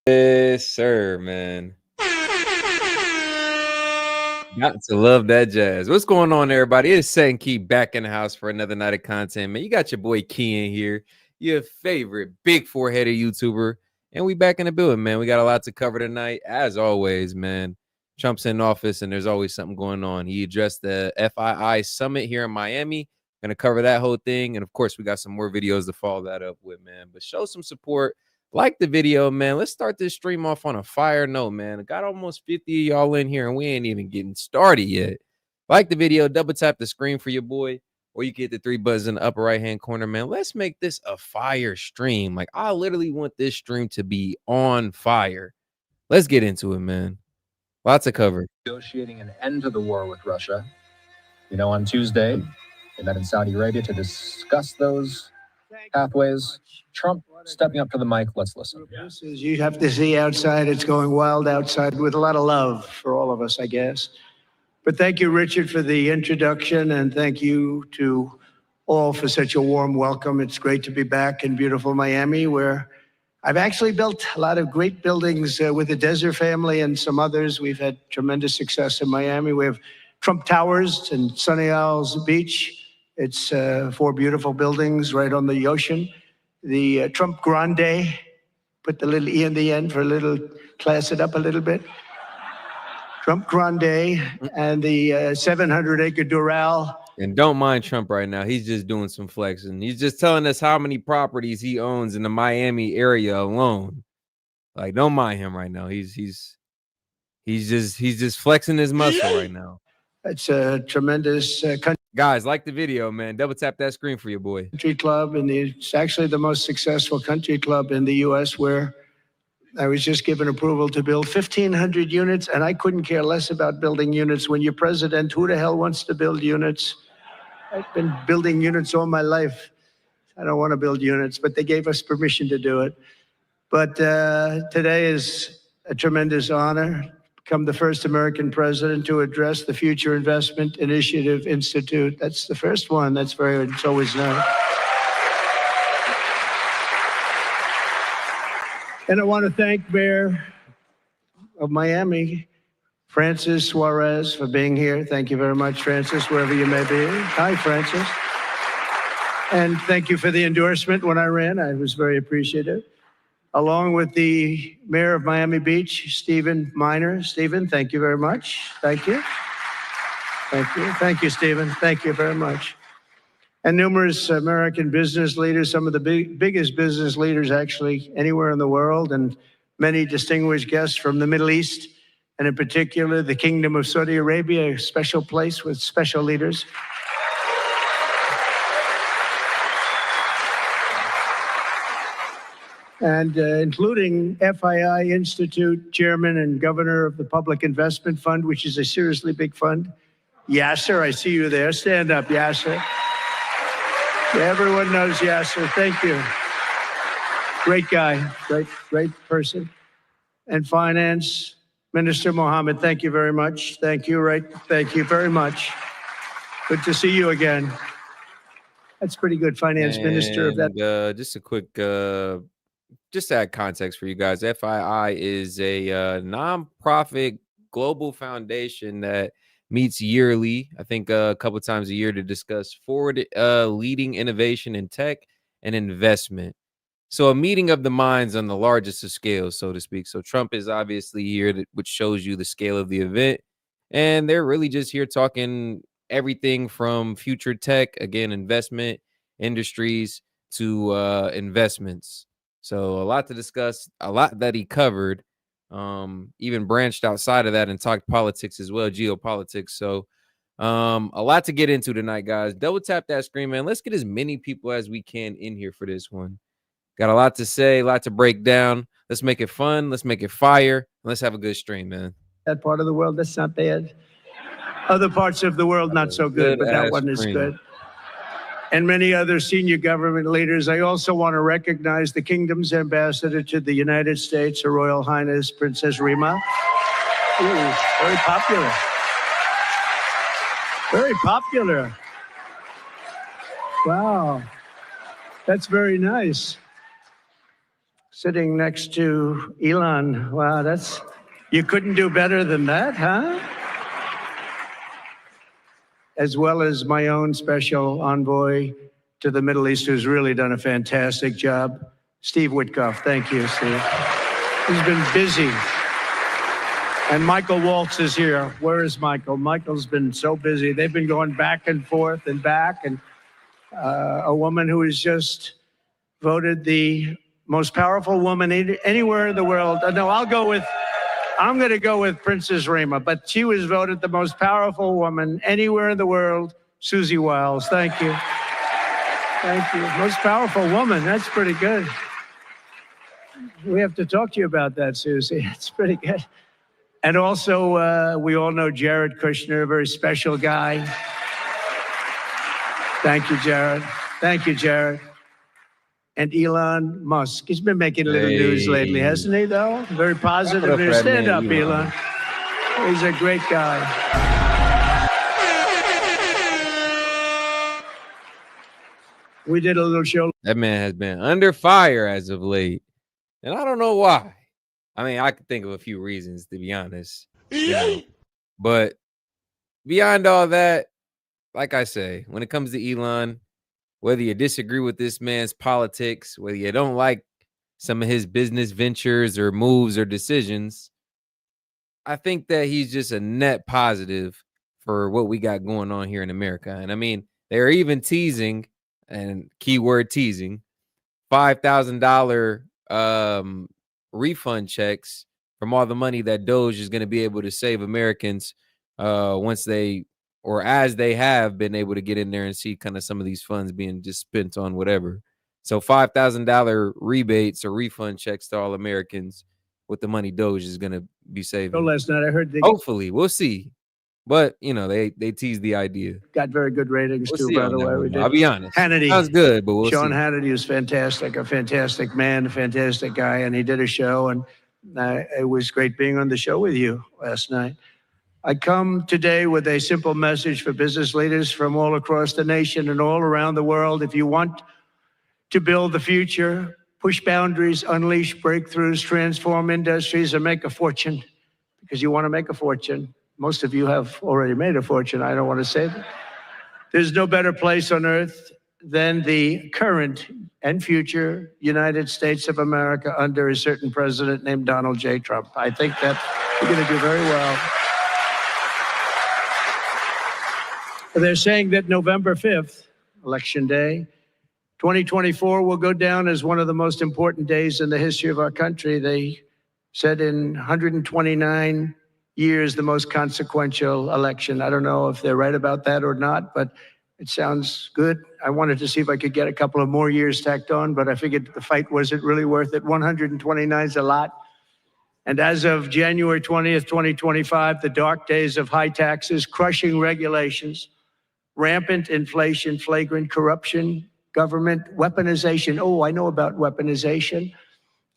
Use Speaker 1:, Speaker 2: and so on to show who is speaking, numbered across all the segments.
Speaker 1: Yes, sir, man. Got to love that jazz. What's going on, everybody? It's Set and Key back in the house for another night of content, man. You got your boy Key in here, your favorite big four-headed YouTuber, and we back in the building, man. We got a lot to cover tonight, as always, man. Trump's in office, and there's always something going on. He addressed the FII summit here in Miami. Gonna cover that whole thing, and of course, we got some more videos to follow that up with, man. But show some support. Like the video, man. Let's start this stream off on a fire note, man. I got almost 50 of y'all in here, and we ain't even getting started yet. Like the video, double tap the screen for your boy, or you get the three buttons in the upper right-hand corner, man. Let's make this a fire stream. Like, I literally want this stream to be on fire. Let's get into it, man. Lots of cover.
Speaker 2: Negotiating an end to the war with Russia. You know, on Tuesday, they met in Saudi Arabia to discuss those pathways. Trump stepping up to the mic. Let's listen.
Speaker 3: You have to see outside. It's going wild outside with a lot of love for all of us, I guess. But thank you, Richard, for the introduction, and thank you to all for such a warm welcome. It's great to be back in beautiful Miami, where I've actually built a lot of great buildings with the Desert family and some others. We've had tremendous success in Miami. We have Trump Towers and Sunny Isles Beach. It's 4 beautiful buildings right on the ocean. The Trump Grande, put the little E in the end for a little, class it up a little bit. Trump Grande and the 700-acre Doral.
Speaker 1: And don't mind Trump right now. He's just doing some flexing. He's just telling us how many properties he owns in the Miami area alone. Like, don't mind him right now. He's just flexing his muscle right now.
Speaker 3: It's a tremendous
Speaker 1: Guys, like the video, man. Double tap that screen for your boy.
Speaker 3: Country club, and it's actually the most successful country club in the U.S., where I was just given approval to build 1,500 units, and I couldn't care less about building units. When you're president, who the hell wants to build units? I've been building units all my life. I don't want to build units, but they gave us permission to do it. But today is a tremendous honor. Become the first American president to address the Future Investment Initiative Institute. That's the first one. It's always nice. And I want to thank Mayor of Miami, Francis Suarez, for being here. Thank you very much, Francis, wherever you may be. Hi, Francis. And thank you for the endorsement when I ran. I was very appreciative. Along with the mayor of Miami Beach, Stephen Miner. Stephen, thank you very much. Thank you. Thank you. Thank you, Stephen. Thank you very much. And numerous American business leaders, some of the biggest business leaders actually anywhere in the world, and many distinguished guests from the Middle East, and in particular, the Kingdom of Saudi Arabia, a special place with special leaders. And including FII Institute Chairman and Governor of the Public Investment Fund, which is a seriously big fund. Yasser, I see you there. Stand up, Yasser. Everyone knows Yasser. Thank you. Great guy, great person. And Finance Minister Mohammed, thank you very much. Thank you, thank you very much. Good to see you again. That's pretty good, Finance Minister of that.
Speaker 1: Just a quick just to add context for you guys, FII is a nonprofit global foundation that meets yearly, I think a couple times a year, to discuss forward leading innovation in tech and investment. So a meeting of the minds on the largest of scales, so to speak. So Trump is obviously here, which shows you the scale of the event. And they're really just here talking everything from future tech, again, investment, industries, to investments. So a lot to discuss, a lot that he covered, even branched outside of that and talked politics as well, geopolitics. So a lot to get into tonight, guys. Double tap that screen, man. Let's get as many people as we can in here for this one. Got a lot to say, a lot to break down. Let's make it fun. Let's make it fire. Let's have a good stream, man.
Speaker 3: That part of the world, that's not bad. Other parts of the world, not so good, but that one is good. And many other senior government leaders. I also want to recognize the kingdom's ambassador to the United States, Her Royal Highness Princess Rima. Ooh, very popular. Very popular. Wow, that's very nice. sitting next to Elon. Wow, you couldn't do better than that, huh? As well as my own special envoy to the Middle East, who's really done a fantastic job, Steve Witkoff. Thank you, Steve. He's been busy. And Michael Waltz is here. Where is Michael? Michael's been so busy. They've been going back and forth and back. And a woman who is just voted the most powerful woman anywhere in the world. No, I'm going to go with Princess Rima, but she was voted the most powerful woman anywhere in the world, Susie Wiles. Thank you. Thank you. Most powerful woman. That's pretty good. We have to talk to you about that, Susie. It's pretty good. And also, we all know Jared Kushner, a very special guy. Thank you, Jared. Thank you, Jared. And Elon Musk. He's been making a little news lately, hasn't he, though? Very positive news. Stand up, Elon. He's a great guy. We did a little show.
Speaker 1: That man has been under fire as of late. And I don't know why. I mean, I could think of a few reasons, to be honest. But beyond all that, like I say, when it comes to Elon, whether you disagree with this man's politics, whether you don't like some of his business ventures or moves or decisions, I think that he's just a net positive for what we got going on here in America. And I mean, they're even teasing, and keyword teasing, $5,000 refund checks from all the money that Doge is going to be able to save Americans once they, or as they have been able to get in there and see kind of some of these funds being just spent on whatever. So $5,000 rebates or refund checks to all Americans with the money Doge is going to be saving.
Speaker 3: Last night I heard
Speaker 1: hopefully we'll see. But, you know, they teased the idea.
Speaker 3: Got very good ratings, too, by the way. We did.
Speaker 1: I'll be honest.
Speaker 3: Hannity.
Speaker 1: Sounds good, but we'll
Speaker 3: Sean
Speaker 1: see.
Speaker 3: Hannity was fantastic, a fantastic man, a fantastic guy, and he did a show, and it was great being on the show with you last night. I come today with a simple message for business leaders from all across the nation and all around the world. If you want to build the future, push boundaries, unleash breakthroughs, transform industries, and make a fortune, because you want to make a fortune. Most of you have already made a fortune. I don't want to say that. There's no better place on earth than the current and future United States of America under a certain president named Donald J. Trump. I think that you're going to do very well. They're saying that November 5th, Election Day, 2024 will go down as one of the most important days in the history of our country. They said in 129 years, the most consequential election. I don't know if they're right about that or not, but it sounds good. I wanted to see if I could get a couple of more years tacked on, but I figured the fight wasn't really worth it. 129 is a lot. And as of January 20th, 2025, the dark days of high taxes, crushing regulations, rampant inflation, flagrant corruption, government weaponization. Oh, I know about weaponization.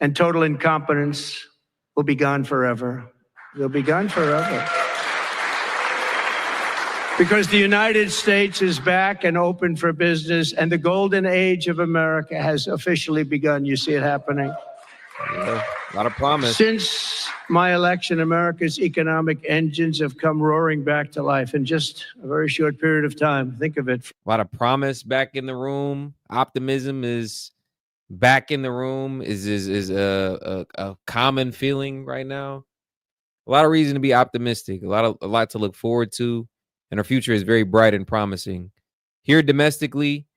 Speaker 3: And total incompetence will be gone forever. They'll be gone forever. Because the United States is back and open for business, and the golden age of America has officially begun. You see it happening.
Speaker 1: Yeah, a lot of promise.
Speaker 3: Since my election, America's economic engines have come roaring back to life in just a very short period of time. Think of it.
Speaker 1: A lot of promise back in the room. Optimism is back in the room. Is a common feeling right now. A lot of reason to be optimistic. A lot to look forward to, and our future is very bright and promising here domestically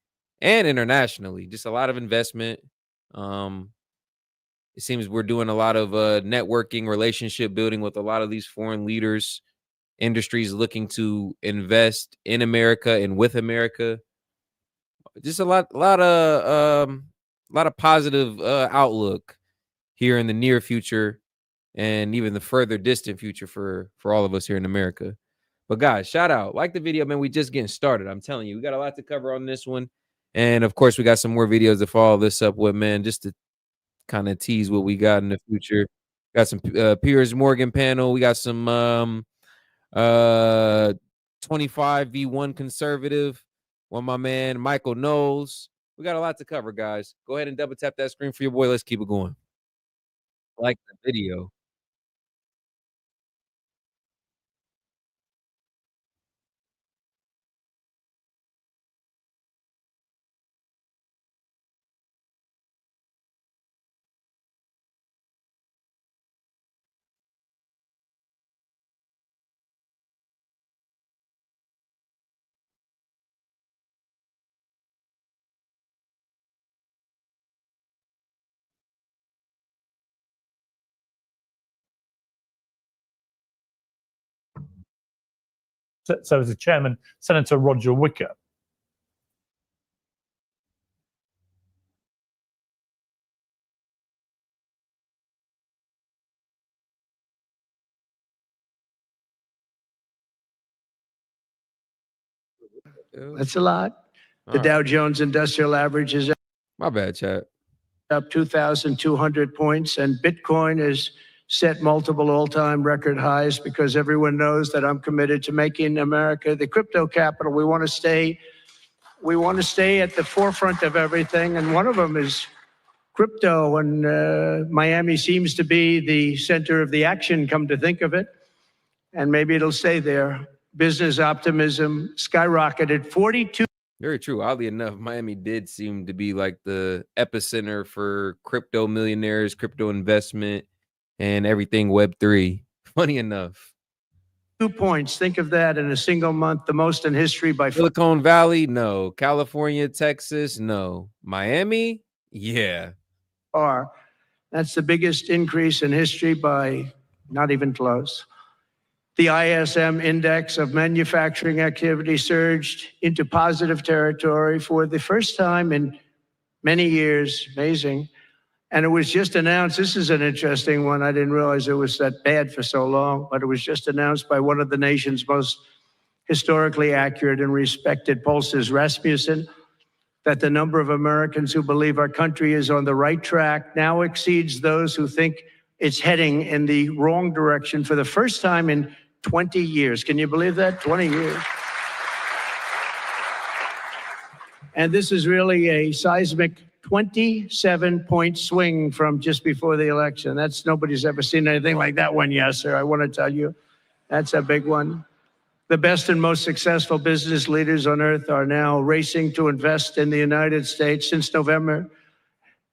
Speaker 1: and internationally. Just a lot of investment. It seems we're doing a lot of networking, relationship building with a lot of these foreign leaders, industries looking to invest in America and with America. Just a lot of positive outlook here in the near future and even the further distant future for all of us here in America. But guys, shout out, like the video, man. We just getting started. I'm telling you, we got a lot to cover on this one, and of course, we got some more videos to follow this up with, man. Just to kind of tease what we got in the future. Got some Piers Morgan panel. We got some 25v1 conservative. One, my man Michael Knowles. We got a lot to cover, guys. Go ahead and double tap that screen for your boy. Let's keep it going. like the video.
Speaker 4: So as a chairman, Senator Roger Wicker.
Speaker 3: That's a lot. The Dow Jones Industrial Average is
Speaker 1: My bad, chat.
Speaker 3: up 2,200 points, and Bitcoin has set multiple all-time record highs because everyone knows that I'm committed to making America the crypto capital. We want to stay at the forefront of everything, and one of them is crypto, and Miami seems to be the center of the action, come to think of it, and maybe it'll stay there. Business optimism skyrocketed 42.
Speaker 1: Very true. Oddly enough, Miami did seem to be like the epicenter for crypto millionaires, crypto investment, and everything Web3. Funny enough.
Speaker 3: 2 points. Think of that in a single month, the most in history by
Speaker 1: Silicon Valley, no. California, Texas, no. Miami, yeah.
Speaker 3: far. That's the biggest increase in history by not even close. The ISM index of manufacturing activity surged into positive territory for the first time in many years. Amazing. And it was just announced, this is an interesting one. I didn't realize it was that bad for so long, but it was just announced by one of the nation's most historically accurate and respected pollsters, Rasmussen, that the number of Americans who believe our country is on the right track now exceeds those who think it's heading in the wrong direction for the first time in 20 years. Can you believe that? 20 years. And this is really a seismic 27-point swing from just before the election. Nobody's ever seen anything like that one yet, sir. I want to tell you, that's a big one. The best and most successful business leaders on earth are now racing to invest in the United States. Since November,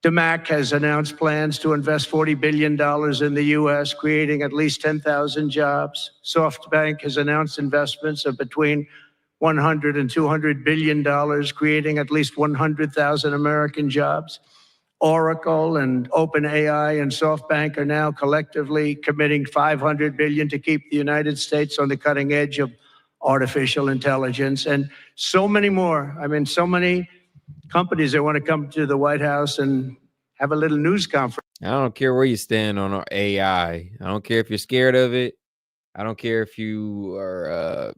Speaker 3: DeMac has announced plans to invest $40 billion in the U.S., creating at least 10,000 jobs. SoftBank has announced investments of between $100 and $200 billion, creating at least 100,000 American jobs. Oracle and OpenAI and SoftBank are now collectively committing $500 billion to keep the United States on the cutting edge of artificial intelligence, and so many more. I mean, so many companies that want to come to the White House and have a little news conference.
Speaker 1: I don't care where you stand on AI. I don't care if you're scared of it. I don't care if you are,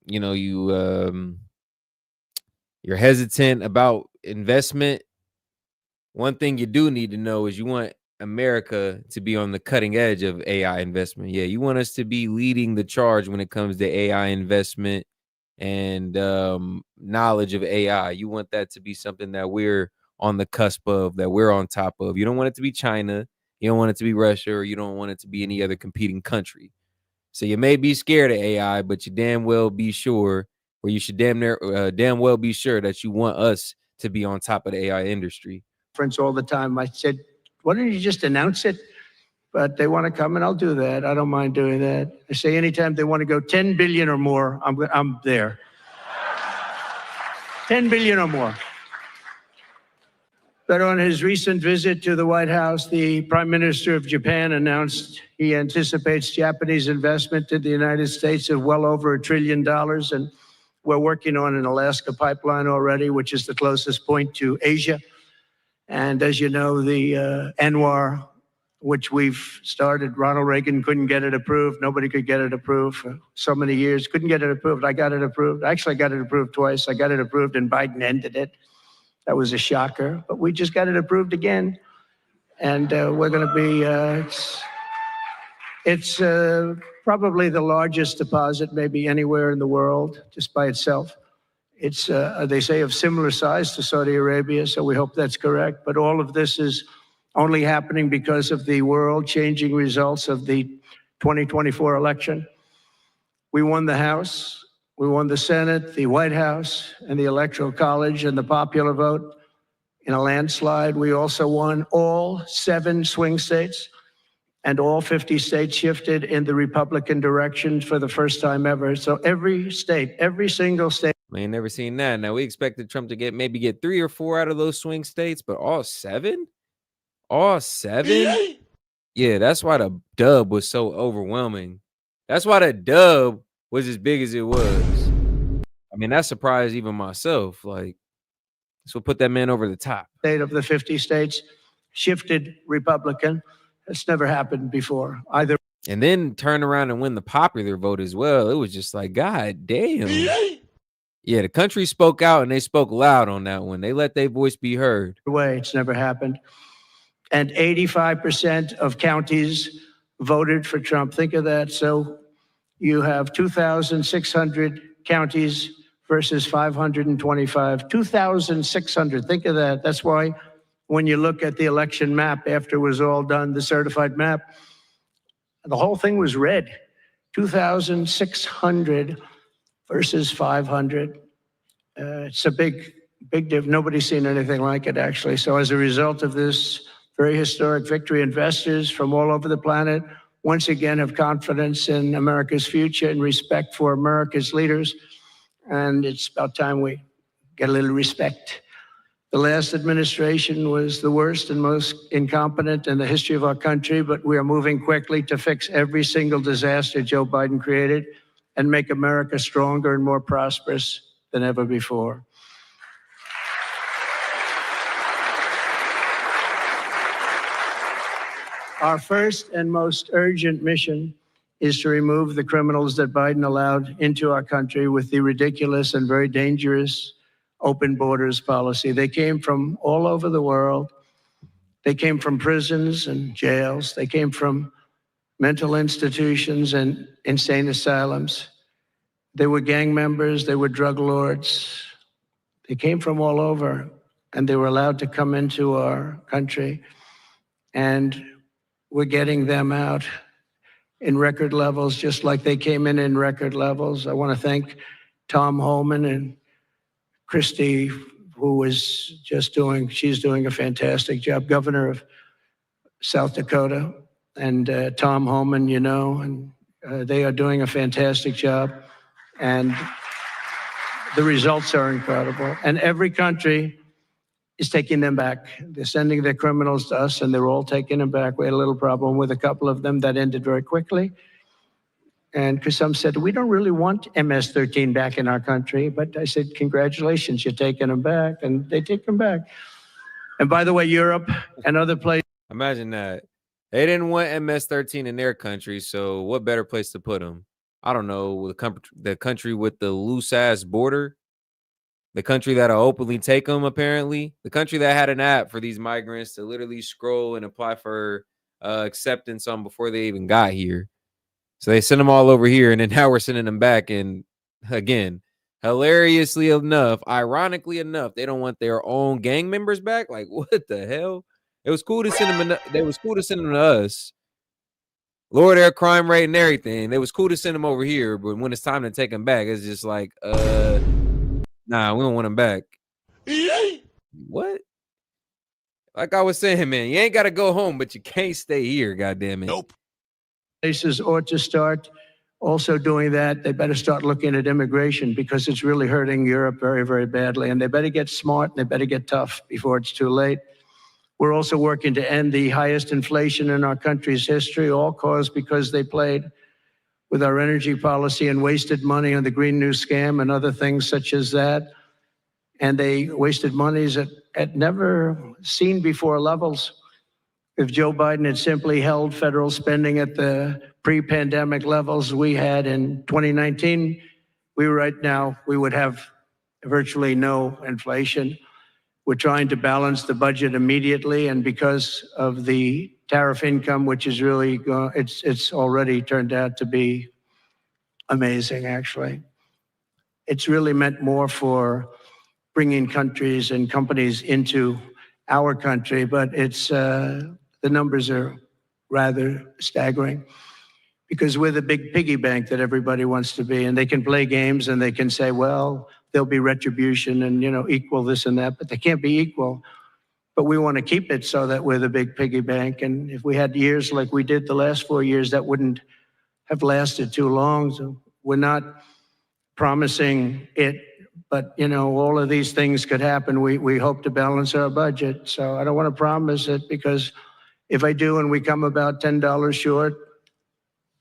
Speaker 1: you're hesitant about investment. One thing you do need to know is you want America to be on the cutting edge of AI investment. Yeah, you want us to be leading the charge when it comes to AI investment and knowledge of AI. You want that to be something that we're on the cusp of, that we're on top of. You don't want it to be China. You don't want it to be Russia, or you don't want it to be any other competing country. So you may be scared of AI, but you damn well be sure, or you should damn well be sure that you want us to be on top of the AI industry.
Speaker 3: All the time. I said, why don't you just announce it? But they want to come, and I'll do that. I don't mind doing that. I say anytime they want to go 10 billion or more, I'm there. 10 billion or more. But on his recent visit to the White House, the Prime Minister of Japan announced he anticipates Japanese investment in the United States of well over $1 trillion. And we're working on an Alaska pipeline already, which is the closest point to Asia. And as you know, the ANWR, which we've started, Ronald Reagan couldn't get it approved. Nobody could get it approved for so many years. Couldn't get it approved. I got it approved. Actually, I got it approved twice. I got it approved and Biden ended it. That was a shocker. But we just got it approved again. And we're going to be, it's probably the largest deposit maybe anywhere in the world, just by itself. It's, they say, of similar size to Saudi Arabia, so we hope that's correct. But all of this is only happening because of the world-changing results of the 2024 election. We won the House, we won the Senate, the White House, and the Electoral College, and the popular vote in a landslide. We also won all 7 swing states, and all 50 states shifted in the Republican direction for the first time ever. So every state, every single state.
Speaker 1: I ain't never seen that. Now, we expected Trump to get 3 or 4 out of those swing states, but all 7? All 7? Yeah, that's why the dub was so overwhelming. That's why the dub was as big as it was. I mean, that surprised even myself. Like, this will put that man over the top.
Speaker 3: State of the 50 states shifted Republican. It's never happened before either.
Speaker 1: And then turn around and win the popular vote as well. It was just like, God damn. Yeah, the country spoke out and they spoke loud on that one. They let their voice be heard.
Speaker 3: Way, it's never happened. And 85% of counties voted for Trump. Think of that. So you have 2,600 counties versus 525. 2,600. Think of that. That's why when you look at the election map after it was all done, the certified map, the whole thing was red. 2,600 versus 500. It's a big difference. Nobody's seen anything like it, actually. So as a result of this very historic victory, investors from all over the planet once again have confidence in America's future and respect for America's leaders. And it's about time we get a little respect. The last administration was the worst and most incompetent in the history of our country, but we are moving quickly to fix every single disaster Joe Biden created and make America stronger and more prosperous than ever before. Our first and most urgent mission is to remove the criminals that Biden allowed into our country with the ridiculous and very dangerous open borders policy. They came from all over the world. They came from prisons and jails. They came from mental institutions and insane asylums. They were gang members. They were drug lords. They came from all over, and they were allowed to come into our country. And we're getting them out in record levels, just like they came in record levels. I want to thank Tom Homan and Christie, who was she's doing a fantastic job, governor of South Dakota, and Tom Homan, and they are doing a fantastic job. And the results are incredible. And every country is taking them back. They're sending their criminals to us, and they're all taking them back. We had a little problem with a couple of them that ended very quickly. And because some said, we don't really want MS-13 back in our country. But I said, congratulations, you're taking them back. And they take them back. And by the way, Europe and other places.
Speaker 1: Imagine that. They didn't want MS-13 in their country, so what better place to put them? I don't know, the country with the loose-ass border. The country that'll openly take them, apparently. The country that had an app for these migrants to literally scroll and apply for acceptance on before they even got here. So they sent them all over here, and then now we're sending them back. And again, hilariously enough, ironically enough, they don't want their own gang members back. Like, what the hell? It was cool to send them. It was cool to send them to us. Lower their crime rate and everything. It was cool to send them over here, but when it's time to take them back, it's just like, nah, we don't want them back. What? Like I was saying, man, you ain't got to go home, but you can't stay here, goddammit.
Speaker 2: Nope.
Speaker 3: Places ought to start also doing that. They better start looking at immigration because it's really hurting Europe very, very badly. And they better get smart and they better get tough before it's too late. We're also working to end the highest inflation in our country's history, all caused because they played with our energy policy and wasted money on the Green New Scam and other things such as that. And they wasted monies at never seen before levels. If Joe Biden had simply held federal spending at the pre-pandemic levels we had in 2019, we would have virtually no inflation. We're trying to balance the budget immediately, and because of the tariff income, which is really, it's already turned out to be amazing, actually. It's really meant more for bringing countries and companies into our country, but it's the numbers are rather staggering because we're the big piggy bank that everybody wants to be, and they can play games and they can say, well, there'll be retribution and, you know, equal this and that, but they can't be equal. But we want to keep it so that we're the big piggy bank. And if we had years like we did the last 4 years, that wouldn't have lasted too long. So we're not promising it, but you know, all of these things could happen. We hope to balance our budget. So I don't want to promise it, because if I do and we come about $10 short,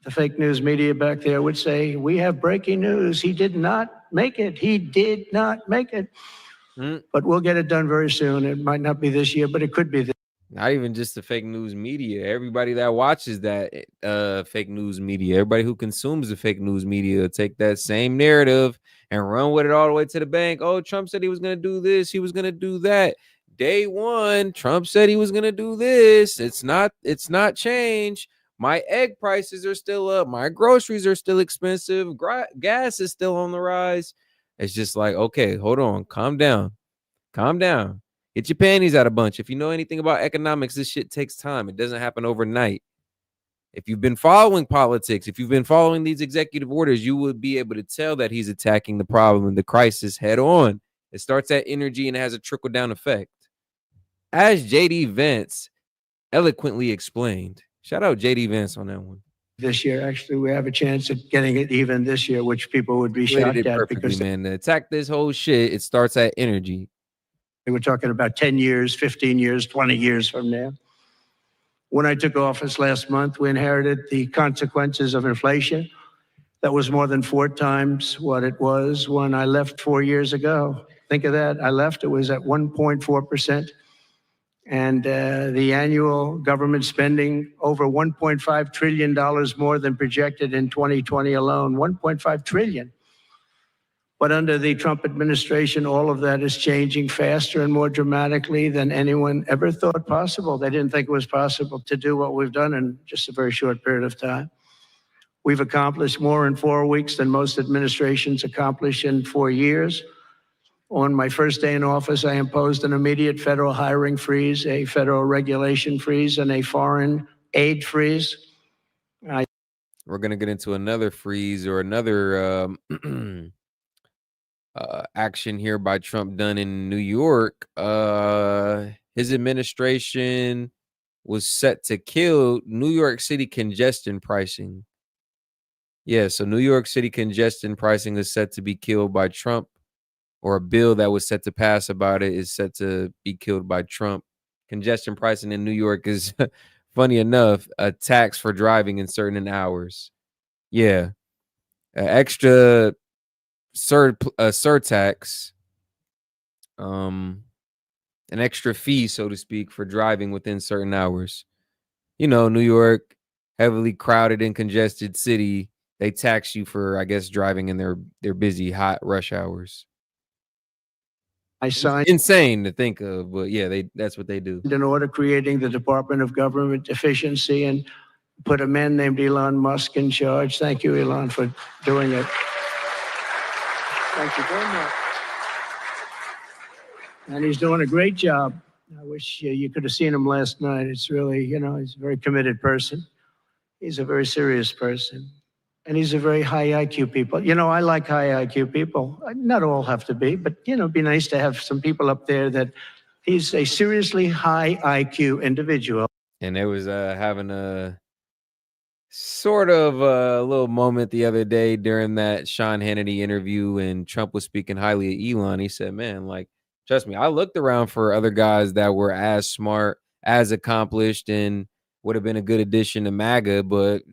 Speaker 3: the fake news media back there would say, we have breaking news. He did not make it. He did not make it. But we'll get it done very soon. It might not be this year, but it could be this.
Speaker 1: Not even just the fake news media. Everybody that watches that fake news media, everybody who consumes the fake news media, take that same narrative and run with it all the way to the bank. Oh, Trump said he was going to do this. He was going to do that. Day one, Trump said he was going to do this. It's not changed. My egg prices are still up. My groceries are still expensive. Gas is still on the rise. It's just like, okay, hold on. Calm down. Calm down. Get your panties out a bunch. If you know anything about economics, this shit takes time. It doesn't happen overnight. If you've been following politics, if you've been following these executive orders, you would be able to tell that he's attacking the problem and the crisis head on. It starts at energy and it has a trickle-down effect. As J.D. Vance eloquently explained. Shout out J.D. Vance on that one.
Speaker 3: This year, actually, we have a chance at getting it even this year, which people would be shocked at, because
Speaker 1: man, to attack this whole shit, it starts at energy.
Speaker 3: We're talking about 10 years, 15 years, 20 years from now. When I took office last month, we inherited the consequences of inflation. That was more than 4 times what it was when I left 4 years ago. Think of that. I left, it was at 1.4%. And the annual government spending over $1.5 trillion more than projected in 2020 alone, 1.5 trillion. But under the Trump administration, all of that is changing faster and more dramatically than anyone ever thought possible. They didn't think it was possible to do what we've done in just a very short period of time. We've accomplished more in 4 weeks than most administrations accomplish in 4 years. On my first day in office, I imposed an immediate federal hiring freeze, a federal regulation freeze, and a foreign aid freeze.
Speaker 1: We're going to get into another freeze or another action here by Trump done in New York. His administration was set to kill New York City congestion pricing. Yeah, so New York City congestion pricing is set to be killed by Trump, or a bill that was set to pass about it is set to be killed by Trump. Congestion pricing in New York is, funny enough, a tax for driving in certain hours. Yeah, extra surtax, an extra fee, so to speak, for driving within certain hours. You know, New York, heavily crowded and congested city. They tax you for, I guess, driving in their busy, hot rush hours.
Speaker 3: I signed
Speaker 1: insane to think of, but yeah, that's what they do.
Speaker 3: An order creating the Department of Government Efficiency and put a man named Elon Musk in charge. Thank you, Elon, for doing it. Thank you very much. And he's doing a great job. I wish you could have seen him last night. It's really, you know, he's a very committed person. He's a very serious person. And he's a very high IQ people. You know, I like high IQ people. Not all have to be, but, you know, it'd be nice to have some people up there that he's a seriously high IQ individual.
Speaker 1: And they was having a sort of a little moment the other day during that Sean Hannity interview, and Trump was speaking highly of Elon. He said, man, like, trust me, I looked around for other guys that were as smart, as accomplished, and would have been a good addition to MAGA, but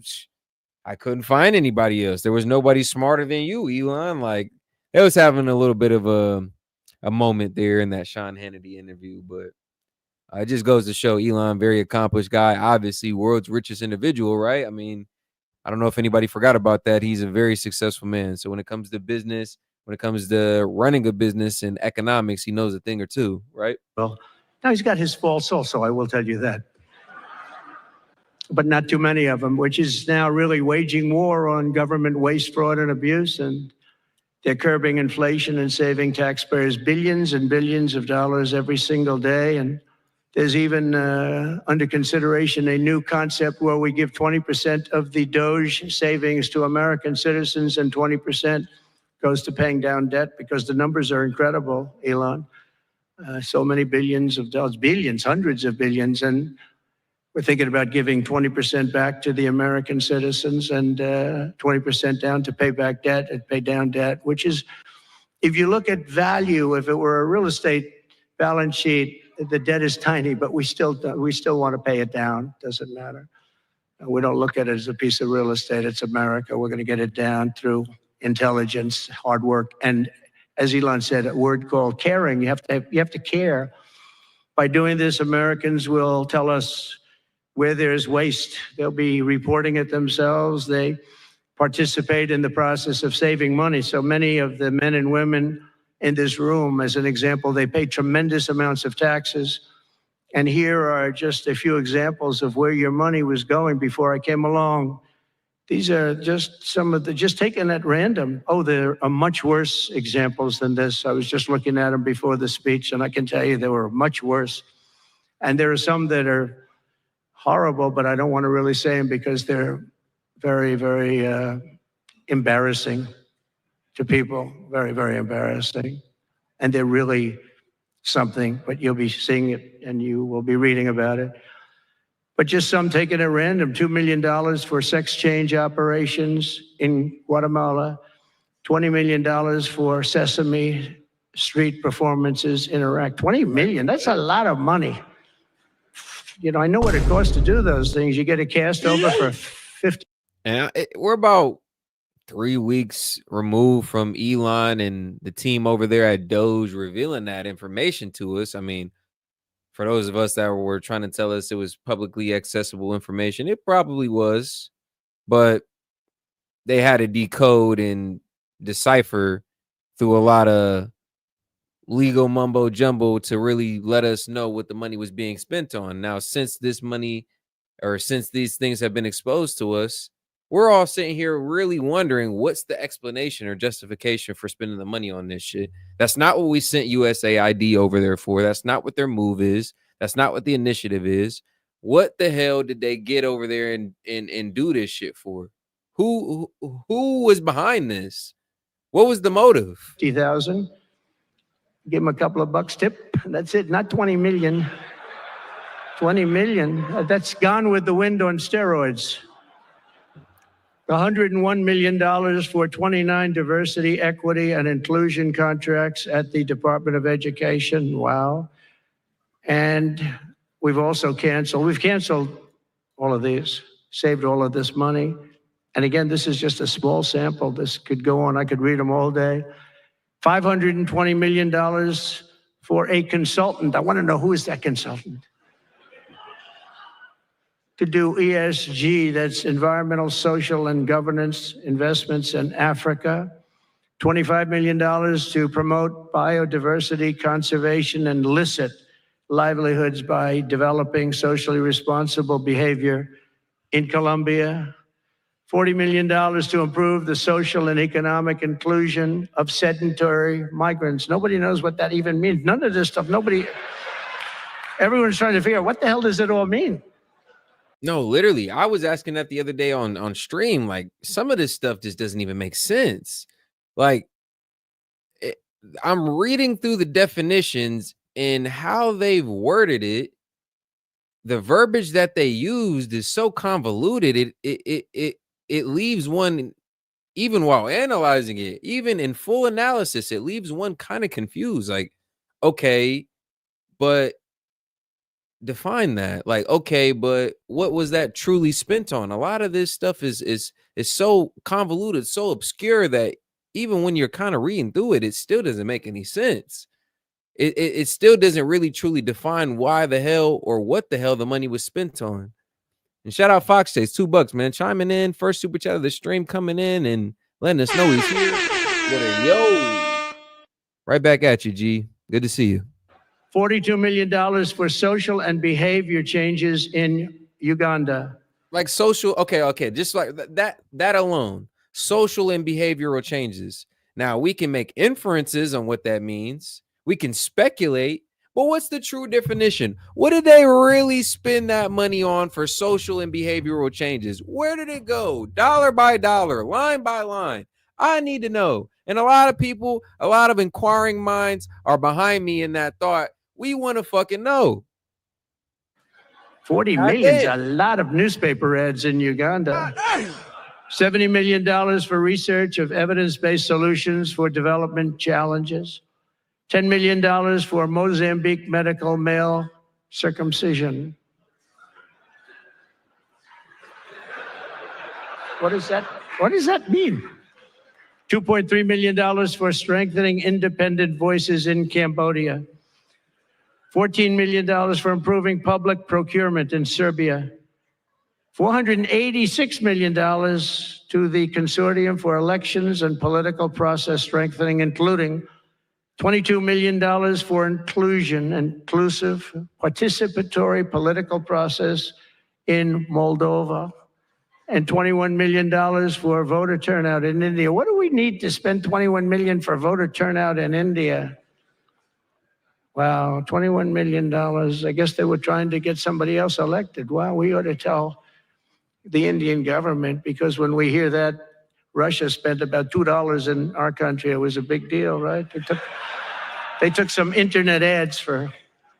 Speaker 1: I couldn't find anybody else. There was nobody smarter than you, Elon. Like, they was having a little bit of a moment there in that Sean Hannity interview, but it just goes to show Elon, very accomplished guy, obviously world's richest individual, right? I mean, I don't know if anybody forgot about that. He's a very successful man. So when it comes to business, when it comes to running a business and economics, he knows a thing or two, right?
Speaker 3: Well, now he's got his faults also, I will tell you that. But not too many of them, which is now really waging war on government waste, fraud, and abuse. And they're curbing inflation and saving taxpayers billions and billions of dollars every single day. And There's even under consideration a new concept where we give 20% of the Doge savings to American citizens and 20% goes to paying down debt, because the numbers are incredible, Elon. So many billions of dollars, billions, hundreds of billions. And we're thinking about giving 20% back to the American citizens and 20% down to pay back debt and pay down debt, which is, if you look at value, if it were a real estate balance sheet, the debt is tiny, but we still want to pay it down. Doesn't matter. We don't look at it as a piece of real estate. It's America. We're going to get it down through intelligence, hard work, and, as Elon said, a word called caring. You have to care. By doing this, Americans will tell us where there's waste. They'll be reporting it themselves. They participate in the process of saving money. So many of the men and women in this room, as an example, they pay tremendous amounts of taxes. And here are just a few examples of where your money was going before I came along. These are just some of the, just taken at random. Oh, there are much worse examples than this. I was just looking at them before the speech, and I can tell you they were much worse. And there are some that are horrible, but I don't want to really say them because they're very, very embarrassing to people. Very, very embarrassing. And they're really something, but you'll be seeing it and you will be reading about it. But just some taken at random: $2 million for sex change operations in Guatemala, $20 million for Sesame Street performances in Iraq. 20 million, that's a lot of money. You know, I know what it costs to do those things. You get a cast over for 50.
Speaker 1: And we're about 3 weeks removed from Elon and the team over there at Doge revealing that information to us. I mean, for those of us that were trying to tell us it was publicly accessible information, it probably was, but they had to decode and decipher through a lot of legal mumbo jumbo to really let us know what the money was being spent on. Now, since this money, or since these things have been exposed to us, we're all sitting here really wondering what's the explanation or justification for spending the money on this shit. That's not what we sent USAID over there for. That's not what their move is. That's not what the initiative is. What the hell did they get over there and do this shit for? Who was behind this? What was the motive?
Speaker 3: 50,000. Give them a couple of bucks tip. That's it. Not 20 million. 20 million. That's Gone with the Wind on steroids. $101 million for 29 diversity, equity, and inclusion contracts at the Department of Education. Wow. And we've canceled all of these, saved all of this money. And again, this is just a small sample. This could go on. I could read them all day. $520 million for a consultant. I want to know, who is that consultant? To do ESG, that's environmental, social, and governance investments in Africa. $25 million to promote biodiversity conservation and illicit livelihoods by developing socially responsible behavior in Colombia. $40 million to improve the social and economic inclusion of sedentary migrants. Nobody knows what that even means. None of this stuff, everyone's trying to figure out, what the hell does it all mean?
Speaker 1: No, literally. I was asking that the other day on stream. Like, some of this stuff just doesn't even make sense. Like, I'm reading through the definitions and how they've worded it. The verbiage that they used is so convoluted. It leaves one, even while analyzing it, even in full analysis, it leaves one kind of confused. Like, okay, but define that. Like, okay, but what was that truly spent on? A lot of this stuff is so convoluted, so obscure that even when you're kind of reading through it, it still doesn't make any sense. It still doesn't really truly define why the hell or what the hell the money was spent on. And shout out Fox Chase, $2, man, chiming in, first super chat of the stream, coming in and letting us know he's here. What a yo! Right back at you, G. Good to see you.
Speaker 3: $42 million for social and behavior changes in Uganda.
Speaker 1: Like social, okay, just like that alone, social and behavioral changes. Now we can make inferences on what that means. We can speculate, But what's the true definition? What did they really spend that money on for social and behavioral changes? Where did it go? Dollar by dollar, line by line. I need to know. And a lot of people, a lot of inquiring minds are behind me in that thought. We want to fucking know.
Speaker 3: 40 million is a lot of newspaper ads in Uganda. $70 million for research of evidence-based solutions for development challenges. $10 million for Mozambique medical male circumcision. What does that mean? $2.3 million for strengthening independent voices in Cambodia. $14 million for improving public procurement in Serbia. $486 million to the Consortium for Elections and Political Process Strengthening, including $22 million for inclusive, participatory political process in Moldova, and $21 million for voter turnout in India. What do we need to spend $21 million for voter turnout in India? Wow, $21 million. I guess they were trying to get somebody else elected. Well, we ought to tell the Indian government, because when we hear that Russia spent about $2 in our country, it was a big deal, right? They took some internet ads for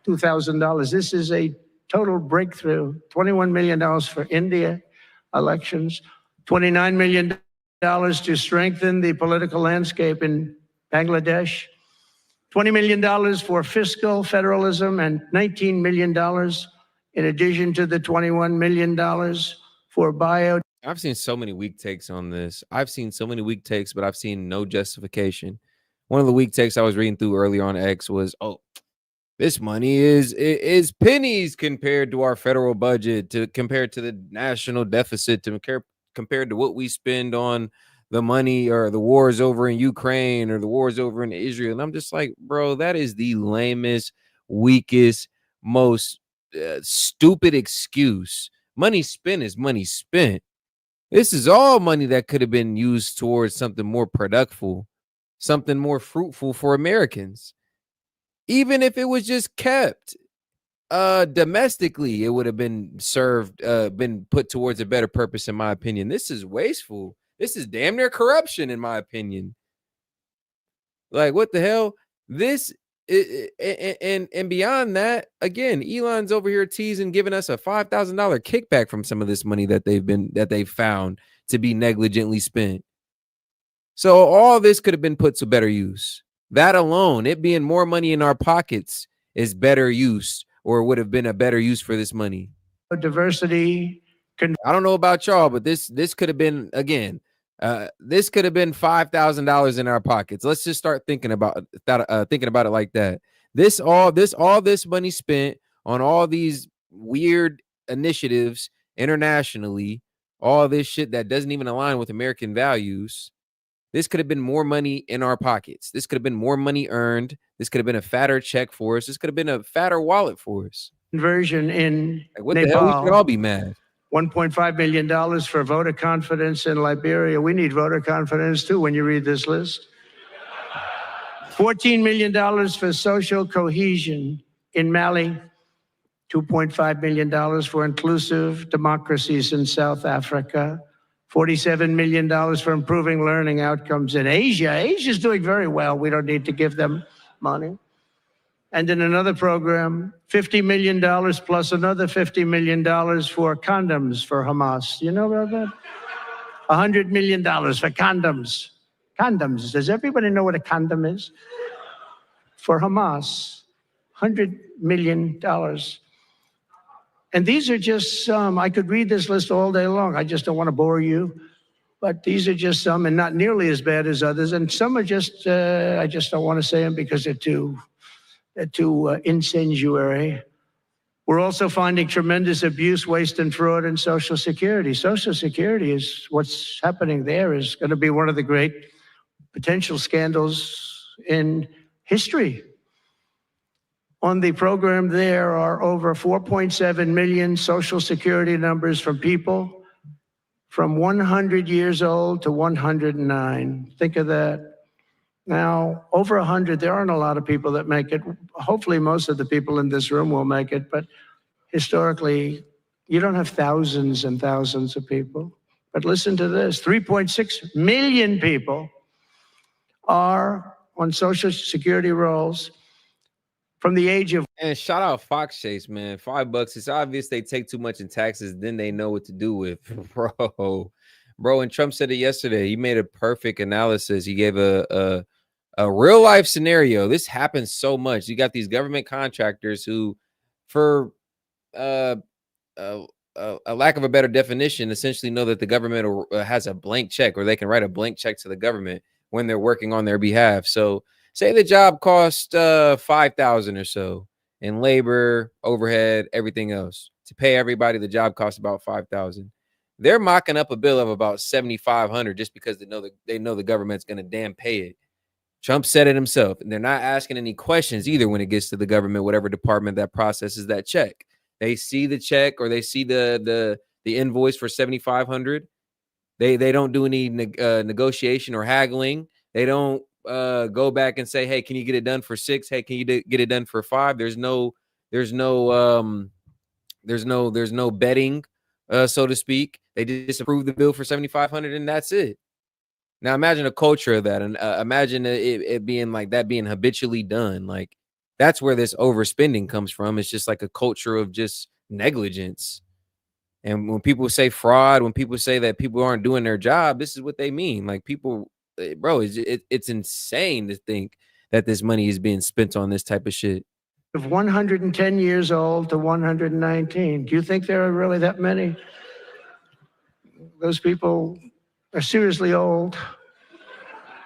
Speaker 3: $2,000. This is a total breakthrough. $21 million for India elections, $29 million to strengthen the political landscape in Bangladesh, $20 million for fiscal federalism, and $19 million in addition to the $21 million for bio.
Speaker 1: I've seen so many weak takes on this. I've seen so many weak takes, but I've seen no justification. One of the weak takes I was reading through earlier on X was, oh, this money is pennies compared to our federal budget, compared to the national deficit, compared to what we spend on the money or the wars over in Ukraine or the wars over in Israel. And I'm just like, bro, that is the lamest, weakest, most stupid excuse. Money spent is money spent. This is all money that could have been used towards something more productive, something more fruitful for Americans. Even if it was just kept domestically, it would have been served, been put towards a better purpose, in my opinion. This is wasteful. This is damn near corruption, in my opinion. Like, what the hell? This and beyond that, again, Elon's over here teasing, giving us a $5,000 kickback from some of this money that they've found to be negligently spent. So all this could have been put to better use. That alone, it being more money in our pockets, is better use, or would have been a better use for this money.
Speaker 3: Diversity.
Speaker 1: I don't know about y'all, but this could have been, again, this could have been $5,000 in our pockets. Let's just start thinking about that, thinking about it like that. All this money spent on all these weird initiatives internationally, all this shit that doesn't even align with American values. This could have been more money in our pockets. This could have been more money earned. This could have been a fatter check for us. This could have been a fatter wallet for us.
Speaker 3: Conversion in
Speaker 1: like, what
Speaker 3: Nepal.
Speaker 1: The hell? We should all be mad.
Speaker 3: $1.5 million for voter confidence in Liberia. We need voter confidence too when you read this list. $14 million for social cohesion in Mali. $2.5 million for inclusive democracies in South Africa. $47 million for improving learning outcomes in Asia. Asia's doing very well. We don't need to give them money. And in another program, $50 million plus another $50 million for condoms for Hamas. You know about that? $100 million for condoms. Condoms. Does everybody know what a condom is? For Hamas, $100 million. And these are just some. I could read this list all day long. I just don't want to bore you. But these are just some, and not nearly as bad as others. And some are just, I just don't want to say them because they're too incendiary. We're also finding tremendous abuse, waste, and fraud in Social Security. Social Security is what's happening there is going to be one of the great potential scandals in history. On the program, there are over 4.7 million Social Security numbers from people from 100 years old to 109. Think of that. Now, over 100, there aren't a lot of people that make it. Hopefully, most of the people in this room will make it, but historically, you don't have thousands and thousands of people. But listen to this, 3.6 million people are on Social Security rolls from the age of.
Speaker 1: And shout out Fox Chase, man. $5. It's obvious they take too much in taxes, then they know what to do with. Bro, and Trump said it yesterday. He made a perfect analysis. He gave a real life scenario. This happens so much. You got these government contractors who, for a lack of a better definition, essentially know that the government has a blank check, or they can write a blank check to the government when they're working on their behalf. So say the job cost $5,000 or so in labor, overhead, everything else. To pay everybody, the job costs about $5,000. They're mocking up a bill of about $7,500 just because they know the government's going to damn pay it. Trump said it himself, and they're not asking any questions either when it gets to the government, whatever department that processes that check. They see the check, or they see the invoice for $7,500. They don't do any negotiation or haggling. They don't go back and say, "Hey, can you get it done for $6? Hey, can you get it done for $5?" There's no betting, so to speak. They just approve the bill for $7,500, and that's it. Now imagine a culture of that, and imagine it being like that, being habitually done. Like, that's where this overspending comes from. It's just like a culture of just negligence. And when people say fraud, when people say that people aren't doing their job, this is what they mean. Like, people, bro, it's insane to think that this money is being spent on this type of shit.
Speaker 3: Of 110 years old to 119. Do you think there are really that many? Those people are seriously old.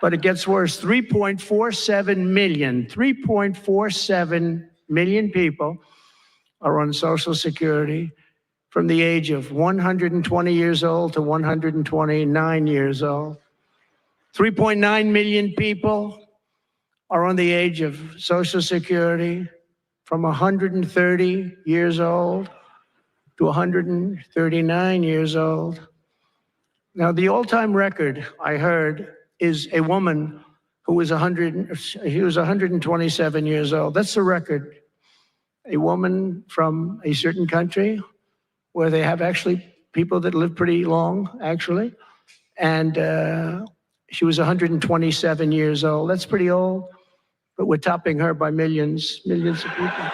Speaker 3: But it gets worse. 3.47 million people are on Social Security from the age of 120 years old to 129 years old. 3.9 million people are on the age of Social Security from 130 years old to 139 years old. Now, the all-time record, I heard, is a woman who was 127 years old. That's the record. A woman from a certain country where they have actually people that live pretty long, actually. And she was 127 years old. That's pretty old, but we're topping her by millions of people.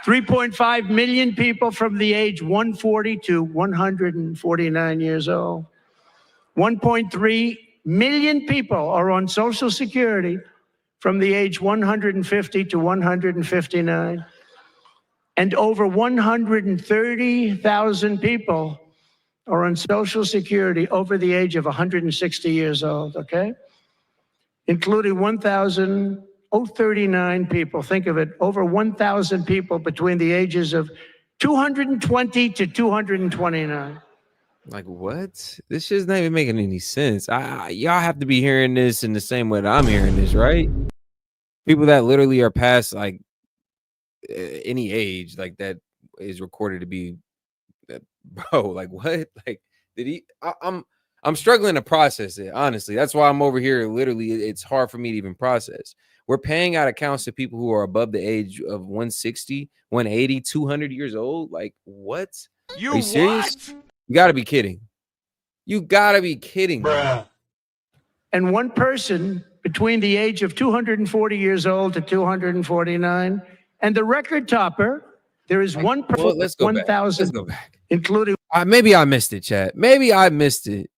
Speaker 3: 3.5 million people from the age 140 to 149 years old. 1.3 million people are on Social Security from the age 150 to 159. And over 130,000 people are on Social Security over the age of 160 years old, okay? Including 1,039 people. Think of it, over 1,000 people between the ages of 220 to 229.
Speaker 1: Like, what? This shit's not even making any sense. Y'all have to be hearing this in the same way that I'm hearing this, right? People that literally are past like any age, like that is recorded to be, bro. Like, what? Like, did he? I'm struggling to process it, honestly. That's why I'm over here. Literally, it's hard for me to even process. We're paying out accounts to people who are above the age of 160, 180, 200 years old. Like, what? Are you serious? You got to be kidding. You got to be kidding. Bruh.
Speaker 3: And one person between the age of 240 years old to 249. And the record topper, there is one person,
Speaker 1: well, let's go
Speaker 3: 1,000,
Speaker 1: back.
Speaker 3: Including.
Speaker 1: Maybe I missed it, chat. Maybe I missed it.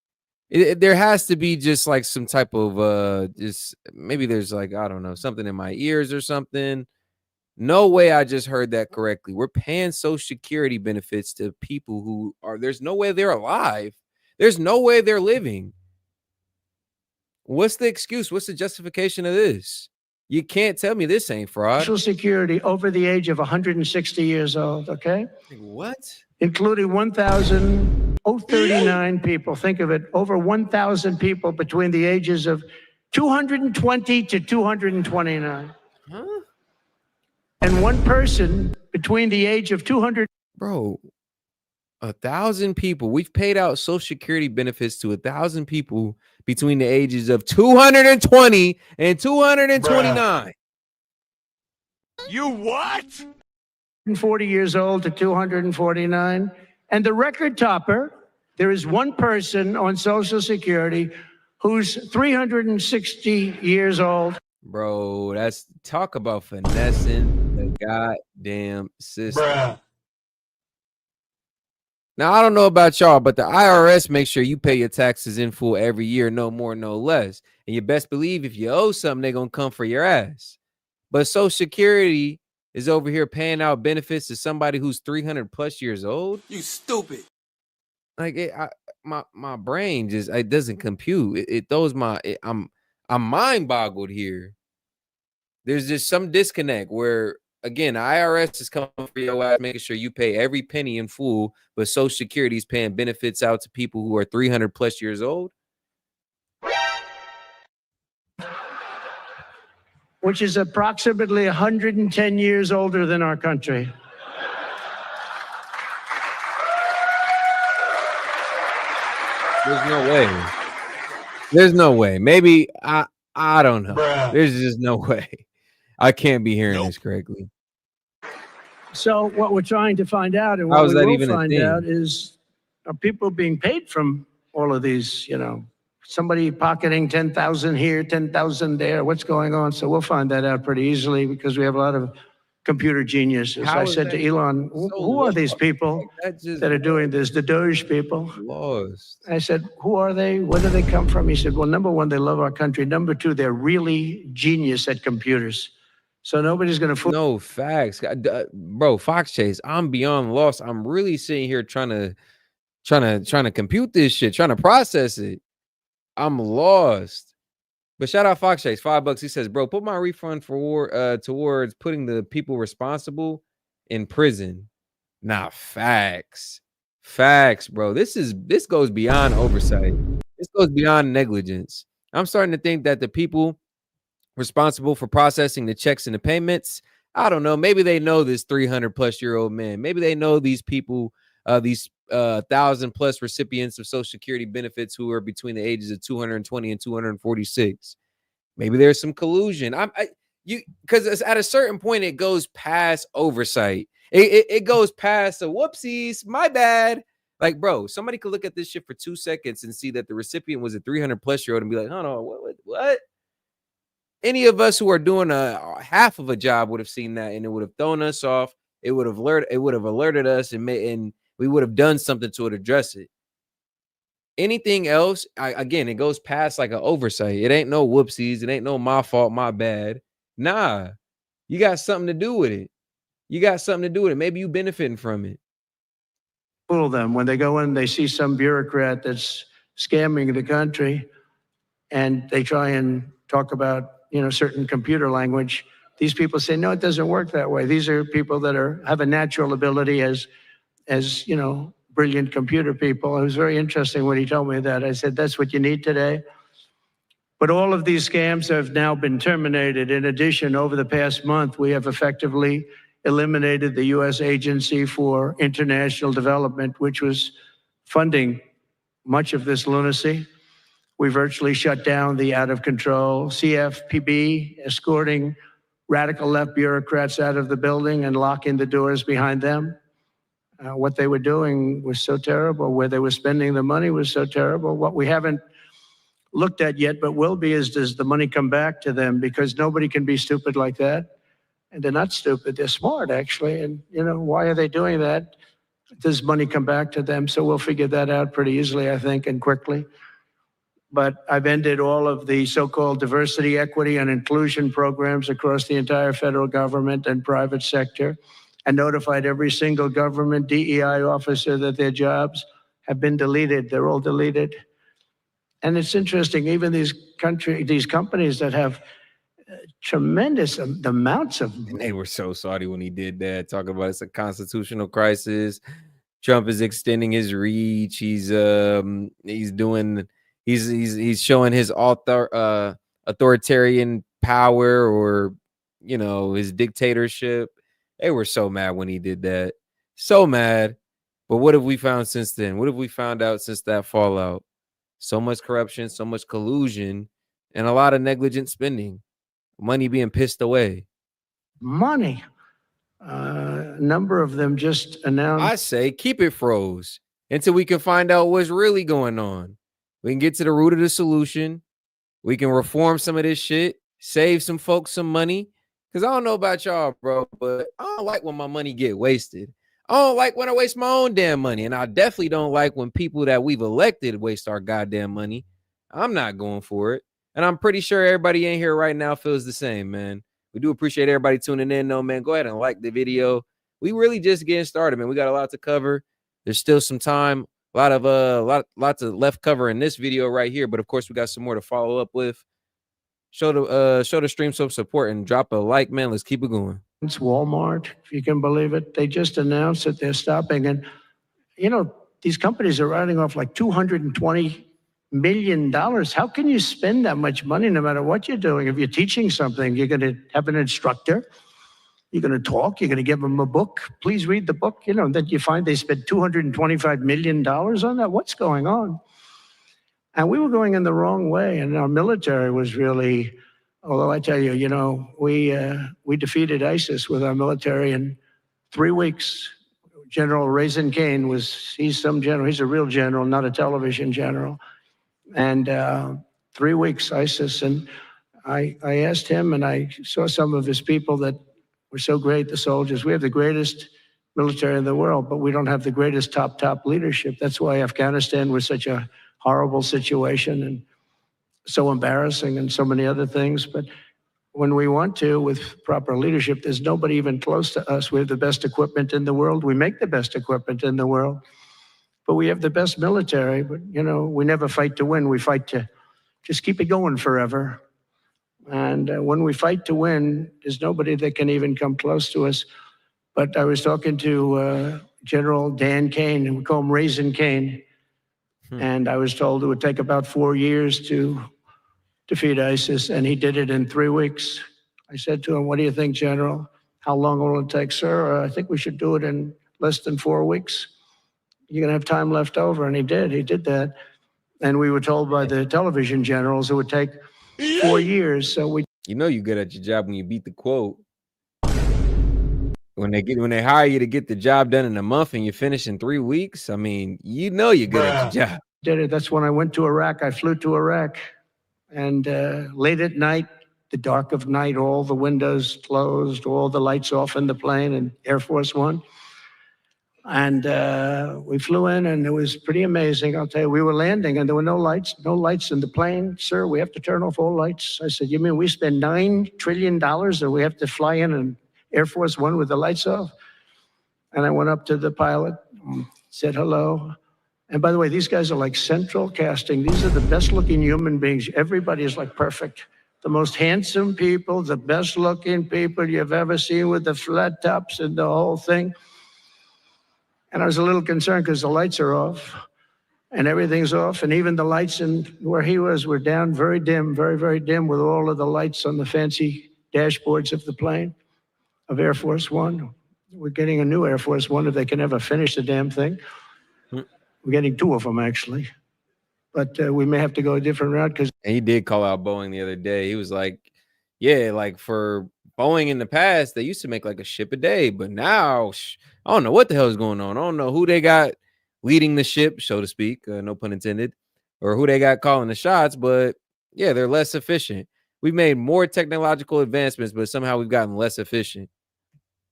Speaker 1: There has to be just like some type of, just maybe there's like, I don't know, something in my ears or something. No way I just heard that correctly. We're paying Social Security benefits to people who are, there's no way they're alive. There's no way they're living. What's the excuse? What's the justification of this? You can't tell me this ain't fraud.
Speaker 3: Social Security over the age of 160 years old, okay?
Speaker 1: What?
Speaker 3: Including 1,039 people. Think of it, over 1,000 people between the ages of 220 to 229.
Speaker 1: Huh?
Speaker 3: And one person between the age of 200.
Speaker 1: Bro, 1,000 people. We've paid out Social Security benefits to 1,000 people between the ages of 220 and 229.
Speaker 5: You what?
Speaker 3: 40 years old to 249. And the record topper, there is one person on Social Security who's 360 years old.
Speaker 1: Bro, that's talk about finessing the goddamn system. Now, I don't know about y'all, but the IRS makes sure you pay your taxes in full every year, no more, no less. And you best believe if you owe something, they're going to come for your ass. But Social Security is over here paying out benefits to somebody who's 300 plus years old.
Speaker 5: You stupid.
Speaker 1: Like my brain just it doesn't compute. It throws I'm mind boggled here. There's just some disconnect where again, the IRS is coming for your ass, making sure you pay every penny in full, but Social Security is paying benefits out to people who are 300 plus years old.
Speaker 3: Which is approximately 110 years older than our country.
Speaker 1: There's no way. There's no way. Maybe I don't know. There's just no way. I can't be hearing this correctly.
Speaker 3: So what we're trying to find out, and
Speaker 1: How
Speaker 3: what
Speaker 1: is
Speaker 3: we
Speaker 1: that
Speaker 3: will
Speaker 1: even a
Speaker 3: find
Speaker 1: thing?
Speaker 3: out, is are people being paid from all of these, somebody pocketing 10,000 here, 10,000 there, what's going on? So we'll find that out pretty easily because we have a lot of computer geniuses.
Speaker 1: How
Speaker 3: I
Speaker 1: is
Speaker 3: said
Speaker 1: that
Speaker 3: to Elon,
Speaker 1: so
Speaker 3: who are these
Speaker 1: lost?
Speaker 3: people
Speaker 1: Like, that just
Speaker 3: that are doing this, the Doge people?
Speaker 1: lost.
Speaker 3: I said, who are they? Where do they come from? He said, well, number one, they love our country. Number two, they're really genius at computers. So nobody's going to fool.
Speaker 1: No facts, bro. Fox Chase, I'm beyond lost. I'm really sitting here trying to compute this shit, trying to process it. I'm lost. But shout out Fox Chase, $5. He says, bro, put my refund for towards putting the people responsible in prison. Nah, facts, bro. This goes beyond oversight. This goes beyond negligence. I'm starting to think that the people responsible for processing the checks and the payments, I don't know. Maybe they know this 300 plus year old man. Maybe they know these people, these 1,000 plus recipients of Social Security benefits who are between the ages of 220 and 246. Maybe there's some collusion. Because at a certain point it goes past oversight. It goes past the whoopsies, my bad. Like, bro, somebody could look at this shit for 2 seconds and see that the recipient was a 300 plus year old and be like, hold on, what? Any of us who are doing a half of a job would have seen that, and it would have thrown us off. It would have alerted us, and we would have done something to address it. Anything else, again, it goes past like an oversight. It ain't no whoopsies. It ain't no my fault, my bad. Nah, you got something to do with it. Maybe you benefiting from it.
Speaker 3: Fool them. When they go in, they see some bureaucrat that's scamming the country, and they try and talk about certain computer language. These people say, no, it doesn't work that way. These are people that have a natural ability as brilliant computer people. It was very interesting when he told me that. I said, that's what you need today. But all of these scams have now been terminated. In addition, over the past month, we have effectively eliminated the U.S. Agency for International Development, which was funding much of this lunacy. We virtually shut down the out of control CFPB, escorting radical left bureaucrats out of the building and locking the doors behind them. What they were doing was so terrible. Where they were spending the money was so terrible. What we haven't looked at yet, but will be, is does the money come back to them? Because nobody can be stupid like that. And they're not stupid. They're smart, actually. And, why are they doing that? Does money come back to them? So we'll figure that out pretty easily, I think, and quickly. But I've ended all of the so-called diversity, equity, and inclusion programs across the entire federal government and private sector, and notified every single government DEI officer that their jobs have been deleted. They're all deleted. And it's interesting, even these companies that have tremendous amounts of.
Speaker 1: And they were so salty when he did that, talking about it's a constitutional crisis. Trump is extending his reach. He's showing his authoritarian power, or his dictatorship. They were so mad when he did that. So mad. But what have we found since then? What have we found out since that fallout? So much corruption, so much collusion, and a lot of negligent spending. Money being pissed away.
Speaker 3: Money. A number of them just announced.
Speaker 1: I say keep it froze until we can find out what's really going on. We can get to the root of the solution. We can reform some of this shit, save some folks some money. Cause I don't know about y'all, bro, but I don't like when my money get wasted. I don't like when I waste my own damn money. And I definitely don't like when people that we've elected waste our goddamn money. I'm not going for it. And I'm pretty sure everybody in here right now feels the same, man. We do appreciate everybody tuning in, though, man. Go ahead and like the video. We really just getting started, man. We got a lot to cover. There's still some time. Lots of left cover in this video right here. But of course, we got some more to follow up with. Show the stream some support and drop a like, man. Let's keep it going.
Speaker 3: It's Walmart, if you can believe it. They just announced that they're stopping. And, you know, these companies are writing off like $220 million. How can you spend that much money no matter what you're doing? If you're teaching something, you're going to have an instructor. You're going to talk. You're going to give them a book. Please read the book. You know, that you find they spent $225 million on that. What's going on? And we were going in the wrong way. And our military was really, although I tell you, you know, we defeated ISIS with our military in 3 weeks. General Raisin Kane he's some general. He's a real general, not a television general. And 3 weeks ISIS. And I asked him, and I saw some of his people that were so great, the soldiers. We have the greatest military in the world, but we don't have the greatest top leadership. That's why Afghanistan was such a horrible situation and so embarrassing and so many other things. But when we want to, with proper leadership, there's nobody even close to us. We have the best equipment in the world. We make the best equipment in the world. But we have the best military. But, you know, we never fight to win. We fight to just keep it going forever. And when we fight to win, there's nobody that can even come close to us. But I was talking to General Dan Kane, and we call him Raisin Kane. And I was told it would take about 4 years to defeat ISIS, and he did it in 3 weeks. I said to him, "What do you think, General? How long will it take, sir? I think we should do it in less than 4 weeks. You're going to have time left over." And he did that. And we were told by the television generals it would take 4 years. So
Speaker 1: you know you're good at your job when you beat the quote. When they hire you to get the job done in a month and you finish in 3 weeks, I mean, you know you're good at your job.
Speaker 3: Did it. That's when I went to Iraq. I flew to Iraq, and late at night, the dark of night, all the windows closed, all the lights off in the plane in Air Force One. And we flew in, and it was pretty amazing. I'll tell you, we were landing, and there were no lights in the plane. "Sir, we have to turn off all lights." I said, "You mean we spend $9 trillion and we have to fly in Air Force One with the lights off?" And I went up to the pilot, said hello. And by the way, these guys are like central casting. These are the best looking human beings. Everybody is like perfect. The most handsome people, the best looking people you've ever seen with the flat tops and the whole thing. And I was a little concerned because the lights are off and everything's off. And even the lights in where he was were down, very dim, very, very dim, with all of the lights on the fancy dashboards of the plane, of Air Force One. We're getting a new Air Force One if they can ever finish the damn thing. We're getting 2 of them, actually. But we may have to go a different route.
Speaker 1: And he did call out Boeing the other day. He was like, yeah, like for Boeing in the past, they used to make like a ship a day. But now, I don't know what the hell is going on. I don't know who they got leading the ship, so to speak, no pun intended, or who they got calling the shots. But yeah, they're less efficient. We've made more technological advancements, but somehow we've gotten less efficient.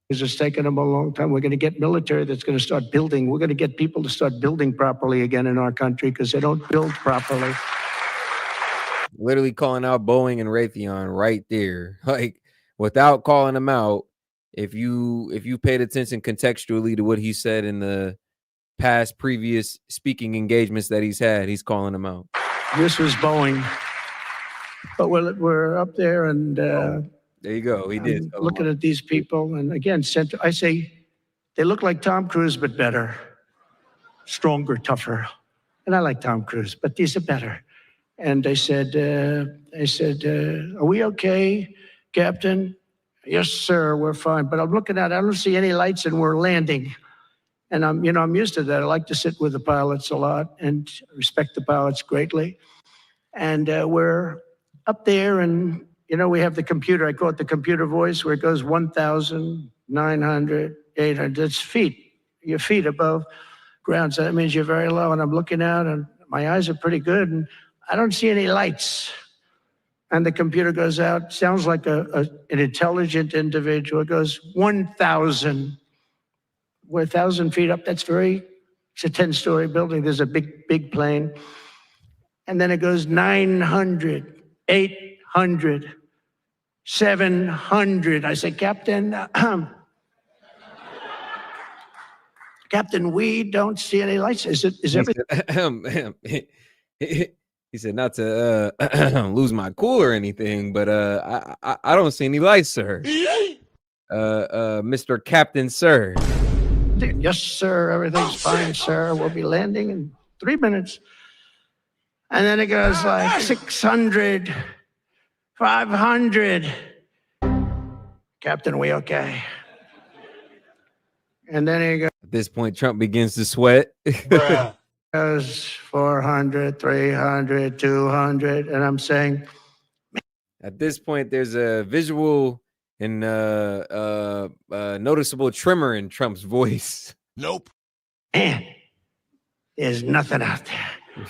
Speaker 3: It's taken them a long time. We're going to get military that's going to start building. We're going to get people to start building properly again in our country because they don't build properly.
Speaker 1: Literally calling out Boeing and Raytheon right there, like without calling them out. If you paid attention contextually to what he said in the previous speaking engagements that he's had, he's calling them out.
Speaker 3: This was Boeing, but we're up there and.
Speaker 1: There you go. He did.
Speaker 3: Looking at these people, and again, I say they look like Tom Cruise, but better, stronger, tougher. And I like Tom Cruise, but these are better. And they said, "Are we okay, Captain?" "Yes, sir, we're fine." But I'm looking at, I don't see any lights, and we're landing. And I'm used to that. I like to sit with the pilots a lot and respect the pilots greatly. And we're up there, and we have the computer. I call it the computer voice, where it goes 1,900, 800. That's feet. Your feet above ground. So that means you're very low. And I'm looking out, and my eyes are pretty good, and I don't see any lights. And the computer goes out. Sounds like an intelligent individual. It goes 1,000. We're 1,000 feet up. It's a 10-story building. There's a big plane. And then it goes 900, 800, 700. I say, Captain, Captain, we don't see any lights. Is everything?
Speaker 1: He said not to lose my cool or anything, but I don't see any lights, sir. Mr. Captain, sir.
Speaker 3: Yes, sir. Everything's fine, sir. We'll be landing in 3 minutes. And then it goes like 600, 500. Captain, we okay? And then he goes.
Speaker 1: At this point, Trump begins to sweat.
Speaker 3: Goes 400, 300, 200. And I'm saying.
Speaker 1: At this point, there's a visual and noticeable tremor in Trump's voice.
Speaker 5: Nope.
Speaker 3: Man, there's nothing out there.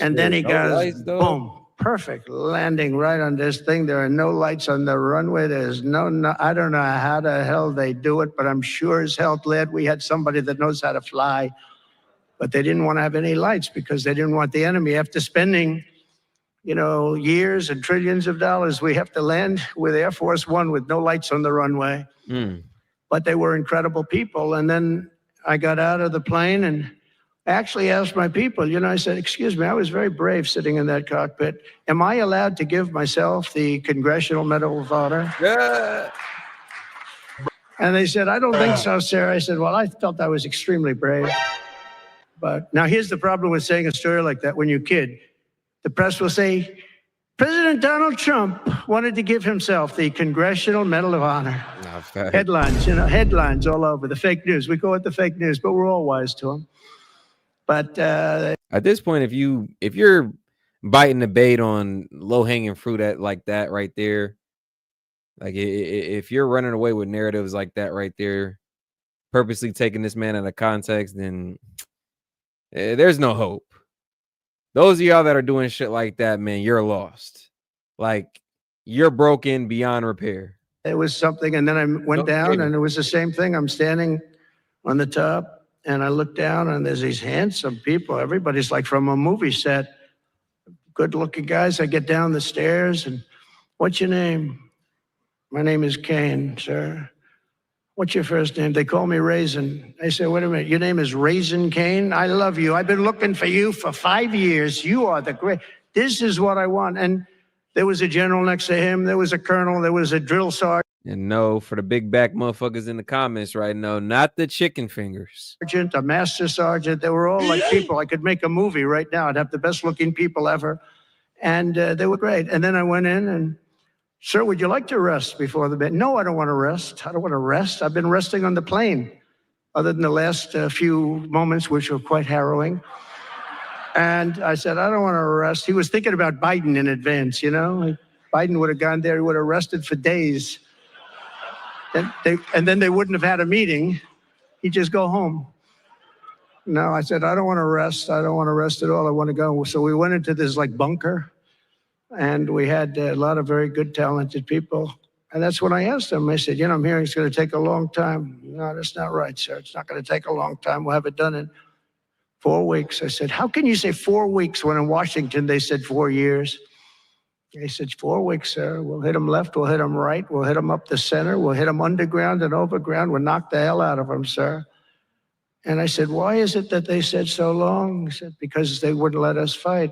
Speaker 3: And then he goes, lights, boom, perfect landing right on this thing. There are no lights on the runway. There's no, I don't know how the hell they do it, but I'm sure as hell glad we had somebody that knows how to fly. But they didn't want to have any lights because they didn't want the enemy. After spending, years and trillions of dollars, we have to land with Air Force One with no lights on the runway. But they were incredible people. And then I got out of the plane and I actually asked my people, I said, excuse me, I was very brave sitting in that cockpit. Am I allowed to give myself the Congressional Medal of Honor?
Speaker 1: Yeah.
Speaker 3: And they said, I don't think so, sir. I said, well, I felt I was extremely brave. But now here's the problem with saying a story like that when you kid. The press will say, President Donald Trump wanted to give himself the Congressional Medal of Honor. Headlines, headlines all over, the fake news. We call it the fake news, but we're all wise to them. But
Speaker 1: at this point, if you're biting the bait on low-hanging fruit like that right there, like if you're running away with narratives like that right there, purposely taking this man out of context, then there's no hope. Those of y'all that are doing shit like that, man, you're lost. Like, you're broken beyond repair.
Speaker 3: It was something, and then I went down, and it was the same thing. I'm standing on the top, and I look down, and there's these handsome people. Everybody's like from a movie set. Good-looking guys. I get down the stairs, and what's your name? My name is Kane, sir. What's your first name? They call me Raisin. I say, wait a minute, your name is Raisin Kane? I love you. I've been looking for you for 5 years. You are the great. This is what I want. And there was a general next to him. There was a colonel. There was a drill sergeant.
Speaker 1: And no, for the big back motherfuckers in the comments right now, not the chicken fingers.
Speaker 3: A master sergeant. They were all like people. I could make a movie right now. I'd have the best looking people ever. And they were great. And then I went in and, sir, would you like to rest before the bed? No, I don't want to rest. I don't want to rest. I've been resting on the plane, other than the last few moments, which were quite harrowing. And I said, I don't want to rest. He was thinking about Biden in advance, Biden would have gone there. He would have rested for days. And then they wouldn't have had a meeting. He'd just go home. No, I said, I don't want to rest. I don't want to rest at all. I want to go. So we went into this bunker. And we had a lot of very good, talented people. And that's when I asked them. I said, I'm hearing it's going to take a long time. No, that's not right, sir. It's not going to take a long time. We'll have it done in 4 weeks. I said, how can you say 4 weeks when in Washington they said 4 years? They said, 4 weeks, sir. We'll hit them left. We'll hit them right. We'll hit them up the center. We'll hit them underground and overground. We'll knock the hell out of them, sir. And I said, why is it that they said so long? He said, because they wouldn't let us fight.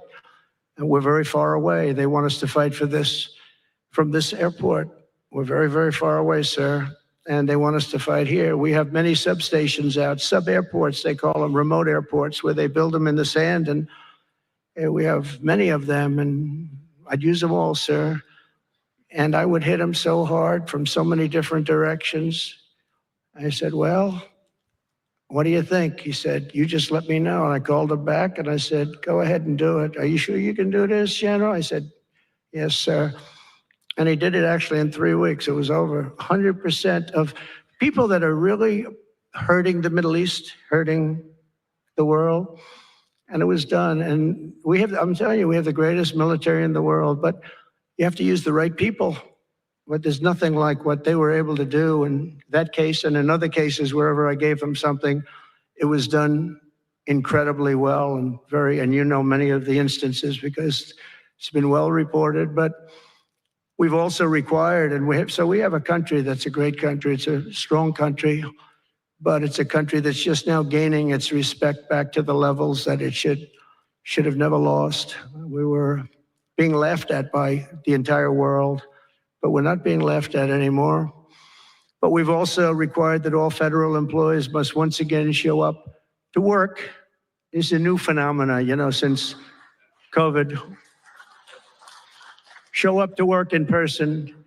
Speaker 3: And we're very far away. They want us to fight from this airport. We're very, very far away, sir. And they want us to fight here. We have many substations out, sub-airports, they call them, remote airports, where they build them in the sand. And we have many of them, and I'd use them all, sir. And I would hit them so hard from so many different directions. I said, well, what do you think? He said, you just let me know. And I called him back and I said, go ahead and do it. Are you sure you can do this, General? I said, yes, sir. And he did it actually in 3 weeks. It was over 100% of people that are really hurting the Middle East, hurting the world. And it was done. And I'm telling you, we have the greatest military in the world, but you have to use the right people. But there's nothing like what they were able to do in that case and in other cases, wherever I gave them something, it was done incredibly well and you know many of the instances because it's been well reported. But we've also required, and we have a country that's a great country. It's a strong country, but it's a country that's just now gaining its respect back to the levels that it should have never lost. We were being laughed at by the entire world, but we're not being laughed at anymore. But we've also required that all federal employees must once again show up to work. It's a new phenomena, since COVID. Show up to work in person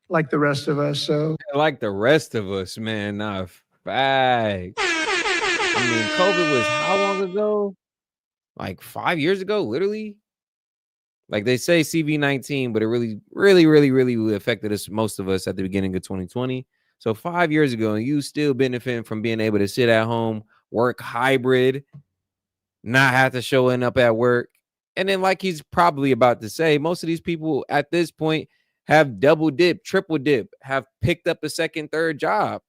Speaker 3: like the rest of us. So,
Speaker 1: Like the rest of us, man. Nah, facts. I mean, COVID was how long ago? Like 5 years ago, literally. Like they say CV-19, but it really affected us, most of us, at the beginning of 2020. So 5 years ago, and you still benefiting from being able to sit at home, work hybrid, not have to showing up at work. And then, like he's probably about to say, most of these people at this point have double dip, triple dip, have picked up a second, third job.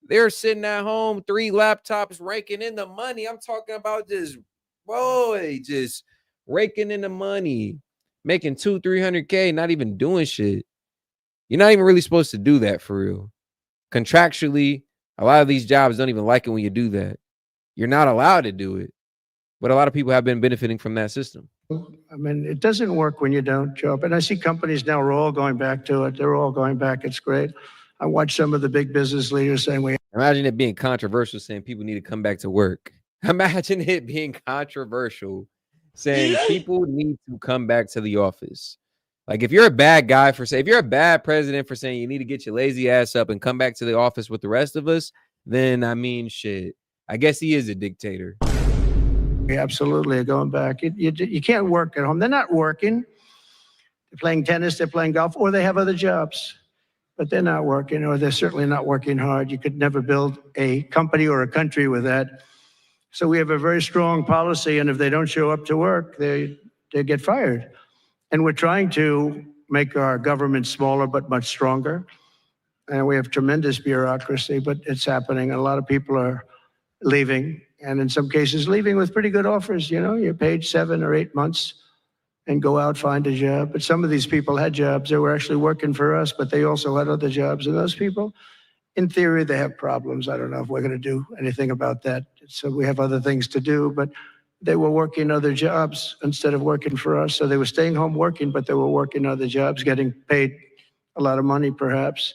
Speaker 1: They're sitting at home, 3 laptops, raking in the money. I'm talking about just raking in the money, making 200-300K, not even doing shit. You're not even really supposed to do that for real. Contractually, a lot of these jobs don't even like it when you do that. You're not allowed to do it. But a lot of people have been benefiting from that system.
Speaker 3: I mean, it doesn't work when you don't show up. And I see companies now are all going back to it. They're all going back. It's great. I watch some of the big business leaders saying
Speaker 1: Imagine it being controversial, saying people need to come back to work. Imagine it being controversial, saying people need to come back to the office. Like if you're a bad guy if you're a bad president for saying you need to get your lazy ass up and come back to the office with the rest of us, then I mean, shit. I guess he is a dictator.
Speaker 3: we absolutely are going back. You can't work at home. They're not working. They're playing tennis, they're playing golf, or they have other jobs. But they're not working, or they're certainly not working hard. You could never build a company or a country with that. So we have a very strong policy, and if they don't show up to work, they get fired. And we're trying to make our government smaller but much stronger. And we have tremendous bureaucracy, but it's happening. A lot of people are leaving, and in some cases, leaving with pretty good offers. You're paid 7 or 8 months and go out, find a job. But some of these people had jobs. They were actually working for us, but they also had other jobs. And those people, in theory, they have problems. I don't know if we're going to do anything about that. So we have other things to do, but they were working other jobs instead of working for us. So they were staying home working, but they were working other jobs, getting paid a lot of money, perhaps.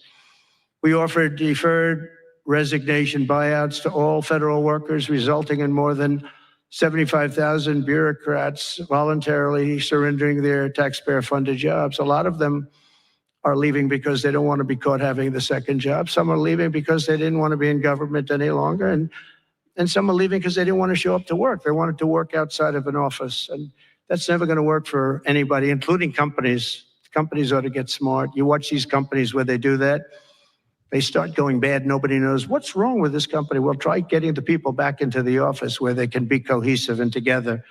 Speaker 3: We offered deferred resignation buyouts to all federal workers, resulting in more than 75,000 bureaucrats voluntarily surrendering their taxpayer-funded jobs. A lot of them are leaving because they don't want to be caught having the second job. Some are leaving because they didn't want to be in government any longer. And some are leaving because they didn't want to show up to work. They wanted to work outside of an office. And that's never going to work for anybody, including companies. Companies ought to get smart. You watch these companies where they do that, they start going bad. Nobody knows what's wrong with this company. Well, try getting the people back into the office where they can be cohesive and together.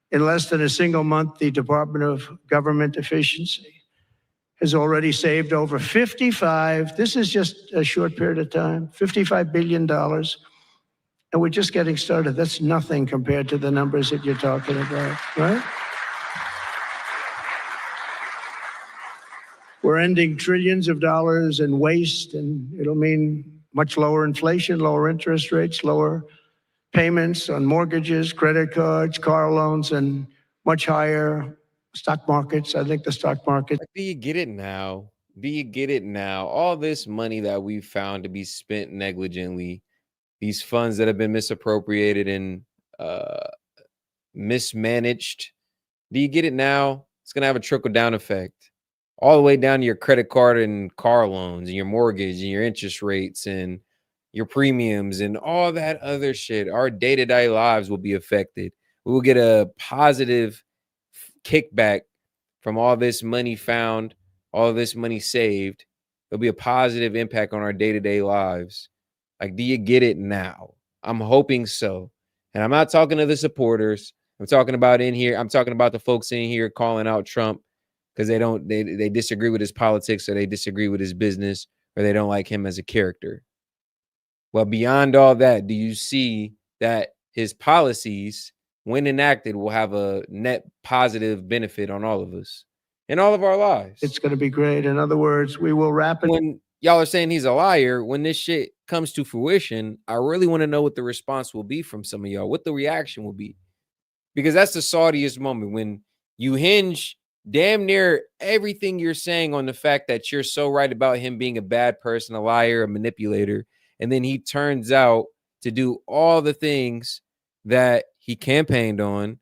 Speaker 3: In less than a single month, the Department of Government Efficiency has already saved over this is just a short period of time, $55 billion. And we're just getting started. That's nothing compared to the numbers that you're talking about, right? We're ending trillions of dollars in waste, and it'll mean much lower inflation, lower interest rates, lower payments on mortgages, credit cards, car loans, and much higher stock markets. I think the stock market.
Speaker 1: Do you get it now? Do you get it now? All this money that we've found to be spent negligently, these funds that have been misappropriated and mismanaged. Do you get it now? It's going to have a trickle down effect all the way down to your credit card and car loans and your mortgage and your interest rates and your premiums, and all that other shit. Our day-to-day lives will be affected. We will get a positive kickback from all this money found, all this money saved. There'll be a positive impact on our day-to-day lives. Like, do you get it now? I'm hoping so. And I'm not talking to the supporters. I'm talking about in here. I'm talking about the folks in here calling out Trump because they disagree with his politics, or they disagree with his business, or they don't like him as a character. Well, beyond all that, do you see that his policies, when enacted, will have a net positive benefit on all of us in all of our lives?
Speaker 3: It's going to be great. In other words, we will rapidly.
Speaker 1: When y'all are saying he's a liar, when this shit comes to fruition, I really want to know what the response will be from some of y'all, what the reaction will be. Because that's the saltiest moment, when you hinge damn near everything you're saying on the fact that you're so right about him being a bad person, a liar, a manipulator, and then he turns out to do all the things that he campaigned on.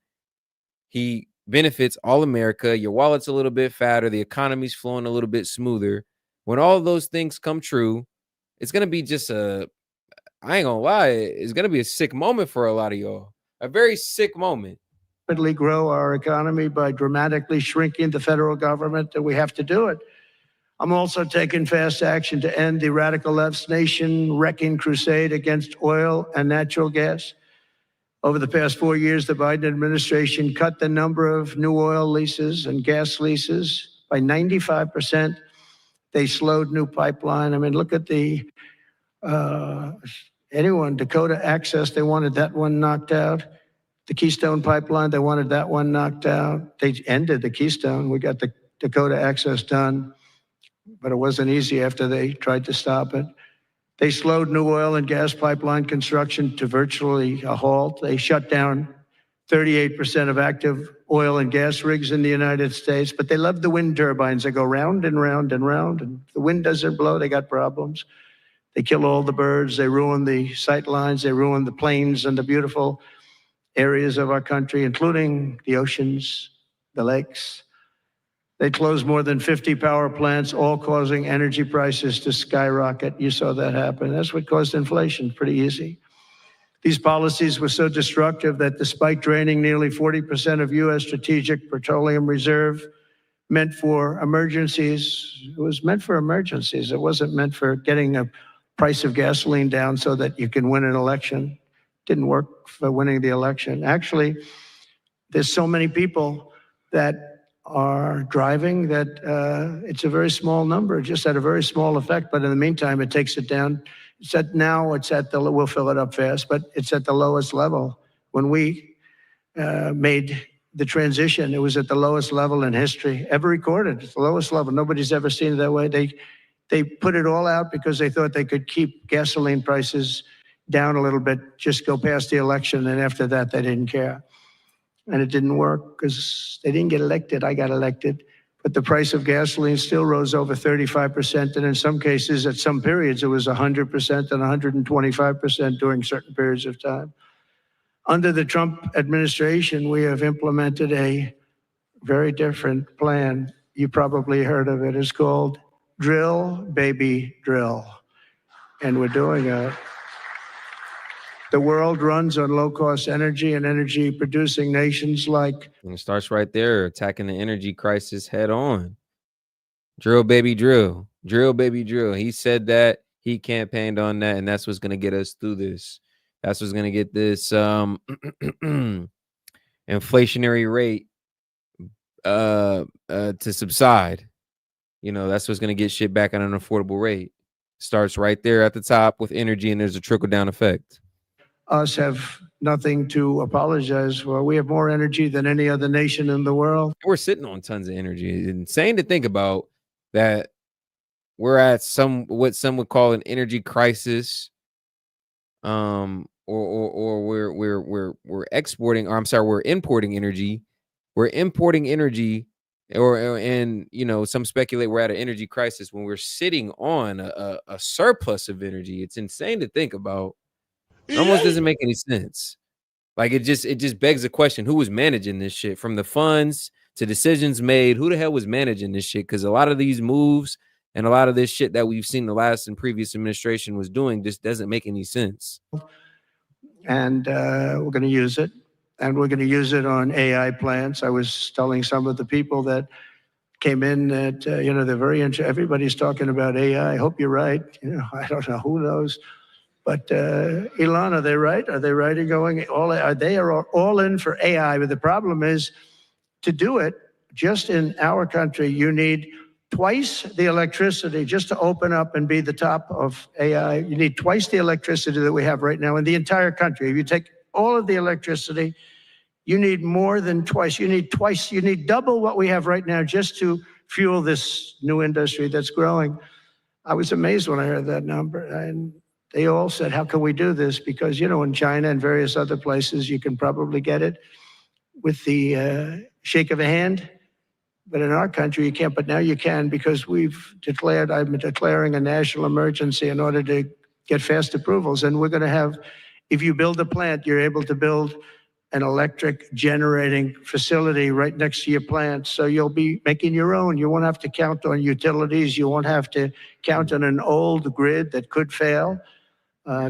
Speaker 1: He benefits all America. Your wallet's a little bit fatter. The economy's flowing a little bit smoother. When all of those things come true, it's going to be just I ain't gonna lie, it's going to be a sick moment for a lot of y'all. A very sick moment.
Speaker 3: Grow our economy by dramatically shrinking the federal government, and we have to do it. I'm also taking fast action to end the radical left's nation-wrecking crusade against oil and natural gas. Over the past 4 years, the Biden administration cut the number of new oil leases and gas leases by 95%. They slowed new pipeline. I mean, look at the Dakota Access, they wanted that one knocked out. The Keystone Pipeline, they wanted that one knocked out. They ended the Keystone. We got the Dakota Access done, but it wasn't easy after they tried to stop it. They slowed new oil and gas pipeline construction to virtually a halt. They shut down 38% of active oil and gas rigs in the United States, but they love the wind turbines. They go round and round and round, and if the wind doesn't blow, they got problems. They kill all the birds. They ruin the sight lines. They ruin the plains and the beautiful areas of our country, including the oceans, the lakes. They closed more than 50 power plants, all causing energy prices to skyrocket. You saw that happen. That's what caused inflation, pretty easy. These policies were so destructive that despite draining nearly 40% of U.S. strategic petroleum reserve meant for emergencies, it was meant for emergencies. It wasn't meant for getting a price of gasoline down so that you can win an election. Didn't work for winning the election. Actually, there's so many people that are driving that it's a very small number, just had a very small effect. But in the meantime, it takes it down. We'll fill it up fast, but it's at the lowest level. When we made the transition, it was at the lowest level in history ever recorded. It's the lowest level. Nobody's ever seen it that way. They put it all out because they thought they could keep gasoline prices down a little bit, just go past the election, and after that, they didn't care. And it didn't work because they didn't get elected. I got elected. But the price of gasoline still rose over 35%, and in some cases, at some periods, it was 100% and 125% during certain periods of time. Under the Trump administration, we have implemented a very different plan. You probably heard of it. It's called Drill, Baby, Drill. And we're doing it. The world runs on low-cost energy, and energy-producing nations like...
Speaker 1: And it starts right there, attacking the energy crisis head on. Drill, baby, drill. Drill, baby, drill. He said that. He campaigned on that, and that's what's going to get us through this. That's what's going to get this inflationary rate to subside. You know, that's what's going to get shit back on an affordable rate. Starts right there at the top with energy, and there's a trickle-down effect.
Speaker 3: Us have nothing to apologize for. We have more energy than any other nation in the world.
Speaker 1: We're sitting on tons of energy. It's insane to think about that we're at what some would call an energy crisis. Or we're exporting, or I'm sorry, we're importing energy. We're importing energy, and you know, some speculate we're at an energy crisis when we're sitting on a surplus of energy. It's insane to think about. It almost doesn't make any sense. Like it just begs the question: who was managing this shit? From the funds to decisions made, who the hell was managing this shit? Because a lot of these moves And a lot of this shit that we've seen the last and previous administration was doing just doesn't make any sense.
Speaker 3: And we're going to use it. And we're going to use it on AI plants. I was telling some of the people that came in that, they're very interested. Everybody's talking about AI. I hope you're right. I don't know, who knows. But Elon, are they right? Are they right in going all? Are they all in for AI? But the problem is, to do it, just in our country, you need twice the electricity just to open up and be the top of AI. You need twice the electricity that we have right now in the entire country. If you take all of the electricity, you need more than twice. You need double what we have right now just to fuel this new industry that's growing. I was amazed when I heard that number. And they all said, how can we do this? Because, in China and various other places, you can probably get it with the shake of a hand. But in our country, you can't. But now you can, because I'm declaring a national emergency in order to get fast approvals. And we're going to have, if you build a plant, you're able to build an electric generating facility right next to your plant. So you'll be making your own. You won't have to count on utilities. You won't have to count on an old grid that could fail,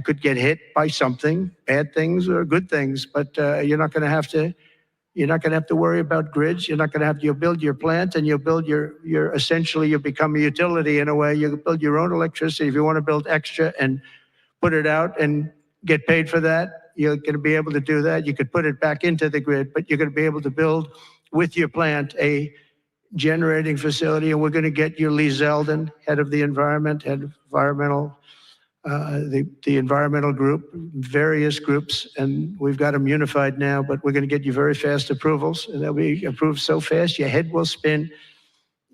Speaker 3: could get hit by something, bad things or good things. But you're not going to have to worry about grids. You'll build your plant, and you'll build your essentially you'll become a utility in a way. You build your own electricity. If you want to build extra and put it out and get paid for that, you're going to be able to do that. You could put it back into the grid, but you're going to be able to build with your plant a generating facility. And we're going to get you Lee Zeldin, head of the environment, head of environmental, the environmental group, various groups, and we've got them unified now, but we're going to get you very fast approvals, and they'll be approved so fast your head will spin.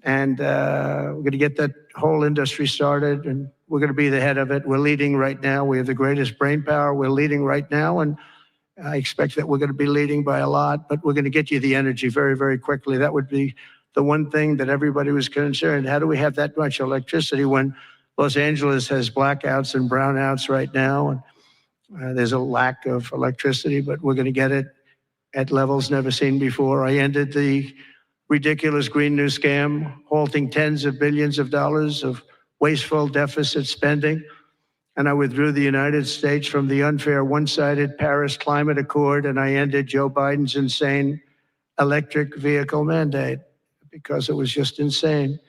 Speaker 3: And we're going to get that whole industry started, and we're going to be the head of it. We're leading right now. We have the greatest brain power. We're leading right now, and I expect that we're going to be leading by a lot, but we're going to get you the energy very, very quickly. That would be the one thing that everybody was concerned. How do we have that much electricity when Los Angeles has blackouts and brownouts right now? And there's a lack of electricity, but we're going to get it at levels never seen before. I ended the ridiculous Green New scam, halting tens of billions of dollars of wasteful deficit spending. And I withdrew the United States from the unfair, one-sided Paris Climate Accord, and I ended Joe Biden's insane electric vehicle mandate because it was just insane.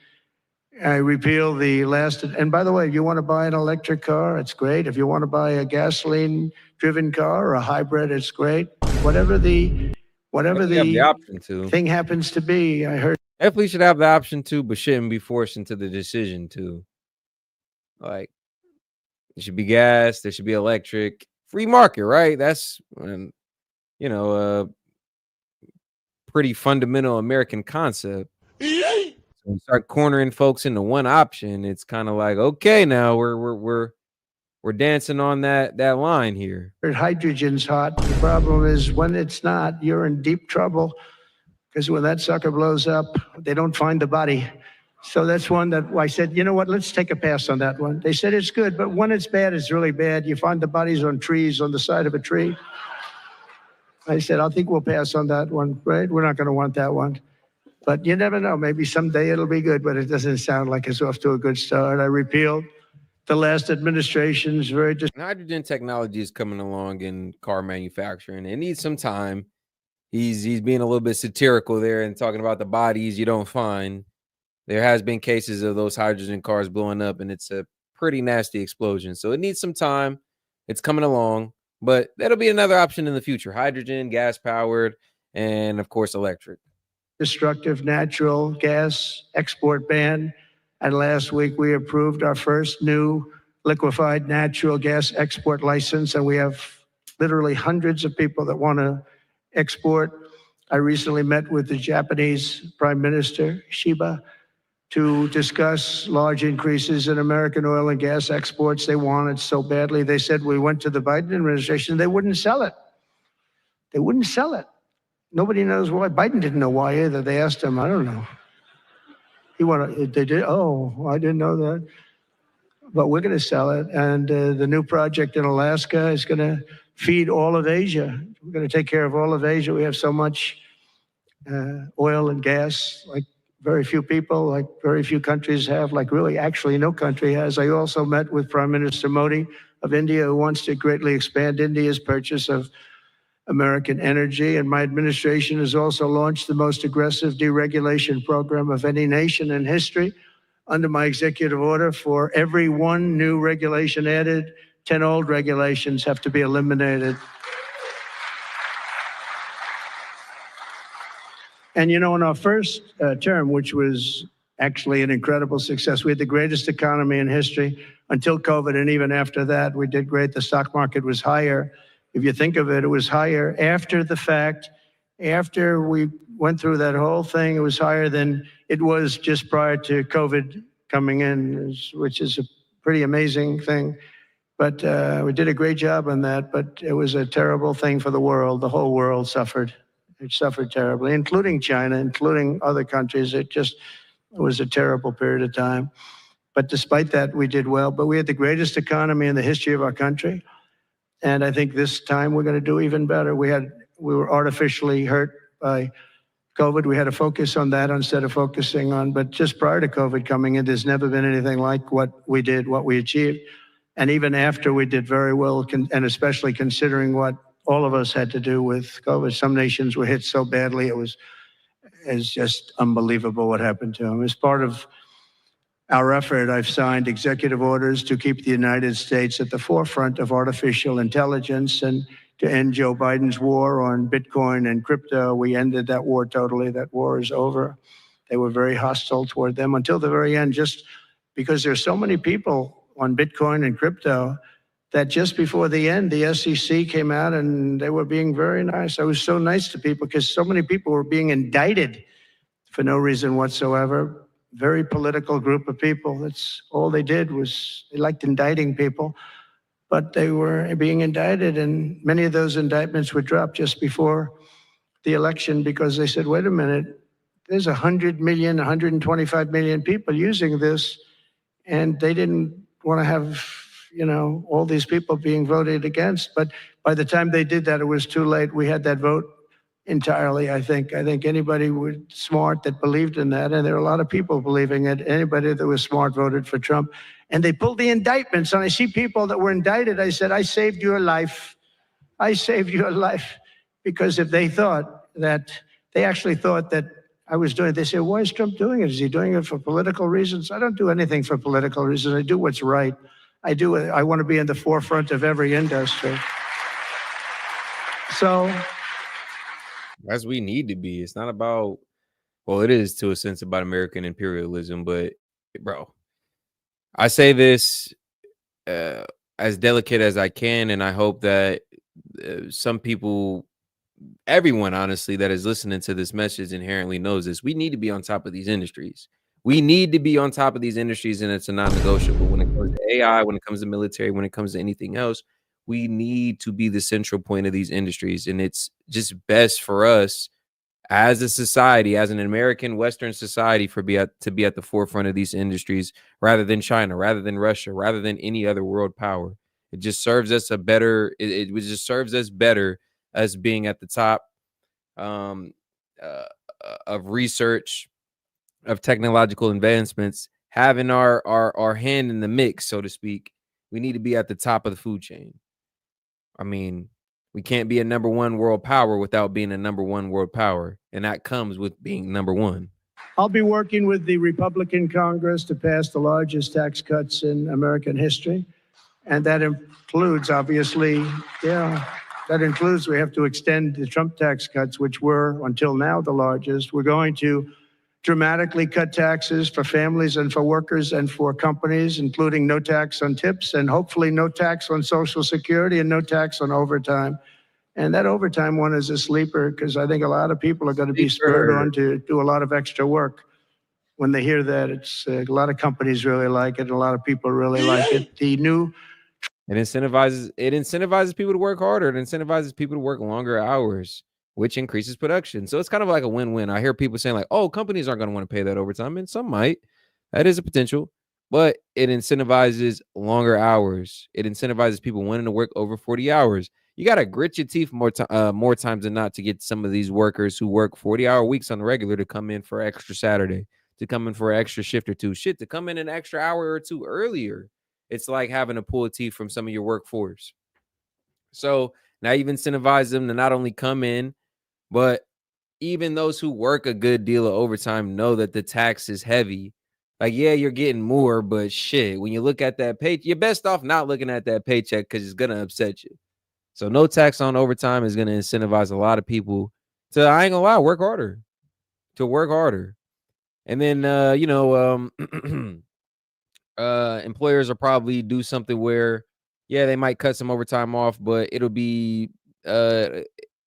Speaker 3: I repealed the last, and by the way, if you want to buy an electric car, it's great. If you want to buy a gasoline-driven car or a hybrid, it's great. Whatever the
Speaker 1: option to.
Speaker 3: thing happens to be, I heard.
Speaker 1: Definitely should have the option to, but shouldn't be forced into the decision to. Like, it should be gas, there should be electric, free market, right? That's a pretty fundamental American concept. So you start cornering folks into one option, it's kind of like, okay, now we're dancing on that line here.
Speaker 3: Hydrogen's hot. The problem is when it's not, you're in deep trouble, because when that sucker blows up, they don't find the body. So that's one that I said, you know what, let's take a pass on that one. They said it's good, but when it's bad, it's really bad. You find the bodies on trees, on the side of a tree. I said, I think we'll pass on that one, right? We're not going to want that one. But you never know. Maybe someday it'll be good, but it doesn't sound like it's off to a good start. I repealed the last administration's
Speaker 1: hydrogen technology is coming along in car manufacturing. It needs some time. He's being a little bit satirical there and talking about the bodies you don't find. There has been cases of those hydrogen cars blowing up, and it's a pretty nasty explosion. So it needs some time. It's coming along, but that'll be another option in the future. Hydrogen, gas powered, and of course, electric.
Speaker 3: Destructive natural gas export ban. And last week we approved our first new liquefied natural gas export license. And we have literally hundreds of people that want to export. I recently met with the Japanese Prime Minister, Shiba, to discuss large increases in American oil and gas exports. They want it so badly. They said we went to the Biden administration, they wouldn't sell it. They wouldn't sell it. Nobody knows why. Biden didn't know why either. They asked him, I don't know. They did, oh, I didn't know that. But we're going to sell it. And the new project in Alaska is going to feed all of Asia. We're going to take care of all of Asia. We have so much oil and gas, like very few people, like very few countries have, like really actually no country has. I also met with Prime Minister Modi of India, who wants to greatly expand India's purchase of American energy. And my administration has also launched the most aggressive deregulation program of any nation in history. Under my executive order, for every one new regulation added, 10 old regulations have to be eliminated. And you know, in our first term, which was actually an incredible success, we had the greatest economy in history until COVID. And even after that, we did great. The stock market was higher. If you think of it, it was higher after the fact. After we went through that whole thing, it was higher than it was just prior to COVID coming in, which is a pretty amazing thing. But we did a great job on that. But it was a terrible thing for the world. The whole world suffered. It suffered terribly, including China, including other countries. It was a terrible period of time. But despite that, we did well. But we had the greatest economy in the history of our country. And I think this time we're going to do even better. We were artificially hurt by COVID. We had to focus on that instead of focusing on, but just prior to COVID coming in, there's never been anything like what we did, what we achieved. And even after, we did very well, and especially considering what all of us had to do with COVID. Some nations were hit so badly, it's just unbelievable what happened to them. As part of our effort, I've signed executive orders to keep the United States at the forefront of artificial intelligence and to end Joe Biden's war on Bitcoin and crypto. We ended that war totally. That war is over. They were very hostile toward them until the very end, just because there's so many people on Bitcoin and crypto that just before the end, the S.E.T came out and they were being very nice. I was so nice to people because so many people were being indicted for no reason whatsoever. Very political group of people. That's all they did was they liked indicting people, but they were being indicted, and many of those indictments were dropped just before the election because they said, wait a minute, there's 100 million, 125 million people using this, and they didn't want to have, you know, all these people being voted against. But by the time they did that, it was too late. We had that vote entirely, I think. I think anybody was smart that believed in that, and there are a lot of people believing it. Anybody that was smart voted for Trump. And they pulled the indictments. And I see people that were indicted. I said, I saved your life. I saved your life. Because if they thought that, they actually thought that I was doing it, they said, why is Trump doing it? Is he doing it for political reasons? I don't do anything for political reasons. I do what's right. I want to be in the forefront of every industry. So,
Speaker 1: as we need to be. It's not about, well, it is to a sense about American imperialism, but bro, I say this as delicate as I can, and I hope that some people, everyone honestly that is listening to this message inherently knows this. We need to be on top of these industries. We need to be on top of these industries, and it's a non-negotiable when it comes to AI, when it comes to military, when it comes to anything else. We need to be the central point of these industries, and it's just best for us as a society, as an American Western society, to be at the forefront of these industries rather than China, rather than Russia, rather than any other world power. It just serves us a better. It just serves us better as being at the top um, uh, of research, of technological advancements, having our hand in the mix, so to speak. We need to be at the top of the food chain. I mean, we can't be a number one world power without being a number one world power. And that comes with being number one.
Speaker 3: I'll be working with the Republican Congress to pass the largest tax cuts in American history. And that includes, obviously, we have to extend the Trump tax cuts, which were until now the largest. We're going to dramatically cut taxes for families and for workers and for companies, including no tax on tips and hopefully no tax on Social Security and no tax on overtime. And that overtime one is a sleeper because I think a lot of people are going to be spurred on to do a lot of extra work. When they hear that, it's a lot of companies really like it. A lot of people really like it. The new
Speaker 1: It incentivizes people to work harder. It incentivizes people to work longer hours, which increases production. So it's kind of like a win-win. I hear people saying like, oh, companies aren't going to want to pay that overtime. And some might. That is a potential. But it incentivizes longer hours. It incentivizes people wanting to work over 40 hours. You got to grit your teeth more times than not to get some of these workers who work 40-hour weeks on the regular to come in for extra Saturday, to come in for an extra shift or two. Shit, to come in an extra hour or two earlier. It's like having to pull teeth from some of your workforce. So now you've incentivized them to not only come in, but even those who work a good deal of overtime know that the tax is heavy. Like, yeah, you're getting more, but shit, when you look at that pay, you're best off not looking at that paycheck because it's gonna upset you. So no tax on overtime is gonna incentivize a lot of people to, I ain't gonna lie, work harder. To work harder. And then employers will probably do something where, yeah, they might cut some overtime off, but uh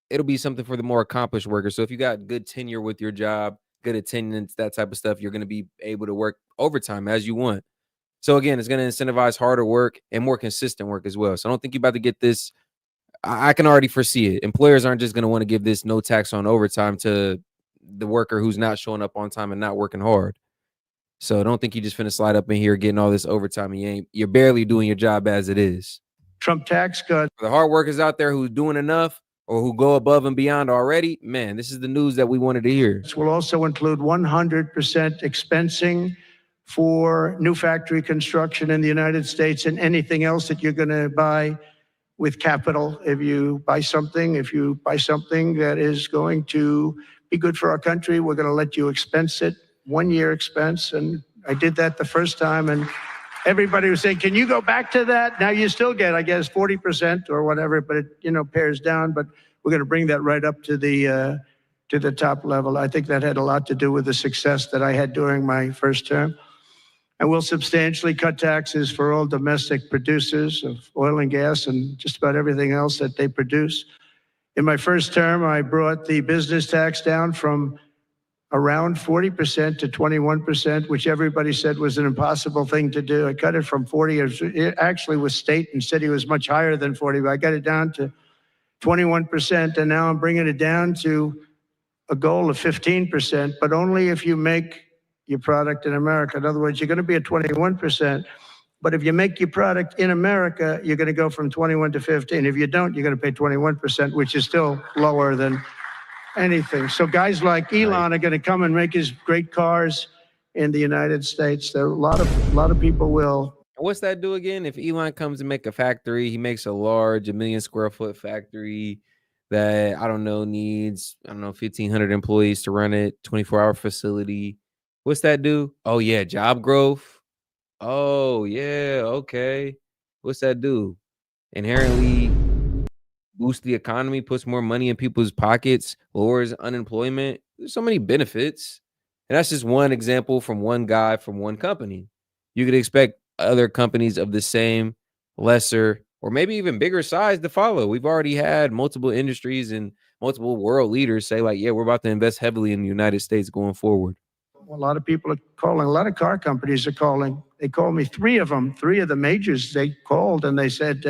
Speaker 1: it'll be something for the more accomplished workers. So if you got good tenure with your job, good attendance, that type of stuff, you're going to be able to work overtime as you want. So again, it's going to incentivize harder work and more consistent work as well. So I don't think you're about to get this. I can already foresee it. Employers aren't just going to want to give this no tax on overtime to the worker who's not showing up on time and not working hard. So I don't think you just finna slide up in here getting all this overtime and you're barely doing your job as it is.
Speaker 3: Trump tax cut.
Speaker 1: For the hard workers out there who's doing enough or who go above and beyond already, man, this is the news that we wanted to hear.
Speaker 3: This will also include 100% expensing for new factory construction in the United States and anything else that you're going to buy with capital. If you buy something that is going to be good for our country, we're going to let you expense it, 1 year expense. And I did that the first time, and everybody was saying, can you go back to that? Now you still get, I guess, 40% or whatever, but it pares down. But we're going to bring that right up to the top level. I think that had a lot to do with the success that I had during my first term. And we'll substantially cut taxes for all domestic producers of oil and gas and just about everything else that they produce. In my first term, I brought the business tax down from around 40% to 21%, which everybody said was an impossible thing to do. I cut it from 40. It actually was state and city was much higher than 40, but I got it down to 21%, and now I'm bringing it down to a goal of 15%, but only if you make your product in America. In other words, you're going to be at 21%, but if you make your product in America, you're going to go from 21 to 15. If you don't, you're going to pay 21%, which is still lower than anything. So guys like Elon are going to come and make his great cars in the United States. There are a lot of people will.
Speaker 1: What's that do again? If Elon comes and make a factory, he makes a large, 1,000,000 square foot factory that I don't know needs 1,500 employees to run it, 24-hour facility. What's that do? Oh yeah, job growth. Oh yeah, okay. What's that do? Inherently boost the economy, puts more money in people's pockets, lowers unemployment. There's so many benefits. And that's just one example from one guy from one company. You could expect other companies of the same, lesser, or maybe even bigger size to follow. We've already had multiple industries and multiple world leaders say, like, yeah, we're about to invest heavily in the United States going forward.
Speaker 3: A lot of people are calling. A lot of car companies are calling. They called me, three of the majors. They called and they said,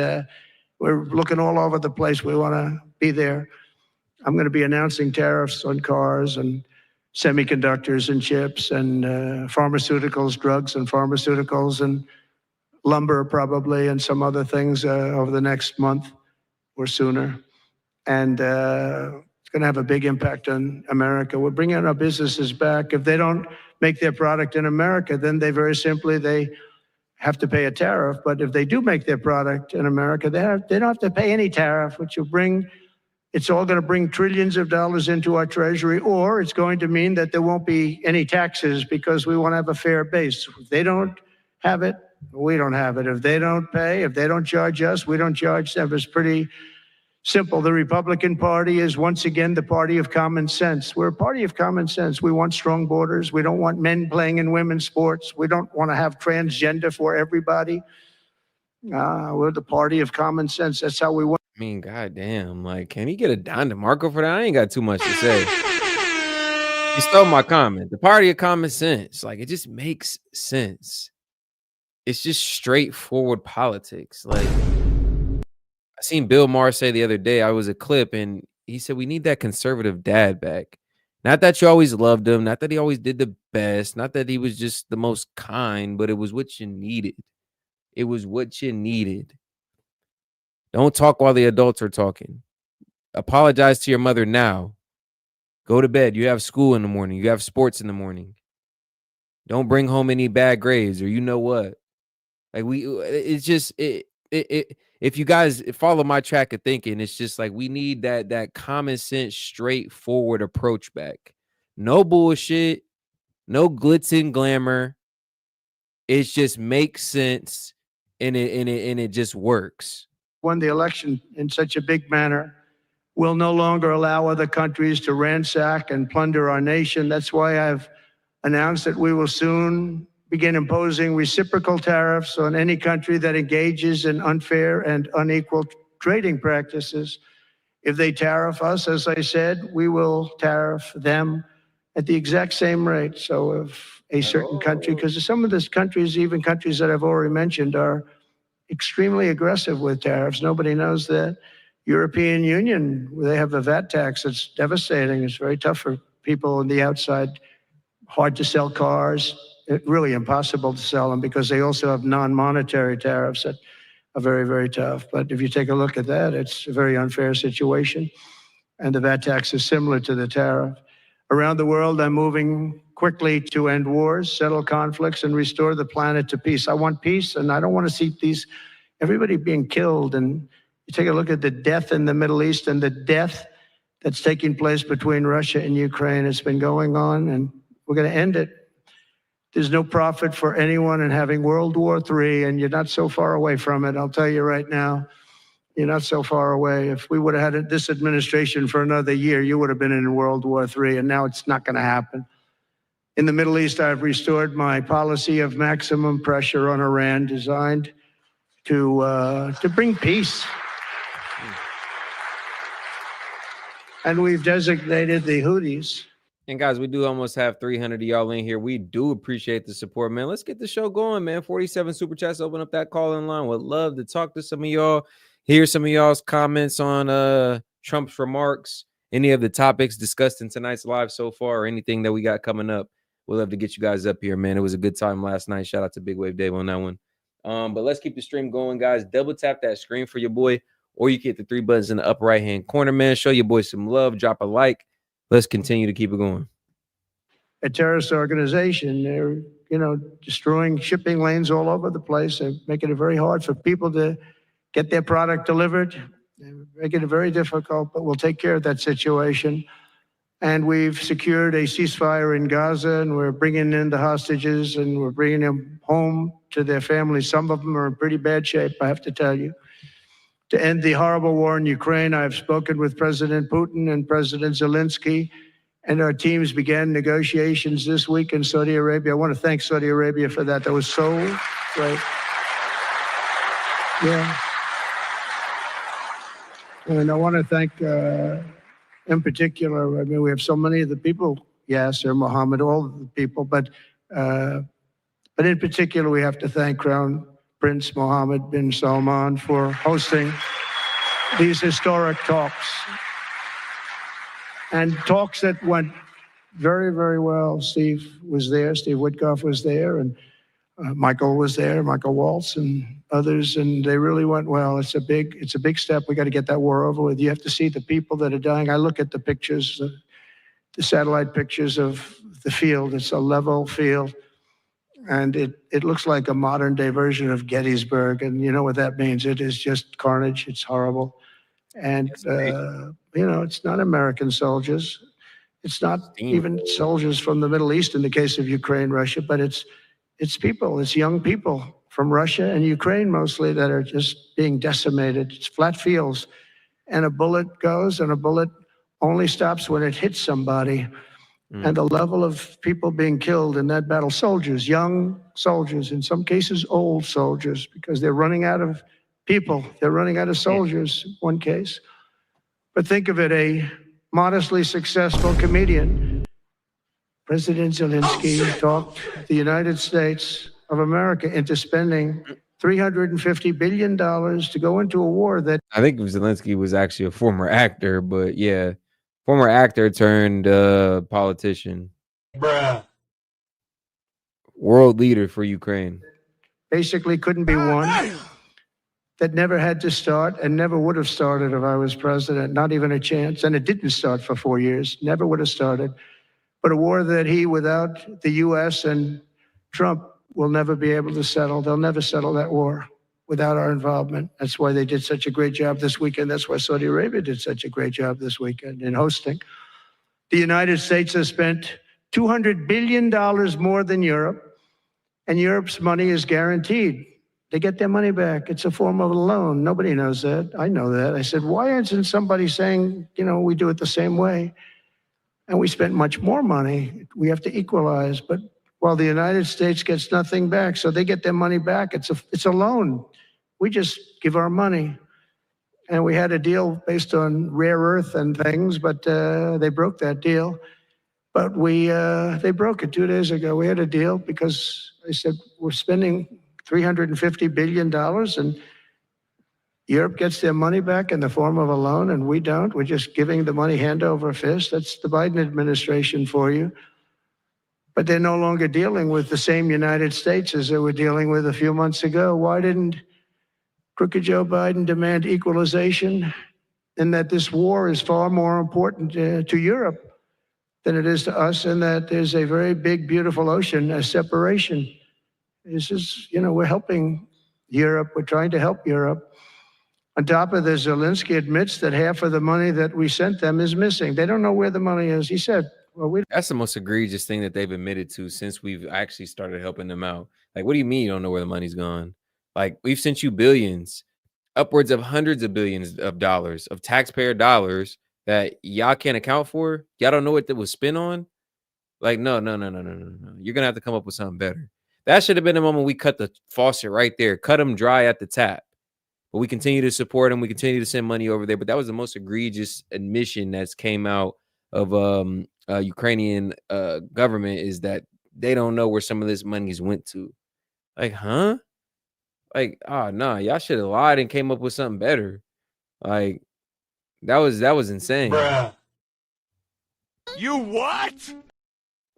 Speaker 3: we're looking all over the place. We want to be there. I'm going to be announcing tariffs on cars and semiconductors and chips and pharmaceuticals, drugs and pharmaceuticals and lumber probably and some other things over the next month or sooner. And it's going to have a big impact on America. We're bringing our businesses back. If they don't make their product in America, then they have to pay a tariff. But if they do make their product in America, they don't have to pay any tariff, which it's all going to bring trillions of dollars into our treasury, or it's going to mean that there won't be any taxes because we want to have a fair base. If they don't have it, we don't have it. If they don't pay, if they don't charge us, we don't charge them. It's pretty simple. The Republican Party is once again the party of common sense. We're a party of common sense. We want strong borders. We don't want men playing in women's sports. We don't want to have transgender for everybody. We're the party of common sense. That's how we want.
Speaker 1: I mean, goddamn, like, can he get a Don DeMarco for that? I ain't got too much to say. He stole my comment. The party of common sense. Like, it just makes sense. It's just straightforward politics. Like, I seen Bill Maher say the other day, I was a clip, and he said, we need that conservative dad back. Not that you always loved him, not that he always did the best, not that he was just the most kind, but it was what you needed. It was what you needed. Don't talk while the adults are talking. Apologize to your mother now. Go to bed. You have school in the morning. You have sports in the morning. Don't bring home any bad grades, or you know what. Like it's just if you guys follow my track of thinking, it's just like we need that common sense, straightforward approach back. No bullshit, no glitz and glamour. It just makes sense, and it just works.
Speaker 3: Won the election in such a big manner. We'll no longer allow other countries to ransack and plunder our nation. That's why I've announced that we will soon begin imposing reciprocal tariffs on any country that engages in unfair and unequal trading practices. If they tariff us, as I said, we will tariff them at the exact same rate. So if a certain country, because some of these countries, even countries that I've already mentioned, are extremely aggressive with tariffs. Nobody knows that. European Union, they have a VAT tax that's devastating. It's very tough for people on the outside. Hard to sell cars. Really impossible to sell them because they also have non-monetary tariffs that are very, very tough. But if you take a look at that, it's a very unfair situation. And the VAT tax is similar to the tariff. Around the world, I'm moving quickly to end wars, settle conflicts, and restore the planet to peace. I want peace, and I don't want to see everybody being killed. And you take a look at the death in the Middle East and the death that's taking place between Russia and Ukraine. It's been going on, and we're going to end it. There's no profit for anyone in having World War III, and you're not so far away from it. I'll tell you right now, you're not so far away. If we would have had this administration for another year, you would have been in World War III, and now it's not going to happen. In the Middle East, I've restored my policy of maximum pressure on Iran, designed to bring peace. And we've designated the Houthis.
Speaker 1: And guys, we do almost have 300 of y'all in here. We do appreciate the support, man. Let's get the show going, man. 47 super chats. Open up that call in line. Would love to talk to some of y'all. Hear some of y'all's comments on Trump's remarks, any of the topics discussed in tonight's live so far, or anything that we got coming up. We'd love to get you guys up here, man. It was a good time last night. Shout out to Big Wave Dave on that one. But let's keep the stream going, guys. Double tap that screen for your boy, or you can hit the 3 buttons in the upper right-hand corner, man. Show your boy some love. Drop a like. Let's continue to keep it going.
Speaker 3: A terrorist organization. They're, destroying shipping lanes all over the place. They're making it very hard for people to get their product delivered. They're making it very difficult, but we'll take care of that situation. And we've secured a ceasefire in Gaza, and we're bringing in the hostages, and we're bringing them home to their families. Some of them are in pretty bad shape, I have to tell you. To end the horrible war in Ukraine, I've spoken with President Putin and President Zelensky, and our teams began negotiations this week in Saudi Arabia. I want to thank Saudi Arabia for that. That was so great. Yeah. And I want to thank, in particular, we have so many of the people, Yasser, Mohammed, all of the people, but in particular, we have to thank Crown Prince Mohammed bin Salman for hosting these historic talks. And talks that went very, very well. Steve was there, Steve Witkoff was there, and Michael was there, Michael Waltz and others, and they really went well. It's a big step. We got to get that war over with. You have to see the people that are dying. I look at the pictures, the satellite pictures of the field. It's a level field. And it looks like a modern day version of Gettysburg. And you know what that means. It is just carnage. It's horrible. And, it's not American soldiers. It's not even soldiers from the Middle East in the case of Ukraine, Russia, but it's people, it's young people from Russia and Ukraine mostly that are just being decimated. It's flat fields. And a bullet goes, and a bullet only stops when it hits somebody. And the level of people being killed in that battle, soldiers, young soldiers, in some cases old soldiers, because they're running out of people. They're running out of soldiers, one case. But think of it, a modestly successful comedian, President Zelensky, talked the United States of America into spending $350 billion to go into a war that...
Speaker 1: I think Zelensky was actually a former actor, but yeah. Former actor turned politician.
Speaker 5: Bruh.
Speaker 1: World leader for Ukraine.
Speaker 3: Basically couldn't be won. that never had to start and never would have started if I was president, not even a chance. And it didn't start for 4 years, never would have started. But a war that he, without the US and Trump, will never be able to settle. They'll never settle that war without our involvement. That's why they did such a great job this weekend. That's why Saudi Arabia did such a great job this weekend in hosting. The United States has spent $200 billion more than Europe, and Europe's money is guaranteed. They get their money back. It's a form of a loan. Nobody knows that. I know that. I said, why isn't somebody saying, we do it the same way? And we spent much more money. We have to equalize. But while the United States gets nothing back, so they get their money back. It's a loan. We just give our money. And we had a deal based on rare earth and things, but they broke that deal. But they broke it 2 days ago. We had a deal because I said, we're spending $350 billion, and Europe gets their money back in the form of a loan, and we don't. We're just giving the money hand over fist. That's the Biden administration for you. But they're no longer dealing with the same United States as they were dealing with a few months ago. Why didn't crooked Joe Biden demand equalization, and that this war is far more important to Europe than it is to us, and that there's a very big, beautiful ocean, a separation? This is, we're helping Europe. We're trying to help Europe. On top of this, Zelensky admits that half of the money that we sent them is missing. They don't know where the money is. He said,
Speaker 1: that's the most egregious thing that they've admitted to since we've actually started helping them out. Like, what do you mean you don't know where the money's gone? Like, we've sent you billions, upwards of hundreds of billions of dollars, of taxpayer dollars that y'all can't account for. Y'all don't know what that was spent on. Like, no. You're gonna have to come up with something better. That should have been the moment we cut the faucet right there, cut them dry at the tap. But we continue to support them. We continue to send money over there. But that was the most egregious admission that's came out of Ukrainian government, is that they don't know where some of this money's went to. Like, huh? Like, oh no, y'all should have lied and came up with something better. Like, that was insane.
Speaker 5: Bruh. You what?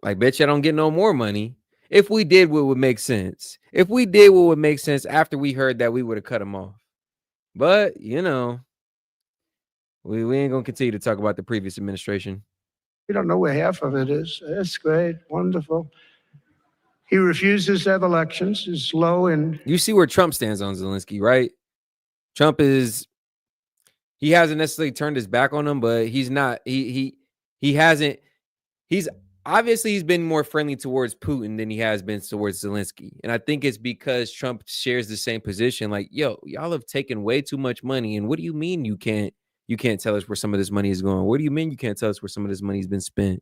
Speaker 1: Like, bet you I don't get no more money. If we did what would make sense. If we did what would make sense after we heard that, we would have cut them off. But, we ain't going to continue to talk about the previous administration.
Speaker 3: We don't know where half of it is. That's great. Wonderful. He refuses to have elections. He's low in...
Speaker 1: You see where Trump stands on Zelensky, right? Trump he hasn't necessarily turned his back on him, but he's not, he hasn't, he's been more friendly towards Putin than he has been towards Zelensky. And I think it's because Trump shares the same position. Like, yo, y'all have taken way too much money. And what do you mean you can't tell us where some of this money is going? What do you mean you can't tell us where some of this money has been spent?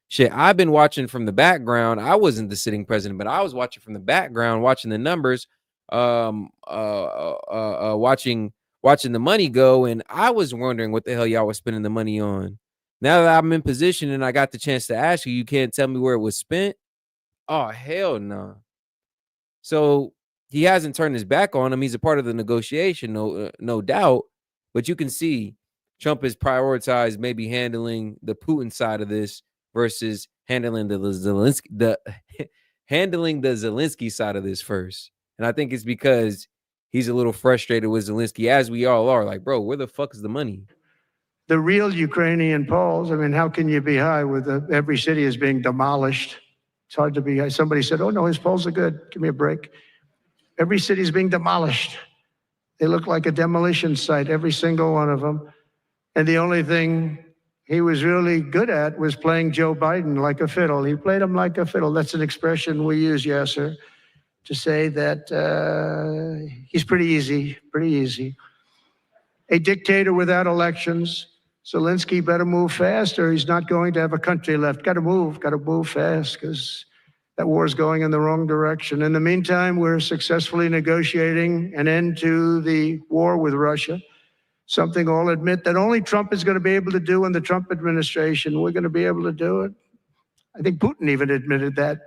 Speaker 1: Shit, I've been watching from the background. I wasn't the sitting president, but I was watching from the background, watching the numbers, watching the money go. And I was wondering what the hell y'all was spending the money on. Now that I'm in position and I got the chance to ask you, you can't tell me where it was spent? Oh, hell no. So he hasn't turned his back on him. He's a part of the negotiation, no doubt. But you can see Trump has prioritized maybe handling the Putin side of this versus handling the Zelensky side of this first. And I think it's because he's a little frustrated with Zelensky, as we all are. Like, bro, where the fuck is the money?
Speaker 3: The real Ukrainian polls, how can you be high with every city is being demolished? It's hard to be high. Somebody said, oh, no, his polls are good. Give me a break. Every city is being demolished. They look like a demolition site, every single one of them. And the only thing he was really good at was playing Joe Biden like a fiddle. He played him like a fiddle. That's an expression we use, Yasser, to say that he's pretty easy. A dictator without elections. Zelensky better move fast or he's not going to have a country left. Got to move fast because that war is going in the wrong direction. In the meantime, we're successfully negotiating an end to the war with Russia, something I'll admit that only Trump is going to be able to do in the Trump administration. We're going to be able to do it. I think Putin even admitted that.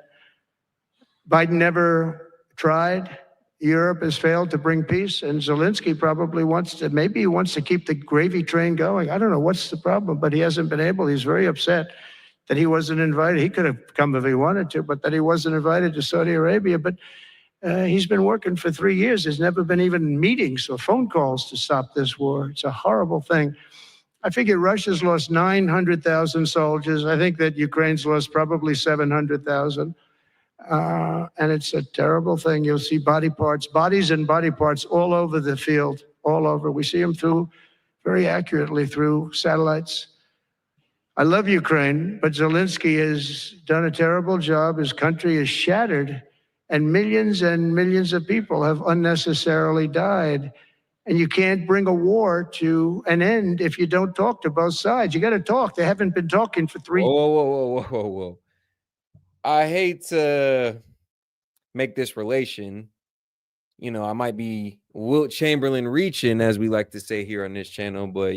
Speaker 3: Biden never tried. Europe has failed to bring peace, and Zelensky probably wants to keep the gravy train going. I don't know what's the problem, but he hasn't been able. He's very upset that he wasn't invited. He could have come if he wanted to, but that he wasn't invited to Saudi Arabia. But He's been working for 3 years. There's never been even meetings or phone calls to stop this war. It's a horrible thing. I figure Russia's lost 900,000 soldiers. I think that Ukraine's lost probably 700,000. And it's a terrible thing. You'll see bodies and body parts all over the field, all over. We see them very accurately through satellites. I love Ukraine, but Zelensky has done a terrible job. His country is shattered, and millions of people have unnecessarily died. And you can't bring a war to an end if you don't talk to both sides. You got to talk. They haven't been talking for three.
Speaker 1: Whoa. I hate to make this relation. I might be Wilt Chamberlain reaching, as we like to say here on this channel, but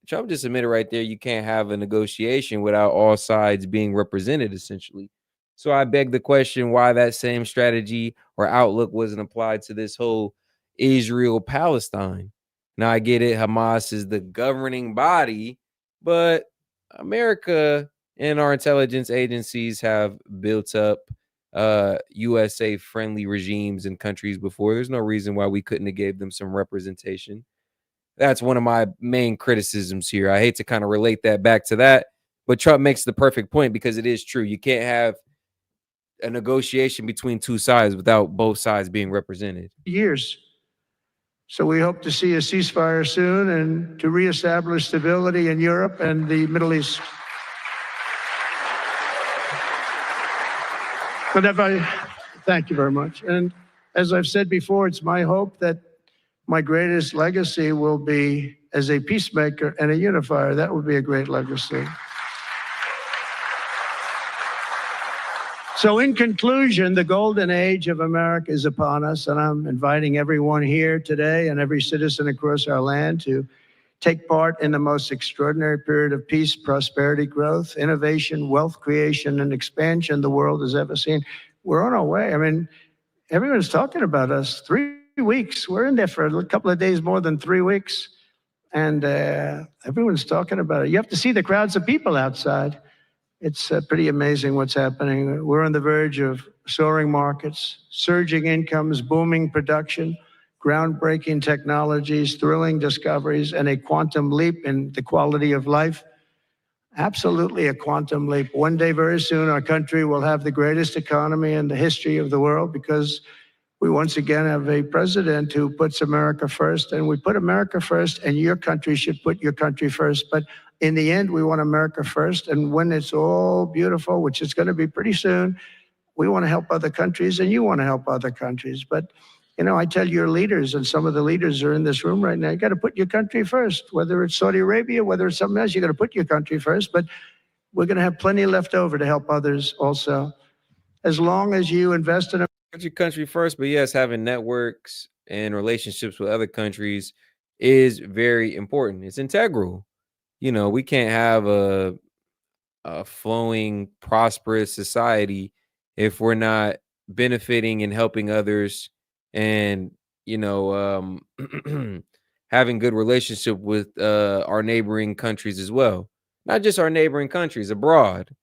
Speaker 1: Trump just admitted right there you can't have a negotiation without all sides being represented, essentially. So I beg the question why that same strategy or outlook wasn't applied to this whole Israel-Palestine. Now, I get it. Hamas is the governing body, but America and our intelligence agencies have built up USA friendly regimes and countries before. There's no reason why we couldn't have gave them some representation. That's one of my main criticisms here. I hate to kind of relate that back to that, but Trump makes the perfect point because it is true. You can't have a negotiation between two sides without both sides being represented.
Speaker 3: Years. So we hope to see a ceasefire soon and to reestablish stability in Europe and the Middle East. Thank you very much. And as I've said before, it's my hope that my greatest legacy will be as a peacemaker and a unifier. That would be a great legacy. So in conclusion, the golden age of America is upon us, and I'm inviting everyone here today and every citizen across our land to take part in the most extraordinary period of peace, prosperity, growth, innovation, wealth creation, and expansion the world has ever seen. We're on our way. I mean, everyone's talking about us. 3 weeks. We're in there for a couple of days, more than 3 weeks. And everyone's talking about it. You have to see the crowds of people outside. It's pretty amazing what's happening. We're on the verge of soaring markets, surging incomes, booming production, groundbreaking technologies, thrilling discoveries, and a quantum leap in the quality of life. Absolutely a quantum leap. One day, very soon, our country will have the greatest economy in the history of the world because we once again have a president who puts America first, and we put America first, and your country should put your country first. But in the end, we want America first. And when it's all beautiful, which is going to be pretty soon, we want to help other countries, and you want to help other countries. But I tell your leaders, and some of the leaders are in this room right now, you got to put your country first, whether it's Saudi Arabia, whether it's something else, you got to put your country first. But we're going to have plenty left over to help others also. As long as you invest in
Speaker 1: Put your country first, but yes, having networks and relationships with other countries is very important. It's integral. We can't have a flowing, prosperous society if we're not benefiting and helping others and having good relationship with our neighboring countries as well, not just our neighboring countries abroad.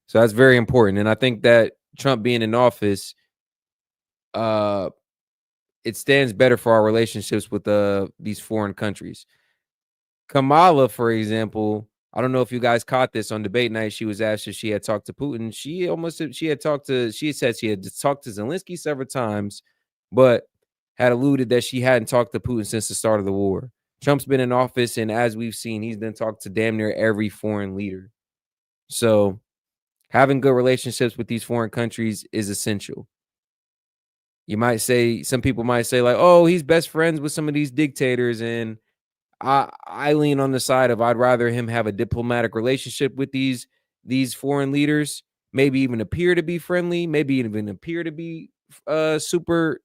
Speaker 1: So that's very important, and I think that Trump being in office, it stands better for our relationships with these foreign countries. Kamala, for example, I don't know if you guys caught this on debate night. She was asked if she had talked to Putin. She said she had talked to Zelensky several times, but had alluded that she hadn't talked to Putin since the start of the war. Trump's been in office, and as we've seen, he's been talked to damn near every foreign leader. So having good relationships with these foreign countries is essential. Some people might say like, oh, he's best friends with some of these dictators, and I lean on the side of I'd rather him have a diplomatic relationship with these foreign leaders, maybe even appear to be friendly, maybe even appear to be super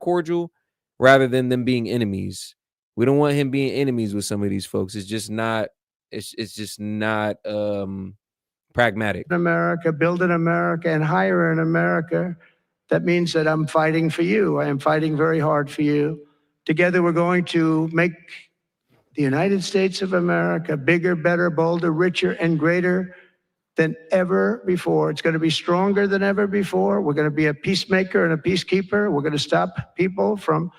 Speaker 1: cordial, rather than them being enemies. We don't want him being enemies with some of these folks. It's just not pragmatic.
Speaker 3: America, build in America, and hire in America. That means that I'm fighting for you. I am fighting very hard for you. Together, we're going to make the United States of America bigger, better, bolder, richer, and greater than ever before. It's going to be stronger than ever before. We're going to be a peacemaker and a peacekeeper. We're going to stop people from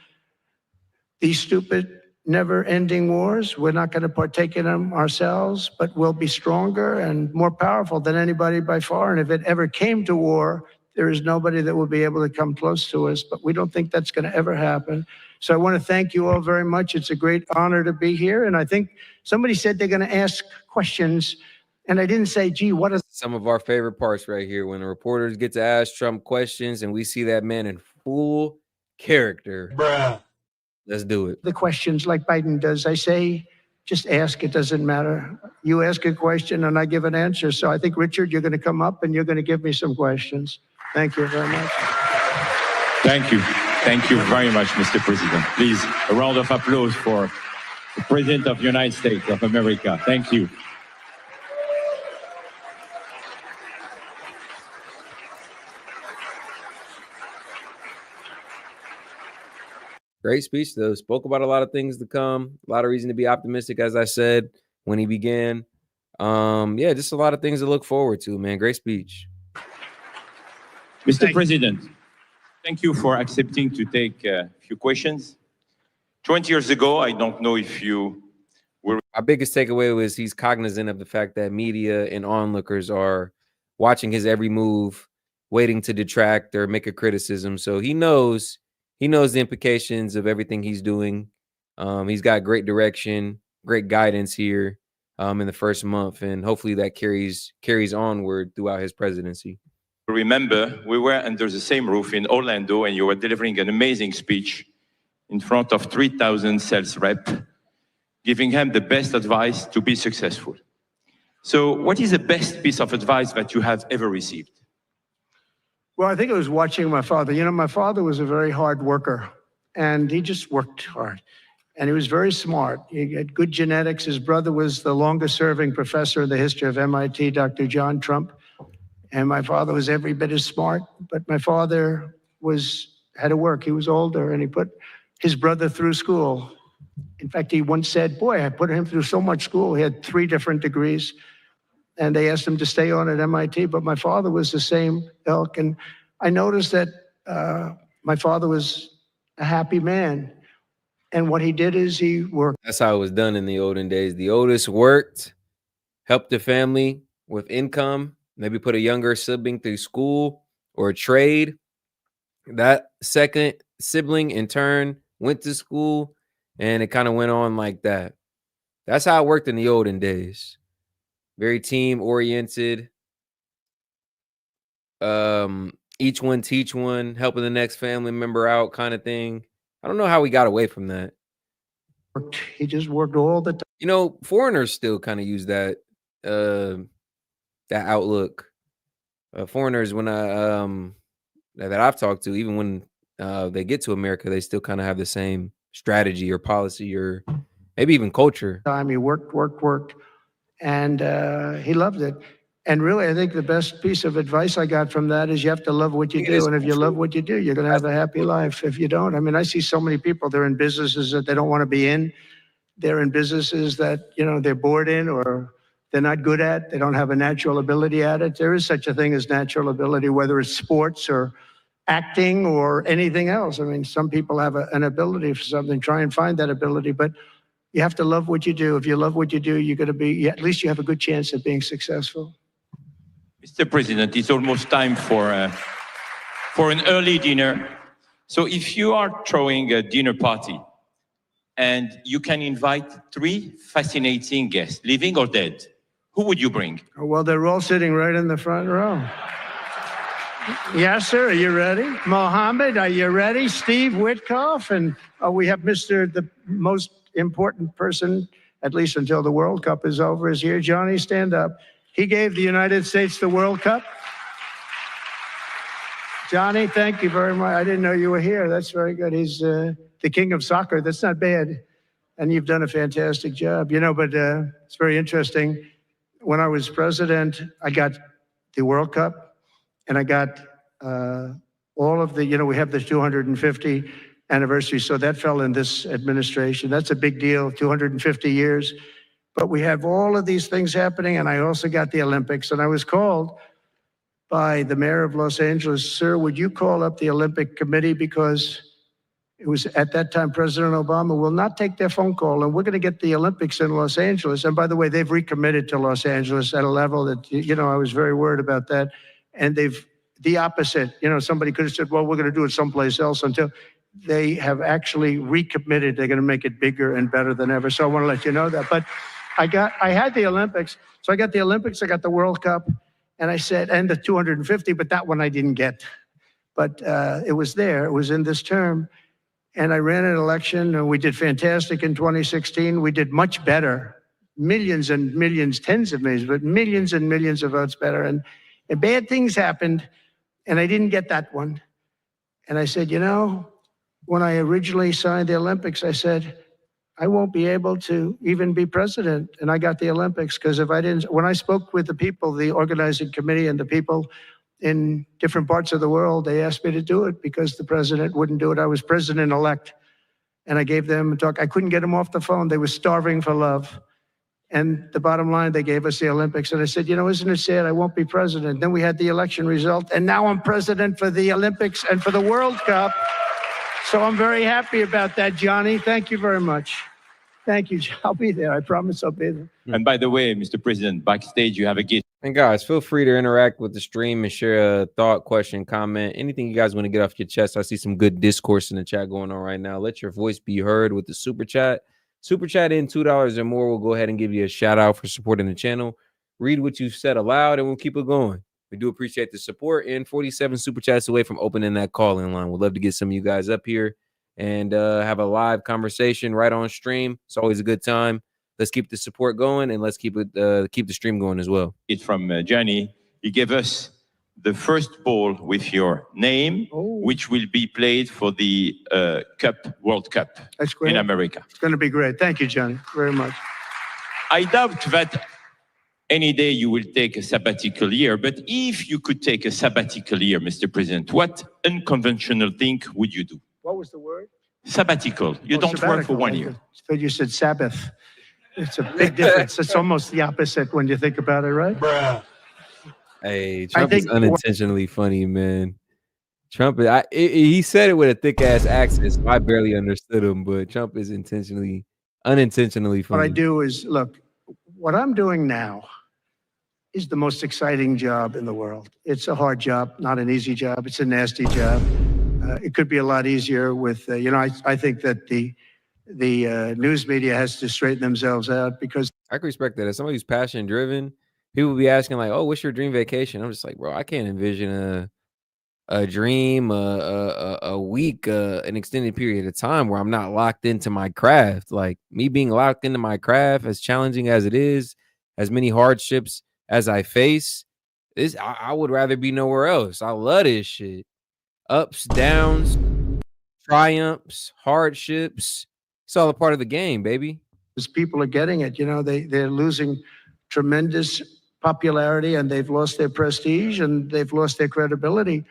Speaker 3: these stupid, never-ending wars. We're not going to partake in them ourselves, but we'll be stronger and more powerful than anybody by far. And if it ever came to war, there is nobody that will be able to come close to us, but we don't think that's going to ever happen. So I want to thank you all very much. It's a great honor to be here. And I think somebody said they're going to ask questions, and I didn't say, gee, what is
Speaker 1: Some of our favorite parts right here when the reporters get to ask Trump questions and we see that man in full character.
Speaker 5: Bruh.
Speaker 1: Let's do it.
Speaker 3: the questions like Biden does? I say, just ask. It doesn't matter. You ask a question and I give an answer. So I think, Richard, you're going to come up and you're going to give me some questions. Thank you very much.
Speaker 6: Thank you. Thank you very much, Mr. President. Please, a round of applause for the President of the United States of America. Thank you.
Speaker 1: Great speech, though. Spoke about a lot of things to come. A lot of reason to be optimistic, as I said when he began. Yeah, just a lot of things to look forward to, man. Great speech.
Speaker 6: Mr. President, thank you for accepting to take a few questions. 20 years ago, I don't know if you were...
Speaker 1: Our biggest takeaway was he's cognizant of the fact that media and onlookers are watching his every move, waiting to detract or make a criticism. So he knows the implications of everything he's doing. He's got great direction, great guidance here in the first month, and hopefully that carries onward throughout his presidency.
Speaker 6: Remember, we were under the same roof in Orlando, and you were delivering an amazing speech in front of 3,000 sales reps, giving him the best advice to be successful. So what is the best piece of advice that you have ever received?
Speaker 3: Well, I think it was watching my father. You know, my father was a very hard worker, and he just worked hard. And he was very smart. He had good genetics. His brother was the longest-serving professor in the history of MIT, Dr. John Trump. And my father was every bit as smart, but my father had to work. He was older, and he put his brother through school. In fact, he once said, boy, I put him through so much school. He had 3 different degrees, and they asked him to stay on at MIT, but my father was the same ilk. And I noticed that my father was a happy man. And what he did is he worked.
Speaker 1: That's how it was done in the olden days. The oldest worked, helped the family with income, maybe put a younger sibling through school or a trade. That second sibling in turn went to school, and it kind of went on like that. That's how it worked in the olden days. Very team oriented. Each one teach one, helping the next family member out kind of thing. I don't know how we got away from that.
Speaker 3: He just worked all the time.
Speaker 1: You know, foreigners still kind of use that that outlook. Foreigners, when that I've talked to, even when they get to America, they still kind of have the same strategy or policy or maybe even culture.
Speaker 3: He worked, and he loved it. And really, I think the best piece of advice I got from that is you have to love what you do. And if you love what you do, you're going to have a happy life. If you don't, I mean, I see so many people, they're in businesses that they don't want to be in. They're in businesses that, you know, they're bored in or they're not good at. They don't have a natural ability at it. There is such a thing as natural ability, whether it's sports or acting or anything else. I mean, some people have an ability for something. Try and find that ability, but you have to love what you do. If you love what you do, you're going to be, at least you have a good chance of being successful.
Speaker 6: Mr. President, it's almost time for an early dinner. So if you are throwing a dinner party and you can invite 3 fascinating guests, living or dead, who would you bring?
Speaker 3: Well, they're all sitting right in the front row. Yes, sir. Are you ready? Mohammed, are you ready? Steve Witkoff, and we have the most important person, at least until the World Cup is over, is here. Johnny, stand up. He gave the United States the World Cup. Johnny, thank you very much. I didn't know you were here. That's very good. He's the king of soccer. That's not bad. And you've done a fantastic job. You know, but it's very interesting. When I was president, I got the World Cup, and I got all of the, you know, we have the 250 anniversary. So that fell in this administration. That's a big deal, 250 years. But we have all of these things happening, and I also got the Olympics. And I was called by the mayor of Los Angeles, sir, would you call up the Olympic Committee, because it was at that time President Obama will not take their phone call, and we're going to get the Olympics in Los Angeles. And by the way, they've recommitted to Los Angeles at a level that, you know, I was very worried about that. And they've the opposite. You know, somebody could have said, well, we're going to do it someplace else, until they have actually recommitted. They're going to make it bigger and better than ever. So I want to let you know that. But I had the Olympics. So I got the Olympics, I got the World Cup, and I said, and the 250, but that one I didn't get. But it was there. It was in this term. And I ran an election, and we did fantastic in 2016. We did much better, millions and millions, tens of millions, but millions and millions of votes better. And bad things happened, and I didn't get that one. And I said, you know, when I originally signed the Olympics, I said, I won't be able to even be president. And I got the Olympics, because if I didn't, when I spoke with the people, the organizing committee and the people in different parts of the world, they asked me to do it because the president wouldn't do it. I was president-elect, and I gave them a talk. I couldn't get them off the phone. They were starving for love. And the bottom line, they gave us the Olympics. And I said, you know, isn't it sad I won't be president? Then we had the election result, and now I'm president for the Olympics and for the World Cup. So I'm very happy about that, Johnny. Thank you very much. Thank you. I'll be there. I promise I'll be there.
Speaker 6: And by the way, Mr. President, backstage, you have a gift.
Speaker 1: And guys, feel free to interact with the stream and share a thought, question, comment, anything you guys want to get off your chest. I see some good discourse in the chat going on right now. Let your voice be heard with the super chat. Super chat in $2 or more. We'll go ahead and give you a shout out for supporting the channel. Read what you've said aloud, and we'll keep it going. We do appreciate the support. And 47 super chats away from opening that call-in line. We'd love to get some of you guys up here and have a live conversation right on stream. It's always a good time. Let's keep the support going, and let's keep the stream going as well.
Speaker 6: It's from Johnny. He gave us the ball with your name, which will be played for the World Cup.
Speaker 3: That's great.
Speaker 6: In America.
Speaker 3: It's going to be great. Thank you, Johnny, very much.
Speaker 6: I doubt that any day you will take a sabbatical year, but if you could take a sabbatical year, Mr. President, what unconventional thing would you do?
Speaker 3: What was the word?
Speaker 6: Sabbatical. You don't work for 1 year.
Speaker 3: So you said Sabbath. It's a big difference. It's almost the opposite when you think about it, right?
Speaker 1: Hey, Trump is unintentionally funny, man. Trump, he said it with a thick ass accent, so I barely understood him. But Trump is unintentionally funny.
Speaker 3: What I do is, look, what I'm doing now is the most exciting job in the world. It's a hard job, not an easy job. It's a nasty job. It could be a lot easier with, you know, I think that the news media has to straighten themselves out, because
Speaker 1: I can respect that. As somebody who's passion driven, people will be asking like, "Oh, what's your dream vacation?" I'm just like, bro, I can't envision a dream, a week, an extended period of time where I'm not locked into my craft. Like, me being locked into my craft, as challenging as it is, as many hardships as I face, I would rather be nowhere else. I love this shit. Ups, downs, triumphs, hardships. It's all a part of the game, baby.
Speaker 3: As people are getting it, you know, they're losing tremendous popularity, and they've lost their prestige, and they've lost their credibility.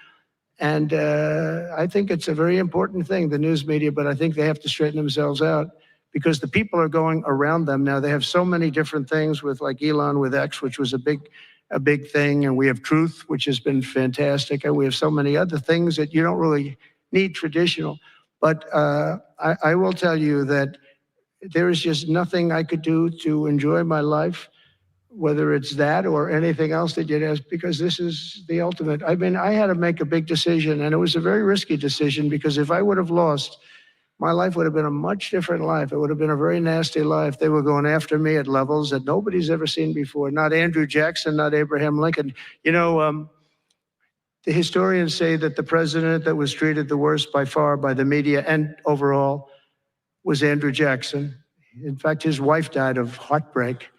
Speaker 3: And I think it's a very important thing, the news media, but I think they have to straighten themselves out, because the people are going around them now. They have so many different things with, like Elon with X, which was a big thing. And we have Truth, which has been fantastic. And we have so many other things that you don't really need traditional. But I will tell you that there is just nothing I could do to enjoy my life, whether it's that or anything else that you'd ask, because this is the ultimate. I mean, I had to make a big decision, and it was a very risky decision, because if I would have lost, my life would have been a much different life. It would have been a very nasty life. They were going after me at levels that nobody's ever seen before. Not Andrew Jackson, not Abraham Lincoln. You know, the historians say that the president that was treated the worst by far by the media and overall was Andrew Jackson. In fact, his wife died of heartbreak.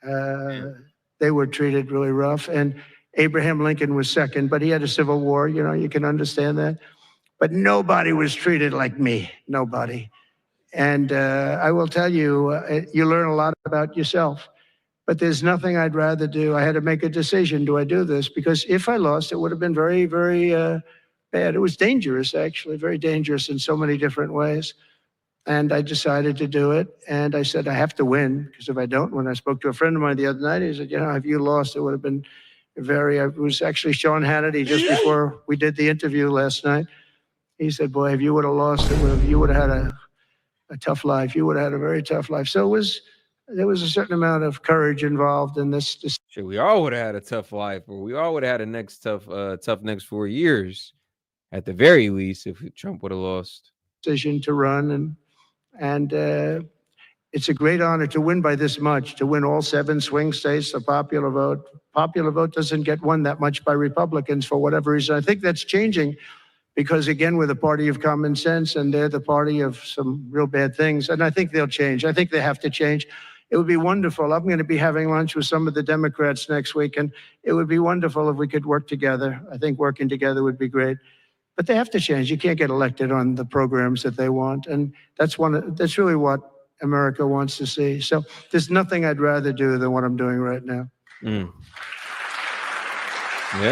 Speaker 3: They were treated really rough. And Abraham Lincoln was second, but he had a civil war. You know, you can understand that. But nobody was treated like me, nobody. And I will tell you, you learn a lot about yourself. But there's nothing I'd rather do. I had to make a decision. Do I do this? Because if I lost, it would have been very, very bad. It was dangerous, actually, very dangerous in so many different ways. And I decided to do it. And I said, I have to win, because if I don't win, I spoke to a friend of mine the other night. He said, if you lost, it would have been it was actually Sean Hannity just before we did the interview last night. He said, boy, if you would have lost, you would have had a tough life. You would have had a very tough life. So there was a certain amount of courage involved in this.
Speaker 1: Shit, we all would have had a tough life, or we all would have had a tough next 4 years, at the very least, if Trump would have lost.
Speaker 3: Decision to run, and it's a great honor to win by this much, to win all 7 swing states, the popular vote. Popular vote doesn't get won that much by Republicans for whatever reason. I think that's changing because, again, we're the party of common sense and they're the party of some real bad things. And I think they'll change. I think they have to change. It would be wonderful. I'm going to be having lunch with some of the Democrats next week, and it would be wonderful if we could work together. I think working together would be great. But they have to change. You can't get elected on the programs that they want. And that's really what America wants to see. So there's nothing I'd rather do than what I'm doing right now.
Speaker 1: Yeah.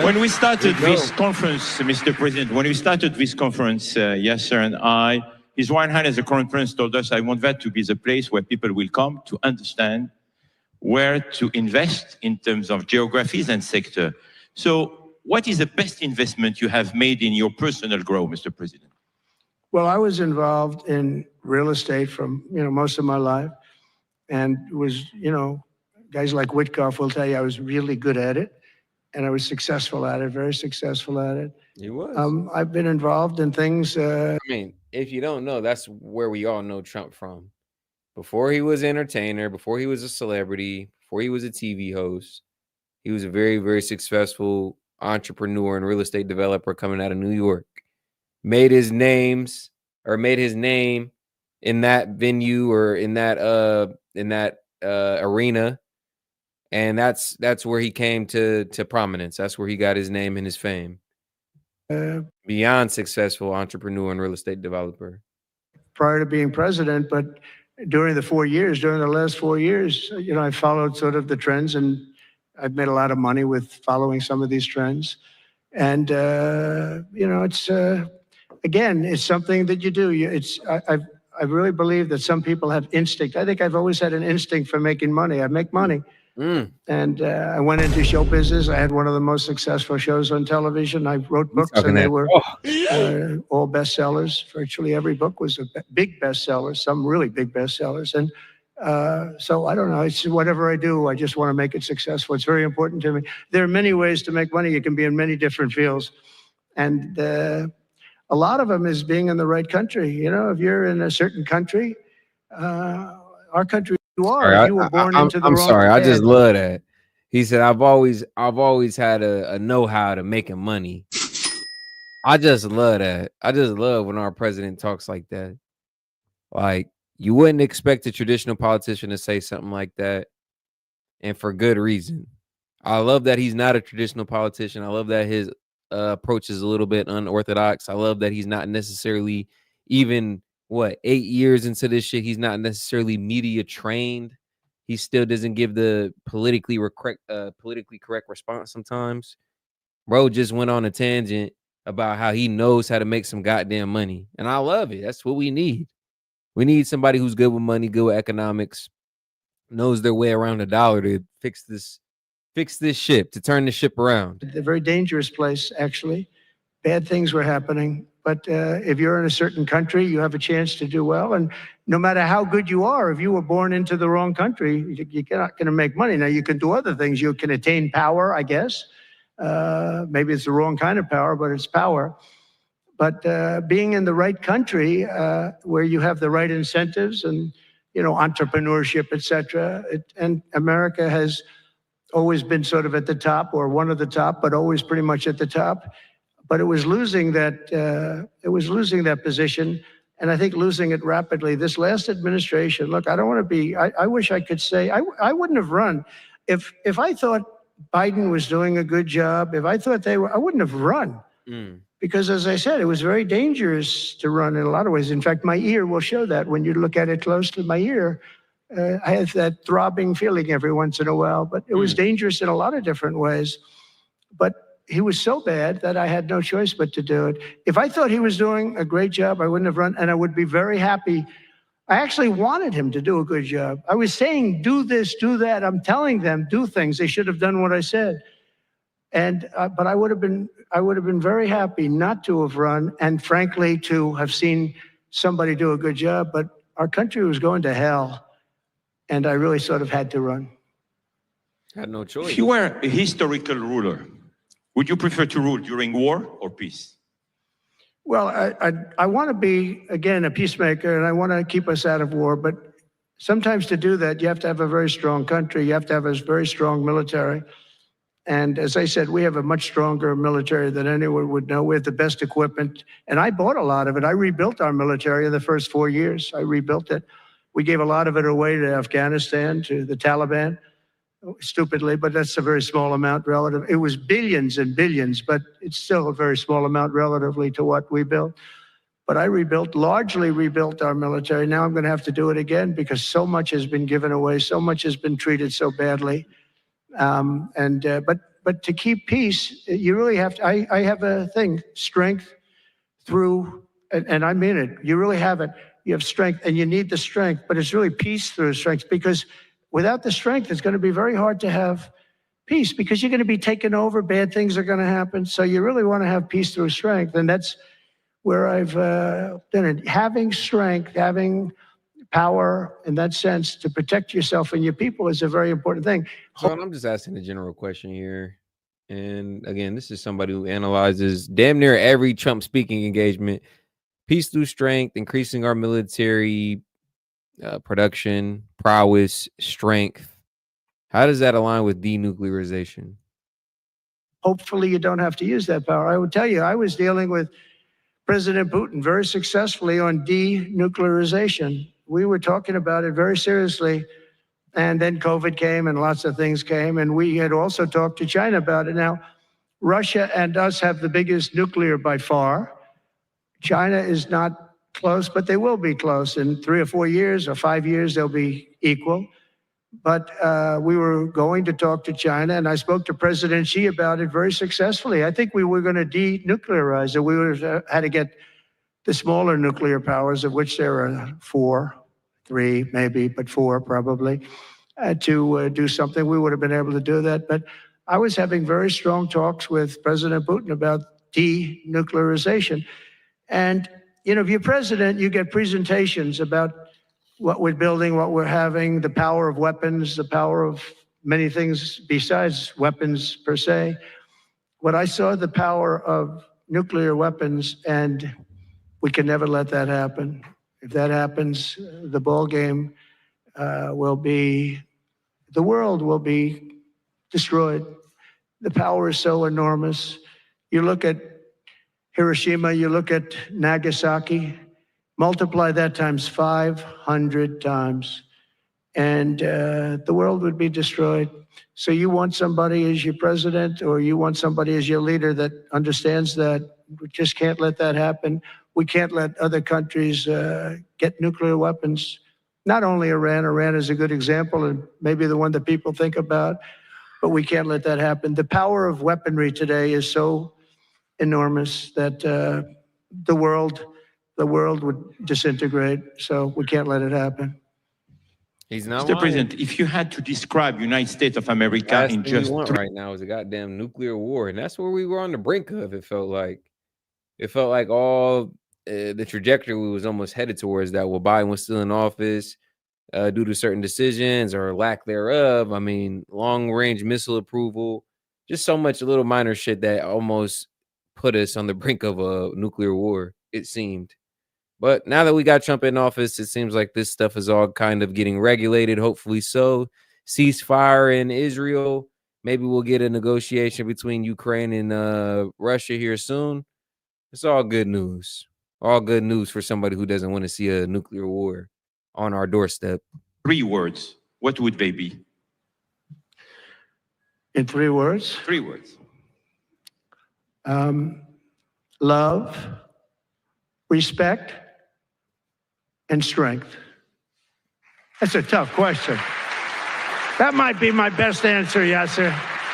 Speaker 6: When we started this conference, Mr. President, when we started this conference, Yasser and I, His Royal Highness the Crown Prince told us, I want that to be the place where people will come to understand where to invest in terms of geographies and sector. So what is the best investment you have made in your personal growth, Mr. President?
Speaker 3: Well, I was involved in real estate from, most of my life, and was, guys like Witkoff will tell you I was really good at it, and I was successful at it, very successful at it.
Speaker 1: You was.
Speaker 3: I've been involved in things.
Speaker 1: I mean, if you don't know, that's where we all know Trump from. Before he was an entertainer, before he was a celebrity, before he was a TV host, he was a very, very successful entrepreneur and real estate developer coming out of New York. Made his name in that venue or in that arena, and that's where he came to prominence. That's where he got his name and his fame. Beyond successful entrepreneur and real estate developer.
Speaker 3: Prior to being president, but during the last 4 years, I followed sort of the trends, and I've made a lot of money with following some of these trends. And it's again, it's something that you do. I really believe that some people have instinct. I think I've always had an instinct for making money. I make money. And I went into show business. I had one of the most successful shows on television. I wrote books, and they were all bestsellers. Virtually every book was a big bestseller, some really big bestsellers. And so I don't know. It's whatever I do, I just want to make it successful. It's very important to me. There are many ways to make money. You can be in many different fields. And a lot of them is being in the right country. If you're in a certain country, our country, you were born into the wrong.
Speaker 1: I'm sorry. I just love that. He said, I've always had a know-how to making money. I just love that. I just love when our president talks like that. Like, you wouldn't expect a traditional politician to say something like that, and for good reason. I love that he's not a traditional politician. I love that his approach is a little bit unorthodox. I love that he's not necessarily even 8 years into this shit. He's not necessarily media trained. He still doesn't give the politically correct response sometimes. Bro just went on a tangent about how he knows how to make some goddamn money, and I love it. That's what we need. We need somebody who's good with money, good with economics, knows their way around the dollar to fix this ship, to turn the ship around.
Speaker 3: A very dangerous place, actually. Bad things were happening. But if you're in a certain country, you have a chance to do well. And no matter how good you are, if you were born into the wrong country, you're not going to make money. Now, you can do other things. You can attain power, I guess. Maybe it's the wrong kind of power, but it's power. But being in the right country, where you have the right incentives and, entrepreneurship, et cetera, and America has always been sort of at the top, or one of the top, but always pretty much at the top. But it was losing that position, and I think losing it rapidly. This last administration, look, I don't want to be, I wish I could say, I wouldn't have run. If I thought Biden was doing a good job, if I thought I wouldn't have run. Because as I said, it was very dangerous to run in a lot of ways. In fact, my ear will show that when you look at it closely. My ear, I have that throbbing feeling every once in a while, but it was dangerous in a lot of different ways. But he was so bad that I had no choice but to do it. If I thought he was doing a great job, I wouldn't have run, and I would be very happy I actually wanted him to do a good job. I was saying, do this, do that. I'm telling them, do things. They should have done what I said. And but I would have been very happy not to have run, and frankly, to have seen somebody do a good job. But our country was going to hell, and I really sort of had to run.
Speaker 1: Had no choice.
Speaker 6: If you were a historical ruler, would you prefer to rule during war or peace?
Speaker 3: Well, I want to be, again, a peacemaker, and I want to keep us out of war. But sometimes to do that, you have to have a very strong country. You have to have a very strong military. And as I said, we have a much stronger military than anyone would know. We have the best equipment. And I bought a lot of it. I rebuilt our military in the first 4 years. I rebuilt it. We gave a lot of it away to Afghanistan, to the Taliban, stupidly, but that's a very small amount relative. It was billions and billions, but it's still a very small amount relatively to what we built. But I largely rebuilt our military. Now I'm going to have to do it again because so much has been given away. So much has been treated so badly. But to keep peace, you really have to. I have a thing: strength through, and I mean it. You really have it. You have strength, and you need the strength. But it's really peace through strength, because without the strength, it's going to be very hard to have peace, because you're going to be taken over. Bad things are going to happen. So you really want to have peace through strength, and that's where I've done it. Having strength, having power in that sense to protect yourself and your people is a very important thing.
Speaker 1: So I'm just asking a general question here. And again, this is somebody who analyzes damn near every Trump speaking engagement. Peace through strength, increasing our military production, prowess, strength. How does that align with denuclearization?
Speaker 3: Hopefully you don't have to use that power. I would tell you, I was dealing with President Putin very successfully on denuclearization. We were talking about it very seriously. And then COVID came and lots of things came. And we had also talked to China about it. Now, Russia and us have the biggest nuclear by far. China is not close, but they will be close. In 3 or 4 years or 5 years, they'll be equal. But we were going to talk to China, and I spoke to President Xi about it very successfully. I think we were going to denuclearize it. We would have had to get the smaller nuclear powers, of which there are 4, 3 maybe, but 4 probably, to do something. We would have been able to do that. But I was having very strong talks with President Putin about denuclearization. And, you know, if you're president, you get presentations about what we're building, what we're having, the power of weapons, the power of many things besides weapons per se. When I saw the power of nuclear weapons, and we can never let that happen. If that happens, the ball game will be, the world will be destroyed. The power is so enormous. You look at Hiroshima, you look at Nagasaki, multiply that times 500 times, and the world would be destroyed. So you want somebody as your president, or you want somebody as your leader that understands that. We just can't let that happen. We can't let other countries get nuclear weapons. Not only Iran. Iran is a good example and maybe the one that people think about, but we can't let that happen. The power of weaponry today is so enormous that the world would disintegrate. So we can't let it happen.
Speaker 1: He's not
Speaker 6: Mr.
Speaker 1: lying.
Speaker 6: President, if you had to describe United States of America
Speaker 1: Last
Speaker 6: in
Speaker 1: thing we
Speaker 6: just
Speaker 1: want right now is a goddamn nuclear war, and that's where we were on the brink of. It felt like all the trajectory was almost headed towards that. While Biden was still in office, due to certain decisions or lack thereof. I mean, long-range missile approval, just so much little minor shit that almost put us on the brink of a nuclear war, it seemed. But now that we got Trump in office, it seems like this stuff is all kind of getting regulated. Hopefully so. Ceasefire in Israel. Maybe we'll get a negotiation between Ukraine and Russia here soon. It's all good news. All good news for somebody who doesn't want to see a nuclear war on our doorstep.
Speaker 6: 3 words, what would they be?
Speaker 3: In 3 words?
Speaker 6: 3 words.
Speaker 3: Love, respect, and strength. That's a tough question. That might be my best answer, Yasser.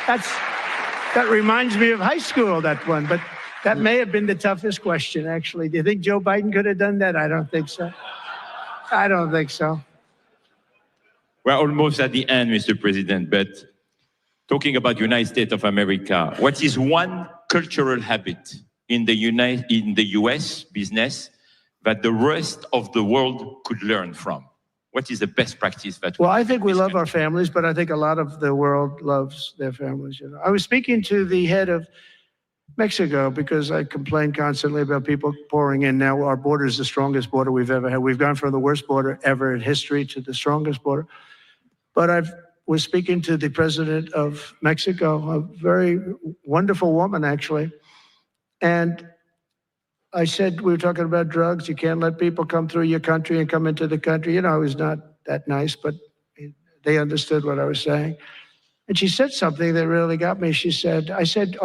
Speaker 3: That reminds me of high school, that one, but that may have been the toughest question, actually. Do you think Joe Biden could have done that? I don't think so. I don't think so.
Speaker 6: We're almost at the end, Mr. President, but talking about United States of America, what is one cultural habit in the US business that the rest of the world could learn from? What is the best practice that
Speaker 3: Well, I think we love our families, but I think a lot of the world loves their families. I was speaking to the head of Mexico because I complain constantly about people pouring in. Now our border is the strongest border we've ever had. We've gone from the worst border ever in history to the strongest border. But I was speaking to the president of Mexico, a very wonderful woman, actually. And I said, we were talking about drugs. You can't let people come through your country and come into the country. I was not that nice, but they understood what I was saying. And she said something that really got me. I said,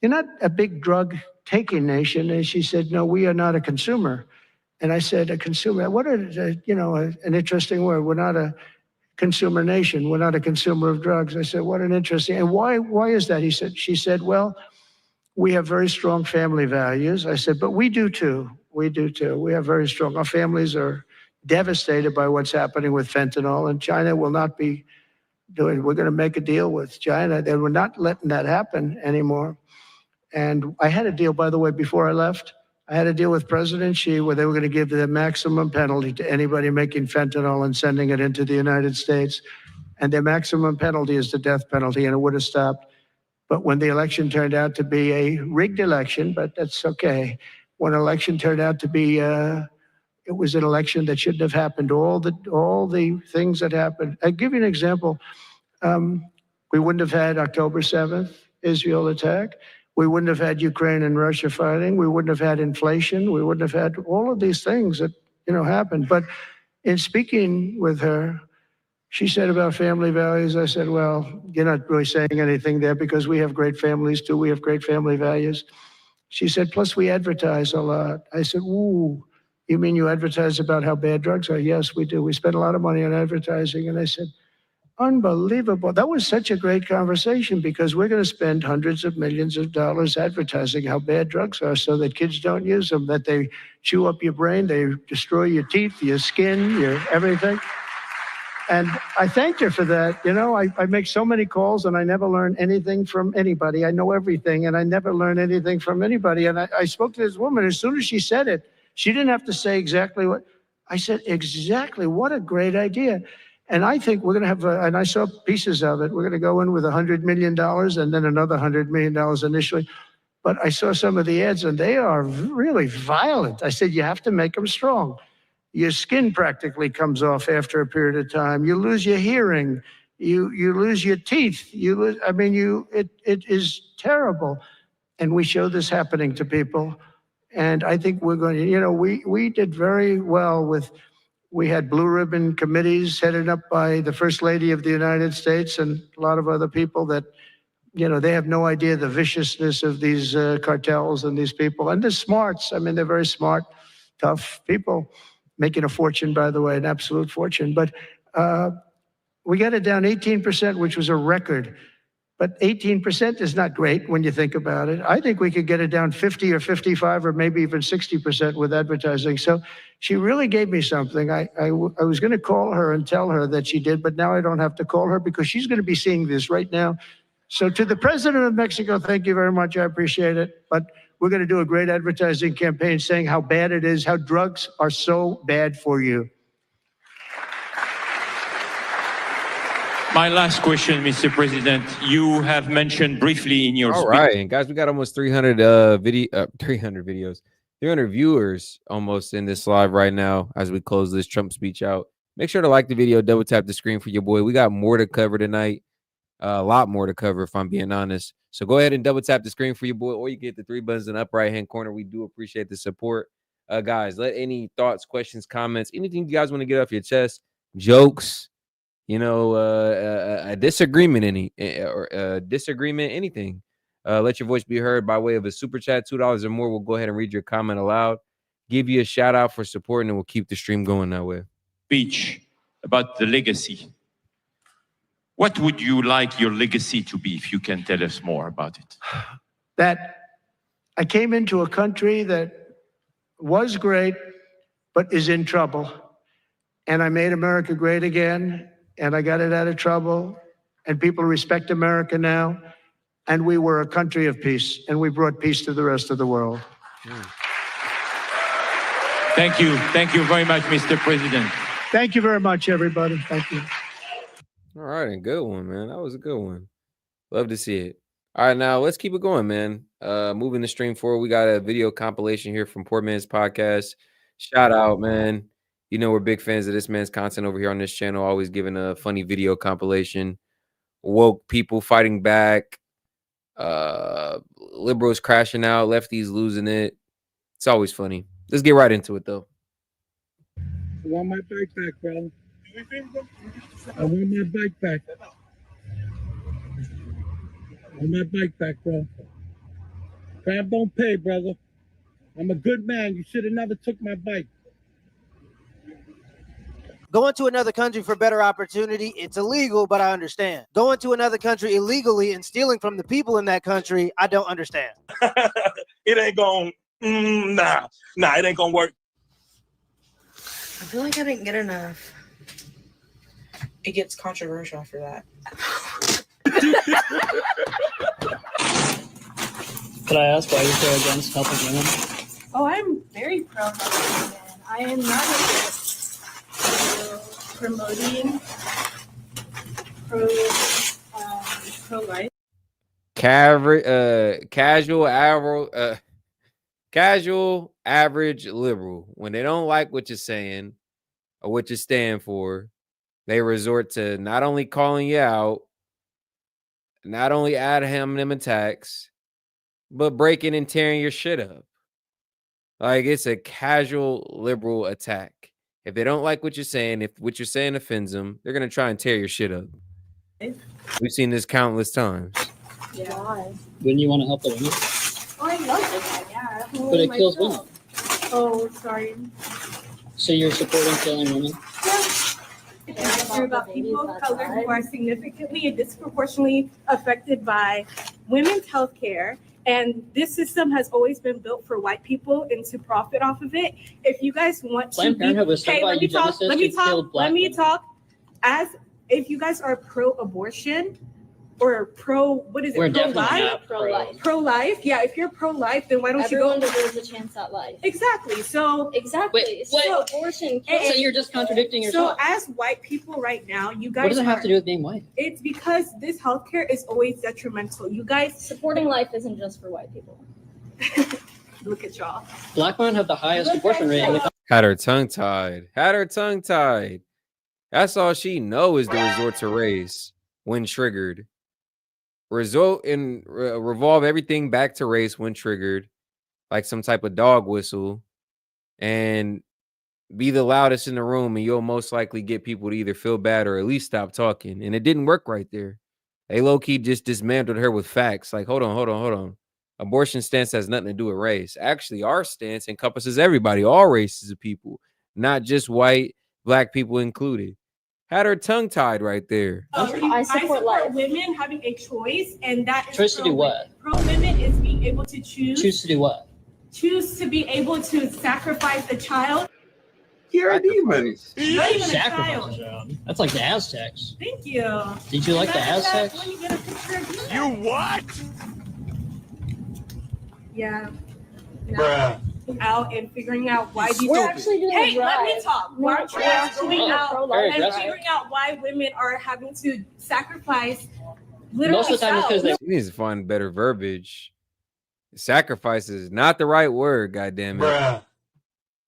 Speaker 3: you're not a big drug taking nation? And she said, no, we are not a consumer. And I said, a consumer, what an interesting word. We're not a consumer nation. We're not a consumer of drugs. I said, what an interesting, and why is that? She said, well, we have very strong family values. I said, but we do too. We do too. We have very strong, our families are devastated by what's happening with fentanyl, and China will not be we're going to make a deal with China. They were not letting that happen anymore. And I had a deal, by the way, before I left. I had a deal with President Xi where they were going to give the maximum penalty to anybody making fentanyl and sending it into the United States. And their maximum penalty is the death penalty, and it would have stopped. But when the election turned out to be a rigged election, but that's okay. When an election turned out to be, it was an election that shouldn't have happened. All the things that happened. I'll give you an example. We wouldn't have had October 7th, Israel attack. We wouldn't have had Ukraine and Russia fighting. We wouldn't have had inflation. We wouldn't have had all of these things that, happened. But in speaking with her, she said about family values, I said, well, you're not really saying anything there because we have great families too. We have great family values. She said, plus we advertise a lot. I said, ooh, you mean you advertise about how bad drugs are? Yes, we do. We spend a lot of money on advertising. And I said, unbelievable. That was such a great conversation because we're going to spend hundreds of millions of dollars advertising how bad drugs are so that kids don't use them, that they chew up your brain, they destroy your teeth, your skin, your everything. And I thanked her for that. I make so many calls and I never learn anything from anybody. I know everything and I never learn anything from anybody. And I spoke to this woman. As soon as she said it, she didn't have to say exactly what. I said, exactly. What a great idea. And I think we're going to have, and I saw pieces of it, we're going to go in with $100 million and then another $100 million initially. But I saw some of the ads and they are really violent. I said, you have to make them strong. Your skin practically comes off after a period of time. You lose your hearing. You lose your teeth. It is terrible. And we show this happening to people. And I think we're going to, we did very well with, we had blue ribbon committees headed up by the First Lady of the United States and a lot of other people that, they have no idea the viciousness of these cartels and these people. And they're smarts. They're very smart, tough people. Making a fortune, by the way, an absolute fortune. But we got it down 18%, which was a record. But 18% is not great when you think about it. I think we could get it down 50 or 55 or maybe even 60% with advertising. So she really gave me something. I was going to call her and tell her that she did, but now I don't have to call her because she's going to be seeing this right now. So to the president of Mexico, thank you very much. I appreciate it. But we're going to do a great advertising campaign saying how bad it is, how drugs are so bad for you.
Speaker 6: My last question, Mr. President, you have mentioned briefly in your
Speaker 1: speech. All right, and guys, we got almost 300 videos, 300 viewers almost in this live right now as we close this Trump speech out. Make sure to like the video, double tap the screen for your boy. We got more to cover tonight. A lot more to cover, if I'm being honest. So go ahead and double tap the screen for your boy, or you get the 3 buttons in the upper right-hand corner. We do appreciate the support. Guys, let any thoughts, questions, comments, anything you guys want to get off your chest, jokes, a disagreement, disagreement, anything. Let your voice be heard by way of a super chat, $2 or more. We'll go ahead and read your comment aloud, give you a shout out for supporting, and we'll keep the stream going that way.
Speaker 6: Speech about the legacy. What would you like your legacy to be, if you can tell us more about it?
Speaker 3: That I came into a country that was great, but is in trouble. And I made America great again, and I got it out of trouble, and people respect America now. And we were a country of peace, and we brought peace to the rest of the world.
Speaker 6: Thank you. Thank you very much, Mr. President.
Speaker 3: Thank you very much, everybody. Thank you.
Speaker 1: All right, and good one, man. That was a good one. Love to see it. All right, now let's keep it going, man. Moving the stream forward, we got a video compilation here from Poor Man's Podcast. Shout out, man. You know we're big fans of this man's content over here on this channel, always giving a funny video compilation. Woke people fighting back, liberals crashing out, lefties losing it. It's always funny. Let's get right into it, though.
Speaker 7: I want my bike back, bro. I want my bike back. I want my bike back, bro. Crime don't pay, brother. I'm a good man. You should have never took my bike.
Speaker 8: Going to another country for better opportunity, it's illegal, but I understand. Going to another country illegally and stealing from the people in that country, I don't understand.
Speaker 7: It ain't going, nah, it ain't gonna work.
Speaker 9: I feel like I didn't get enough. It gets controversial after that.
Speaker 10: Could I ask why you're so against helping women?
Speaker 11: Oh, I'm very pro helping women. I am not against promoting pro-life.
Speaker 1: Casual average liberal. When they don't like what you're saying or what you stand for, they resort to not only calling you out, not only ad hominem attacks, but breaking and tearing your shit up. Like, it's a casual liberal attack. If they don't like what you're saying, if what you're saying offends them, they're going to try and tear your shit up. We've seen this countless times.
Speaker 11: Yeah. Why?
Speaker 10: Wouldn't you want to help the women?
Speaker 11: Oh, I love it. Yeah.
Speaker 10: But it kills women.
Speaker 11: Oh, sorry.
Speaker 10: So you're supporting killing women?
Speaker 11: Yeah. It's about people of color who are significantly and disproportionately affected by women's health care. And this system has always been built for white people and to profit off of it. If you guys want to be, hey, let me talk. As if you guys are pro-abortion or pro-life? Pro-life. Yeah, if you're pro-life, then why don't you go?
Speaker 12: Everyone deserves a chance at life.
Speaker 11: Exactly. So
Speaker 12: exactly. So abortion.
Speaker 10: So you're just contradicting yourself.
Speaker 11: So as white people right now, you guys.
Speaker 10: What does it have to do with being white?
Speaker 11: It's because this healthcare is always detrimental. You guys
Speaker 12: supporting life isn't just for white people.
Speaker 11: Look at y'all.
Speaker 10: Black women have the highest abortion rate.
Speaker 1: Had her tongue tied. That's all she knows is the resort to race when triggered. Revolve everything back to race when triggered, like some type of dog whistle, and be the loudest in the room, and you'll most likely get people to either feel bad or at least stop talking. And it didn't work right there. They low-key just dismantled her with facts. Like, hold on. Abortion stance has nothing to do with race. Actually, our stance encompasses everybody, all races of people, not just white, black people included. Had her tongue tied right there.
Speaker 11: I support life. Women having a choice, and that is
Speaker 10: choice to do what?
Speaker 11: Pro women is being able to choose.
Speaker 10: Choose to do what?
Speaker 11: Choose to be able to sacrifice a child.
Speaker 13: You're a demon.
Speaker 11: Not even a
Speaker 10: Sacrifice
Speaker 11: child.
Speaker 10: That's like the Aztecs.
Speaker 11: Thank you.
Speaker 10: Did you like the Aztecs?
Speaker 11: When you get a picture of
Speaker 5: you what?
Speaker 11: Yeah.
Speaker 13: Bruh.
Speaker 11: Out and figuring out why these
Speaker 12: we're actually doing
Speaker 11: hey, let me talk. We're going out and figuring out why women are having to sacrifice literally.
Speaker 10: Most of the time it's because they
Speaker 1: needs to find better verbiage. Sacrifice is not the right word, goddammit.
Speaker 13: Bruh.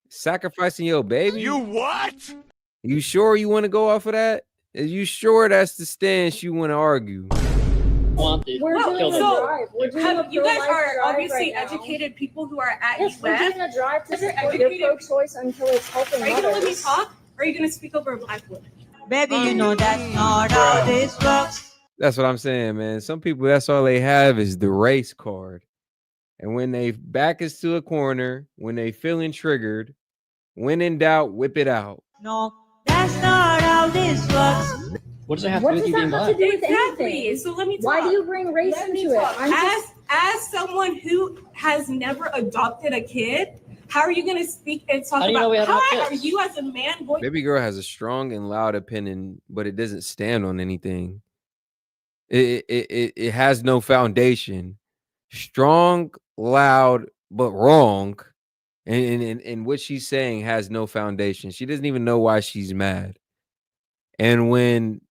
Speaker 1: Sacrificing your baby?
Speaker 5: You what?
Speaker 1: You sure you want to go off of that? Are you sure that's the stance you want to argue?
Speaker 10: wanted.
Speaker 12: We're doing a drive. We're doing a
Speaker 11: you guys are
Speaker 12: pro-life
Speaker 11: obviously
Speaker 12: drive right
Speaker 11: educated people who are at
Speaker 12: Yes, we're doing a drive to support your pro-choice until it's helping
Speaker 11: Are you gonna let me
Speaker 12: others.
Speaker 11: talk? Or are you gonna speak over a black woman?
Speaker 14: Baby, you know that's not how this works.
Speaker 1: That's what I'm saying, man. Some people, that's all they have is the race card. And when they back us to a corner, when they feeling triggered, when in doubt, whip it out.
Speaker 14: No, that's not how this works.
Speaker 10: What does it have
Speaker 12: What
Speaker 10: to do with
Speaker 12: does
Speaker 10: you
Speaker 12: that
Speaker 10: being
Speaker 12: have to
Speaker 10: black?
Speaker 12: do with
Speaker 11: Exactly.
Speaker 12: anything?
Speaker 11: So let me talk.
Speaker 12: Why do you bring race
Speaker 11: Let me
Speaker 12: into it?
Speaker 11: talk. As someone who has never adopted a kid, How are you going to speak and talk
Speaker 10: How do you know we
Speaker 11: about
Speaker 10: have
Speaker 11: how
Speaker 10: enough
Speaker 11: are
Speaker 10: kids?
Speaker 11: you as a man going?
Speaker 1: Baby girl has a strong and loud opinion, but it doesn't stand on anything. It has no foundation. Strong, loud, but wrong. And what she's saying has no foundation. She doesn't even know why she's mad. And when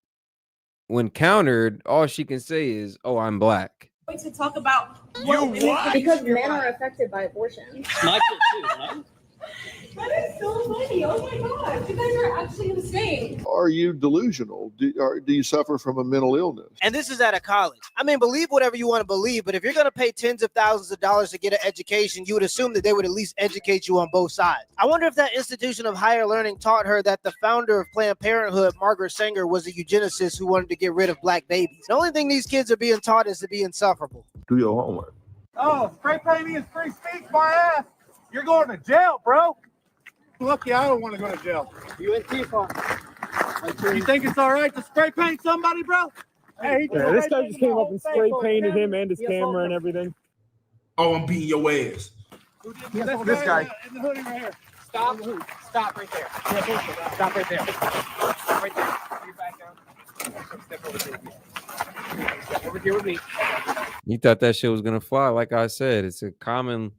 Speaker 1: countered, all she can say is, "Oh, I'm black."
Speaker 11: To talk about
Speaker 12: Because men are affected by abortion.
Speaker 10: It's my kid too, right?
Speaker 11: That is so funny. Oh my gosh, you guys are actually insane.
Speaker 15: Are you delusional? Do you suffer from a mental illness?
Speaker 8: And this is at a college. I mean, believe whatever you want to believe, but if you're going to pay tens of thousands of dollars to get an education, you would assume that they would at least educate you on both sides. I wonder if that institution of higher learning taught her that the founder of Planned Parenthood, Margaret Sanger, was a eugenicist who wanted to get rid of black babies. The only thing these kids are being taught is to be insufferable.
Speaker 15: Do your homework.
Speaker 5: Oh, spray painting is free speech, my ass. You're going to jail, bro. Lucky I don't want to go to jail. You in Tifa. You think it's all right to spray paint somebody, bro? Hey,
Speaker 13: this guy just came up and spray painted him and his camera and everything. Oh, I'm beating your ass.
Speaker 5: This guy. In the hoodie right here. Stop. Stop right there. Stop right there. Stop right there. You're back down. Step over here. Step over here with me.
Speaker 1: You thought that shit was gonna fly. Like I said, it's a common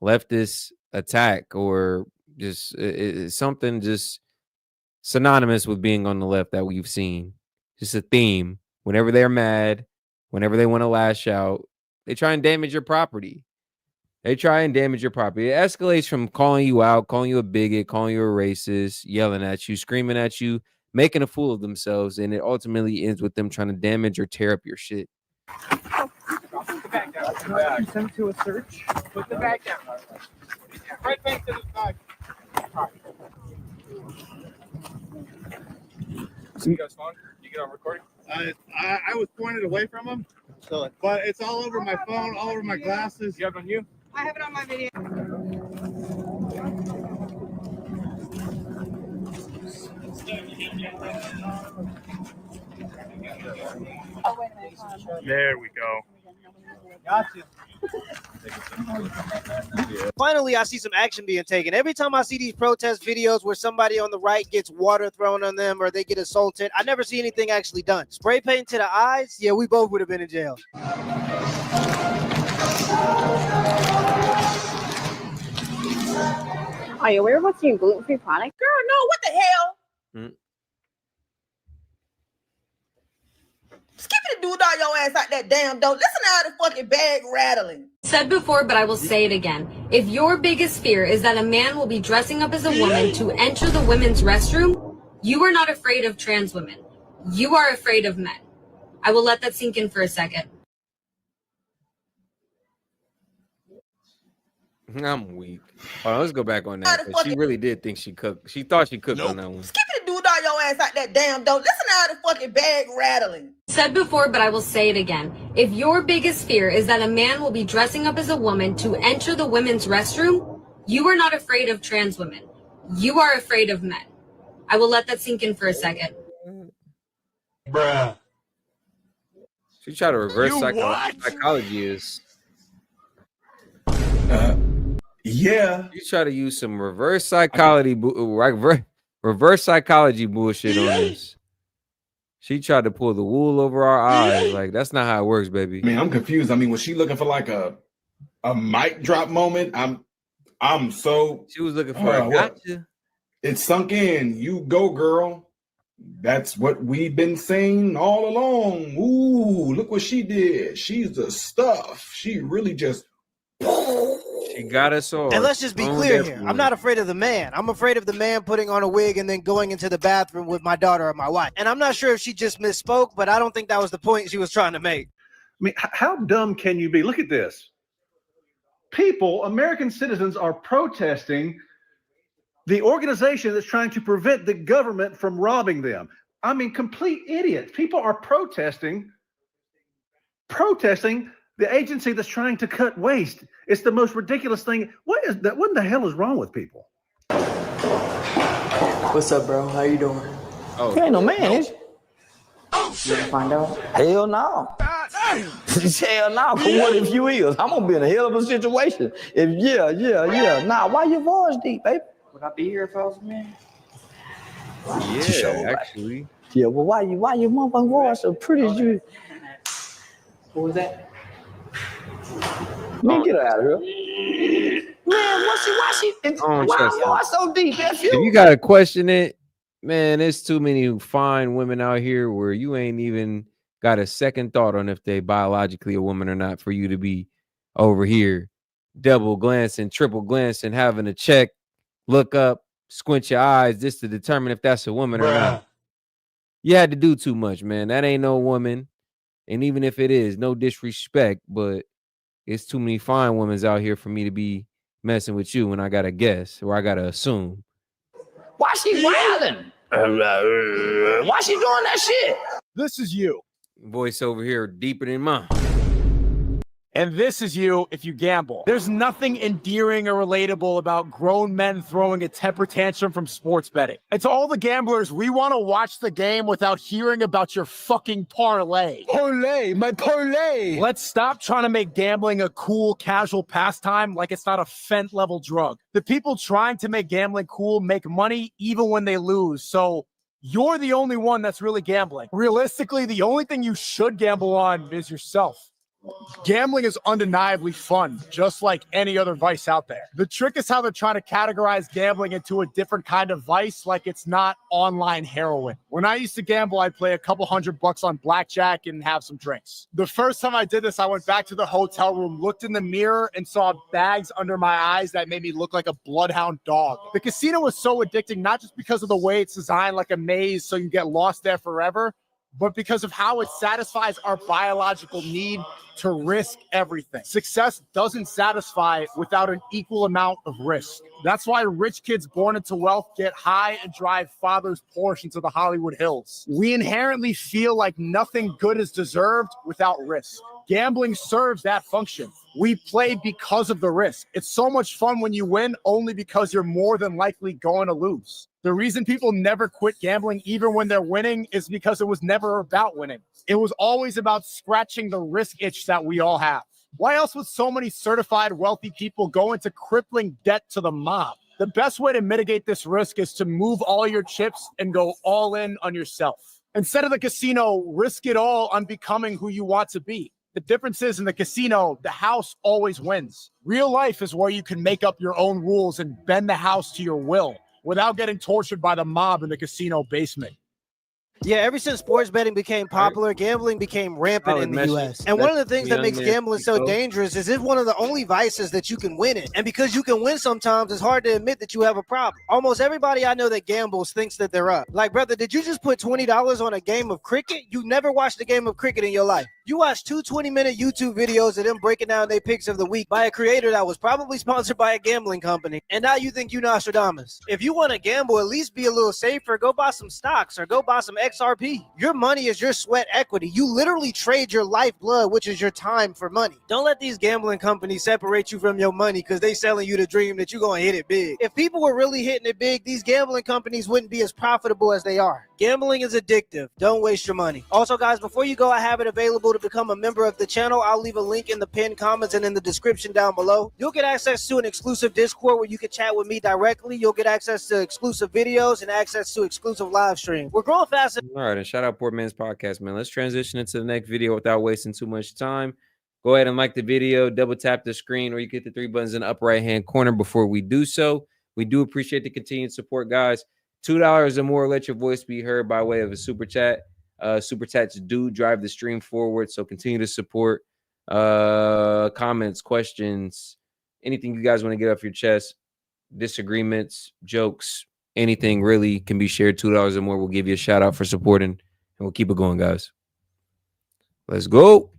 Speaker 1: leftist attack, or just it's something just synonymous with being on the left that we've seen. Just a theme. Whenever they're mad, whenever they want to lash out, they try and damage your property. It escalates from calling you out, calling you a bigot, calling you a racist, yelling at you, screaming at you, making a fool of themselves, and it ultimately ends with them trying to damage or tear up your shit.
Speaker 5: Put the bag down. You sent to a search. Put the bag down. Right back to the bag. So you guys phone? You get on recording? I was pointed away from him, but it's all over my phone, all over my glasses. You have it on you?
Speaker 9: I have it on my video.
Speaker 5: There we go. Gotcha.
Speaker 8: Finally, I see some action being taken. Every time I see these protest videos where somebody on the right gets water thrown on them or they get assaulted, I never see anything actually done. Spray paint to the eyes? Yeah, we both would have been in jail.
Speaker 12: Are you aware of what's in gluten-free products?
Speaker 9: Girl, no, what the hell? Skippy the dude dog your ass out that damn door. Listen to how the fucking bag rattling.
Speaker 16: Said before, but I will say it again. If your biggest fear is that a man will be dressing up as a woman to enter the women's restroom, you are not afraid of trans women. You are afraid of men. I will let that sink in for a second.
Speaker 1: I'm weak. Hold on, let's go back on that. She really did think she cooked. She thought she cooked on that one.
Speaker 9: Skippy the dude dog your ass out that damn door. Listen to how the fucking bag rattling.
Speaker 16: Said before, but I will say it again. If your biggest fear is that a man will be dressing up as a woman to enter the women's restroom, you are not afraid of trans women. You are afraid of men. I will let that sink in for a second.
Speaker 13: Bruh.
Speaker 1: She tried to reverse psychology is.
Speaker 13: Yeah.
Speaker 1: You try to use some reverse psychology, reverse psychology bullshit on this. She tried to pull the wool over our eyes. Like, that's not how it works, baby.
Speaker 13: I mean, I'm confused. I mean, was she looking for like a mic drop moment? I'm so.
Speaker 1: She was looking for a gotcha.
Speaker 13: It sunk in. You go, girl. That's what we've been saying all along. Ooh, look what she did. She's the stuff. She really just.
Speaker 1: She got us all.
Speaker 8: And let's just be clear here. I'm not afraid of the man. I'm afraid of the man putting on a wig and then going into the bathroom with my daughter or my wife. And I'm not sure if she just misspoke, but I don't think that was the point she was trying to make.
Speaker 3: I mean, how dumb can you be? Look at this. People, American citizens, are protesting the organization that's trying to prevent the government from robbing them. I mean, complete idiots. People are protesting the agency that's trying to cut waste. It's the most ridiculous thing. What is that? What in the hell is wrong with people?
Speaker 17: What's up, bro? How you doing?
Speaker 1: Oh,
Speaker 17: you ain't no man, is you? You wanna find out? Hell no. Hell no, but what if you is? I'm gonna be in a hell of a situation. If yeah. Nah, why your voice deep, baby?
Speaker 10: Would I be here if I was a man?
Speaker 1: Yeah, actually.
Speaker 17: Yeah, well, why your motherfucking voice so pretty as you?
Speaker 10: What was that?
Speaker 17: Man, get out of here. Man,
Speaker 1: I don't
Speaker 17: why
Speaker 1: trust
Speaker 17: her
Speaker 1: it.
Speaker 17: voice so deep? That's
Speaker 1: If you
Speaker 17: you.
Speaker 1: gotta question it, man, there's too many fine women out here where you ain't even got a second thought on if they biologically a woman or not for you to be over here double glancing, triple glancing, having to check, look up, squint your eyes just to determine if that's a woman or not. You had to do too much, man. That ain't no woman. And even if it is, no disrespect, but it's too many fine women out here for me to be messing with you when I gotta guess or I gotta assume.
Speaker 17: Why she wilding? Why she doing that shit?
Speaker 5: This is you.
Speaker 1: Voice over here deeper than mine.
Speaker 5: And this is you if you gamble. There's nothing endearing or relatable about grown men throwing a temper tantrum from sports betting. And to all the gamblers, we want to watch the game without hearing about your fucking parlay.
Speaker 17: Parlay, my parlay.
Speaker 5: Let's stop trying to make gambling a cool, casual pastime like it's not a fent-level drug. The people trying to make gambling cool make money even when they lose, so you're the only one that's really gambling. Realistically, the only thing you should gamble on is yourself. Gambling is undeniably fun, just like any other vice out there. The trick is how they're trying to categorize gambling into a different kind of vice, like it's not online heroin. When I used to gamble, I'd play a couple $100 on blackjack and have some drinks. The first time I did this, I went back to the hotel room, looked in the mirror, and saw bags under my eyes that made me look like a bloodhound dog. The casino was so addicting, not just because of the way it's designed like a maze so you get lost there forever, but because of how it satisfies our biological need to risk everything. Success doesn't satisfy without an equal amount of risk. That's why rich kids born into wealth get high and drive father's Porsche into the Hollywood Hills. We inherently feel like nothing good is deserved without risk. Gambling serves that function. We play because of the risk. It's so much fun when you win, only because you're more than likely going to lose. The reason people never quit gambling, even when they're winning, is because it was never about winning. It was always about scratching the risk itch that we all have. Why else would so many certified wealthy people go into crippling debt to the mob? The best way to mitigate this risk is to move all your chips and go all in on yourself. Instead of the casino, risk it all on becoming who you want to be. The difference is in the casino, the house always wins. Real life is where you can make up your own rules and bend the house to your will without getting tortured by the mob in the casino basement.
Speaker 8: Yeah, ever since sports betting became popular, gambling became rampant in the U.S. And one of the things that makes gambling so dangerous is it's one of the only vices that you can win in. And because you can win sometimes, it's hard to admit that you have a problem. Almost everybody I know that gambles thinks that they're up. Like, brother, did you just put $20 on a game of cricket? You never watched a game of cricket in your life. You watched two 20-minute YouTube videos of them breaking down their picks of the week by a creator that was probably sponsored by a gambling company. And now you think you Nostradamus. If you want to gamble, at least be a little safer. Go buy some stocks or go buy some XRP. Your money is your sweat equity. You literally trade your lifeblood, which is your time, for money. Don't let these gambling companies separate you from your money because they selling you the dream that you're going to hit it big. If people were really hitting it big, these gambling companies wouldn't be as profitable as they are. Gambling is addictive. Don't waste your money. Also, guys, before you go, I have it available to become a member of the channel. I'll leave a link in the pinned comments and in the description down below. You'll get access to an exclusive Discord where you can chat with me directly. You'll get access to exclusive videos and access to exclusive live stream. We're growing fast.
Speaker 1: All right, and shout out Poor Man's Podcast, man. Let's transition into the next video without wasting too much time. Go ahead and like the video, double tap the screen, or you get the three buttons in the upper right-hand corner before we do so. We do appreciate the continued support, guys. $2 or more, let your voice be heard by way of a super chat. Super chats do drive the stream forward, so continue to support. Comments, questions, anything you guys want to get off your chest, disagreements, jokes, anything really can be shared. $2 or more, we'll give you a shout out for supporting, and we'll keep it going, guys. Let's go.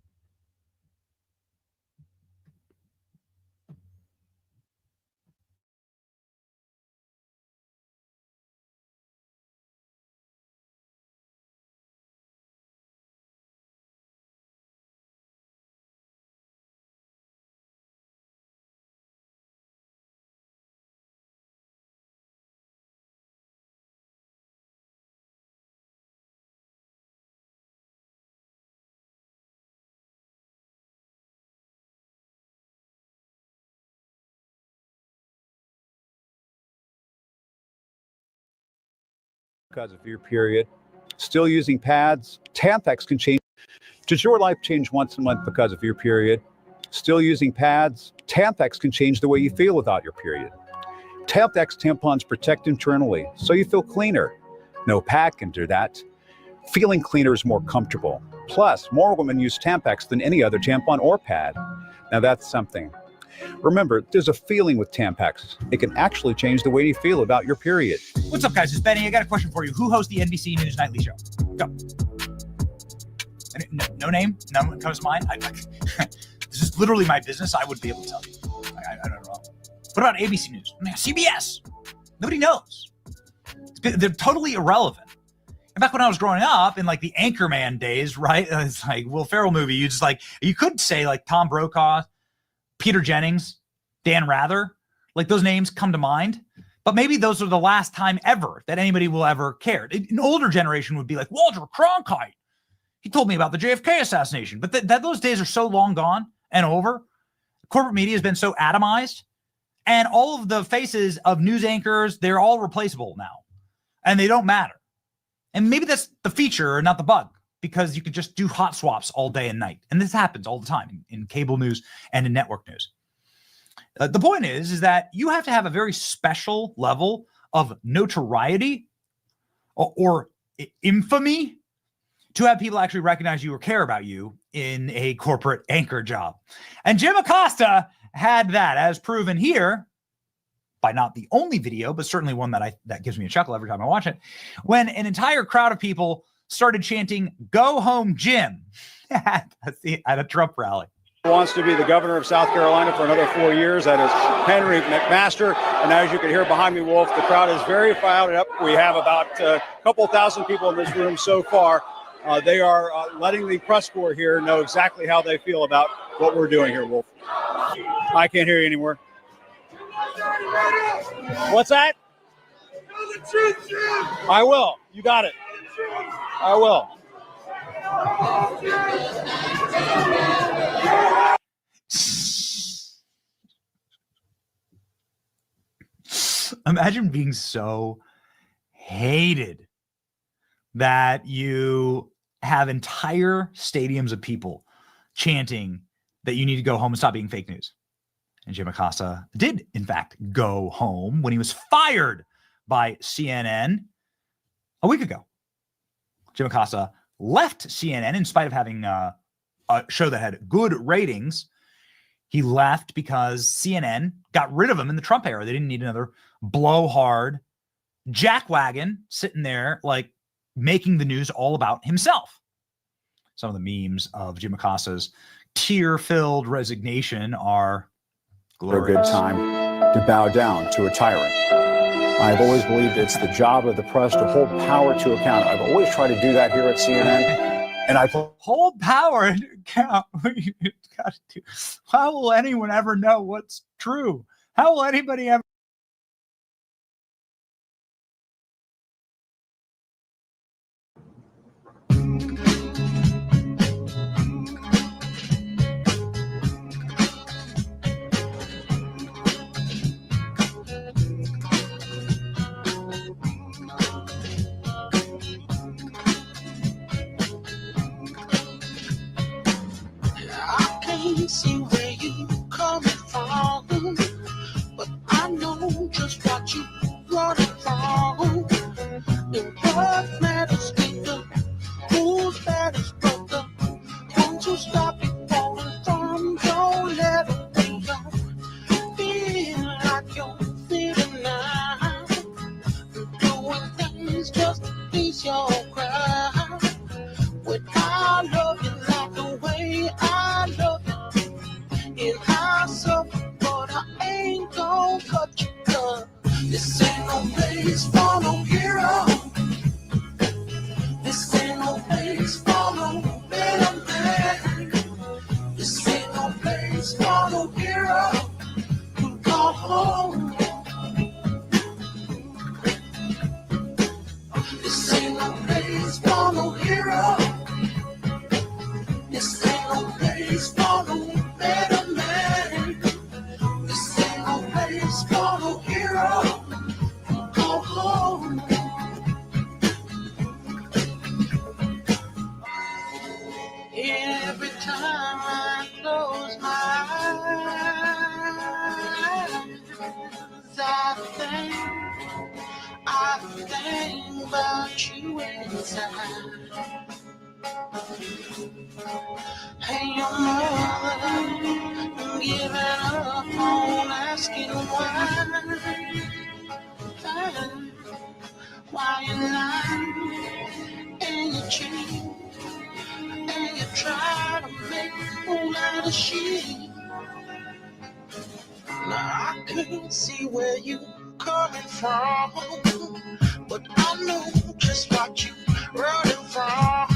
Speaker 18: because of your period? Still using pads? Tampons can change. Does your life change once a month because of your period? Still using pads? Tampons can change the way you feel without your period. Tampons tampons protect internally, so you feel cleaner. No pad can do that. Feeling cleaner is more comfortable. Plus, more women use Tampons than any other tampon or pad. Now that's something. Remember, there's a feeling with Tampons. It can actually change the way you feel about your period.
Speaker 19: What's up, guys? It's Benny. I got a question for you. Who hosts the NBC News Nightly Show? Go. No name? No one comes to mind? This is literally my business. I would be able to tell you. I don't know. What about ABC News? CBS. Nobody knows. They're totally irrelevant. In fact, when I was growing up in like the Anchorman days, right? It's like Will Ferrell movie. You could say like Tom Brokaw, Peter Jennings, Dan Rather. Like those names come to mind. But maybe those are the last time ever that anybody will ever care. An older generation would be like Walter Cronkite. He told me about the JFK assassination. But those days are so long gone and over. Corporate media has been so atomized. And all of the faces of news anchors, they're all replaceable now. And they don't matter. And maybe that's the feature, not the bug, because you could just do hot swaps all day and night. And this happens all the time in cable news and in network news. The point is that you have to have a very special level of notoriety or infamy to have people actually recognize you or care about you in a corporate anchor job. And Jim Acosta had that, as proven here by not the only video, but certainly one that gives me a chuckle every time I watch it, when an entire crowd of people started chanting, "Go home, Jim," at a Trump rally.
Speaker 20: Wants to be the governor of South Carolina for another 4 years. That is Henry McMaster. And as you can hear behind me, Wolf, the crowd is very fired up. We have about a couple thousand people in this room so far. They are letting the press corps here know exactly how they feel about what we're doing here, Wolf. I can't hear you anymore. What's that? I will. You got it. I will.
Speaker 19: Imagine being so hated that you have entire stadiums of people chanting that you need to go home and stop being fake news. And Jim Acosta did, in fact, go home when he was fired by CNN a week ago. Jim Acosta left CNN in spite of having a show that had good ratings. He left because CNN got rid of him in the Trump era. They didn't need another blowhard jackwagon sitting there, like making the news all about himself. Some of the memes of Jim Acosta's tear-filled resignation are glorious.
Speaker 21: A good time to bow down to a tyrant. I've always believed it's the job of the press to hold power to account. I've always tried to do that here at CNN. And I
Speaker 19: hold power to account. How will anyone ever know what's true? How will anybody ever?
Speaker 22: See where you coming from, but I know
Speaker 4: about you inside. Hey, your mother giving up on asking why you lie and you cheat and you try to make a fool out of shit. Now I couldn't see where you coming from, but I know just what you running from.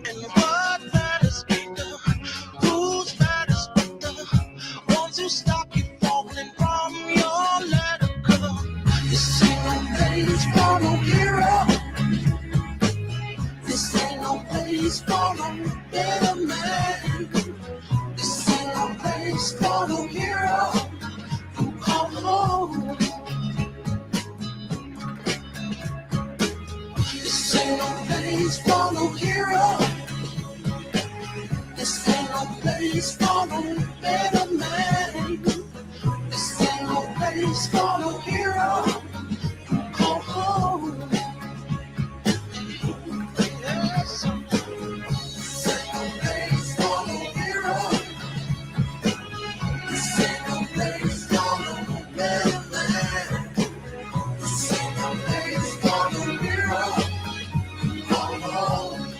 Speaker 4: And what matters ain't the rules, matters but the ones who stop you falling from your ladder. This ain't no place for no hero. This ain't no place for no better man. This ain't no place for no hero. Come home. This ain't no place for no hero. This ain't no place for no better man. This ain't no place for no hero. Come home. Yes. This ain't no place for no hero. This ain't no place for no better man. This ain't no place for no hero. Come home.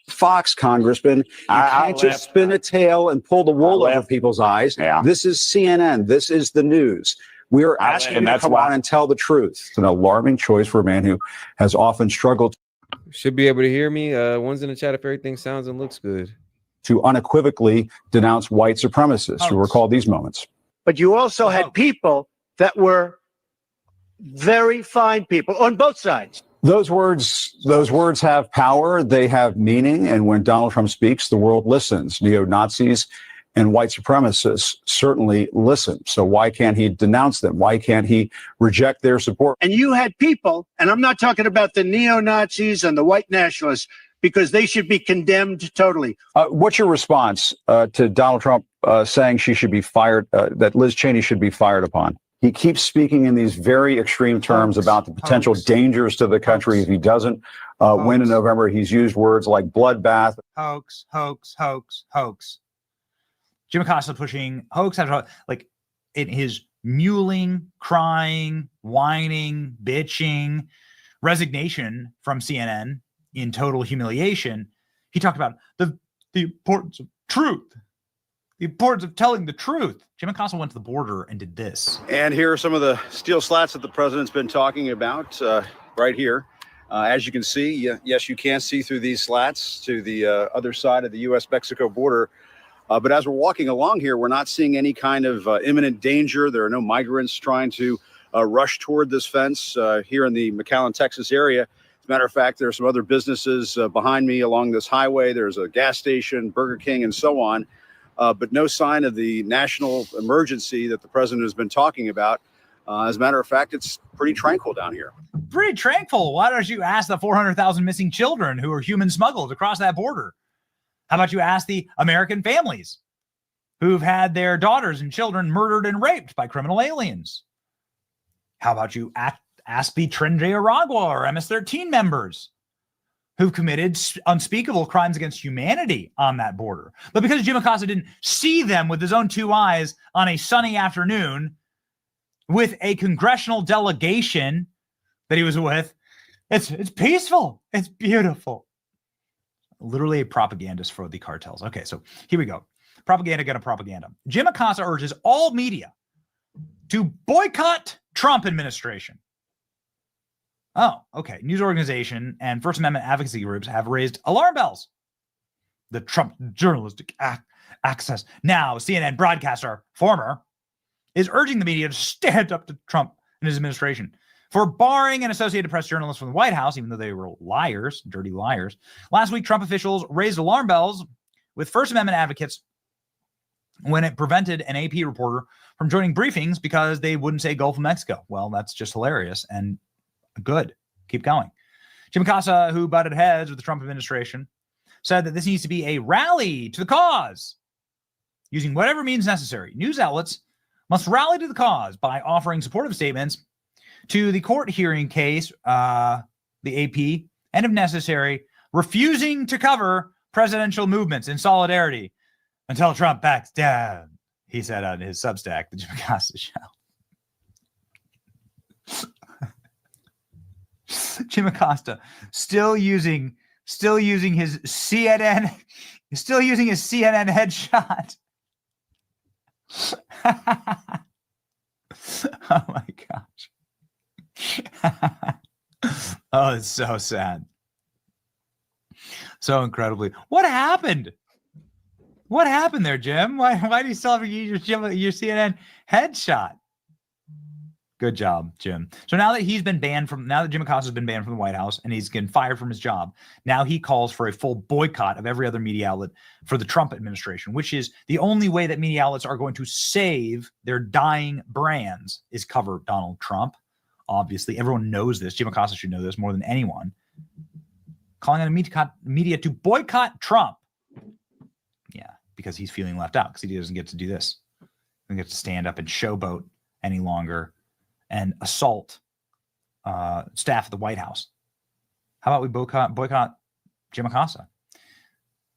Speaker 18: Fox congressman, you can't just spin a tail and pull the wool over people's eyes.
Speaker 22: Yeah.
Speaker 18: This is CNN. This is the news. We are asking you to come on and tell the truth. It's an alarming choice for a man who has often struggled
Speaker 1: Should be able to hear me. One's in the chat if everything sounds and looks good.
Speaker 18: to unequivocally denounce white supremacists. You recall these moments.
Speaker 3: But you also had people that were very fine people on both sides.
Speaker 18: Those words have power. They have meaning. And when Donald Trump speaks, the world listens. Neo-Nazis and white supremacists certainly listen. So why can't he denounce them? Why can't he reject their support?
Speaker 3: And you had people, and I'm not talking about the neo-Nazis and the white nationalists, because they should be condemned totally.
Speaker 18: What's your response to Donald Trump saying she should be fired, that Liz Cheney should be fired upon? He keeps speaking in these very extreme terms about the potential dangers to the country if he doesn't win in November. He's used words like bloodbath.
Speaker 19: Hoax, hoax, hoax, hoax. Jim Acosta pushing hoax after like in his mewling, crying, whining, bitching, resignation from CNN in total humiliation. He talked about the importance of truth. The importance of telling the truth. Jim Acosta went to the border and did this.
Speaker 20: And here are some of the steel slats that the president's been talking about right here. As you can see, yes, you can see through these slats to the other side of the U.S.-Mexico border. But as we're walking along here, we're not seeing any kind of imminent danger. There are no migrants trying to rush toward this fence here in the McAllen, Texas area. As a matter of fact, there are some other businesses behind me along this highway. There's a gas station, Burger King, and so on. But no sign of the national emergency that the president has been talking about. As a matter of fact, it's pretty tranquil down here.
Speaker 19: Pretty tranquil. Why don't you ask the 400,000 missing children who are human smuggled across that border? How about you ask the American families who've had their daughters and children murdered and raped by criminal aliens? How about you ask the Tren de Aragua or MS-13 members who've committed unspeakable crimes against humanity on that border? But because Jim Acosta didn't see them with his own two eyes on a sunny afternoon with a congressional delegation that he was with, It's peaceful. It's beautiful. Literally a propagandist for the cartels. Okay, so here we go. Propaganda gonna propaganda. Jim Acosta urges all media to boycott Trump administration. Oh, okay. News organization and First Amendment advocacy groups have raised alarm bells. The Trump journalistic access. Now, CNN broadcaster, former, is urging the media to stand up to Trump and his administration for barring an Associated Press journalist from the White House, even though they were liars, dirty liars. Last week, Trump officials raised alarm bells with First Amendment advocates when it prevented an AP reporter from joining briefings because they wouldn't say Gulf of Mexico. Well, that's just hilarious and good. Keep going. Jim Acosta, who butted heads with the Trump administration, said that this needs to be a rally to the cause, using whatever means necessary. News outlets must rally to the cause by offering supportive statements to the court hearing case, the AP, and if necessary, refusing to cover presidential movements in solidarity until Trump backs down, he said on his Substack, The Jim Acosta Show. Jim Acosta still using his CNN headshot. Oh my gosh. Oh, it's so sad. So incredibly. What happened? What happened there, Jim? Why do you still have your CNN headshot? Good job, Jim. So now that Jim Acosta has been banned from the White House and he's getting fired from his job, now he calls for a full boycott of every other media outlet for the Trump administration, which is the only way that media outlets are going to save their dying brands is cover Donald Trump. Obviously, everyone knows this. Jim Acosta should know this more than anyone. Calling on the media to boycott Trump. Yeah, because he's feeling left out because he doesn't get to do this. He doesn't get to stand up and showboat any longer and assault staff at the White House. How about we boycott Jim Acosta?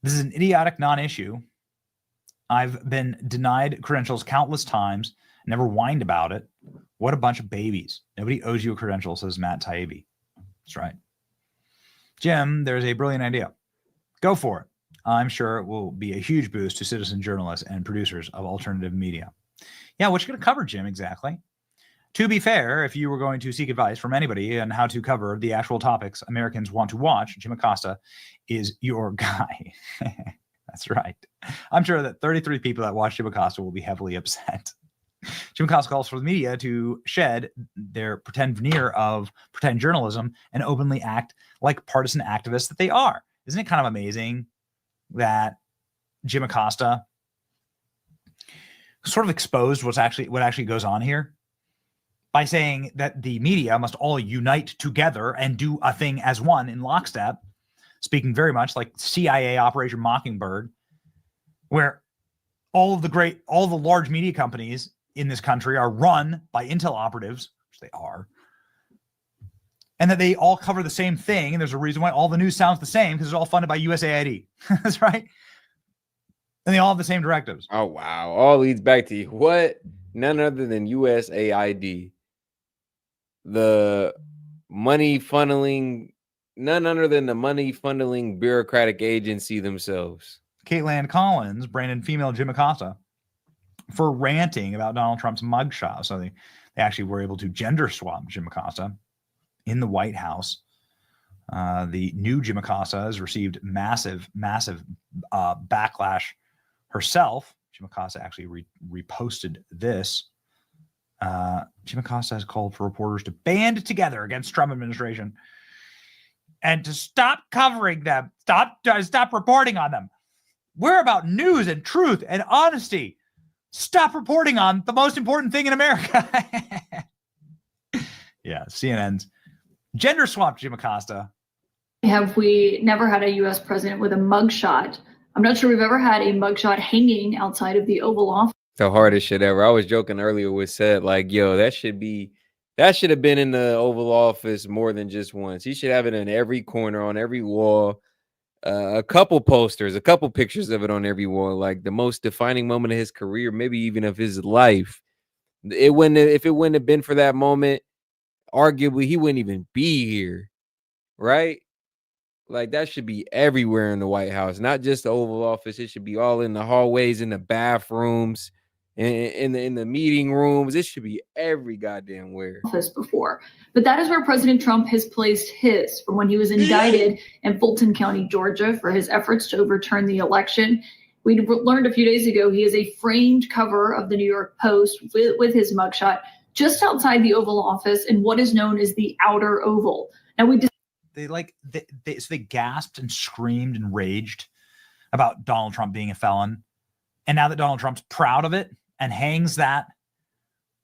Speaker 19: This is an idiotic non-issue. I've been denied credentials countless times, never whined about it. What a bunch of babies. Nobody owes you a credential, says Matt Taibbi. That's right. Jim, there's a brilliant idea. Go for it. I'm sure it will be a huge boost to citizen journalists and producers of alternative media. Yeah, what you going to cover, Jim, exactly? To be fair, if you were going to seek advice from anybody on how to cover the actual topics Americans want to watch, Jim Acosta is your guy. That's right. I'm sure that 33 people that watch Jim Acosta will be heavily upset. Jim Acosta calls for the media to shed their pretend veneer of pretend journalism and openly act like partisan activists that they are. Isn't it kind of amazing that Jim Acosta sort of exposed what actually goes on here by saying that the media must all unite together and do a thing as one in lockstep, speaking very much like CIA Operation Mockingbird, where all the large media companies in this country are run by intel operatives, which they are, and that they all cover the same thing. And there's a reason why all the news sounds the same, because it's all funded by USAID. That's right. And they all have the same directives.
Speaker 1: Oh, wow. All leads back to what? None other than USAID. The money funneling, none other than the money funneling bureaucratic agency themselves.
Speaker 19: Caitlin Collins branded female Jim Acosta for ranting about Donald Trump's mugshot. So they actually were able to gender swap Jim Acosta in the White House. The new Jim Acosta has received massive backlash herself. Jim Acosta actually reposted this. Jim Acosta has called for reporters to band together against Trump administration and to stop covering them. Stop reporting on them. We're about news and truth and honesty. Stop reporting on the most important thing in America. Yeah, CNN's gender swapped Jim Acosta.
Speaker 2: Have we never had a U.S. president with a mugshot? I'm not sure we've ever had a mugshot hanging outside of the Oval Office.
Speaker 1: The hardest shit ever. I was joking earlier with Seth, like, yo, that should have been in the Oval Office more than just once. He should have it in every corner, on every wall, a couple posters, a couple pictures of it on every wall, like the most defining moment of his career, maybe even of his life. If it wouldn't have been for that moment, arguably he wouldn't even be here. right? Like that should be everywhere in the White House, not just the Oval Office. It should be all in the hallways, in the bathrooms, in the meeting rooms. It should be every goddamn where.
Speaker 2: Office before. But that is where President Trump has placed his from when he was indicted in Fulton County, Georgia, for his efforts to overturn the election. We learned a few days ago he is a framed cover of the New York Post with his mugshot just outside the Oval Office in what is known as the Outer Oval. Now
Speaker 19: they gasped and screamed and raged about Donald Trump being a felon. And now that Donald Trump's proud of it and hangs that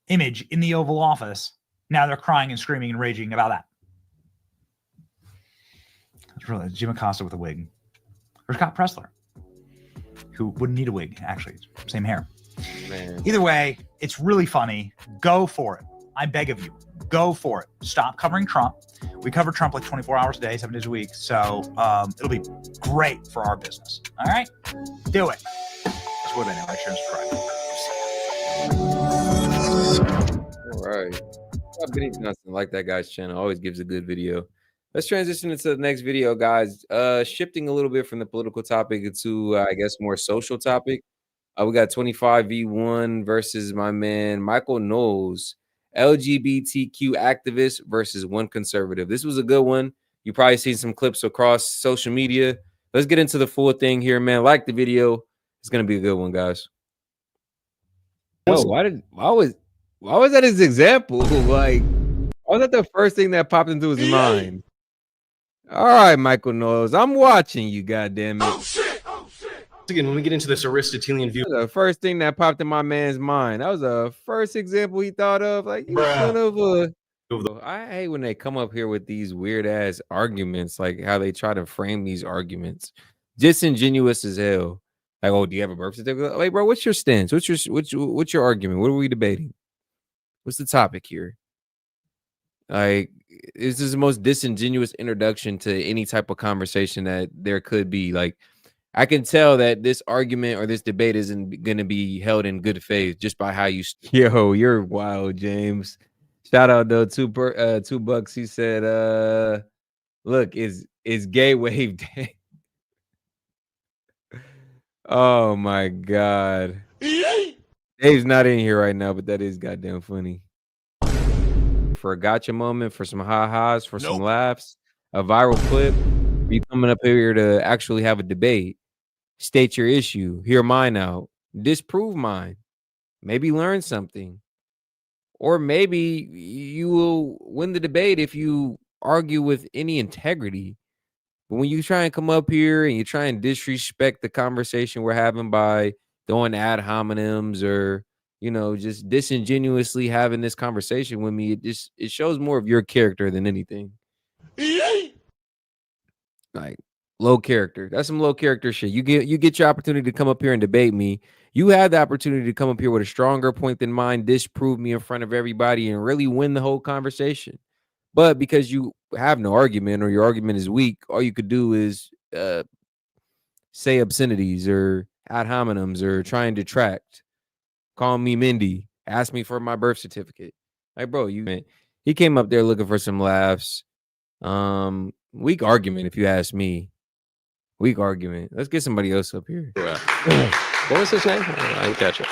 Speaker 19: image in the Oval Office, now they're crying and screaming and raging about that. It's really Jim Acosta with a wig. Or Scott Pressler, who wouldn't need a wig, actually. Same hair.
Speaker 1: Man.
Speaker 19: Either way, it's really funny. Go for it. I beg of you. Go for it. Stop covering Trump. We cover Trump like 24 hours a day, 7 days a week. So it'll be great for our business. All right? Do it. That's what I know. Like, share, and subscribe.
Speaker 1: All right. Benny Johnson, like that guy's channel. Always gives a good video. Let's transition into the next video, guys. Shifting a little bit from the political topic to, I guess, more social topic. We got 25v1 versus my man Michael Knowles, LGBTQ activist versus one conservative. This was a good one. You probably seen some clips across social media. Let's get into the full thing here, man. Like the video. It's gonna be a good one, guys. Oh, why was that his example? Like, why was that the first thing that popped into his mind? All right, Michael Knowles, I'm watching you, goddamn it.
Speaker 6: Oh shit! Again, when we get into this Aristotelian view,
Speaker 1: the first thing that popped in my man's mind. That was the first example he thought of. Like, you son of a. I hate when they come up here with these weird ass arguments, like how they try to frame these arguments, disingenuous as hell. Like, oh, do you have a birth certificate? Like, bro, what's your stance? What's your argument? What are we debating? What's the topic here? Like, this is the most disingenuous introduction to any type of conversation that there could be. Like, I can tell that this argument or this debate isn't going to be held in good faith just by how you. Yo, you're wild, James. Shout out though, $2. He said, "Look, is gay wave day." Oh my god, Dave's not in here right now, but that is goddamn funny. For a gotcha moment, for some ha-has, for some laughs, a viral clip. You coming up here to actually have a debate. State your issue, hear mine out, disprove mine, maybe learn something. Or maybe you will win the debate if you argue with any integrity. But when you try and come up here and you try and disrespect the conversation we're having by throwing ad hominems or, just disingenuously having this conversation with me, it shows more of your character than anything. Like, low character. That's some low character shit. You get your opportunity to come up here and debate me. You have the opportunity to come up here with a stronger point than mine, disprove me in front of everybody, and really win the whole conversation. But because you have no argument or your argument is weak, all you could do is say obscenities or ad hominems or try and detract. Call me Mindy. Ask me for my birth certificate. Like, bro, he came up there looking for some laughs. Weak argument, if you ask me. Weak argument. Let's get somebody else up here.
Speaker 6: what was his name? I didn't catch it.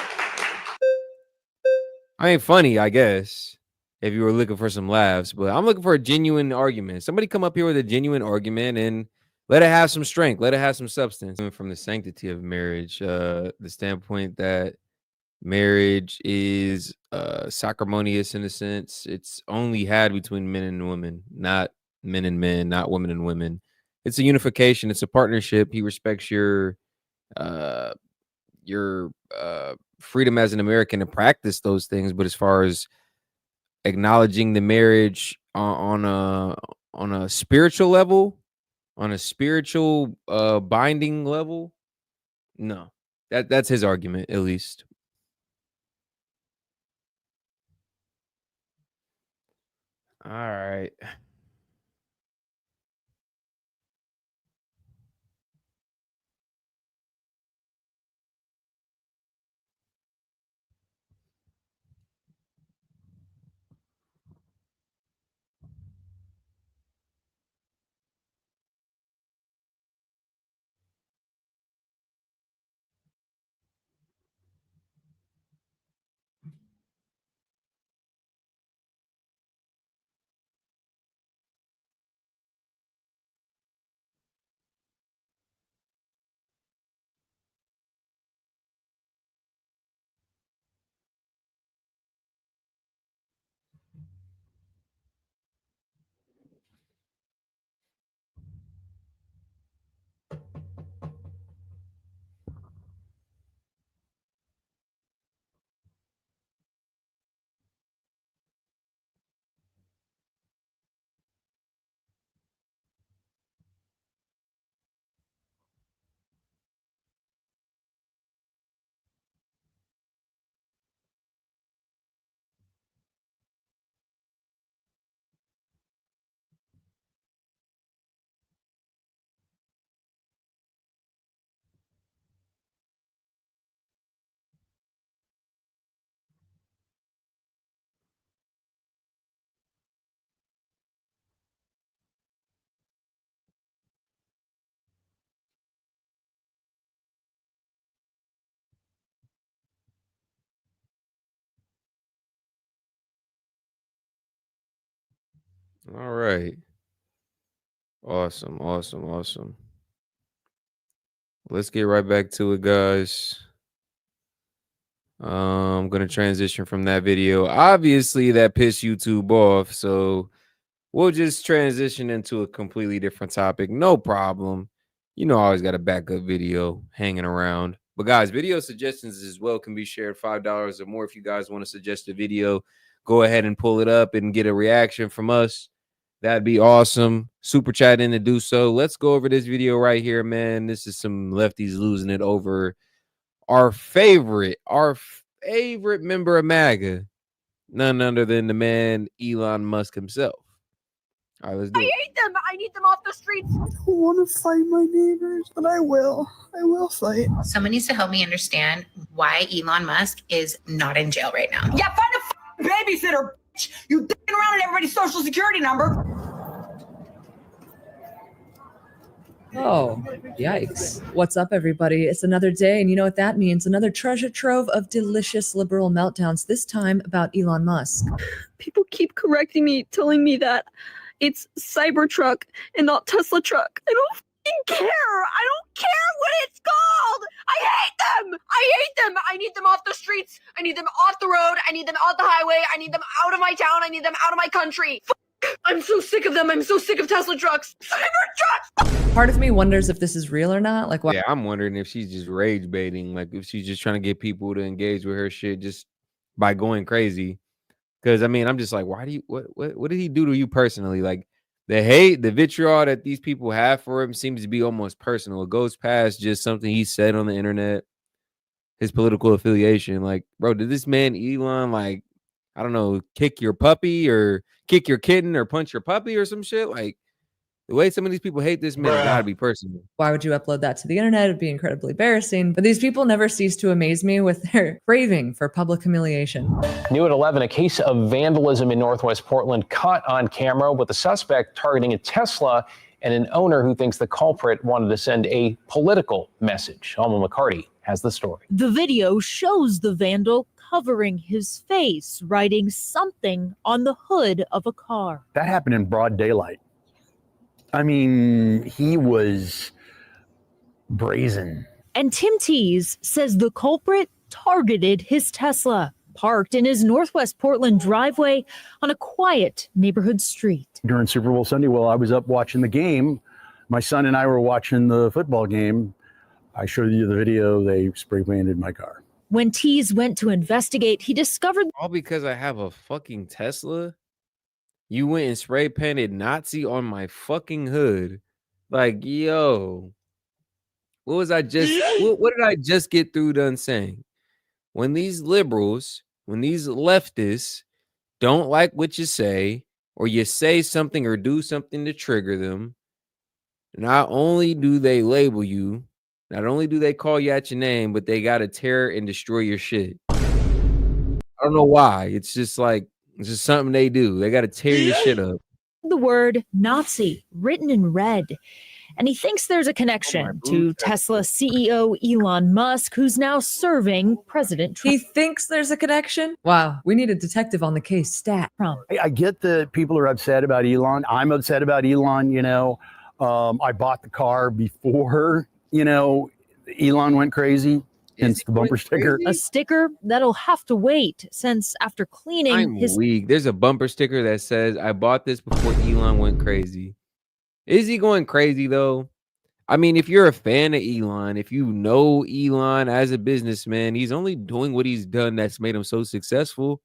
Speaker 1: I ain't funny, I guess, if you were looking for some laughs, but I'm looking for a genuine argument. Somebody come up here with a genuine argument and let it have some strength. Let it have some substance. From the sanctity of marriage, the standpoint that marriage is sacrimonious in a sense. It's only had between men and women, not men and men, not women and women. It's a unification. It's a partnership. He respects your freedom as an American to practice those things. But as far as acknowledging the marriage on a spiritual level, on a spiritual binding level, no. That's his argument, at least. All right. All right. Awesome. Awesome. Awesome. Let's get right back to it, guys. I'm gonna transition from that video. Obviously, that pissed YouTube off, so we'll just transition into a completely different topic. No problem. You know, I always got a backup video hanging around. But guys, video suggestions as well can be shared $5 or more. If you guys want to suggest a video, go ahead and pull it up and get a reaction from us. That'd be awesome. Super chat in to do so. Let's go over this video right here, man. This is some lefties losing it over our favorite member of MAGA, none other than the man Elon Musk himself. All right, let's do it.
Speaker 7: hate them. I need them off the streets.
Speaker 22: I don't want to fight my neighbors, but I will. I will fight.
Speaker 23: Someone needs to help me understand why Elon Musk is not in jail right now.
Speaker 7: Yeah, find a babysitter. Bitch. You dicking around at everybody's social security number.
Speaker 24: Oh, yikes. What's up, everybody? It's another day, and you know what that means. Another treasure trove of delicious liberal meltdowns, this time about Elon Musk.
Speaker 22: People keep correcting me, telling me that it's Cybertruck and not Tesla truck. I don't f***ing care. I don't care what it's called. I hate them. I hate them. I need them off the streets. I need them off the road. I need them off the highway. I need them out of my town. I need them out of my country. I'm so sick of them. I'm so sick of Tesla trucks. Cybertrucks!
Speaker 24: Part of me wonders if this is real or not. Like,
Speaker 1: Yeah, I'm wondering if she's just rage baiting, like if she's just trying to get people to engage with her shit just by going crazy. Because I mean, I'm just like, why do you what did he do to you personally? Like the hate, the vitriol that these people have for him seems to be almost personal. It goes past just something he said on the internet, his political affiliation. Like, bro, did this man Elon, like, I don't know, kick your puppy or kick your kitten or punch your puppy or some shit? Like, the way some of these people hate this man, it gotta be personal.
Speaker 24: why would you upload that to the internet? It'd be incredibly embarrassing. But these people never cease to amaze me with their craving for public humiliation.
Speaker 6: New at 11, a case of vandalism in Northwest Portland caught on camera with a suspect targeting a Tesla and an owner who thinks the culprit wanted to send a political message. Alma McCarty has the story.
Speaker 25: The video shows the vandal covering his face, writing something on the hood of a car.
Speaker 17: That happened in broad daylight. I mean, he was brazen.
Speaker 25: And Tim Tees says the culprit targeted his Tesla, parked in his Northwest Portland driveway on a quiet neighborhood street.
Speaker 17: During Super Bowl Sunday, while I was up watching the game, my son and I were watching the football game. I showed you the video. They spray painted my car.
Speaker 25: When Tees went to investigate, he discovered
Speaker 1: all because I have a fucking Tesla. You went and spray painted Nazi on my fucking hood. Like, yo, what was I just what did I just get through done saying? When these liberals, when these leftists don't like what you say, or you say something or do something to trigger them, not only do they label you, not only do they call you out your name, but they got to tear and destroy your shit. I don't know why. It's just like, it's just something they do. They got to tear your shit up.
Speaker 25: the word Nazi written in red. And he thinks there's a connection to Tesla CEO Elon Musk, who's now serving President Trump.
Speaker 24: He thinks there's a connection? Wow, we need a detective on the case stat.
Speaker 17: I get that people are upset about Elon. I'm upset about Elon, you know. I bought the car before, you know, Elon went crazy. Hence the bumper sticker.
Speaker 25: A sticker that'll have to wait, since after cleaning
Speaker 1: I'm weak. There's a bumper sticker that says, I bought this before Elon went crazy. Is he going crazy though? I mean, if you're a fan of Elon, if you know Elon as a businessman, he's only doing what he's done that's made him so successful.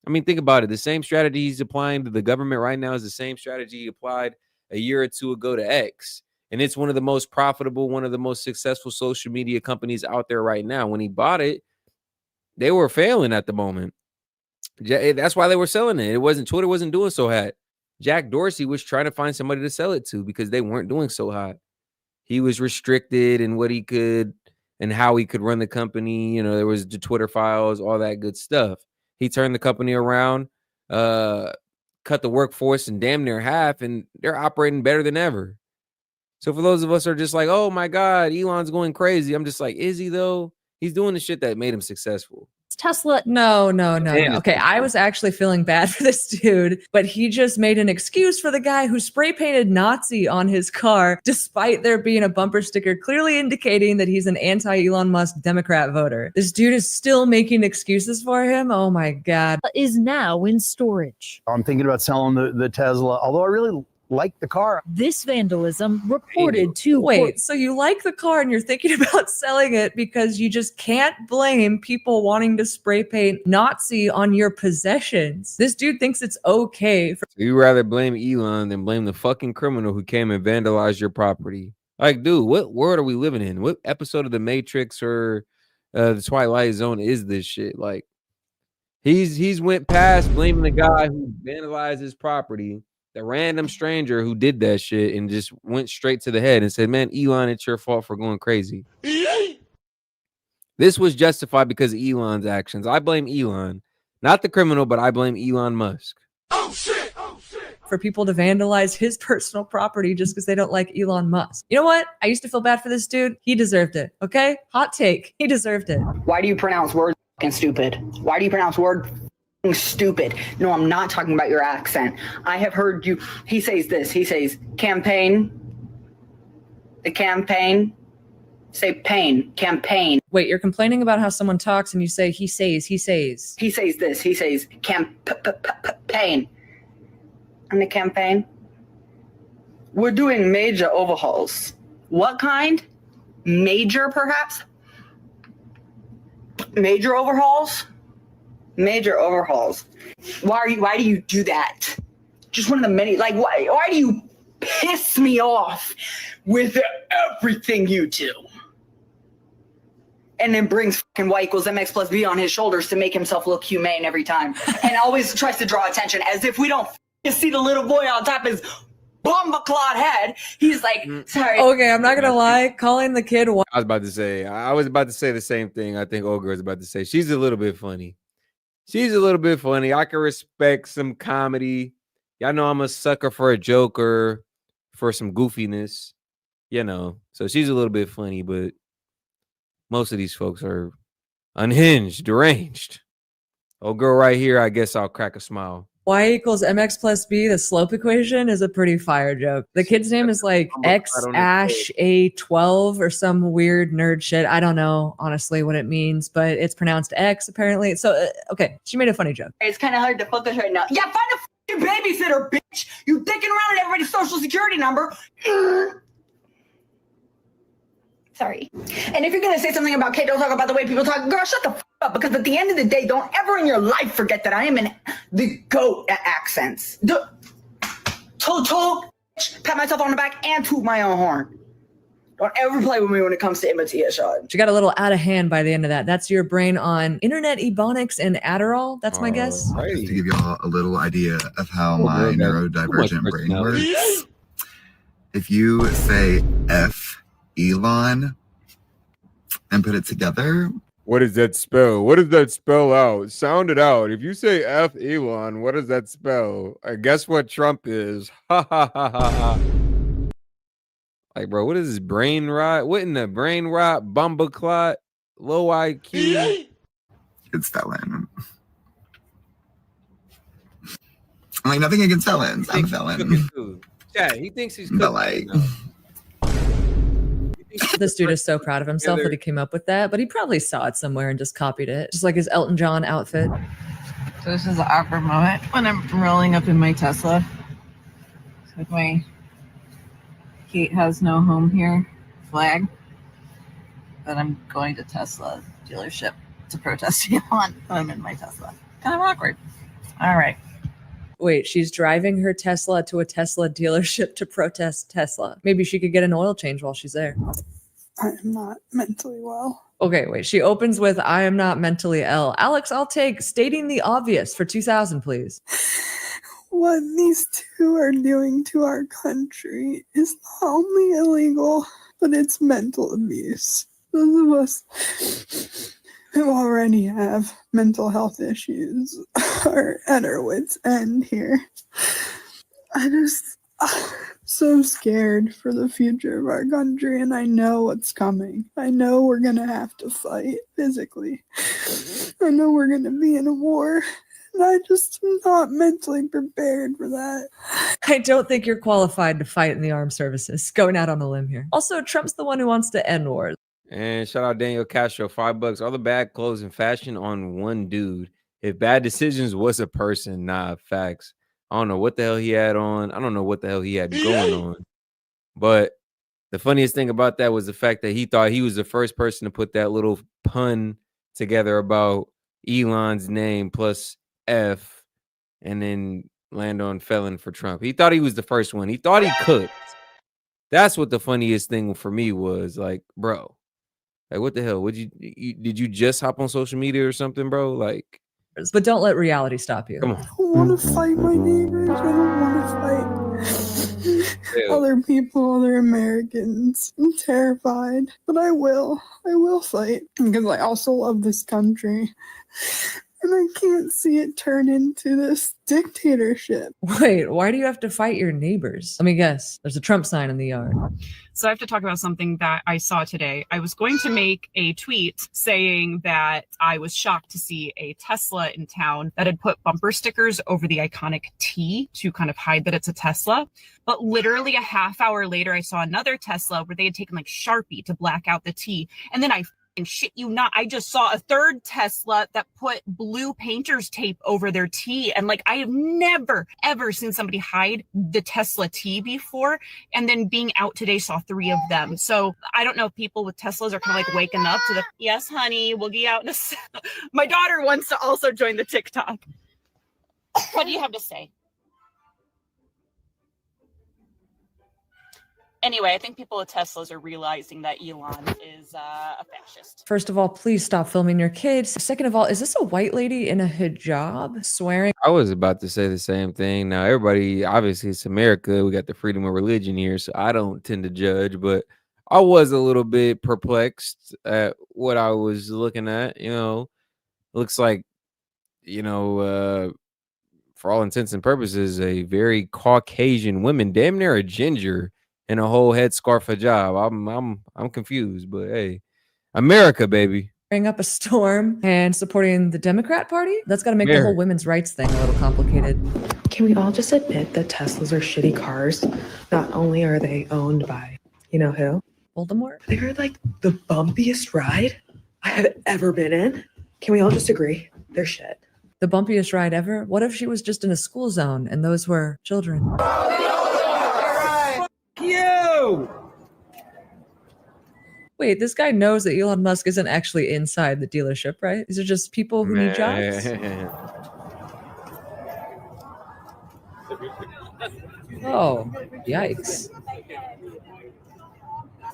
Speaker 1: I mean, think about it. The same strategy he's applying to the government right now is the same strategy he applied a year or two ago to X. And it's one of the most profitable, one of the most successful social media companies out there right now. When he bought it, they were failing at the moment. That's why they were selling it. It wasn't, Twitter wasn't doing so hot. Jack Dorsey was trying to find somebody to sell it to because they weren't doing so hot. He was restricted in what he could and how he could run the company. You know, there was the Twitter files, all that good stuff. He turned the company around, cut the workforce in damn near half, and they're operating better than ever. So for those of us who are just like, oh my God, Elon's going crazy. I'm just like, is he though? He's doing the shit that made him successful.
Speaker 25: Tesla.
Speaker 24: No.
Speaker 1: Damn.
Speaker 24: Okay, I was actually feeling bad for this dude, but he just made an excuse for the guy who spray painted Nazi on his car, despite there being a bumper sticker clearly indicating that he's an anti-Elon Musk Democrat voter. This dude is still making excuses for him. Oh my God.
Speaker 25: Is now in storage.
Speaker 17: I'm thinking about selling the Tesla, although I really like the car.
Speaker 25: This vandalism reported to
Speaker 24: Wait, so you like the car and you're thinking about selling it because you just can't blame people wanting to spray paint Nazi on your possessions. This dude thinks it's okay for—
Speaker 1: So you rather blame Elon than blame the fucking criminal who came and vandalized your property. Like, dude, what world are we living in? What episode of The Matrix or the Twilight Zone is this shit? Like, he's went past blaming the guy who vandalized his property, the random stranger who did that shit, and just went straight to the head and said, man, Elon, it's your fault for going crazy. This was justified because of Elon's actions. I blame Elon, not the criminal, but I blame Elon Musk.
Speaker 24: for people to vandalize his personal property just because they don't like Elon Musk. You know what? I used to feel bad for this dude. He deserved it. Okay? Hot take. He deserved it.
Speaker 7: Why do you pronounce words fucking stupid? Why do you pronounce word fucking stupid? No, I'm not talking about your accent. I have heard you. He says this. He says campaign. The campaign. Say pain. Campaign.
Speaker 24: Wait, you're complaining about how someone talks and you say he says.
Speaker 7: He says this. He says campaign. On the campaign. We're doing major overhauls. What kind? Major, perhaps? Major overhauls? Major overhauls. Why do you do that? Just one of the many, like, why do you piss me off with everything you do? And then brings fucking Y equals MX plus B on his shoulders to make himself look humane every time. And always tries to draw attention as if we don't see the little boy on top of his bomba clawed head. He's like, sorry.
Speaker 24: Okay, I'm not gonna lie. Calling the kid
Speaker 1: I was about to say the same thing. I think Olga was about to say. She's a little bit funny. I can respect some comedy. Y'all know I'm a sucker for a joke or for some goofiness, you know. So she's a little bit funny, but most of these folks are unhinged, deranged. Oh, girl, right here, I guess I'll crack a smile.
Speaker 24: Y equals MX plus B, the slope equation, is a pretty fire joke. The kid's name is like X-A12 or some weird nerd shit. I don't know, honestly, what it means, but it's pronounced X, apparently. So, okay, she made a funny joke.
Speaker 7: It's kind of hard to focus right now. Yeah, find a fucking babysitter, bitch. You dicking around at everybody's social security number. Sorry. And if you're going to say something about Kate, don't talk about the way people talk. Girl, shut the fuck up. Because at the end of the day, don't ever in your life forget that I am the GOAT at accents. Pat myself on the back and toot my own horn. Don't ever play with me when it comes to imitation.
Speaker 24: She got a little out of hand by the end of that. That's your brain on internet ebonics and Adderall. That's my guess.
Speaker 9: Just to give y'all a little idea of how my neurodivergent brain works. If you say F Elon and put it together.
Speaker 1: What does that spell? What does that spell out? Sound it out. If you say F Elon, what does that spell? I guess what Trump is. Ha ha ha ha ha. Like, bro, what is this brain rot? What in the brain rot? Bumba clot? Low IQ?
Speaker 9: It's felon. I'm like, nothing against felons. I'm a felon.
Speaker 1: Yeah, he thinks he's cooking.
Speaker 9: But like,
Speaker 24: this dude is so proud of himself that he came up with that, but he probably saw it somewhere and just copied it, just like his Elton John outfit.
Speaker 10: So this is an awkward moment when I'm rolling up in my Tesla. With my Kate has no home here flag. But I'm going to Tesla dealership to protest Elon. I'm in my Tesla. Kind of awkward. All right.
Speaker 24: Wait, she's driving her Tesla to a Tesla dealership to protest Tesla. Maybe she could get an oil change while she's there.
Speaker 11: I am not mentally well.
Speaker 24: Okay, wait. She opens with, I am not mentally ill. Alex, I'll take stating the obvious for 2,000, please.
Speaker 11: What these two are doing to our country is not only illegal, but it's mental abuse. Those of us who already have mental health issues are at our wits' end here. so scared for the future of our country, and I know what's coming. I know we're gonna have to fight physically. I know we're gonna be in a war, and I just am not mentally prepared for that.
Speaker 24: I don't think you're qualified to fight in the armed services. Going out on a limb here. Also, Trump's the one who wants to end wars.
Speaker 1: And shout out Daniel Castro, $5. All the bad clothes and fashion on one dude. If bad decisions was a person, nah, facts. I don't know what the hell he had on. I don't know what the hell he had going on. But the funniest thing about that was the fact that he thought he was the first person to put that little pun together about Elon's name plus F and then land on felon for Trump. He thought he was the first one. He thought he cooked. That's what the funniest thing for me was. Like, bro, like what the hell? Did you just hop on social media or something, bro? Like,
Speaker 24: but don't let reality stop you.
Speaker 1: Come on.
Speaker 11: I don't want to fight my neighbors. I don't want to fight other people, other Americans. I'm terrified, but I will. I will fight because I also love this country. And I can't see it turn into this dictatorship.
Speaker 24: Wait, why do you have to fight your neighbors? Let me guess. There's a Trump sign in the yard.
Speaker 12: So I have to talk about something that I saw today. I was going to make a tweet saying that I was shocked to see a Tesla in town that had put bumper stickers over the iconic T to kind of hide that it's a Tesla. But literally a half hour later, I saw another Tesla where they had taken like Sharpie to black out the T. And then and shit you not, I just saw a third Tesla that put blue painter's tape over their T. And like, I have never, ever seen somebody hide the Tesla T before. And then being out today, saw 3 of them. So I don't know if people with Teslas are kind of like waking up to the, yes, honey, we'll get out in a My daughter wants to also join the TikTok. What do you have to say? Anyway, I think people with Teslas are realizing that Elon is a fascist.
Speaker 24: First of all, please stop filming your kids. Second of all, is this a white lady in a hijab swearing?
Speaker 1: I was about to say the same thing. Now, everybody, obviously, it's America. We got the freedom of religion here, so I don't tend to judge, but I was a little bit perplexed at what I was looking at. You know, looks like, for all intents and purposes, a very Caucasian woman, damn near a ginger, in a whole headscarf hijab. I'm confused, but hey, America, baby.
Speaker 24: Up a storm and supporting the Democrat Party? That's got to make the whole women's rights thing a little complicated.
Speaker 13: Can we all just admit that Teslas are shitty cars? Not only are they owned by, you know who?
Speaker 24: Voldemort?
Speaker 13: They're like the bumpiest ride I have ever been in. Can we all just agree? They're shit.
Speaker 24: The bumpiest ride ever? What if she was just in a school zone and those were children?
Speaker 13: You!
Speaker 24: Wait, this guy knows that Elon Musk isn't actually inside the dealership, right? These are just people who need jobs. Oh, yikes.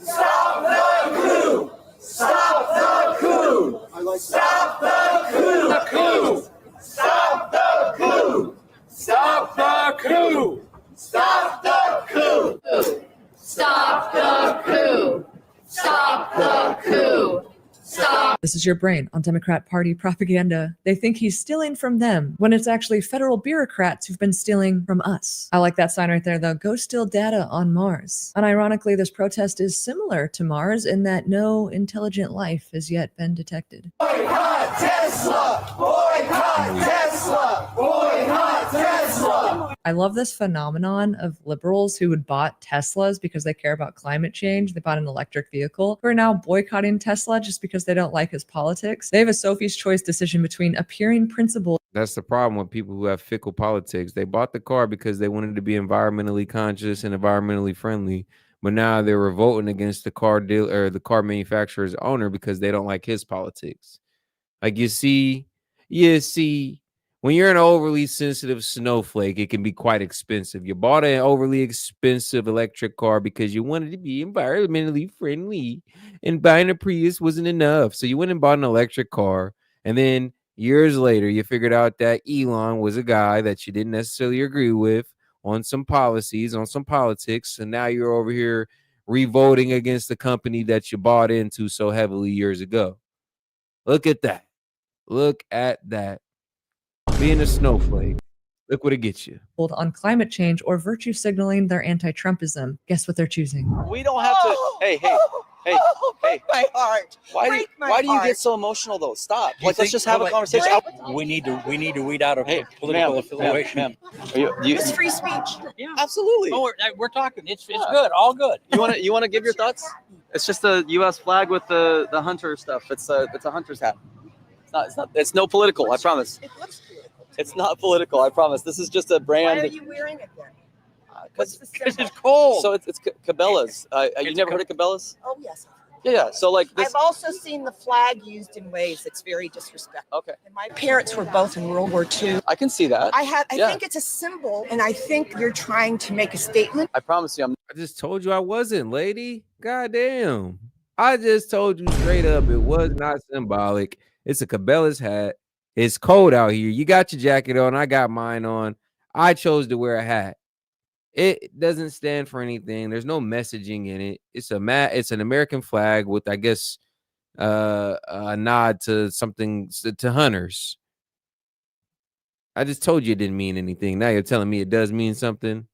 Speaker 4: Stop the coup! Stop the coup! Stop the coup! Stop the coup! Stop the coup! Stop the coup! Stop the coup! Stop the coup! Stop.
Speaker 24: This is your brain on Democrat Party propaganda. They think he's stealing from them when it's actually federal bureaucrats who've been stealing from us. I like that sign right there, though. Go steal data on Mars. And ironically, this protest is similar to Mars in that no intelligent life has yet been detected.
Speaker 4: Boycott Tesla! Boycott Tesla! Boycott Tesla!
Speaker 24: I love this phenomenon of liberals who had bought Teslas because they care about climate change. They bought an electric vehicle who are now boycotting Tesla just because they don't like his politics. They have a Sophie's Choice decision between appearing principled.
Speaker 1: That's the problem with people who have fickle politics. They bought the car because they wanted to be environmentally conscious and environmentally friendly, but now they're revolting against the car dealer or the car manufacturer's owner because they don't like his politics. Like you see, when you're an overly sensitive snowflake, it can be quite expensive. You bought an overly expensive electric car because you wanted to be environmentally friendly, and buying a Prius wasn't enough. So you went and bought an electric car, and then years later, you figured out that Elon was a guy that you didn't necessarily agree with on some policies, on some politics, and now you're over here revolting against the company that you bought into so heavily years ago. Look at that. Look at that. Being a snowflake. Look what it gets you.
Speaker 24: On climate change or virtue signaling their anti-Trumpism. Guess what they're choosing?
Speaker 5: We don't have to. Hey,
Speaker 8: My heart.
Speaker 5: Why do you get so emotional though? Stop. Let's just have a conversation.
Speaker 8: We need to weed out of political affiliation.
Speaker 5: It's
Speaker 8: free speech.
Speaker 5: Yeah, absolutely.
Speaker 8: Oh, we're talking. It's good. All good.
Speaker 5: You want to give your thoughts? It's just a U.S. flag with the hunter stuff. It's a hunter's hat. It's no political. I promise.
Speaker 8: It looks political.
Speaker 5: It's not political. I promise. This is just a brand.
Speaker 8: Why are you wearing it then?
Speaker 5: Because
Speaker 8: it's cold.
Speaker 5: So it's Cabela's. You never heard of Cabela's?
Speaker 8: Oh yes.
Speaker 5: Yeah. So like this.
Speaker 8: I've also seen the flag used in ways that's very disrespectful.
Speaker 5: Okay.
Speaker 8: And my parents were both in World War II.
Speaker 5: I can see that.
Speaker 8: I think it's a symbol, and I think you're trying to make a statement.
Speaker 5: I promise you,
Speaker 1: I just told you I wasn't, lady. Goddamn. I just told you straight up it was not symbolic. It's a Cabela's hat. It's cold out here. You got your jacket on. I got mine on. I chose to wear a hat. It doesn't stand for anything. There's no messaging in it. It's an American flag with, I guess, a nod to something to hunters. I just told you it didn't mean anything. Now you're telling me it does mean something.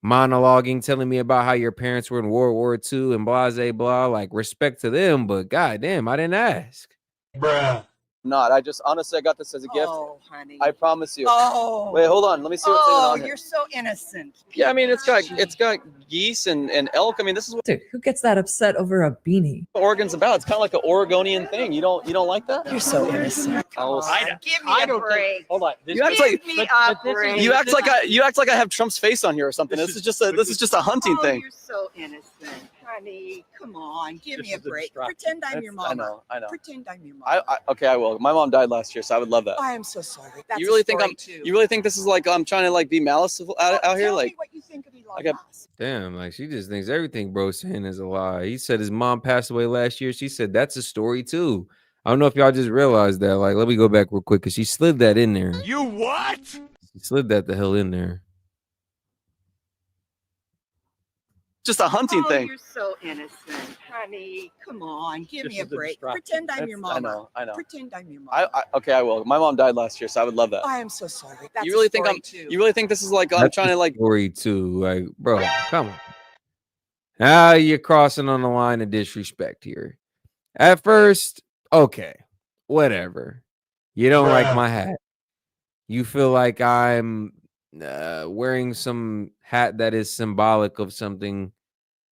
Speaker 1: Monologuing, telling me about how your parents were in World War II and blah, blah, blah. Like, respect to them, but goddamn, I didn't ask.
Speaker 5: Bruh. Not. I just honestly, I got this as a gift.
Speaker 8: Oh, honey.
Speaker 5: I promise you.
Speaker 8: Oh.
Speaker 5: Wait, hold on. Let me see what's on here.
Speaker 8: You're so innocent.
Speaker 5: Yeah, I mean, it's got geese and elk. I mean, this is what
Speaker 24: Dude, who gets that upset over a beanie?
Speaker 5: Oregon's about. It's kind of like an Oregonian thing. You don't like that?
Speaker 8: You're so innocent.
Speaker 5: Give
Speaker 8: me a break.
Speaker 5: Hold on.
Speaker 8: You act like
Speaker 5: you act like I have Trump's face on here or something. This is just a hunting thing.
Speaker 8: You're so innocent, honey. Come on, give me a break. Pretend I'm your mom.
Speaker 5: I know.
Speaker 8: Pretend I'm your mom.
Speaker 5: Okay, I will. My mom died last year, so I would love that.
Speaker 8: I am so sorry. That's
Speaker 5: You really
Speaker 8: a
Speaker 5: think
Speaker 8: story, too.
Speaker 5: You really think this is like I'm trying to like be malice out here?
Speaker 8: Tell
Speaker 5: Like,
Speaker 8: me what you think of Elon Musk.
Speaker 1: Damn, like she just thinks everything bro's saying is a lie. He said his mom passed away last year. She said that's a story too. I don't know if y'all just realized that. Like, let me go back real quick because she slid that in there.
Speaker 8: You what?
Speaker 1: She slid that the hell in there.
Speaker 5: just a hunting thing.
Speaker 8: You're so innocent, honey. Come on, give me a break. Pretend I'm your mom.
Speaker 5: I know.
Speaker 8: Pretend I'm your mom.
Speaker 5: Okay, I will. My mom died last year, so I would love that.
Speaker 8: I am so sorry. That's
Speaker 5: You really
Speaker 8: a
Speaker 5: think
Speaker 8: story,
Speaker 5: I'm?
Speaker 8: too.
Speaker 5: You really think this is like I'm
Speaker 1: That's
Speaker 5: trying to like?
Speaker 1: story too, like, bro, come on. Now you're crossing on the line of disrespect here. At first, okay, whatever. You don't like my hat. You feel like I'm wearing some hat that is symbolic of something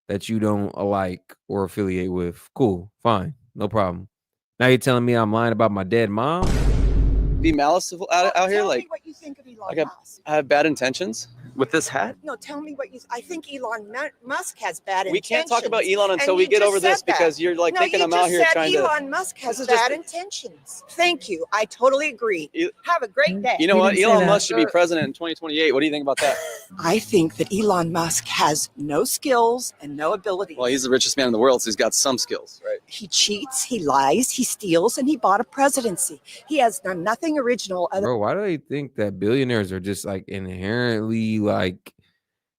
Speaker 1: that you don't like or affiliate with. Cool, fine, no problem. Now you're telling me I'm lying about my dead mom?
Speaker 5: Be malice out here,
Speaker 8: Tell
Speaker 5: like
Speaker 8: me what you think of Elon
Speaker 5: I
Speaker 8: Musk.
Speaker 5: have bad intentions with this hat.
Speaker 8: No, tell me what you. I think Elon Musk has bad intentions.
Speaker 5: We can't talk about Elon until
Speaker 8: And
Speaker 5: we
Speaker 8: you
Speaker 5: get
Speaker 8: just
Speaker 5: over this
Speaker 8: said that.
Speaker 5: because you're like
Speaker 8: No,
Speaker 5: thinking
Speaker 8: you
Speaker 5: I'm out
Speaker 8: just
Speaker 5: here
Speaker 8: said
Speaker 5: trying to.
Speaker 8: Elon Musk has
Speaker 5: This is
Speaker 8: bad
Speaker 5: just-
Speaker 8: intentions. Thank you. I totally agree. Have a great day.
Speaker 5: You know what? Elon Musk should be president in 2028. What do you think about that?
Speaker 8: I think that Elon Musk has no skills and no ability.
Speaker 5: Well, he's the richest man in the world, so he's got some skills, right?
Speaker 8: He cheats, he lies, he steals, and he bought a presidency. He has done nothing original other.
Speaker 1: Bro, why do they think that billionaires are just like inherently like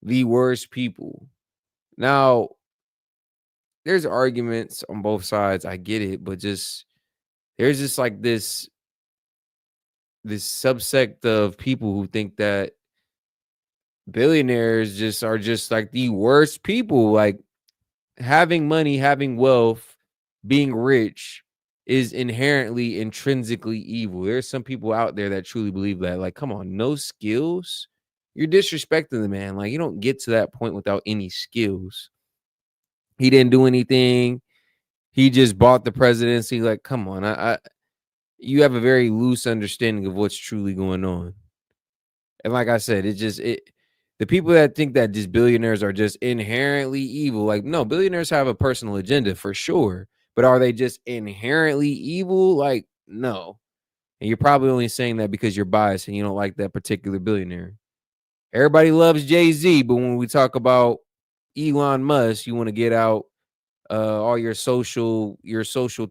Speaker 1: the worst people? Now, there's arguments on both sides. I get it, but just there's just like this subsect of people who think that billionaires just are just like the worst people. Like having money, having wealth, being rich is inherently intrinsically evil. There's some people out there that truly believe that. Like, come on, no skills? You're disrespecting the man. Like, you don't get to that point without any skills. He didn't do anything. He just bought the presidency. Like, come on. You have a very loose understanding of what's truly going on. And like I said, the people that think that just billionaires are just inherently evil, like, no, billionaires have a personal agenda for sure. But are they just inherently evil? Like, no. And you're probably only saying that because you're biased and you don't like that particular billionaire. Everybody loves Jay-Z, but when we talk about Elon Musk, you want to get out all your social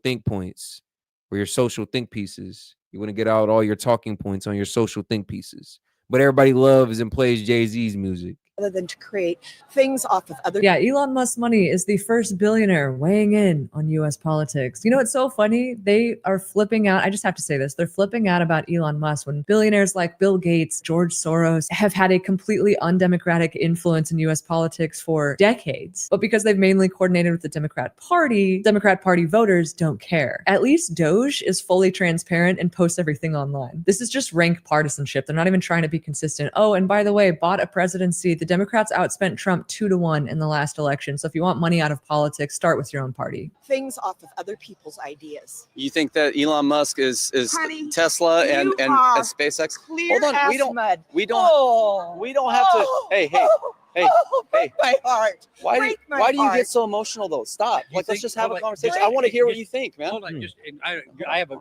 Speaker 1: think points or your social think pieces. You want to get out all your talking points on your social think pieces. But everybody loves and plays Jay-Z's music.
Speaker 8: rather than to create things off of other.
Speaker 24: Yeah, Elon Musk's money is the first billionaire weighing in on US politics. You know what's so funny? They are flipping out. I just have to say this. They're flipping out about Elon Musk when billionaires like Bill Gates, George Soros have had a completely undemocratic influence in US politics for decades. But because they've mainly coordinated with the Democrat Party voters don't care. At least Doge is fully transparent and posts everything online. This is just rank partisanship. They're not even trying to be consistent. Oh, and by the way, bought a presidency. The Democrats outspent Trump 2-1 in the last election. So if you want money out of politics, start with your own party.
Speaker 8: Things off of other people's ideas.
Speaker 5: You think that Elon Musk is
Speaker 8: Honey,
Speaker 5: Tesla and SpaceX? Hold on, we don't have to. Hey,
Speaker 8: break my heart.
Speaker 5: Why do you get so emotional though? Stop. Let's just have a conversation. I want to hear what you think, man.
Speaker 3: Hold on, I have a.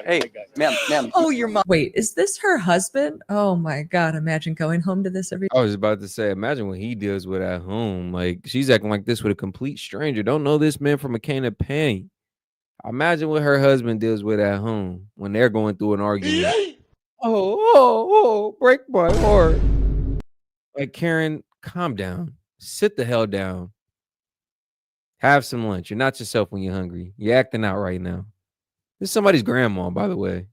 Speaker 5: Hey, ma'am.
Speaker 8: Oh, your mom.
Speaker 24: Wait, is this her husband? Oh my God. Imagine going home to this every
Speaker 1: I was about to say, imagine what he deals with at home. Like, she's acting like this with a complete stranger. Don't know this man from a can of paint. Imagine what her husband deals with at home when they're going through an argument. Break my heart. Like, Karen, calm down. Sit the hell down. Have some lunch. You're not yourself when you're hungry. You're acting out right now. This is somebody's grandma, by the way.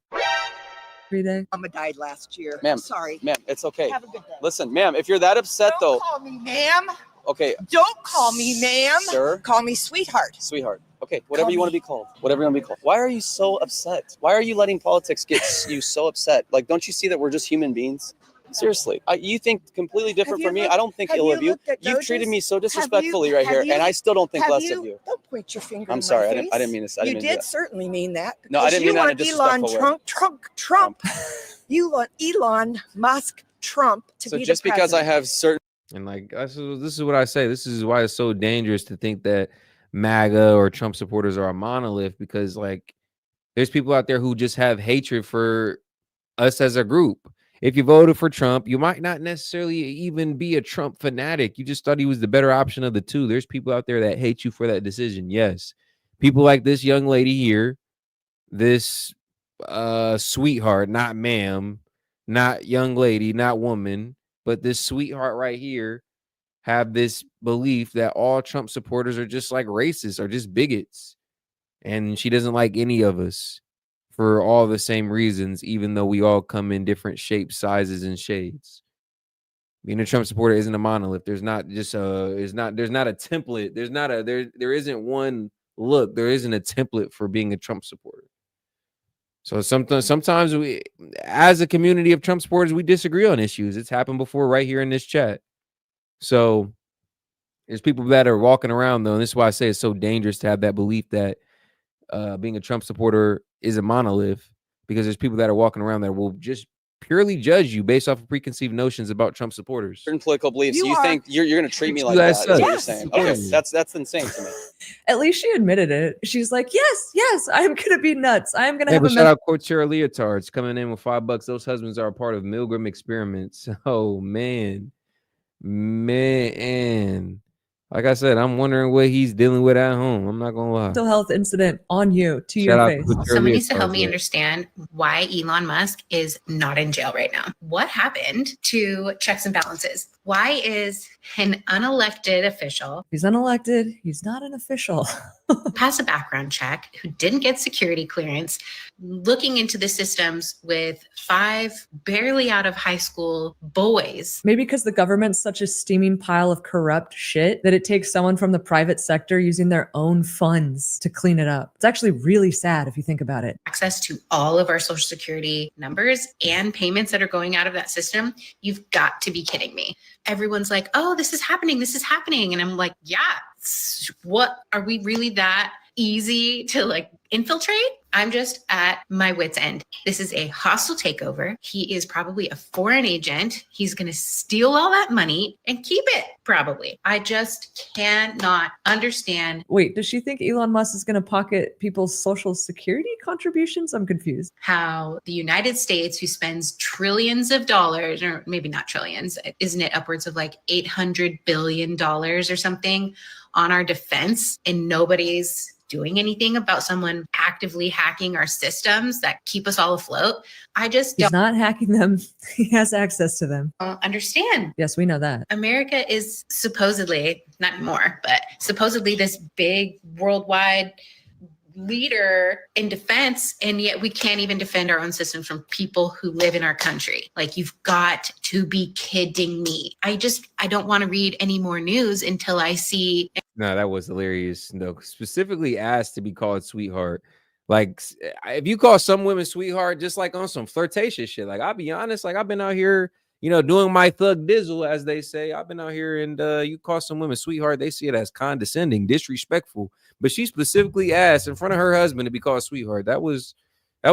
Speaker 24: every day.
Speaker 8: Mama died last year.
Speaker 5: Ma'am,
Speaker 8: Sorry.
Speaker 5: Ma'am, it's okay.
Speaker 8: Have a good day.
Speaker 5: Listen, ma'am, if you're that upset though.
Speaker 8: Don't call me ma'am.
Speaker 5: Okay.
Speaker 8: Don't call me ma'am.
Speaker 5: Sir.
Speaker 8: Call me sweetheart.
Speaker 5: Sweetheart. Okay, whatever you want to be called. Whatever you want to be called. Why are you so upset? Why are you letting politics get you so upset? Like, don't you see that we're just human beings? Seriously, you think completely different from me. I don't think ill of you. You've treated me so disrespectfully right here, and I still don't think less of you.
Speaker 8: Don't point your finger.
Speaker 5: I'm sorry.
Speaker 8: In my face.
Speaker 5: I didn't mean this.
Speaker 8: You did certainly mean that.
Speaker 5: No, I didn't mean that in a disrespectful way.
Speaker 8: You want Trump. You want Elon Musk Trump to be the president.
Speaker 1: So just because I have certain, and like this is what I say. This is why it's so dangerous to think that MAGA or Trump supporters are a monolith, because like there's people out there who just have hatred for us as a group. If you voted for Trump, you might not necessarily even be a Trump fanatic. You just thought he was the better option of the two. There's people out there that hate you for that decision. Yes. People like this young lady here, this sweetheart, not ma'am, not young lady, not woman, but this sweetheart right here have this belief that all Trump supporters are just like racists or just bigots. And she doesn't like any of us for all the same reasons, even though we all come in different shapes, sizes, and shades. Being a Trump supporter isn't a monolith. There's not just there's not a template. There isn't one look. There isn't a template for being a Trump supporter. So sometimes we, as a community of Trump supporters, we disagree on issues. It's happened before right here in this chat. So there's people that are walking around though, and this is why I say it's so dangerous to have that belief that being a Trump supporter is a monolith, because there's people that are walking around that will just purely judge you based off of preconceived notions about Trump supporters.
Speaker 5: Certain political beliefs. You think you're going to treat me like that? Is what you're saying? Okay, that's insane to me.
Speaker 24: At least she admitted it. She's like, yes, I'm going to be nuts. I'm going to have a
Speaker 1: shout out Couture Leotards coming in with $5. Those husbands are a part of Milgram experiments. Oh man. Like I said, I'm wondering what he's dealing with at home. I'm not gonna lie.
Speaker 24: Mental health incident on you, to your face.
Speaker 23: Someone needs to help me understand why Elon Musk is not in jail right now. What happened to checks and balances? Why is an unelected official?
Speaker 24: He's unelected. He's not an official.
Speaker 23: Pass a background check, who didn't get security clearance, looking into the systems with 5 barely out of high school boys.
Speaker 24: Maybe because the government's such a steaming pile of corrupt shit that it takes someone from the private sector using their own funds to clean it up. It's actually really sad if you think about it.
Speaker 23: Access to all of our social security numbers and payments that are going out of that system. You've got to be kidding me. Everyone's like, oh, this is happening. And I'm like, yeah, what, are we really that easy to like infiltrate? I'm just at my wit's end. This is a hostile takeover. He is probably a foreign agent. He's going to steal all that money and keep it, probably. I just cannot understand.
Speaker 24: Wait, does she think Elon Musk is going to pocket people's social security contributions? I'm confused.
Speaker 23: How the United States, who spends trillions of dollars, or maybe not trillions, isn't it upwards of like $800 billion or something on our defense, and nobody's doing anything about someone actively hacking our systems that keep us all afloat. I just
Speaker 24: He's
Speaker 23: don't
Speaker 24: not hacking them. He has access to them.
Speaker 23: understand.
Speaker 24: Yes, we know that.
Speaker 23: America is supposedly, not anymore, but supposedly this big worldwide leader in defense, and yet we can't even defend our own systems from people who live in our country. Like, you've got to be kidding me. I don't want to read any more news until I see.
Speaker 1: No, that was hilarious. No, specifically asked to be called sweetheart. Like, if you call some women sweetheart, just like on some flirtatious shit, like, I'll be honest, like, I've been out here, doing my thug dizzle, as they say. I've been out here, and you call some women sweetheart, they see it as condescending, disrespectful. But she specifically asked in front of her husband to be called sweetheart. That was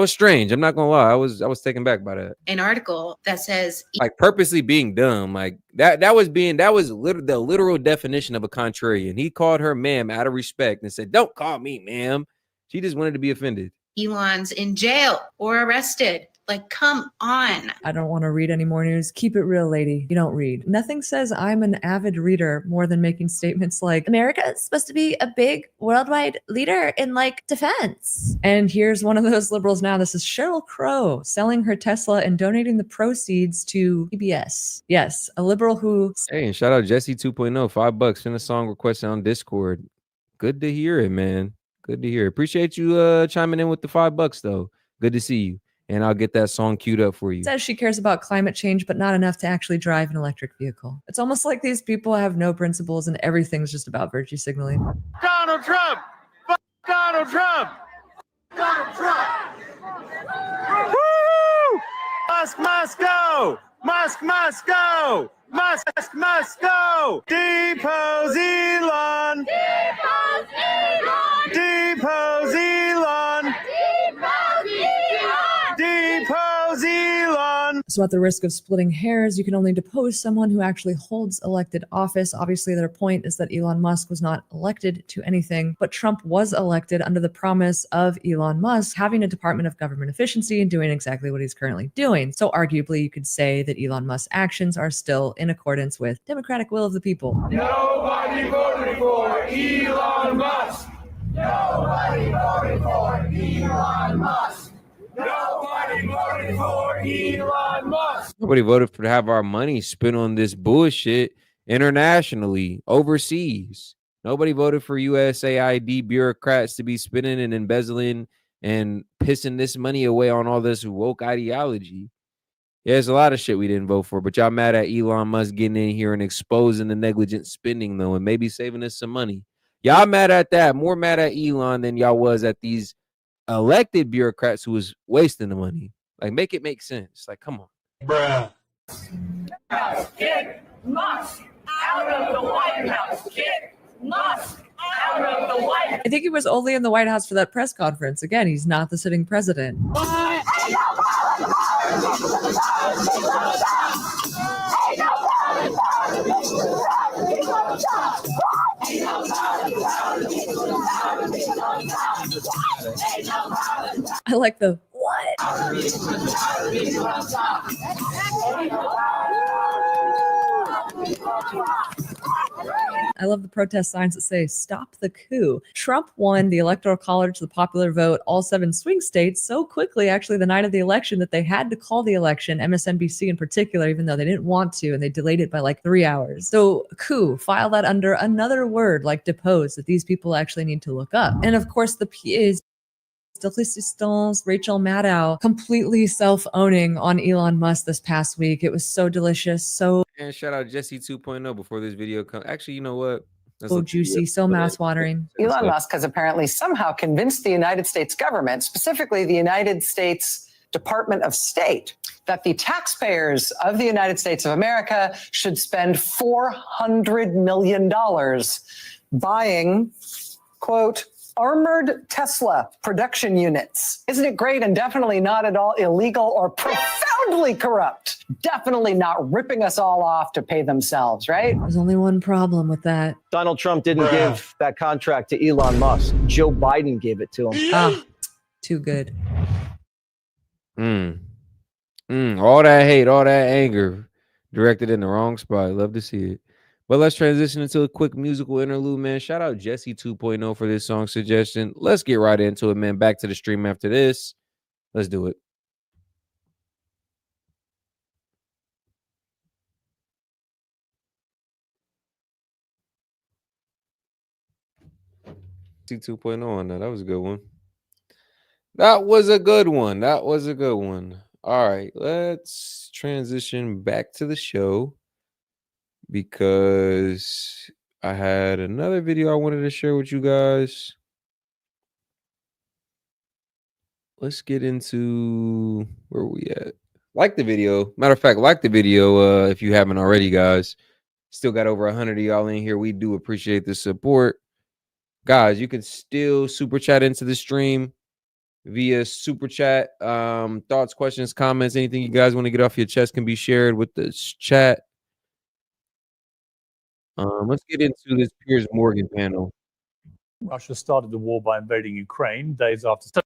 Speaker 1: strange. I'm not gonna lie. I was taken back by that.
Speaker 23: An article that says,
Speaker 1: Like, purposely being dumb, like that was the literal definition of a contrarian. He called her ma'am out of respect and said, "Don't call me ma'am." She just wanted to be offended.
Speaker 23: Elon's in jail or arrested. Like, come on.
Speaker 24: I don't want to read any more news. Keep it real, lady. You don't read. Nothing says I'm an avid reader more than making statements like, America is supposed to be a big worldwide leader in defense. And here's one of those liberals now. This is Sheryl Crow selling her Tesla and donating the proceeds to PBS. Yes, a liberal who...
Speaker 1: Hey, and shout out Jesse 2.0, $5. Send a song request on Discord. Good to hear it, man. Good to hear. Appreciate you chiming in with the $5 though. Good to see you. And I'll get that song queued up for you.
Speaker 24: Says she cares about climate change, but not enough to actually drive an electric vehicle. It's almost like these people have no principles and everything's just about virtue signaling.
Speaker 4: Donald Trump! Fuck Donald Trump! Donald Trump! Woo! Musk must go! Musk must go! Musk must go! Depose Elon! Depose Elon! Depose Elon! Depose Elon!
Speaker 24: So at the risk of splitting hairs, you can only depose someone who actually holds elected office. Obviously, their point is that Elon Musk was not elected to anything, but Trump was elected under the promise of Elon Musk having a Department of Government Efficiency and doing exactly what he's currently doing. So arguably, you could say that Elon Musk's actions are still in accordance with democratic will of the people.
Speaker 4: Nobody voted for Elon Musk! Nobody voted for Elon Musk! Nobody voted for Elon Musk!
Speaker 1: Nobody voted to have our money spent on this bullshit internationally, overseas. Nobody voted for USAID bureaucrats to be spending and embezzling and pissing this money away on all this woke ideology. Yeah, there's a lot of shit we didn't vote for, but y'all mad at Elon Musk getting in here and exposing the negligent spending, though, and maybe saving us some money. Y'all mad at that, more mad at Elon than y'all was at these elected bureaucrats who was wasting the money. Like, make it make sense. Like, come on.
Speaker 4: Bruh. Get Musk out of the White House. Get Musk out of the White House.
Speaker 24: I think he was only in the White House for that press conference. Again, he's not the sitting president. I like the what? I love the protest signs that say, stop the coup. Trump won the Electoral College, the popular vote, all 7 swing states so quickly, actually, the night of the election, that they had to call the election, MSNBC in particular, even though they didn't want to, and they delayed it by like 3 hours. So coup, file that under another word like depose that these people actually need to look up. And of course, the P is Rachel Maddow completely self-owning on Elon Musk this past week. It was so delicious, so
Speaker 1: And shout out Jesse 2.0 before this video comes. Actually, you know what?
Speaker 24: juicy, so mouth-watering.
Speaker 3: Elon Musk has apparently somehow convinced the United States government, specifically the United States Department of State, that the taxpayers of the United States of America should spend $400 million buying, quote, armored Tesla production units. Isn't it great and definitely not at all illegal or profoundly corrupt? Definitely not ripping us all off to pay themselves, right?
Speaker 24: There's only one problem with that.
Speaker 14: Donald Trump didn't give that contract to Elon Musk. Joe Biden gave it to him.
Speaker 24: Ah, too good.
Speaker 1: All that hate, all that anger directed in the wrong spot. Love to see it. But let's transition into a quick musical interlude, man. Shout out Jesse 2.0 for this song suggestion. Let's get right into it, man. Back to the stream after this. Let's do it. Jesse 2.0 on that. That was a good one. That was a good one. That was a good one. All right, let's transition back to the show because I had another video I wanted to share with you guys. Let's get into where we at. Like the video. Matter of fact, like the video if you haven't already, guys. Still got over 100 of y'all in here. We do appreciate the support. Guys, you can still super chat into the stream via super chat. Thoughts, questions, comments, anything you guys want to get off your chest can be shared with the chat. Let's get into this Piers Morgan panel.
Speaker 15: Russia started the war by invading Ukraine days after.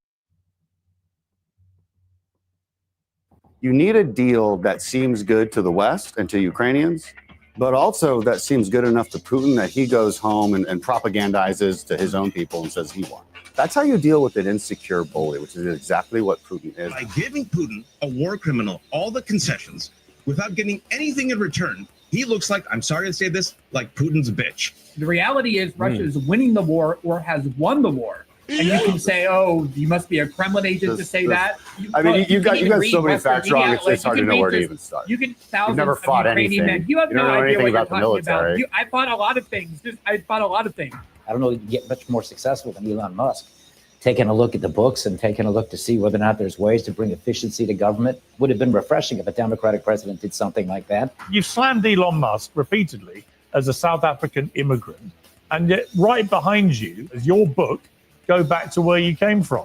Speaker 16: You need a deal that seems good to the West and to Ukrainians, but also that seems good enough to Putin that he goes home and propagandizes to his own people and says he won. That's how you deal with an insecure bully, which is exactly what Putin is.
Speaker 18: By giving Putin, a war criminal, all the concessions without getting anything in return, he looks like, I'm sorry to say this, like Putin's bitch.
Speaker 20: The reality is Russia is winning the war or has won the war. And you can say, oh, you must be a Kremlin agent to say that.
Speaker 16: You got so many facts wrong, it's hard to know where to even start.
Speaker 20: You can thousands
Speaker 16: never fought
Speaker 20: of Ukrainian
Speaker 16: anything.
Speaker 20: men. You have
Speaker 16: You
Speaker 20: no
Speaker 16: don't know
Speaker 20: idea
Speaker 16: anything
Speaker 20: what you're
Speaker 16: about the
Speaker 20: talking about.
Speaker 16: military.
Speaker 20: I fought a lot of things. I fought a lot of things.
Speaker 21: I don't know you can get much more successful than Elon Musk. Taking a look at the books and taking a look to see whether or not there's ways to bring efficiency to government would have been refreshing if a Democratic president did something like that.
Speaker 15: You've slammed Elon Musk repeatedly as a South African immigrant, and yet right behind you is your book, Go Back to Where You Came From.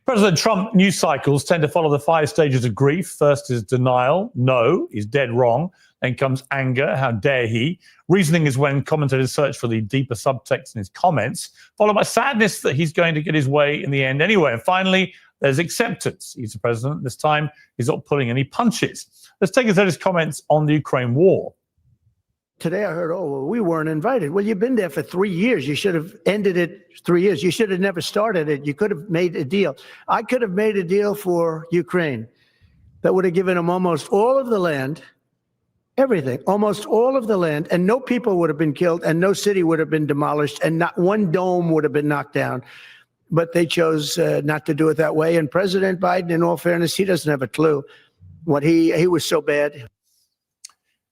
Speaker 15: President Trump news cycles tend to follow the 5 stages of grief. First is denial, no, he's dead wrong. Then comes anger, how dare he. Reasoning is when commentators search for the deeper subtext in his comments, followed by sadness that he's going to get his way in the end anyway. And finally, there's acceptance. He's the president. This time, he's not pulling any punches. Let's take a look at his comments on the Ukraine war.
Speaker 26: Today I heard, oh, well, we weren't invited. Well, you've been there for 3 years. You should have ended it 3 years. You should have never started it. You could have made a deal. I could have made a deal for Ukraine that would have given them almost all of the land, everything, almost all of the land, and no people would have been killed, and no city would have been demolished, and not one dome would have been knocked down. But they chose not to do it that way. And President Biden, in all fairness, he doesn't have a clue. What he was so bad.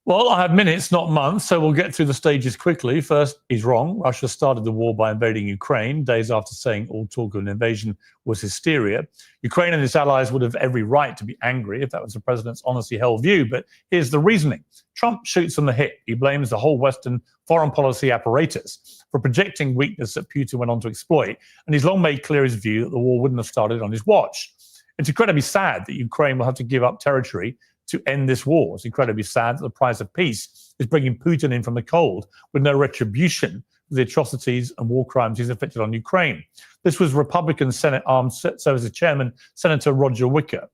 Speaker 15: Well, I have minutes, not months, so we'll get through the stages quickly. First, he's wrong. Russia started the war by invading Ukraine days after saying all talk of an invasion was hysteria. Ukraine and its allies would have every right to be angry if that was the president's honestly held view. But here's the reasoning. Trump shoots from the hip. He blames the whole Western foreign policy apparatus for projecting weakness that Putin went on to exploit. And he's long made clear his view that the war wouldn't have started on his watch. It's incredibly sad that Ukraine will have to give up territory to end this war. It's incredibly sad that the price of peace is bringing Putin in from the cold with no retribution for the atrocities and war crimes he's inflicted on Ukraine. This was Republican Senate Armed Services Chairman, Senator Roger Wicker.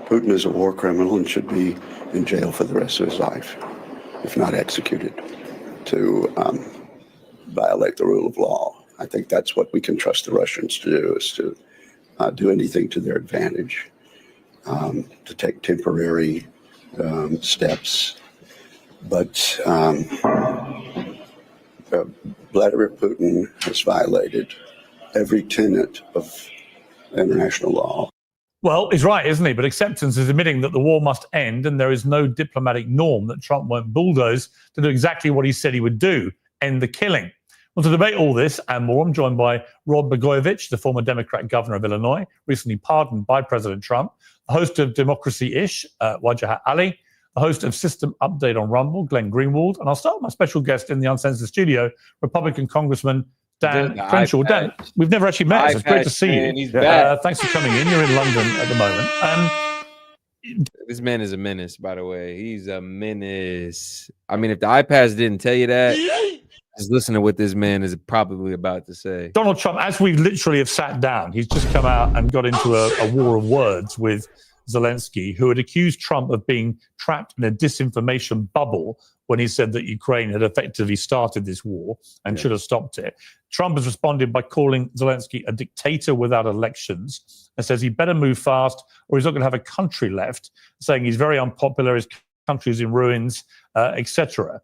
Speaker 27: Putin is a war criminal and should be in jail for the rest of his life, if not executed, to violate the rule of law. I think that's what we can trust the Russians to do, is to do anything to their advantage. To take temporary steps. But Vladimir Putin has violated every tenet of international law.
Speaker 15: Well, he's right, isn't he? But acceptance is admitting that the war must end, and there is no diplomatic norm that Trump won't bulldoze to do exactly what he said he would do, end the killing. Well, to debate all this and more, I'm joined by Rod Blagojevich, the former Democrat governor of Illinois, recently pardoned by President Trump, the host of Democracy-ish, Wajahat Ali, the host of System Update on Rumble, Glenn Greenwald, and I'll start with my special guest in the Uncensored studio, Republican Congressman Dan Crenshaw. Dan, we've never actually met, so it's great to see you. Thanks for coming in. You're in London at the moment.
Speaker 1: This man is a menace, by the way. He's a menace. I mean, if the iPads didn't tell you that, just listen to what this man is probably about to say.
Speaker 15: Donald Trump, as we literally have sat down, he's just come out and got into a war of words with Zelensky, who had accused Trump of being trapped in a disinformation bubble when he said that Ukraine had effectively started this war and should have stopped it. Trump has responded by calling Zelensky a dictator without elections and says he better move fast or he's not going to have a country left, saying he's very unpopular, his country is in ruins, etc.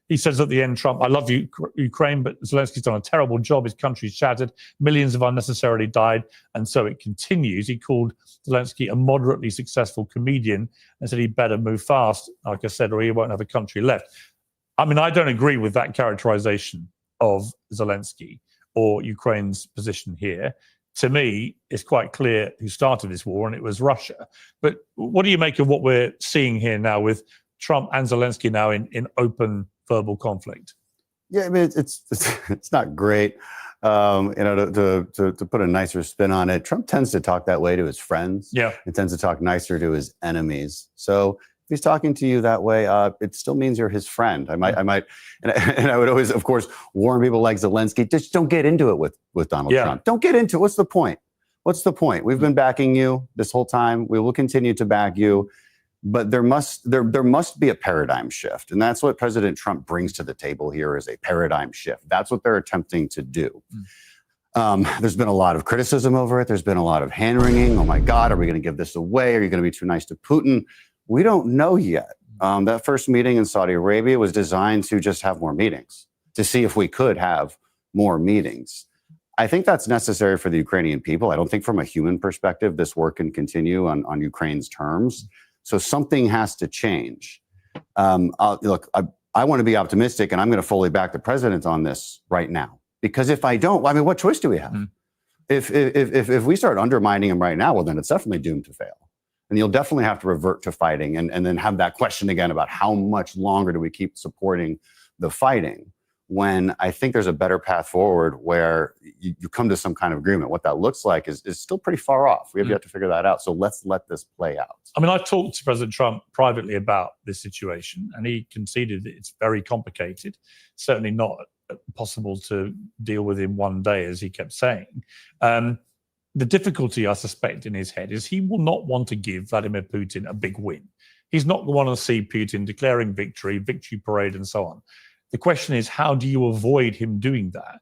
Speaker 15: He says at the end, Trump, I love Ukraine, but Zelensky's done a terrible job. His country's shattered. Millions have unnecessarily died. And so it continues. He called Zelensky a moderately successful comedian and said he better move fast, like I said, or he won't have a country left. I mean, I don't agree with that characterization of Zelensky or Ukraine's position here. To me, it's quite clear who started this war, and it was Russia. But what do you make of what we're seeing here now with Trump and Zelensky now in open verbal conflict?
Speaker 16: Yeah, I mean, it's not great. To put a nicer spin on it, Trump tends to talk that way to his friends.
Speaker 15: Yeah,
Speaker 16: he tends to talk nicer to his enemies. So if he's talking to you that way, it still means you're his friend. I might, and I would always, of course, warn people like Zelensky, just don't get into it with Donald Trump. Don't get into it. What's the point? What's the point? We've been backing you this whole time. We will continue to back you, but there must be a paradigm shift, and that's what President Trump brings to the table here is a paradigm shift. That's what they're attempting to do. There's been a lot of criticism over it. There's been a lot of hand wringing. Oh my God, are we going to give this away? Are you going to be too nice to Putin? We don't know yet. That first meeting in Saudi Arabia was designed to just have more meetings, to see if we could have more meetings. I think that's necessary for the Ukrainian people. I don't think from a human perspective, this war can continue on Ukraine's terms. So something has to change. Look, I want to be optimistic, and I'm going to fully back the president on this right now. Because if I don't, I mean, what choice do we have? If we start undermining him right now, well, then it's definitely doomed to fail. And you'll definitely have to revert to fighting and then have that question again about how much longer do we keep supporting the fighting, when I think there's a better path forward where you come to some kind of agreement. What that looks like is still pretty far off. We have yet to figure that out. So let's let this play out.
Speaker 15: I mean, I've talked to President Trump privately about this situation, and he conceded that it's very complicated, certainly not possible to deal with in one day, as he kept saying. The difficulty, I suspect, in his head is he will not want to give Vladimir Putin a big win. He's not going to want to see Putin declaring victory parade, and so on. The question is, how do you avoid him doing that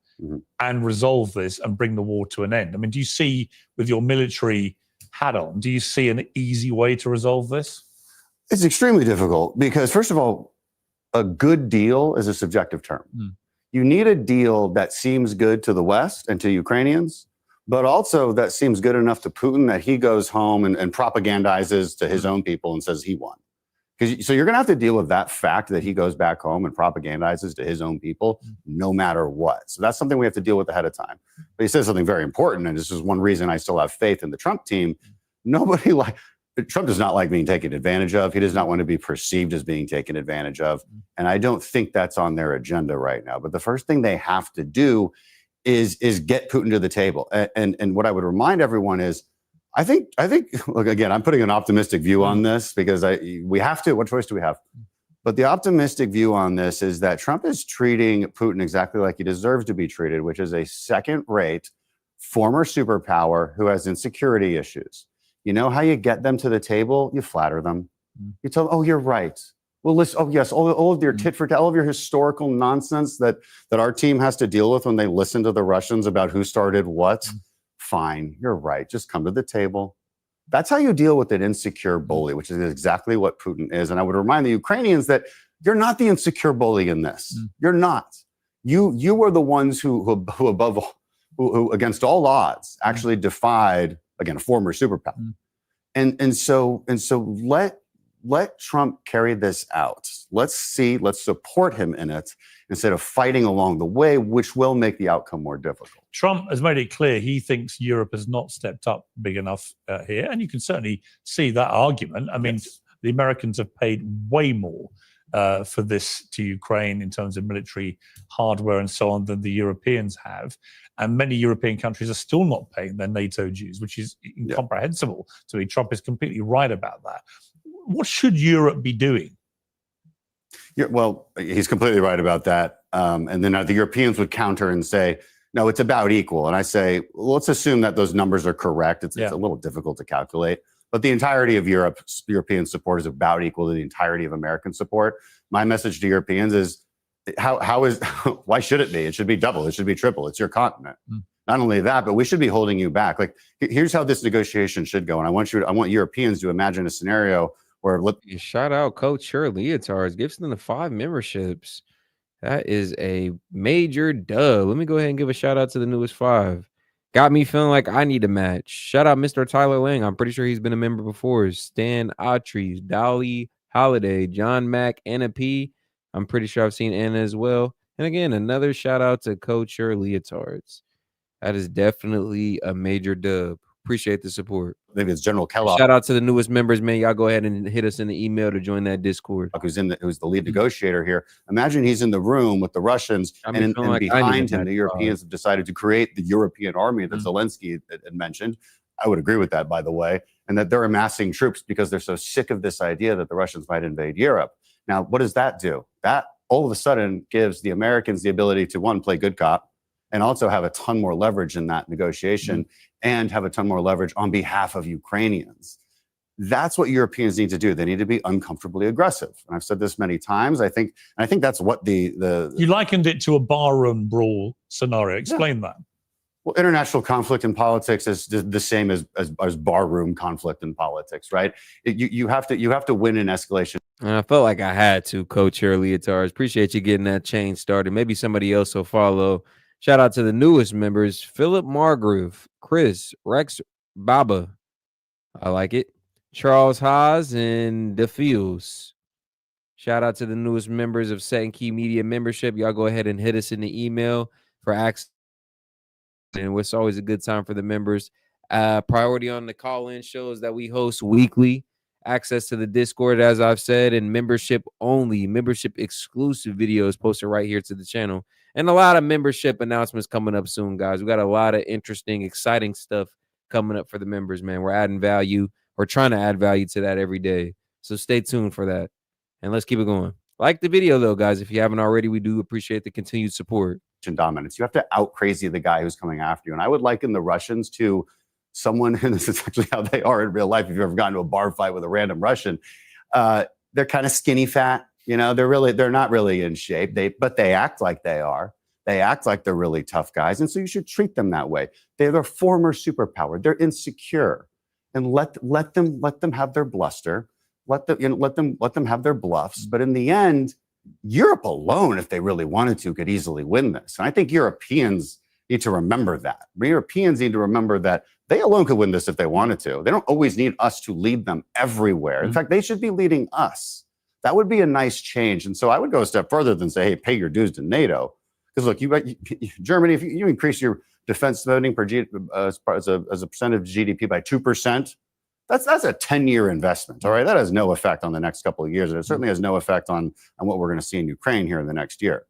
Speaker 15: and resolve this and bring the war to an end? I mean, do you see, with your military hat on, do you see an easy way to resolve this?
Speaker 16: It's extremely difficult because, first of all, a good deal is a subjective term. You need a deal that seems good to the West and to Ukrainians, but also that seems good enough to Putin that he goes home and propagandizes to his own people and says he won. So you're going to have to deal with that fact that he goes back home and propagandizes to his own people no matter what. So that's something we have to deal with ahead of time. But he says something very important, and this is one reason I still have faith in the Trump team. Trump does not like being taken advantage of. He does not want to be perceived as being taken advantage of. And I don't think that's on their agenda right now. But the first thing they have to do is get Putin to the table. And what I would remind everyone is, I think, look, again, I'm putting an optimistic view on this because we have to. What choice do we have? But the optimistic view on this is that Trump is treating Putin exactly like he deserves to be treated, which is a second-rate former superpower who has insecurity issues. You know how you get them to the table? You flatter them. You tell them, oh, you're right. Well, listen, oh, yes, all of your tit for tat, all of your historical nonsense that our team has to deal with when they listen to the Russians about who started what. Fine, you're right. Just come to the table. That's how you deal with an insecure bully, which is exactly what Putin is. And I would remind the Ukrainians that you're not the insecure bully in this. You're not. You are the ones who above all, who against all odds actually defied, again, a former superpower. And so let Trump carry this out. Let's support him in it instead of fighting along the way, which will make the outcome more difficult.
Speaker 15: Trump has made it clear he thinks Europe has not stepped up big enough here. And you can certainly see that argument. I mean, the Americans have paid way more for this to Ukraine in terms of military hardware and so on than the Europeans have. And many European countries are still not paying their NATO dues, which is incomprehensible to me. Trump is completely right about that. What should Europe be doing?
Speaker 16: Yeah, well, he's completely right about that. And then the Europeans would counter and say, no, it's about equal. And I say, well, let's assume that those numbers are correct. It's a little difficult to calculate. but the entirety of European support is about equal to the entirety of American support. My message to Europeans is, why should it be? It should be double. It should be triple. It's your continent. Not only that, but we should be holding you back. Like, here's how this negotiation should go. And I want Europeans to imagine a scenario where
Speaker 1: shout out Coach Shirley Leotards, gives them the 5 memberships. That is a major dub. Let me go ahead and give a shout out to the newest 5. Got me feeling like I need a match. Shout out Mr. Tyler Lang. I'm pretty sure he's been a member before. Stan Autry, Dolly Holiday, John Mack, Anna P. I'm pretty sure I've seen Anna as well. And again, another shout out to Coach Shirley Leotards. That is definitely a major dub. Appreciate the support.
Speaker 16: Maybe it's General Kellogg.
Speaker 1: Shout out to the newest members, man. Y'all go ahead and hit us in the email to join that Discord.
Speaker 16: Who's the lead negotiator here. Imagine he's in the room with the Russians, and behind him, the Europeans have decided to create the European army that Zelensky had mentioned. I would agree with that, by the way, and that they're amassing troops because they're so sick of this idea that the Russians might invade Europe. Now, what does that do? That all of a sudden gives the Americans the ability to, one, play good cop, and also have a ton more leverage in that negotiation and have a ton more leverage on behalf of Ukrainians. That's what Europeans need to do. They need to be uncomfortably aggressive. And I've said this many times. I think that's what the
Speaker 15: You likened it to a barroom brawl scenario. Explain that.
Speaker 16: Well, international conflict in politics is the same as barroom conflict in politics, right? You have to win in escalation.
Speaker 1: And I felt like I had to, Coach Shirley Leotards. Appreciate you getting that chain started. Maybe somebody else will follow. Shout out to the newest members, Philip Margrove, Chris, Rex Baba. I like it. Charles Haas and DeFields. Shout out to the newest members of Set and Key Media membership. Y'all go ahead and hit us in the email for access. And it's always a good time for the members. Priority on the call-in shows that we host weekly. Access to the Discord, as I've said, and membership exclusive videos posted right here to the channel. And a lot of membership announcements coming up soon, guys. We got a lot of interesting, exciting stuff coming up for the members, man. We're adding value. We're trying to add value to that every day. So stay tuned for that. And let's keep it going. Like the video, though, guys. If you haven't already, we do appreciate the continued support.
Speaker 16: Dominance. You have to out crazy the guy who's coming after you. And I would liken the Russians to someone, and this is actually how they are in real life. If you've ever gotten to a bar fight with a random Russian, they're kind of skinny fat. You know, they're not really in shape. But they act like they are. They act like they're really tough guys, and so you should treat them that way. They're their former superpower. They're insecure, and let them have their bluster. Let them have their bluffs. But in the end, Europe alone, if they really wanted to, could easily win this. And I think Europeans need to remember that. Europeans need to remember that they alone could win this if they wanted to. They don't always need us to lead them everywhere. In fact, they should be leading us. That would be a nice change. And so I would go a step further than say, hey, pay your dues to NATO. Because look, Germany, if you increase your defense spending as a percent of GDP by 2%, that's a 10-year investment. All right, that has no effect on the next couple of years, and it certainly has no effect on what we're going to see in Ukraine here in the next year.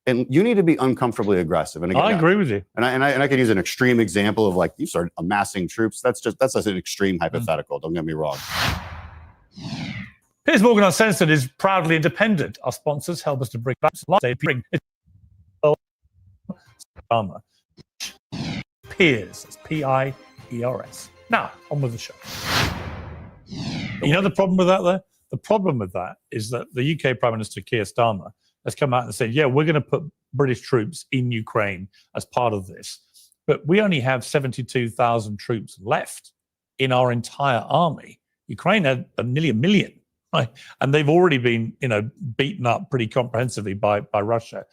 Speaker 16: And you need to be uncomfortably aggressive. And again,
Speaker 15: I agree with you.
Speaker 16: And I could use an extreme example of, like, you start amassing troops. That's an extreme hypothetical. Don't get me wrong.
Speaker 15: Piers Morgan Uncensored is proudly independent. Our sponsors help us to bring back they bring armor. Piers, it's Piers. Now, on with the show. You know the problem with that, though? The problem with that is that the UK Prime Minister Keir Starmer has come out and said, yeah, we're going to put British troops in Ukraine as part of this. But we only have 72,000 troops left in our entire army. Ukraine had nearly 1 million, right? And they've already been, beaten up pretty comprehensively by Russia.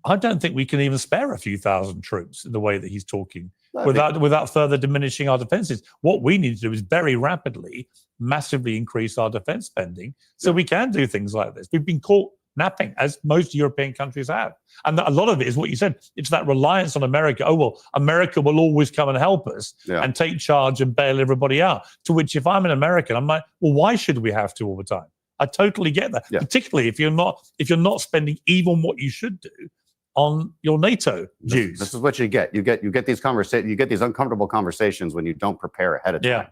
Speaker 15: I don't think we can even spare a few thousand troops in the way that he's talking without further diminishing our defenses. What we need to do is very rapidly, massively increase our defense spending so we can do things like this. We've been caught napping, as most European countries have. And a lot of it is what you said. It's that reliance on America. Oh, well, America will always come and help us and take charge and bail everybody out. To which, if I'm an American, I'm like, well, why should we have to all the time? I totally get that, particularly if you're not spending even what you should do on your NATO dues.
Speaker 16: This is what you get. You get these conversations. You get these uncomfortable conversations when you don't prepare ahead of time.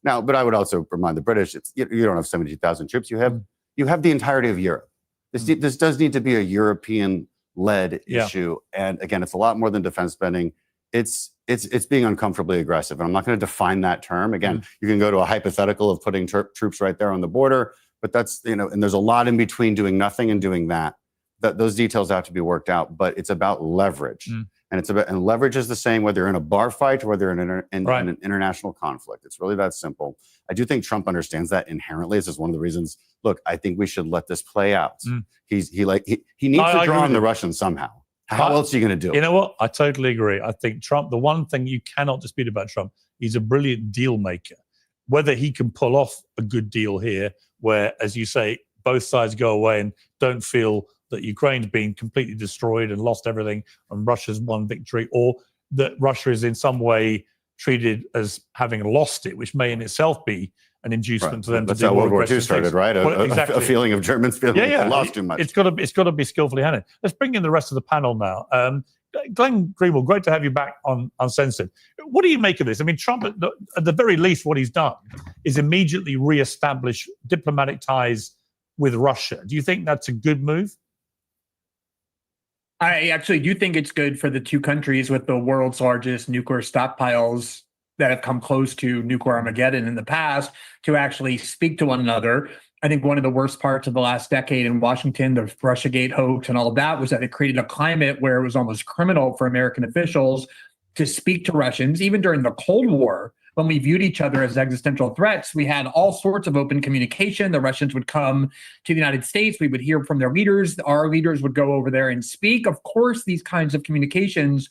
Speaker 16: Now, but I would also remind the British, you don't have 70,000 troops. You have the entirety of Europe. This does need to be a European-led issue. And again, it's a lot more than defense spending. It's it's being uncomfortably aggressive. And I'm not going to define that term. Again, you can go to a hypothetical of putting troops right there on the border, but that's, and there's a lot in between doing nothing and doing that. Those details have to be worked out, but it's about leverage. And leverage is the same whether you're in a bar fight or whether you're in an international conflict. It's really that simple. I do think Trump understands that inherently. This is one of the reasons, look, I think we should let this play out. He needs to draw on the Russians somehow. How else are you going to do it?
Speaker 15: You know what? I totally agree. I think Trump, the one thing you cannot dispute about Trump, he's a brilliant deal maker. Whether he can pull off a good deal here where, as you say, both sides go away and don't feel that Ukraine's been completely destroyed and lost everything and Russia's won victory, or that Russia is in some way treated as having lost it, which may in itself be an inducement to them
Speaker 16: That's
Speaker 15: to do
Speaker 16: how
Speaker 15: more
Speaker 16: World War II
Speaker 15: aggressive
Speaker 16: started,
Speaker 15: things.
Speaker 16: right?
Speaker 15: Exactly.
Speaker 16: A feeling of Germans feeling like they lost too much.
Speaker 15: It's got to be skillfully handled. Let's bring in the rest of the panel now. Glenn Greenwald, great to have you back on Uncensored. What do you make of this? I mean, Trump, at the very least, what he's done is immediately re-establish diplomatic ties with Russia. Do you think that's a good move?
Speaker 20: I actually do think it's good for the two countries with the world's largest nuclear stockpiles that have come close to nuclear Armageddon in the past to actually speak to one another. I think one of the worst parts of the last decade in Washington, the Russiagate hoax and all of that, was that it created a climate where it was almost criminal for American officials to speak to Russians. Even during the Cold War, when we viewed each other as existential threats, we had all sorts of open communication. The Russians would come to the United States. We would hear from their leaders. Our leaders would go over there and speak. Of course, these kinds of communications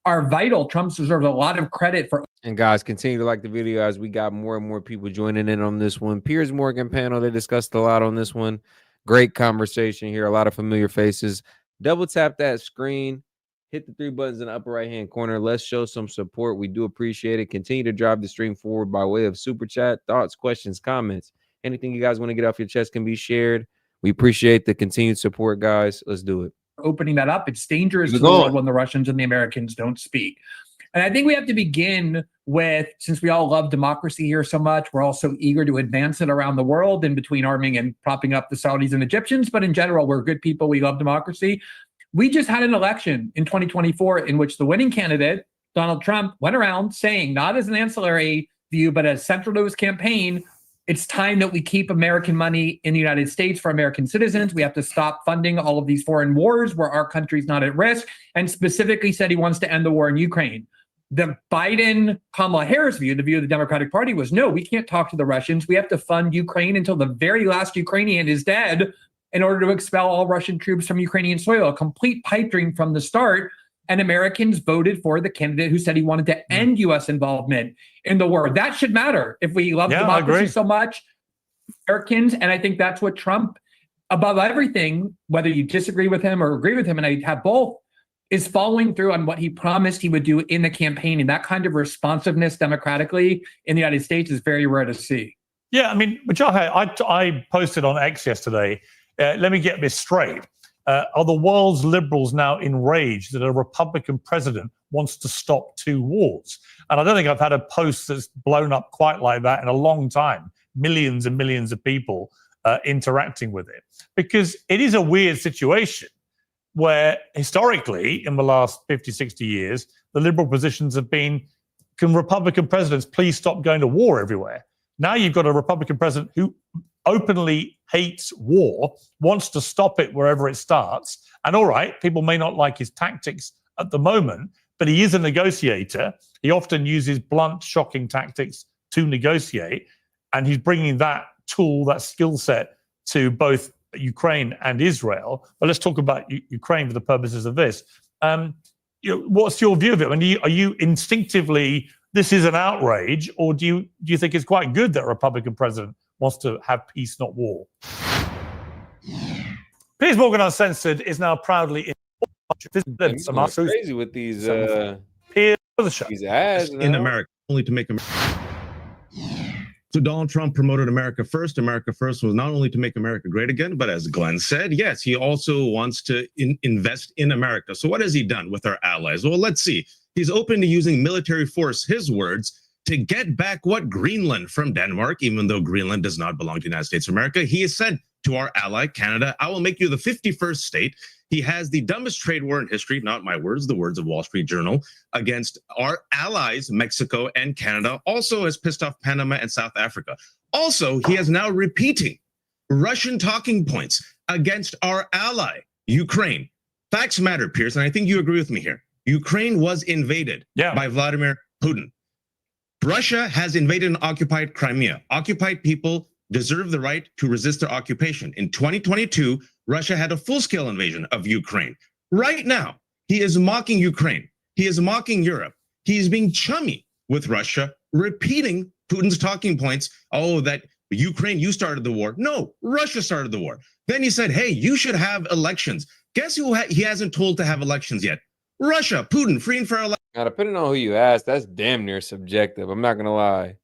Speaker 20: are vital. Trump deserves a lot of credit for.
Speaker 1: And guys, continue to like the video as we got more and more people joining in on this one. Piers Morgan panel, they discussed a lot on this one. Great conversation here. A lot of familiar faces. Double tap that screen. Hit the 3 buttons in the upper right-hand corner. Let's show some support. We do appreciate it. Continue to drive the stream forward by way of super chat, thoughts, questions, comments. Anything you guys want to get off your chest can be shared. We appreciate the continued support, guys. Let's do it.
Speaker 20: Opening that up, it's dangerous to the world when the Russians and the Americans don't speak. And I think we have to begin with, since we all love democracy here so much, we're all so eager to advance it around the world in between arming and propping up the Saudis and Egyptians. But in general, we're good people. We love democracy. We just had an election in 2024 in which the winning candidate, Donald Trump, went around saying, not as an ancillary view, but as central to his campaign, it's time that we keep American money in the United States for American citizens. We have to stop funding all of these foreign wars where our country's not at risk, and specifically said he wants to end the war in Ukraine. The Biden-Kamala Harris view, the view of the Democratic Party, was no, we can't talk to the Russians. We have to fund Ukraine until the very last Ukrainian is dead in order to expel all Russian troops from Ukrainian soil. A complete pipe dream from the start. And Americans voted for the candidate who said he wanted to end U.S. involvement in the war. That should matter if we love democracy so much. Americans, and I think that's what Trump, above everything, whether you disagree with him or agree with him, and I have both, is following through on what he promised he would do in the campaign. And that kind of responsiveness democratically in the United States is very rare to see.
Speaker 15: Yeah, I mean, I posted on X yesterday, let me get this straight. Are the world's liberals now enraged that a Republican president wants to stop 2 wars? And I don't think I've had a post that's blown up quite like that in a long time. Millions and millions of people interacting with it. Because it is a weird situation where historically, in the last 50, 60 years, the liberal positions have been, can Republican presidents please stop going to war everywhere? Now you've got a Republican president who openly hates war, wants to stop it wherever it starts. And all right, people may not like his tactics at the moment, but he is a negotiator. He often uses blunt, shocking tactics to negotiate. And he's bringing that tool, that skill set to both Ukraine and Israel. But let's talk about Ukraine for the purposes of this. What's your view of it? I mean, are you instinctively, this is an outrage, or do you think it's quite good that a Republican president wants to have peace, not war? Piers Morgan Uncensored is now proudly in.
Speaker 1: It's crazy with these
Speaker 15: these
Speaker 1: ads
Speaker 18: in America, only to make America. So Donald Trump promoted America First. America First was not only to make America great again, but as Glenn said, yes, he also wants to invest in America. So what has he done with our allies? Well, let's see. He's open to using military force, his words, to get back what Greenland from Denmark, even though Greenland does not belong to the United States of America. He has said to our ally, Canada, I will make you the 51st state. He has the dumbest trade war in history, not my words, the words of Wall Street Journal, against our allies, Mexico and Canada, also has pissed off Panama and South Africa. Also, he is now repeating Russian talking points against our ally, Ukraine. Facts matter, Pierce, and I think you agree with me here. Ukraine was invaded by Vladimir Putin. Russia has invaded and occupied Crimea. Occupied people deserve the right to resist their occupation. In 2022, Russia had a full-scale invasion of Ukraine. Right now, he is mocking Ukraine. He is mocking Europe. He is being chummy with Russia, repeating Putin's talking points. Oh, that Ukraine, you started the war. No, Russia started the war. Then he said, hey, you should have elections. Guess who he hasn't told to have elections yet? Russia, Putin, free and fair elections.
Speaker 1: Now, depending on who you ask, that's damn near subjective. I'm not going to lie.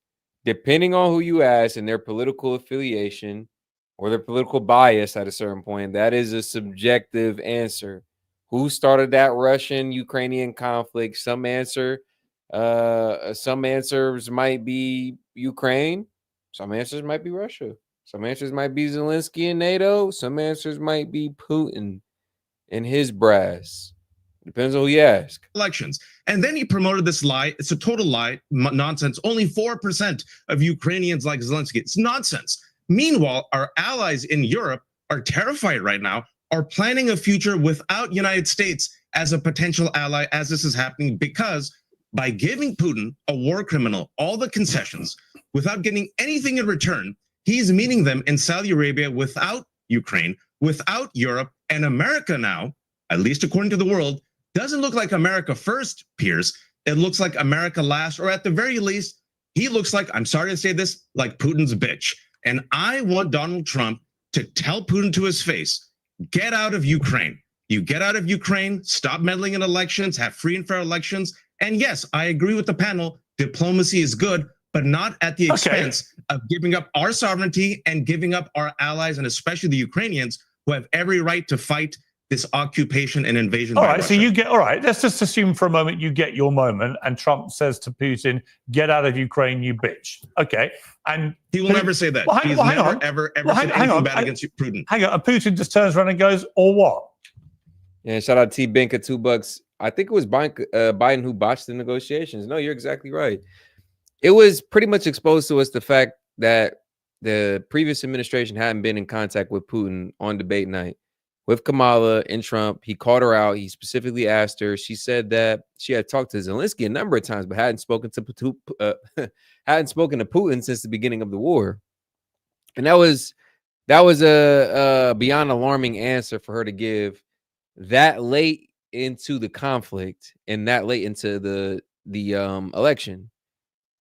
Speaker 1: Depending on who you ask and their political affiliation or their political bias at a certain point, that is a subjective answer. Who started that Russian-Ukrainian conflict? Some answers might be Ukraine. Some answers might be Russia. Some answers might be Zelensky and NATO. Some answers might be Putin and his brass. Depends on who you ask.
Speaker 18: Elections. And then he promoted this lie. It's a total lie, nonsense. Only 4% of Ukrainians like Zelensky. It's nonsense. Meanwhile, our allies in Europe are terrified right now, are planning a future without United States as a potential ally as this is happening, because by giving Putin, a war criminal, all the concessions without getting anything in return, he's meeting them in Saudi Arabia without Ukraine, without Europe, and America now, at least according to the world, doesn't look like America first, Piers. It looks like America last, or at the very least, he looks like, I'm sorry to say this, like Putin's bitch. And I want Donald Trump to tell Putin to his face, get out of Ukraine. You get out of Ukraine, stop meddling in elections, have free and fair elections. And yes, I agree with the panel, diplomacy is good, but not at the expense of giving up our sovereignty and giving up our allies, and especially the Ukrainians, who have every right to fight this occupation and invasion.
Speaker 15: All right, so you get, all right, let's just assume for a moment you get your moment and Trump says to Putin, get out of Ukraine, you bitch. Okay. And
Speaker 18: he will never say that. He's never, ever said anything bad against Putin.
Speaker 15: Hang on, and Putin just turns around and goes, or what?
Speaker 1: Yeah, shout out T Bank at $2. I think it was Biden who botched the negotiations. No, you're exactly right. It was pretty much exposed to us the fact that the previous administration hadn't been in contact with Putin on debate night. With Kamala and Trump, he called her out. He specifically asked her. She said that she had talked to Zelensky a number of times, but hadn't spoken to Putin since the beginning of the war. And that was a beyond alarming answer for her to give that late into the conflict and that late into the election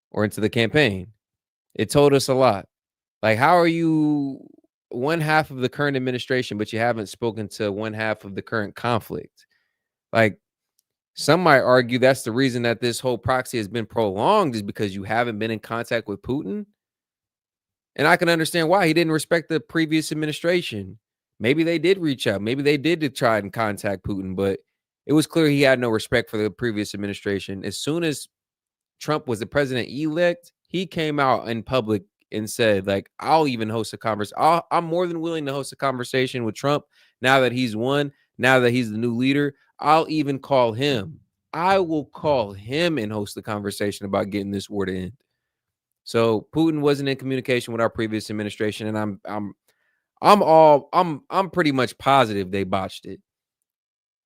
Speaker 1: or into the campaign. It told us a lot. Like, how are you one half of the current administration, but you haven't spoken to one half of the current conflict? Like, some might argue that's the reason that this whole proxy has been prolonged, is because you haven't been in contact with Putin. And I can understand why. He didn't respect the previous administration. Maybe they did reach out. Maybe they did try and contact Putin, but it was clear he had no respect for the previous administration. As soon as Trump was the president-elect, he came out in public and said, like, I'll even host a conversation. I'm more than willing to host a conversation with Trump now that he's won, now that he's the new leader. I'll even call him. I will call him and host the conversation about getting this war to end. So Putin wasn't in communication with our previous administration, and I'm pretty much positive they botched it.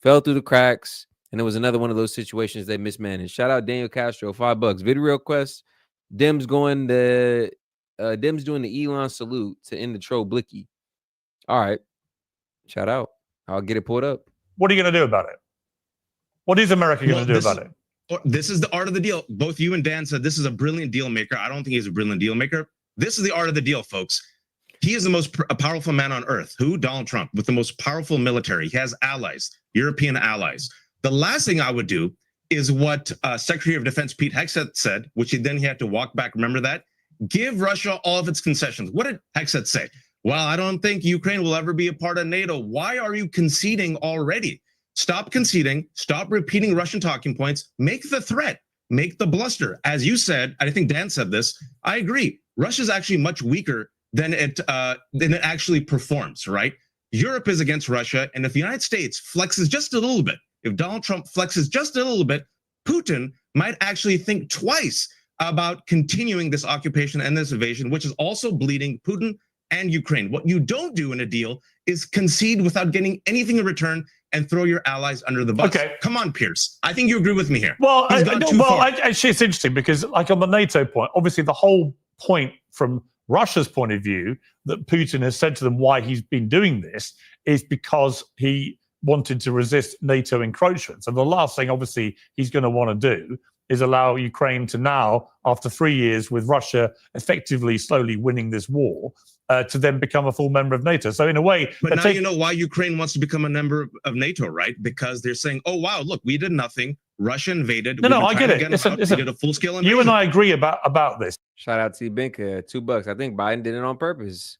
Speaker 1: Fell through the cracks, and it was another one of those situations they mismanaged. Shout out Daniel Castro, $5. Video request. Dems doing the Elon salute to end the troll blicky. All right. Shout out. I'll get it pulled up.
Speaker 15: What are you going to do about it? What is America going to do about it?
Speaker 18: This is the art of the deal. Both you and Dan said this is a brilliant deal maker. I don't think he's a brilliant deal maker. This is the art of the deal, folks. He is the most powerful man on earth. Who? Donald Trump, with the most powerful military. He has allies, European allies. The last thing I would do is what Secretary of Defense Pete Hegseth said, which he had to walk back. Remember that? Give Russia all of its concessions. What did Hegseth say? Well, I don't think Ukraine will ever be a part of NATO. Why are you conceding already? Stop conceding. Stop repeating Russian talking points. Make the threat. make the bluster. As you said, I think Dan said this. I agree. Russia's actually much weaker than it actually performs, right? Europe is against Russia, and if the United States flexes just a little bit, if Donald Trump flexes just a little bit, Putin might actually think twice about continuing this occupation and this invasion, which is also bleeding Putin and Ukraine. What you don't do in a deal is concede without getting anything in return and throw your allies under the bus.
Speaker 15: Okay.
Speaker 18: Come on, Pierce. I think you agree with me here.
Speaker 15: Well,
Speaker 18: He's gone too far.
Speaker 15: actually, it's interesting because, like on the NATO point, obviously the whole point from Russia's point of view that Putin has said to them why he's been doing this is because he wanted to resist NATO encroachment. So the last thing, obviously, he's going to want to do is allow Ukraine to now, after 3 years with Russia effectively slowly winning this war, to then become a full member of NATO. So in a way...
Speaker 18: But now you know why Ukraine wants to become a member of NATO, right? Because they're saying, oh, wow, look, we did nothing. Russia invaded.
Speaker 15: No, I get it.
Speaker 18: We did a full-scale invasion.
Speaker 15: You and I agree about this.
Speaker 1: Shout out to Benka, $2. I think Biden did it on purpose.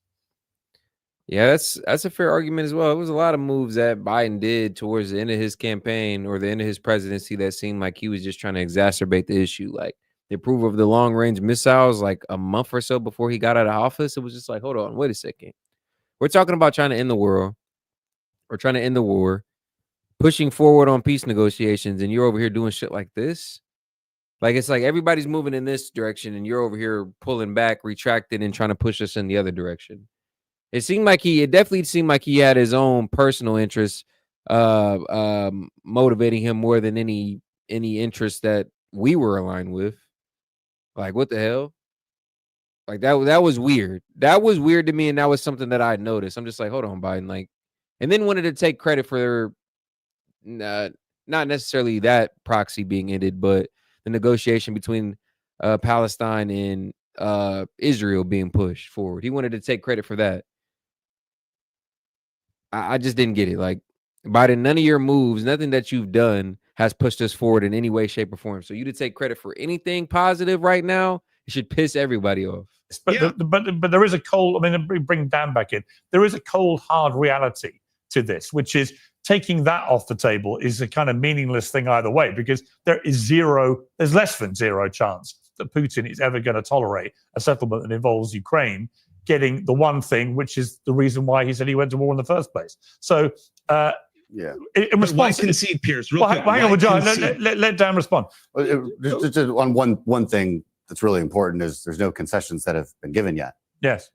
Speaker 1: Yeah, that's a fair argument as well. It was a lot of moves that Biden did towards the end of his campaign or the end of his presidency that seemed like he was just trying to exacerbate the issue. Like the approval of the long-range missiles like a month or so before he got out of office. It was just like, hold on, wait a second. We're talking about trying to end the world. We're trying to end the war, pushing forward on peace negotiations, and you're over here doing shit like this. Like it's like everybody's moving in this direction, and you're over here pulling back, retracting, and trying to push us in the other direction. It definitely seemed like he had his own personal interests motivating him more than any interest that we were aligned with. Like, what the hell? Like that was weird. That was weird to me, and that was something that I noticed. I'm just like, hold on, Biden. Like, and then wanted to take credit for not necessarily that proxy being ended, but the negotiation between Palestine and Israel being pushed forward. He wanted to take credit for that. I just didn't get it. Like, Biden, none of your moves, nothing that you've done has pushed us forward in any way, shape, or form. So you to take credit for anything positive right now, it should piss everybody off.
Speaker 15: But but there is a cold, I mean, bring Dan back in. There is a cold, hard reality to this, which is taking that off the table is a kind of meaningless thing either way, because there's less than zero chance that Putin is ever going to tolerate a settlement that involves Ukraine getting the one thing, which is the reason why he said he went to war in the first place. So, in response,
Speaker 18: why concede, Pierce? Real quick,
Speaker 15: hang on, John. Let Dan respond.
Speaker 16: Just on one thing that's really important is there's no concessions that have been given yet.
Speaker 15: Yes,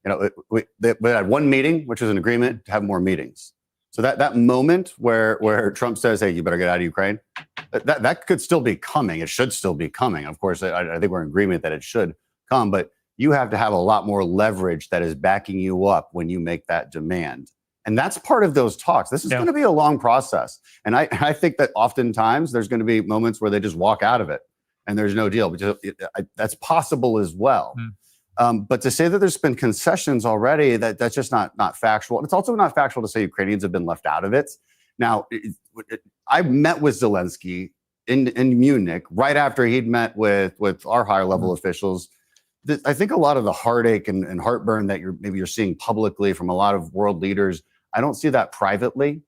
Speaker 16: we had one meeting, which was an agreement to have more meetings. So that moment where Trump says, "Hey, you better get out of Ukraine," that could still be coming. It should still be coming. Of course, I think we're in agreement that it should come, but you have to have a lot more leverage that is backing you up when you make that demand. And that's part of those talks. This is going to be a long process. And I think that oftentimes there's going to be moments where they just walk out of it and there's no deal. But that's possible as well. But to say that there's been concessions already, that's just not factual. And it's also not factual to say Ukrainians have been left out of it. Now, I met with Zelensky in Munich right after he'd met with our higher level officials. I think a lot of the heartache and heartburn that you're seeing publicly from a lot of world leaders, I don't see that privately.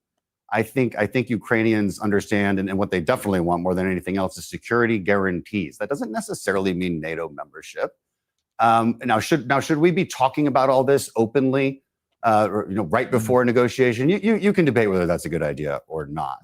Speaker 16: I think Ukrainians understand, and what they definitely want more than anything else is security guarantees. That doesn't necessarily mean NATO membership. Now, should we be talking about all this openly, right before a negotiation? You can debate whether that's a good idea or not.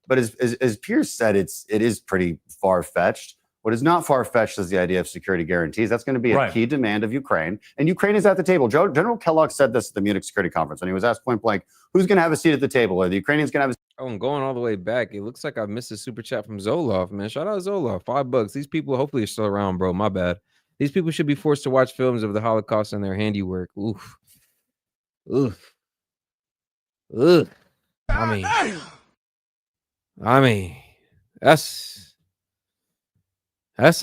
Speaker 16: But as Pierce said, it is pretty far-fetched. What is not far-fetched is the idea of security guarantees. That's going to be a key demand of Ukraine. And Ukraine is at the table. General Kellogg said this at the Munich Security Conference when he was asked point blank, who's going to have a seat at the table? Are the Ukrainians going to have a...
Speaker 1: Oh, and going all the way back, it looks like I missed a super chat from Zoloff, man. Shout out Zoloff, $5. These people hopefully are still around, bro. My bad. These people should be forced to watch films of the Holocaust and their handiwork. Oof. Oof. Ugh. I mean, that's it's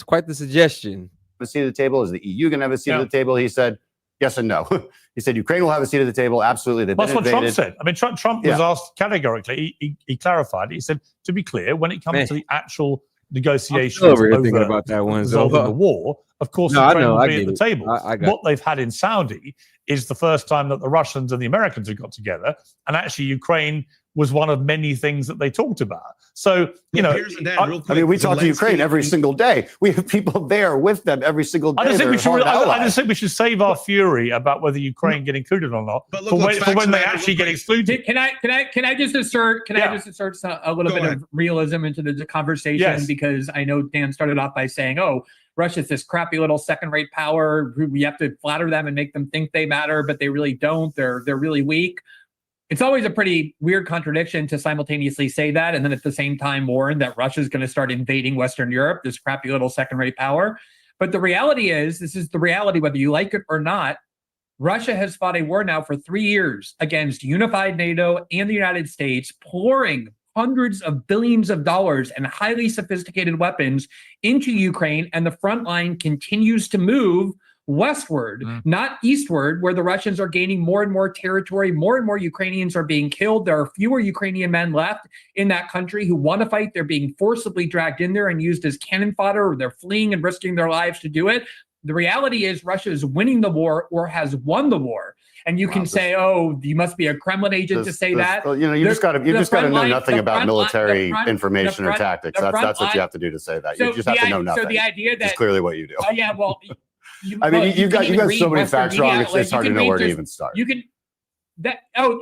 Speaker 1: quite the suggestion.
Speaker 16: A seat at the table? Is the EU going to have a seat at the table? He said yes and no. He said Ukraine will have a seat at the table. Absolutely.
Speaker 15: That's what Trump said. I mean, Trump was asked categorically. He clarified. He said, to be clear, when it comes to the actual negotiations over
Speaker 1: thinking about that one,
Speaker 15: resolving the war, of course,
Speaker 1: No, I
Speaker 15: Ukraine
Speaker 1: know,
Speaker 15: will
Speaker 1: I
Speaker 15: be at
Speaker 1: get
Speaker 15: the
Speaker 1: it.
Speaker 15: table.
Speaker 1: I got
Speaker 15: What they've had in Saudi is the first time that the Russians and the Americans have got together, and actually Ukraine was one of many things that they talked about. So, you know,
Speaker 16: I mean, we talk to Ukraine every single day. We have people there with them every single day.
Speaker 15: I just think we
Speaker 16: They're
Speaker 15: should.
Speaker 16: hard
Speaker 15: I
Speaker 16: allies.
Speaker 15: just think we should save our fury about whether Ukraine get included or not for when they actually get excluded.
Speaker 20: Can I just insert a little bit of realism into the conversation?
Speaker 15: Yes.
Speaker 20: Because I know Dan started off by saying, "Oh, Russia's this crappy little second-rate power. We have to flatter them and make them think they matter, but they really don't. They're really weak." It's always a pretty weird contradiction to simultaneously say that and then at the same time warn that Russia's going to start invading Western Europe, this crappy little second-rate power. But the reality is, this is the reality, whether you like it or not, Russia has fought a war now for 3 years against unified NATO and the United States, pouring hundreds of billions of dollars and highly sophisticated weapons into Ukraine, and the front line continues to move westward, not eastward, where the Russians are gaining more and more territory. More and more Ukrainians are being killed. There are fewer Ukrainian men left in that country who want to fight. They're being forcibly dragged in there and used as cannon fodder, or they're fleeing and risking their lives to do it. The reality is Russia is winning the war or has won the war. And you can say, "Oh, you must be a Kremlin agent to say that."
Speaker 16: You know, you just got to know nothing about military information or tactics. That's what you have to do to say that. You just have to know nothing.
Speaker 20: So the idea that
Speaker 16: is clearly what you do.
Speaker 20: Yeah, well.
Speaker 16: I mean, you got so many facts wrong. It's hard to know where to even start.
Speaker 20: You can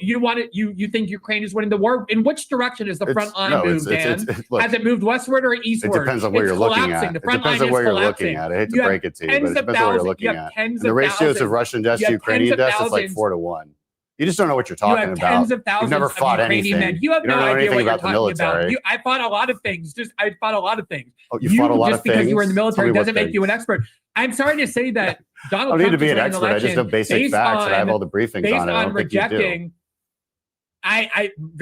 Speaker 20: you want it? You think Ukraine is winning the war? In which direction is the front line moved, Dan? Has it moved westward or eastward?
Speaker 16: It depends on where you're looking at. It depends on where you're looking at. I hate to break it to you, but it depends on where you're looking at. And the ratios of Russian deaths to Ukrainian deaths is like 4 to 1. You just don't know what you're talking about.
Speaker 20: Tens of thousands
Speaker 16: You've never fought
Speaker 20: of Ukrainian
Speaker 16: anything.
Speaker 20: men. You have no idea what you're talking about.
Speaker 16: Military.
Speaker 20: I fought a lot of things. I fought a lot of things.
Speaker 16: Oh, you fought a lot of things?
Speaker 20: Just because you were in the military doesn't make
Speaker 16: things.
Speaker 20: you an expert. I'm sorry to say that Donald
Speaker 16: I don't
Speaker 20: Trump
Speaker 16: need to be an
Speaker 20: is winning
Speaker 16: expert. I just know basic facts, and I have all the briefings on it. I don't think you do.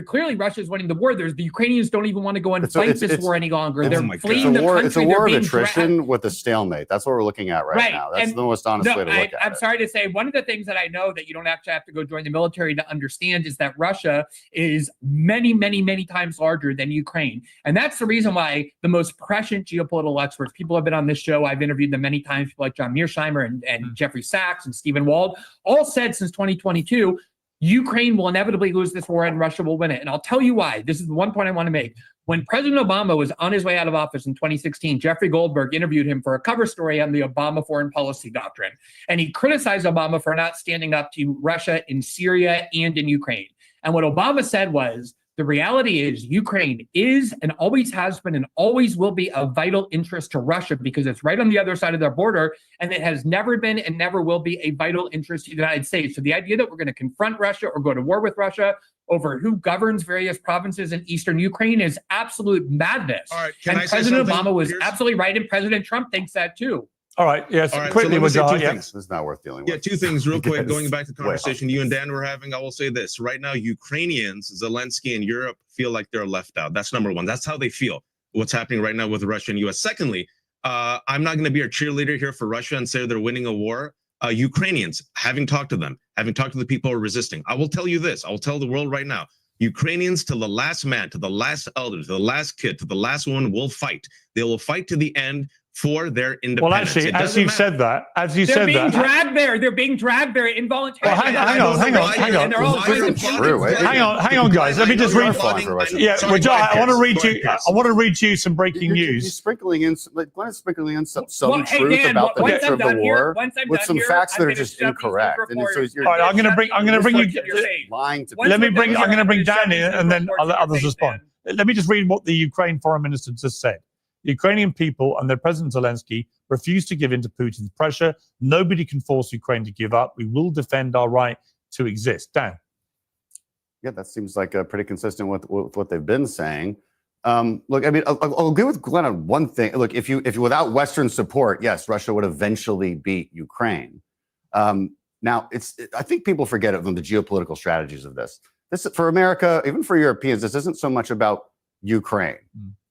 Speaker 20: Clearly Russia's winning the war. The Ukrainians don't even want to go and fight this war any longer. They're fleeing the country.
Speaker 16: It's a war of attrition with a stalemate. That's what we're looking at right now. That's the most honest way to look at it.
Speaker 20: I'm sorry to say, one of the things that I know that you don't actually have to go join the military to understand is that Russia is many, many, many times larger than Ukraine. And that's the reason why the most prescient geopolitical experts, people have been on this show, I've interviewed them many times, people like John Mearsheimer and Jeffrey Sachs and Stephen Wald, all said since 2022, Ukraine will inevitably lose this war and Russia will win it. And I'll tell you why. This is the one point I want to make. When President Obama was on his way out of office in 2016, Jeffrey Goldberg interviewed him for a cover story on the Obama foreign policy doctrine. And he criticized Obama for not standing up to Russia in Syria and in Ukraine. And what Obama said was, the reality is Ukraine is and always has been and always will be a vital interest to Russia because it's right on the other side of their border, and it has never been and never will be a vital interest to the United States. So the idea that we're going to confront Russia or go to war with Russia over who governs various provinces in eastern Ukraine is absolute madness.
Speaker 18: All right,
Speaker 20: and President Obama was absolutely right, and President Trump thinks that too.
Speaker 15: All right, yes,
Speaker 18: All right,
Speaker 15: quickly,
Speaker 18: so let me say two
Speaker 15: yeah.
Speaker 18: things.
Speaker 16: It's not worth dealing with.
Speaker 18: Yeah, two things real quick.
Speaker 16: Yes.
Speaker 18: Going back to the conversation you and Dan were having, I will say this. Right now, Ukrainians, Zelensky and Europe feel like they're left out. That's number one. That's how they feel, what's happening right now with Russia and US. Secondly, I'm not going to be a cheerleader here for Russia and say they're winning a war. Ukrainians, having talked to them, having talked to the people who are resisting, I will tell you this. I will tell the world right now. Ukrainians, to the last man, to the last elder, to the last kid, to the last woman, will fight. They will fight to the end for their independence.
Speaker 15: Well, actually, as you said that,
Speaker 20: they're being dragged there. They're being dragged there involuntarily.
Speaker 15: Well, hang on, guys. Let me just read. Yeah, I want to read you. I want to read you some breaking news.
Speaker 16: He's sprinkling in some truth about the nature of the war with some facts that are just incorrect. And so
Speaker 15: all right, I'm going to bring you.
Speaker 16: Lying to
Speaker 15: I'm going to bring Dan in, and then I'll let others respond. Let me just read what the Ukraine foreign minister just said. The Ukrainian people and their President Zelensky refuse to give in to Putin's pressure. Nobody can force Ukraine to give up. We will defend our right to exist. Dan.
Speaker 16: Yeah, that seems like pretty consistent with what they've been saying. Look, I mean, I'll agree with Glenn on one thing. Look, if you without Western support, yes, Russia would eventually beat Ukraine. Now, I think people forget it from the geopolitical strategies of this. This for America, even for Europeans, this isn't so much about Ukraine.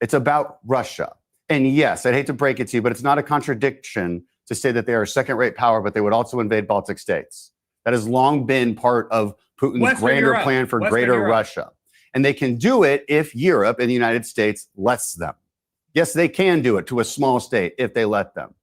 Speaker 16: It's about Russia. And yes, I'd hate to break it to you, but it's not a contradiction to say that they are a second-rate power, but they would also invade Baltic states. That has long been part of Putin's grander plan for greater Russia. And they can do it if Europe and the United States lets them. Yes, they can do it to a small state if they let them.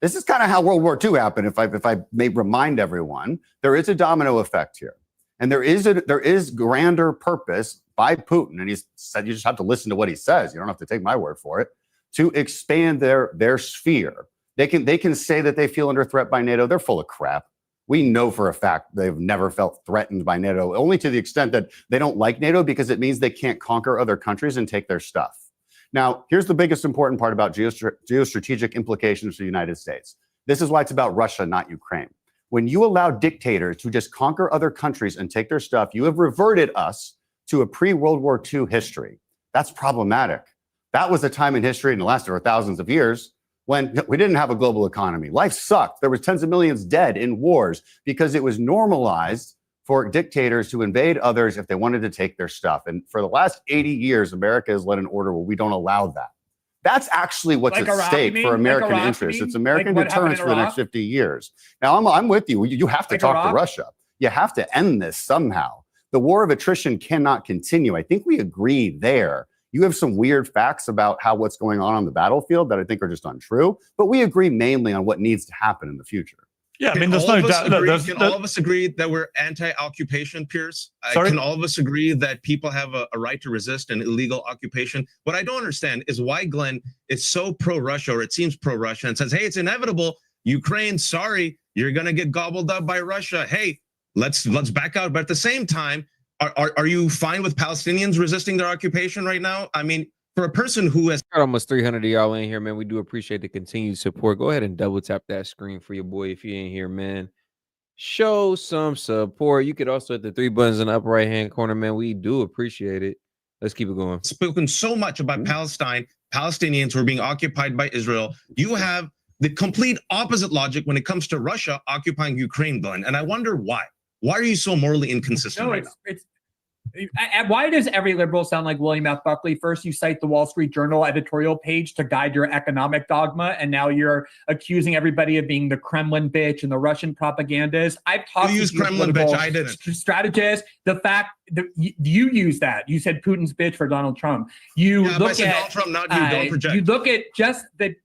Speaker 16: This is kind of how World War II happened. If I may remind everyone, there is a domino effect here. And there is grander purpose by Putin, and he said you just have to listen to what he says. You don't have to take my word for it, to expand their sphere. They can say that they feel under threat by NATO. They're full of crap. We know for a fact they've never felt threatened by NATO, only to the extent that they don't like NATO because it means they can't conquer other countries and take their stuff. Now, here's the biggest important part about geostrategic implications for the United States. This is why it's about Russia, not Ukraine. When you allow dictators to just conquer other countries and take their stuff, you have reverted us to a pre-World War II history. That's problematic. That was a time in history, and it lasted for thousands of years, when we didn't have a global economy. Life sucked. There was tens of millions dead in wars because it was normalized for dictators to invade others if they wanted to take their stuff. And for the last 80 years, America has led an order where we don't allow that. That's actually what's at stake for American interests. It's American deterrence for the next 50 years. Now, I'm with you. You have to talk to Russia. You have to end this somehow. The war of attrition cannot continue. I think we agree there. You have some weird facts about what's going on the battlefield that I think are just untrue, but we agree mainly on what needs to happen in the future.
Speaker 15: Yeah, I mean, there's no doubt.
Speaker 18: Can all of us agree that we're anti-occupation, Pierce? Can all of us agree that people have a right to resist an illegal occupation? What I don't understand is why Glenn is so pro-Russia, or it seems pro-Russia, and says, hey, it's inevitable. Ukraine, sorry, you're going to get gobbled up by Russia. Hey, let's back out. But at the same time, are you fine with Palestinians resisting their occupation right now? I mean, for a person who has
Speaker 1: got almost 300 of y'all in here, man, we do appreciate the continued support. Go ahead and double tap that screen for your boy if you ain't here, man. Show some support. You could also hit the 3 buttons in the upper right hand corner, man. We do appreciate it. Let's keep it going.
Speaker 18: Spoken so much about Palestine, Palestinians who are being occupied by Israel. You have the complete opposite logic when it comes to Russia occupying Ukraine, Glenn. And I wonder why. Why are you so morally inconsistent right now?
Speaker 20: Why does every liberal sound like William F. Buckley? First, you cite the Wall Street Journal editorial page to guide your economic dogma, and now you're accusing everybody of being the Kremlin bitch and the Russian propagandist. I've talked to
Speaker 18: Kremlin bitch. I didn't.
Speaker 20: Strategists. The fact that you use that, you said Putin's bitch for Donald Trump. You look at
Speaker 18: Donald Trump, not you. Don't project.
Speaker 20: You look at just the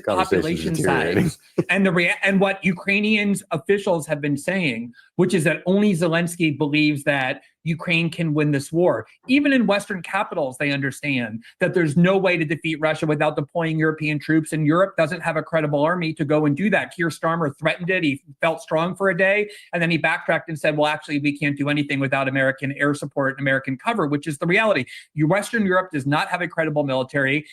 Speaker 20: population size and what Ukrainians officials have been saying, which is that only Zelensky believes that Ukraine can win this war. Even in Western capitals, they understand that there's no way to defeat Russia without deploying European troops, and Europe doesn't have a credible army to go and do that. Keir Starmer threatened it. He felt strong for a day, and then he backtracked and said, well, actually, we can't do anything without American air support and American cover, which is the reality. Western Europe does not have a credible military.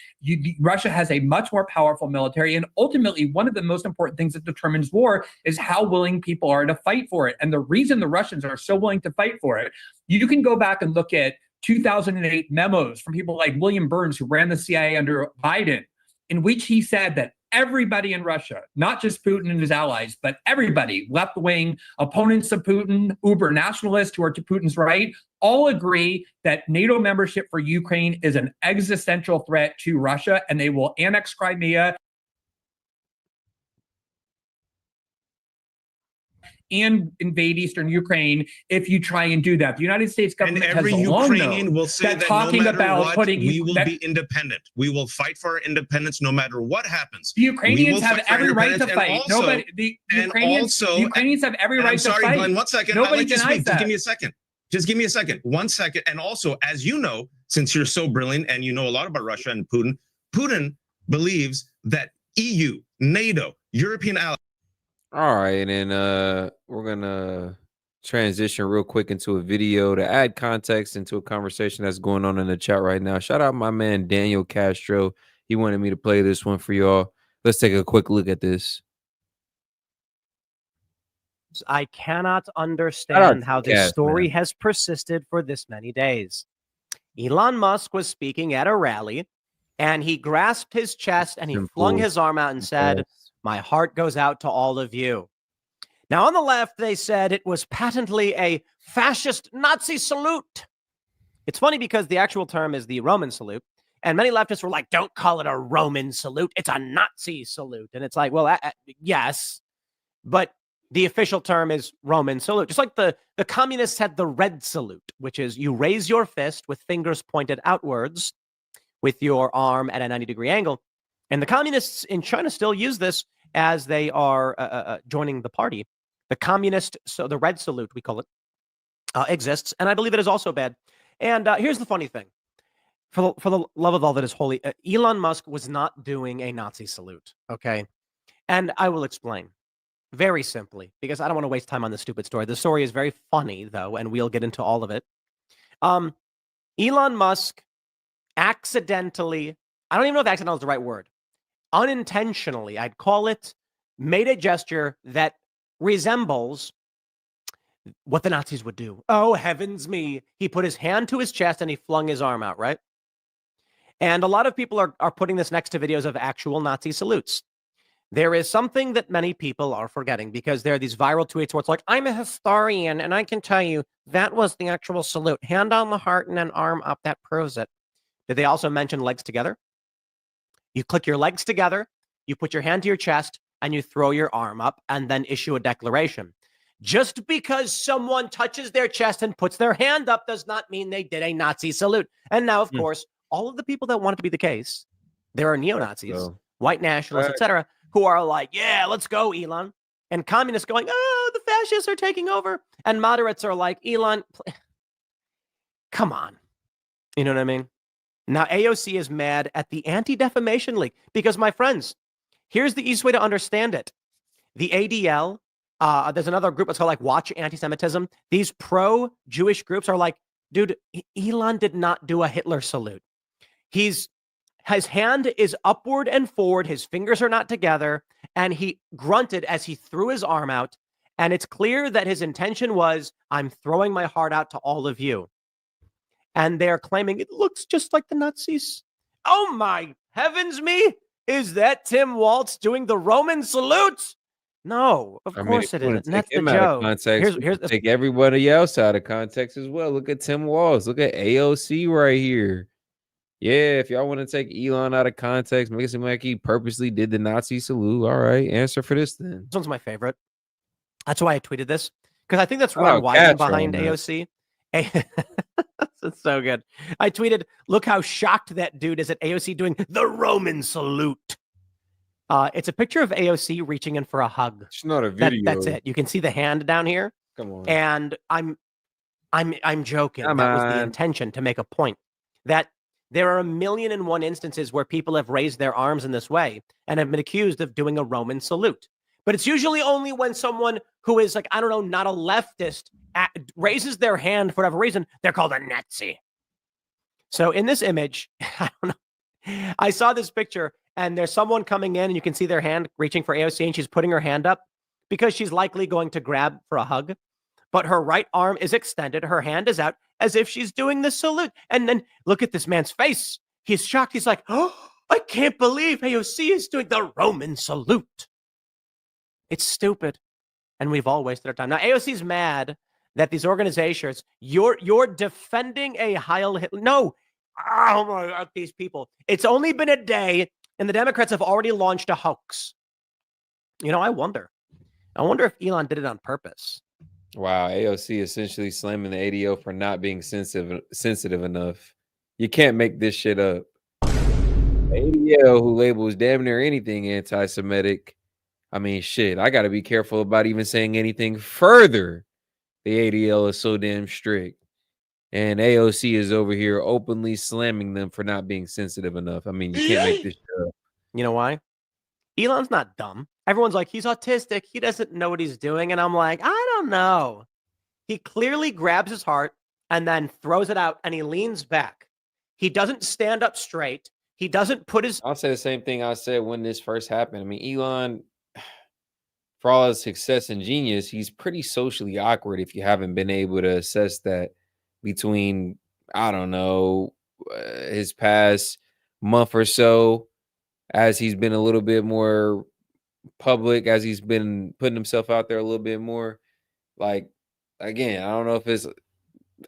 Speaker 20: Russia has a much more powerful military, and ultimately, one of the most important things that determines war is how willing people are to fight for it. And the reason the Russians are so willing to fight for it, you can go back and look at 2008 memos from people like William Burns, who ran the CIA under Biden, in which he said that everybody in Russia, not just Putin and his allies, but everybody, left-wing opponents of Putin, uber nationalists who are to Putin's right, all agree that NATO membership for Ukraine is an existential threat to Russia, and they will annex Crimea and invade eastern Ukraine if you try and do that. The United States government
Speaker 18: and every
Speaker 20: has
Speaker 18: Ukrainian will say that
Speaker 20: talking
Speaker 18: no matter
Speaker 20: about
Speaker 18: what,
Speaker 20: putting
Speaker 18: we will be independent. We will fight for our independence no matter what happens.
Speaker 20: The Ukrainians have every right to fight. The Ukrainians have every right to fight.
Speaker 18: Sorry, Glenn, 1 second.
Speaker 20: Nobody
Speaker 18: denies
Speaker 20: that.
Speaker 18: Just give me a second. Just give me a second. 1 second. And also, as you know, since you're so brilliant and you know a lot about Russia and Putin believes that EU, NATO, European allies.
Speaker 1: All right, and we're gonna transition real quick into a video to add context into a conversation that's going on in the chat right now. Shout out my man Daniel Castro. He wanted me to play this one for y'all. Let's take a quick look at this.
Speaker 2: I cannot understand how this story has persisted for this many days. Elon Musk was speaking at a rally, and he grasped his chest and he flung his arm out and said, "My heart goes out to all of you." Now, on the left, they said it was patently a fascist Nazi salute. It's funny because the actual term is the Roman salute. And many leftists were like, don't call it a Roman salute. It's a Nazi salute. And it's like, well, yes, but the official term is Roman salute. Just like the communists had the red salute, which is you raise your fist with fingers pointed outwards with your arm at a 90-degree angle. And the communists in China still use this. as they are joining the party. The communist, so the red salute, we call it, exists, and I believe it is also bad. And here's the funny thing. For the love of all that is holy, Elon Musk was not doing a Nazi salute, okay? And I will explain very simply, because I don't want to waste time on this stupid story. The story is very funny, though, and we'll get into all of it. Elon Musk accidentally, I don't even know if accidental is the right word, unintentionally, I'd call it, made a gesture that resembles what the Nazis would do. Oh, heavens me. He put his hand to his chest and he flung his arm out, right? And a lot of people are putting this next to videos of actual Nazi salutes. There is something that many people are forgetting because there are these viral tweets where it's like, I'm a historian and I can tell you that was the actual salute. Hand on the heart and an arm up, that proves it. Did they also mention legs together? You click your legs together, you put your hand to your chest, and you throw your arm up and then issue a declaration. Just because someone touches their chest and puts their hand up does not mean they did a Nazi salute. And now, of course, all of the people that want it to be the case, there are neo-Nazis, white nationalists, etc., who are like, yeah, let's go, Elon. And communists going, oh, the fascists are taking over. And moderates are like, Elon, come on. You know what I mean? Now, AOC is mad at the Anti-Defamation League because, my friends, here's the easiest way to understand it. The ADL, there's another group that's called like Watch Anti-Semitism. These pro-Jewish groups are like, dude, Elon did not do a Hitler salute. His hand is upward and forward. His fingers are not together. And he grunted as he threw his arm out. And it's clear that his intention was, I'm throwing my heart out to all of you. And they're claiming it looks just like the Nazis. Oh my heavens me! Is that Tim Waltz doing the Roman salute? No, of course it isn't. That's the joke.
Speaker 1: Here's take everybody else out of context as well. Look at Tim Waltz. Look at AOC right here. Yeah, if y'all want to take Elon out of context, make it seem like he purposely did the Nazi salute. All right, answer for this then.
Speaker 2: This one's my favorite. That's why I tweeted this, because I think that's Ron Wyden behind AOC. It's so good. I tweeted, look how shocked that dude is at AOC doing the Roman salute. It's a picture of AOC reaching in for a hug.
Speaker 1: It's not a video.
Speaker 2: That's it. You can see the hand down here.
Speaker 1: Come on.
Speaker 2: And I'm joking. That was the intention, to make a point that there are 1,000,001 instances where people have raised their arms in this way and have been accused of doing a Roman salute. But it's usually only when someone who is like, I don't know, not a leftist raises their hand for whatever reason, they're called a Nazi. So in this image, I don't know, I saw this picture and there's someone coming in and you can see their hand reaching for AOC and she's putting her hand up because she's likely going to grab for a hug. But her right arm is extended. Her hand is out as if she's doing the salute. And then look at this man's face. He's shocked. He's like, oh, I can't believe AOC is doing the Roman salute. It's stupid. And we've all wasted our time. Now, AOC's mad that these organizations, you're defending a Heil Hitler. No. Oh my God, these people. It's only been a day and the Democrats have already launched a hoax. You know, I wonder if Elon did it on purpose.
Speaker 1: Wow, AOC essentially slamming the ADO for not being sensitive enough. You can't make this shit up. ADL, who labels damn near anything anti-Semitic. I mean, shit, I got to be careful about even saying anything further. The ADL is so damn strict. And AOC is over here openly slamming them for not being sensitive enough. I mean, you can't make this shit up.
Speaker 2: You know why? Elon's not dumb. Everyone's like, he's autistic. He doesn't know what he's doing. And I'm like, I don't know. He clearly grabs his heart and then throws it out and he leans back. He doesn't stand up straight. He doesn't put his...
Speaker 1: I'll say the same thing I said when this first happened. I mean, Elon, for all his success and genius, he's pretty socially awkward if you haven't been able to assess that between, I don't know, his past month or so, as he's been a little bit more public, as he's been putting himself out there a little bit more. Like, again, I don't know if it's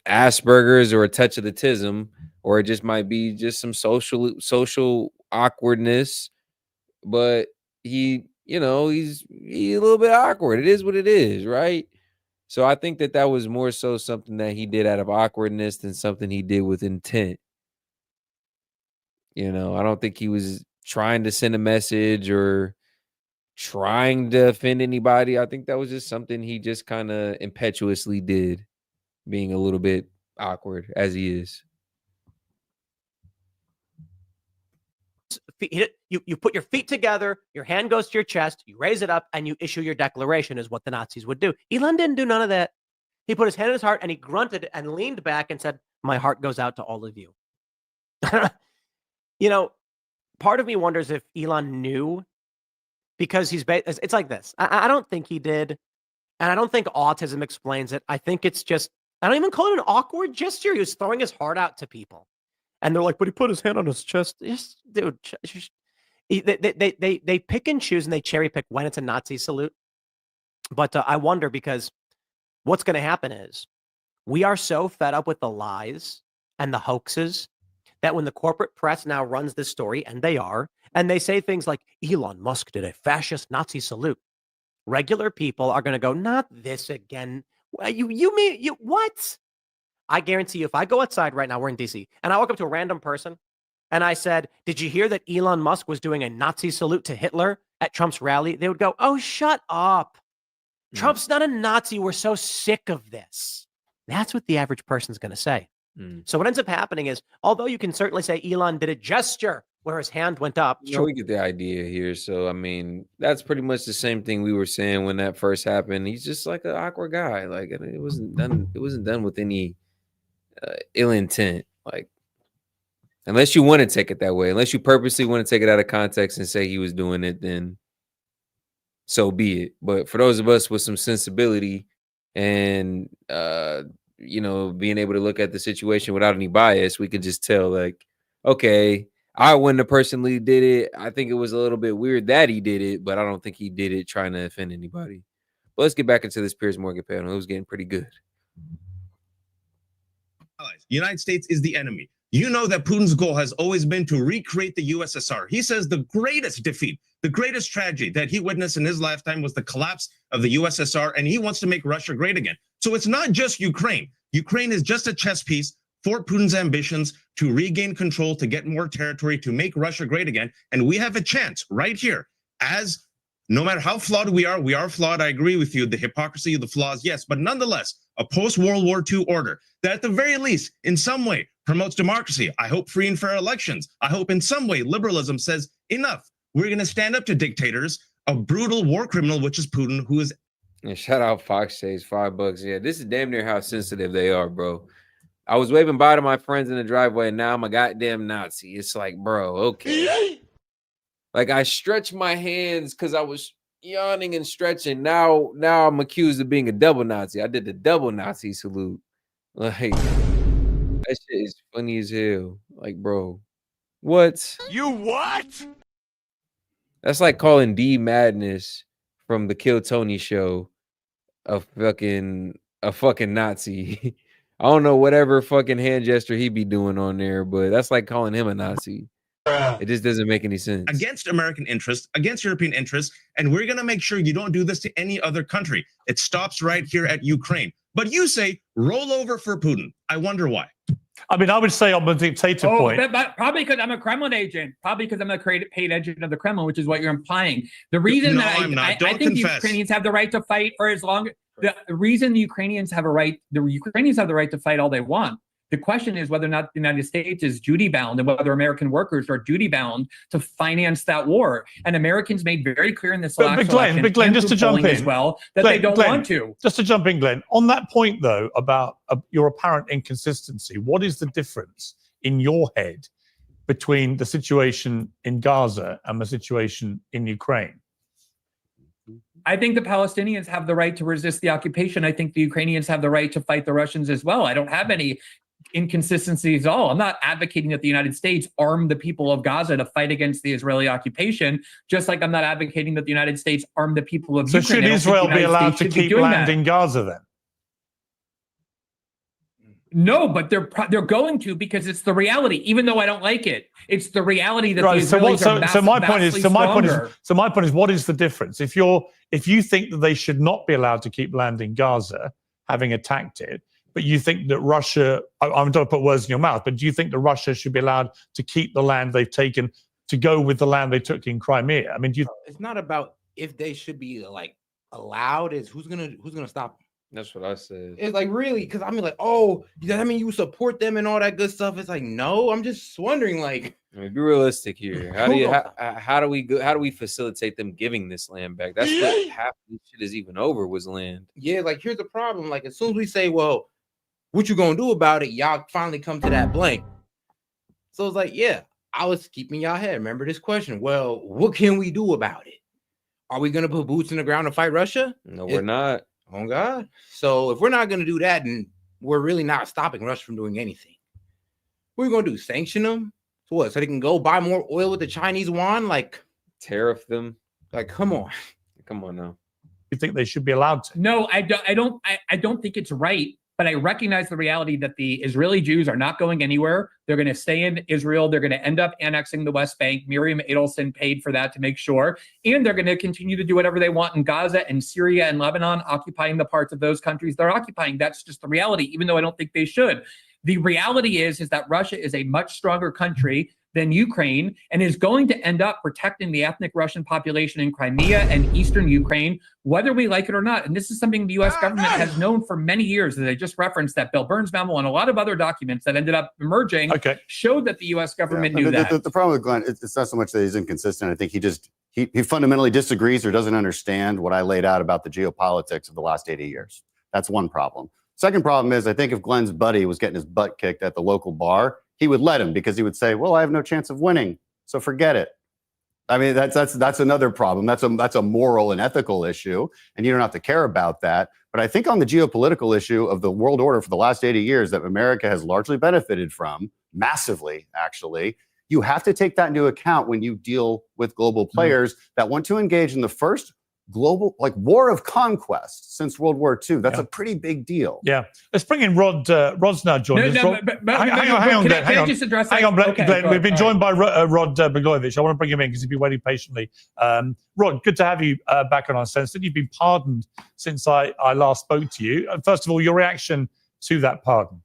Speaker 1: Asperger's or a touch of the tism, or it just might be just some social awkwardness, but he's a little bit awkward. It is what it is, right? So I think that was more so something that he did out of awkwardness than something he did with intent. You know, I don't think he was trying to send a message or trying to offend anybody. I think that was just something he just kind of impetuously did, being a little bit awkward as he is.
Speaker 2: You put your feet together, your hand goes to your chest, you raise it up, and you issue your declaration, is what the Nazis would do. Elon didn't do none of that. He put his hand in his heart and he grunted and leaned back and said, "My heart goes out to all of you." You know, part of me wonders if Elon knew, because it's like this. I don't think he did. And I don't think autism explains it. I think it's just, I don't even call it an awkward gesture. He was throwing his heart out to people. And they're like, but he put his hand on his chest. Just, dude, they pick and choose and they cherry pick when it's a Nazi salute. But I wonder, because what's going to happen is we are so fed up with the lies and the hoaxes that when the corporate press now runs this story, and they are, and they say things like Elon Musk did a fascist Nazi salute, regular people are going to go, not this again. You mean what? I guarantee you, if I go outside right now, we're in DC, and I walk up to a random person and I said, did you hear that Elon Musk was doing a Nazi salute to Hitler at Trump's rally? They would go, oh, shut up. Trump's not a Nazi. We're so sick of this. That's what the average person's going to say. So what ends up happening is, although you can certainly say Elon did a gesture where his hand went up.
Speaker 1: Yeah, we get the idea here. So, I mean, that's pretty much the same thing we were saying when that first happened. He's just like an awkward guy. Like, it wasn't done with any ill intent. Like, unless you want to take it that way, unless you purposely want to take it out of context and say he was doing it, then so be it. But for those of us with some sensibility and being able to look at the situation without any bias, we could just tell, like, okay, I wouldn't have personally did it. I think it was a little bit weird that he did it, but I don't think he did it trying to offend anybody. But let's get back into this Piers Morgan panel. It was getting pretty good.
Speaker 18: The United States is the enemy. You know that Putin's goal has always been to recreate the USSR. He says the greatest defeat, the greatest tragedy that he witnessed in his lifetime was the collapse of the USSR, and he wants to make Russia great again. So it's not just Ukraine. Ukraine is just a chess piece for Putin's ambitions to regain control, to get more territory, to make Russia great again. And we have a chance right here, as no matter how flawed we are flawed. I agree with you. The hypocrisy, the flaws, yes, but nonetheless, a post-World War II order that at the very least, in some way, promotes democracy. I hope free and fair elections. I hope in some way liberalism says enough. We're going to stand up to dictators, a brutal war criminal, which is Putin, who is.
Speaker 1: And shout out Fox Chase, $5. Yeah, this is damn near how sensitive they are, bro. I was waving bye to my friends in the driveway, and now I'm a goddamn Nazi. It's like, bro, okay. Like, I stretched my hands because I was yawning and stretching. Now I'm accused of being a double Nazi. I did the double Nazi salute. Like, that shit is funny as hell. Like, bro, what?
Speaker 4: You what?
Speaker 1: That's like calling D Madness from the Kill Tony show a fucking Nazi. I don't know whatever fucking hand gesture he be doing on there, but that's like calling him a Nazi. It just doesn't make any sense.
Speaker 18: Against American interests, against European interests, and we're going to make sure you don't do this to any other country. It stops right here at Ukraine. But you say roll over for Putin. I wonder why.
Speaker 15: I mean, I would say on the dictator point.
Speaker 20: But probably because I'm a Kremlin agent. Probably because I'm a paid agent of the Kremlin, which is what you're implying. The reason I think the Ukrainians have the right to fight for as long. The reason the Ukrainians have the right to fight all they want. The question is whether or not the United States is duty bound, and whether American workers are duty bound to finance that war. And Americans made very clear in this last election,
Speaker 15: Big Glenn, just to jump in
Speaker 20: as well, that they don't want to.
Speaker 15: Just to jump in, Glenn, on that point though about your apparent inconsistency, what is the difference in your head between the situation in Gaza and the situation in Ukraine?
Speaker 20: I think the Palestinians have the right to resist the occupation. I think the Ukrainians have the right to fight the Russians as well. I don't have any inconsistencies at all. I'm not advocating that the United States arm the people of Gaza to fight against the Israeli occupation, just like I'm not advocating that the United States arm the people of Ukraine.
Speaker 15: So should Israel be allowed to keep land in Gaza then?
Speaker 20: No, but they're going to, because it's the reality. Even though I don't like it, it's the reality that
Speaker 15: right.
Speaker 20: the Israelis are
Speaker 15: my point is, what is the difference? If you think that they should not be allowed to keep land in Gaza, having attacked it, but you think that Russia, I'm going to put words in your mouth, but do you think that Russia should be allowed to keep the land they've taken, to go with the land they took in Crimea? I mean,
Speaker 6: it's not about if they should be like allowed is who's gonna stop them?
Speaker 1: That's what I said.
Speaker 6: It's like really because I mean like, oh, does that mean you support them and all that good stuff? It's like no, I'm just wondering like.
Speaker 1: I mean, be realistic here. How do we facilitate them giving this land back? That's what half this shit is even over was land.
Speaker 6: Yeah, like here's the problem. Like as soon as we say, well, what you gonna do about it? Y'all finally come to that blank. So it's like, yeah, I was keeping y'all head. Remember this question? Well, what can we do about it? Are we gonna put boots in the ground to fight Russia?
Speaker 1: No, we're not.
Speaker 6: Oh God. So if we're not gonna do that, then we're really not stopping Russia from doing anything. What are we gonna do? Sanction them? So what? So they can go buy more oil with the Chinese yuan? Like
Speaker 1: tariff them?
Speaker 6: Like, come on.
Speaker 1: Come on now.
Speaker 15: You think they should be allowed to?
Speaker 20: No, I don't think it's right. But I recognize the reality that the Israeli Jews are not going anywhere. They're going to stay in Israel. They're going to end up annexing the West Bank. Miriam Adelson paid for that to make sure. And they're going to continue to do whatever they want in Gaza and Syria and Lebanon, occupying the parts of those countries they're occupying. That's just the reality, even though I don't think they should. The reality is that Russia is a much stronger country than Ukraine and is going to end up protecting the ethnic Russian population in Crimea and eastern Ukraine, whether we like it or not. And this is something the U.S. government has known for many years. As I just referenced, that Bill Burns memo and a lot of other documents that ended up emerging showed that the U.S. government knew that.
Speaker 16: The problem with Glenn, it's not so much that he's inconsistent. I think he fundamentally disagrees or doesn't understand what I laid out about the geopolitics of the last 80 years. That's one problem. Second problem is I think if Glenn's buddy was getting his butt kicked at the local bar, he would let him because he would say, well, I have no chance of winning, so forget it. I mean, that's another problem. That's a moral and ethical issue, and you don't have to care about that. But I think on the geopolitical issue of the world order for the last 80 years that America has largely benefited from, massively, actually, you have to take that into account when you deal with global players that want to engage in the first global war of conquest since World War II. That's a pretty big deal.
Speaker 15: Yeah. Let's bring in Rod. Rod's now joined us. Hang on, Glenn. Hang on, Glenn. We've been joined by Rod Blagojevich. I want to bring him in because he's been waiting patiently. Rod, good to have you back on Uncensored. You've been pardoned since I last spoke to you. First of all, your reaction to that pardon?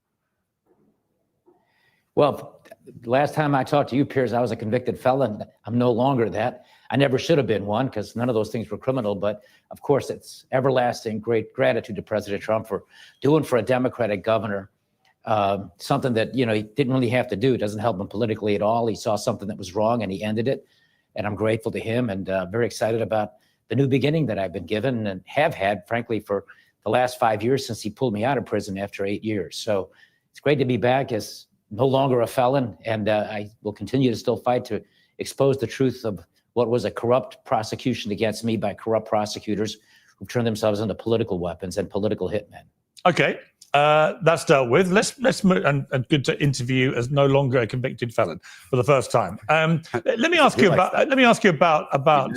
Speaker 21: Well, last time I talked to you, Piers, I was a convicted felon. I'm no longer that. I never should have been one because none of those things were criminal. But of course, it's everlasting great gratitude to President Trump for doing for a Democratic governor something that, he didn't really have to do. It doesn't help him politically at all. He saw something that was wrong and he ended it. And I'm grateful to him and very excited about the new beginning that I've been given and have had, frankly, for the last 5 years since he pulled me out of prison after 8 years. So it's great to be back as no longer a felon. And I will continue to still fight to expose the truth of what was a corrupt prosecution against me by corrupt prosecutors who turned themselves into political weapons and political hitmen.
Speaker 15: Okay, that's dealt with. Let's move, and good to interview as no longer a convicted felon for the first time. Let me ask you about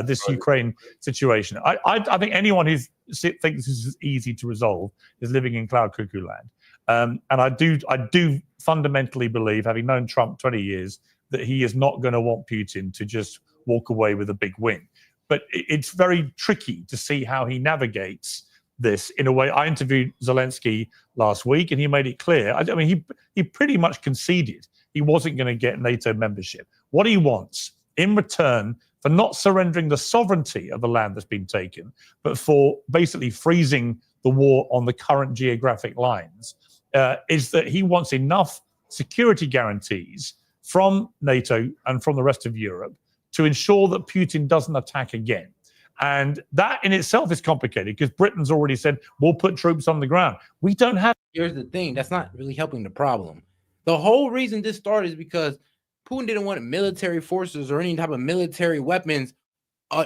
Speaker 15: this Ukraine situation. I think anyone who thinks this is easy to resolve is living in cloud cuckoo land. And I do fundamentally believe, having known Trump 20 years, that he is not going to want Putin to just walk away with a big win. But it's very tricky to see how he navigates this in a way. I interviewed Zelensky last week and he made it clear. I mean, he pretty much conceded he wasn't going to get NATO membership. What he wants in return for not surrendering the sovereignty of the land that's been taken, but for basically freezing the war on the current geographic lines, is that he wants enough security guarantees from NATO and from the rest of Europe to ensure that Putin doesn't attack again. And that in itself is complicated because Britain's already said, we'll put troops on the ground. We don't have...
Speaker 6: Here's the thing. That's not really helping the problem. The whole reason this started is because Putin didn't want military forces or any type of military weapons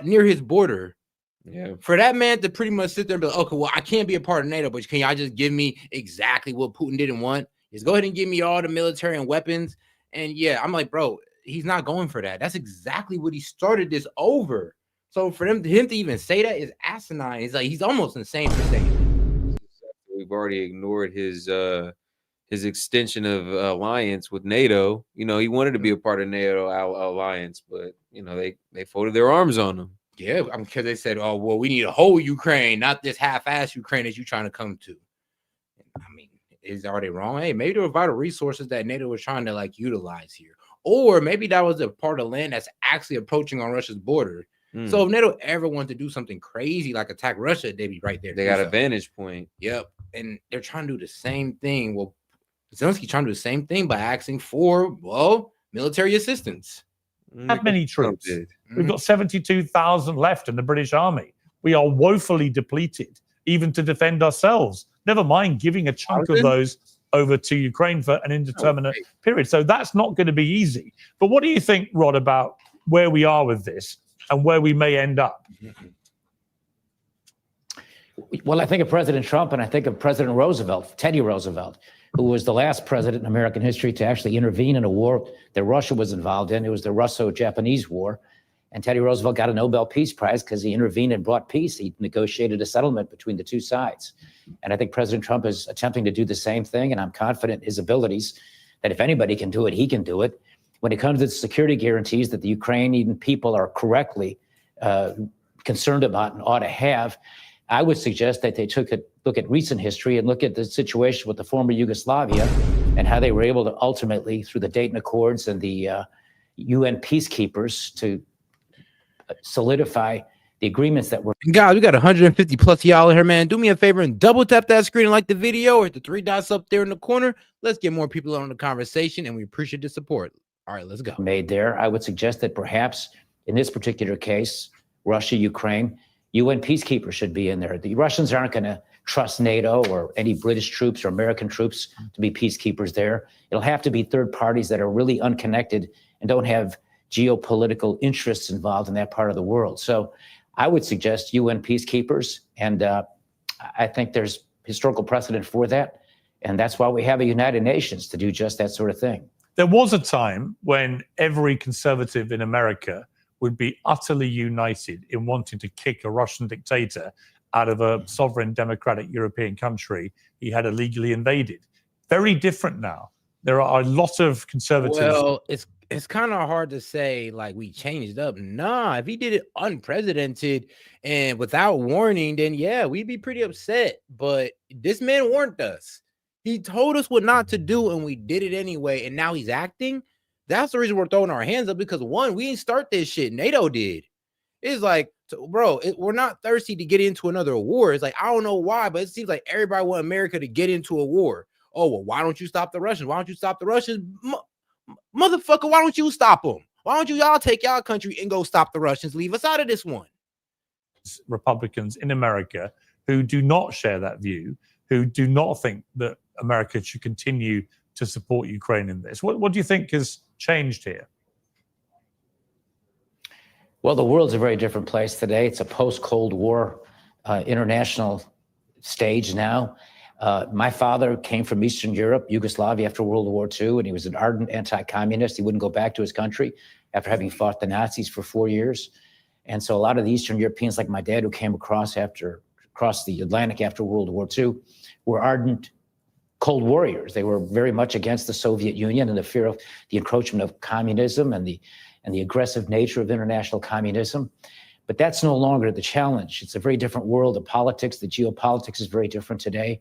Speaker 6: near his border.
Speaker 1: Yeah.
Speaker 6: For that man to pretty much sit there and be like, okay, well, I can't be a part of NATO, but can y'all just give me exactly what Putin didn't want? Just go ahead and give me all the military and weapons. And yeah, I'm like, bro, he's not going for that. That's exactly what he started this over. So for him to even say that is asinine. It's like he's almost insane for saying it.
Speaker 1: We've already ignored his extension of alliance with NATO. He wanted to be a part of NATO alliance, but they folded their arms on him.
Speaker 6: Yeah, because they said, oh, well, we need a whole Ukraine, not this half-ass Ukraine that you're trying to come to. I mean, are they wrong? Hey, maybe there were vital resources that NATO was trying to utilize here. Or maybe that was a part of land that's actually approaching on Russia's border. So if NATO ever wants to do something crazy like attack Russia, they'd be right there.
Speaker 1: They got a vantage point.
Speaker 6: Yep. And they're trying to do the same thing. Well, Zelensky trying to do the same thing by asking for, well, military assistance.
Speaker 15: That many troops. We've got 72,000 left in the British Army. We are woefully depleted, even to defend ourselves. Never mind giving a chunk of those over to Ukraine for an indeterminate period. So that's not going to be easy. But what do you think, Rod, about where we are with this and where we may end up?
Speaker 21: Well, I think of President Trump and I think of President Roosevelt, Teddy Roosevelt, who was the last president in American history to actually intervene in a war that Russia was involved in. It was the Russo-Japanese War. And Teddy Roosevelt got a Nobel Peace Prize because he intervened and brought peace. He negotiated a settlement between the two sides. And I think President Trump is attempting to do the same thing. And I'm confident in his abilities that if anybody can do it, he can do it. When it comes to the security guarantees that the Ukrainian people are correctly concerned about and ought to have, I would suggest that they took a look at recent history and look at the situation with the former Yugoslavia and how they were able to ultimately, through the Dayton Accords and the UN peacekeepers, to solidify the agreements that were.
Speaker 6: Guys, we got 150 plus y'all here, man. Do me a favor and double tap that screen and like the video, or hit the 3 dots up there in the corner. Let's get more people on the conversation, and we appreciate the support. All right, let's go.
Speaker 21: Made there. I would suggest that perhaps in this particular case, Russia, Ukraine, UN peacekeepers should be in there. The Russians aren't going to trust NATO or any British troops or American troops to be peacekeepers there. It'll have to be third parties that are really unconnected and don't have geopolitical interests involved in that part of the world. So I would suggest UN peacekeepers, and I think there's historical precedent for that. And that's why we have a United Nations to do just that sort of thing.
Speaker 15: There was a time when every conservative in America would be utterly united in wanting to kick a Russian dictator out of a sovereign democratic European country he had illegally invaded. Very different now. There are a lot of conservatives.
Speaker 6: Well, it's kind of hard to say like we changed up. Nah, if he did it unprecedented and without warning, then yeah, we'd be pretty upset. But this man warned us. He told us what not to do, and we did it anyway. And now he's acting. That's the reason we're throwing our hands up, because one, we didn't start this shit. NATO did. It's like, bro, we're not thirsty to get into another war. It's like, I don't know why, but it seems like everybody want America to get into a war. Oh, well, why don't you stop the Russians? Why don't you stop the Russians? Motherfucker, why don't you stop them? Why don't you y'all take y'all country and go stop the Russians? Leave us out of this one.
Speaker 15: Republicans in America who do not share that view, who do not think that America should continue to support Ukraine in this. What do you think has changed here?
Speaker 21: Well, the world's a very different place today. It's a post-Cold War international stage now. My father came from Eastern Europe, Yugoslavia, after World War II, and he was an ardent anti-communist. He wouldn't go back to his country after having fought the Nazis for 4 years. And so a lot of the Eastern Europeans, like my dad, who came across the Atlantic after World War II, were ardent Cold Warriors. They were very much against the Soviet Union and the fear of the encroachment of communism and the aggressive nature of international communism. But that's no longer the challenge. It's a very different world. The politics, the geopolitics is very different today.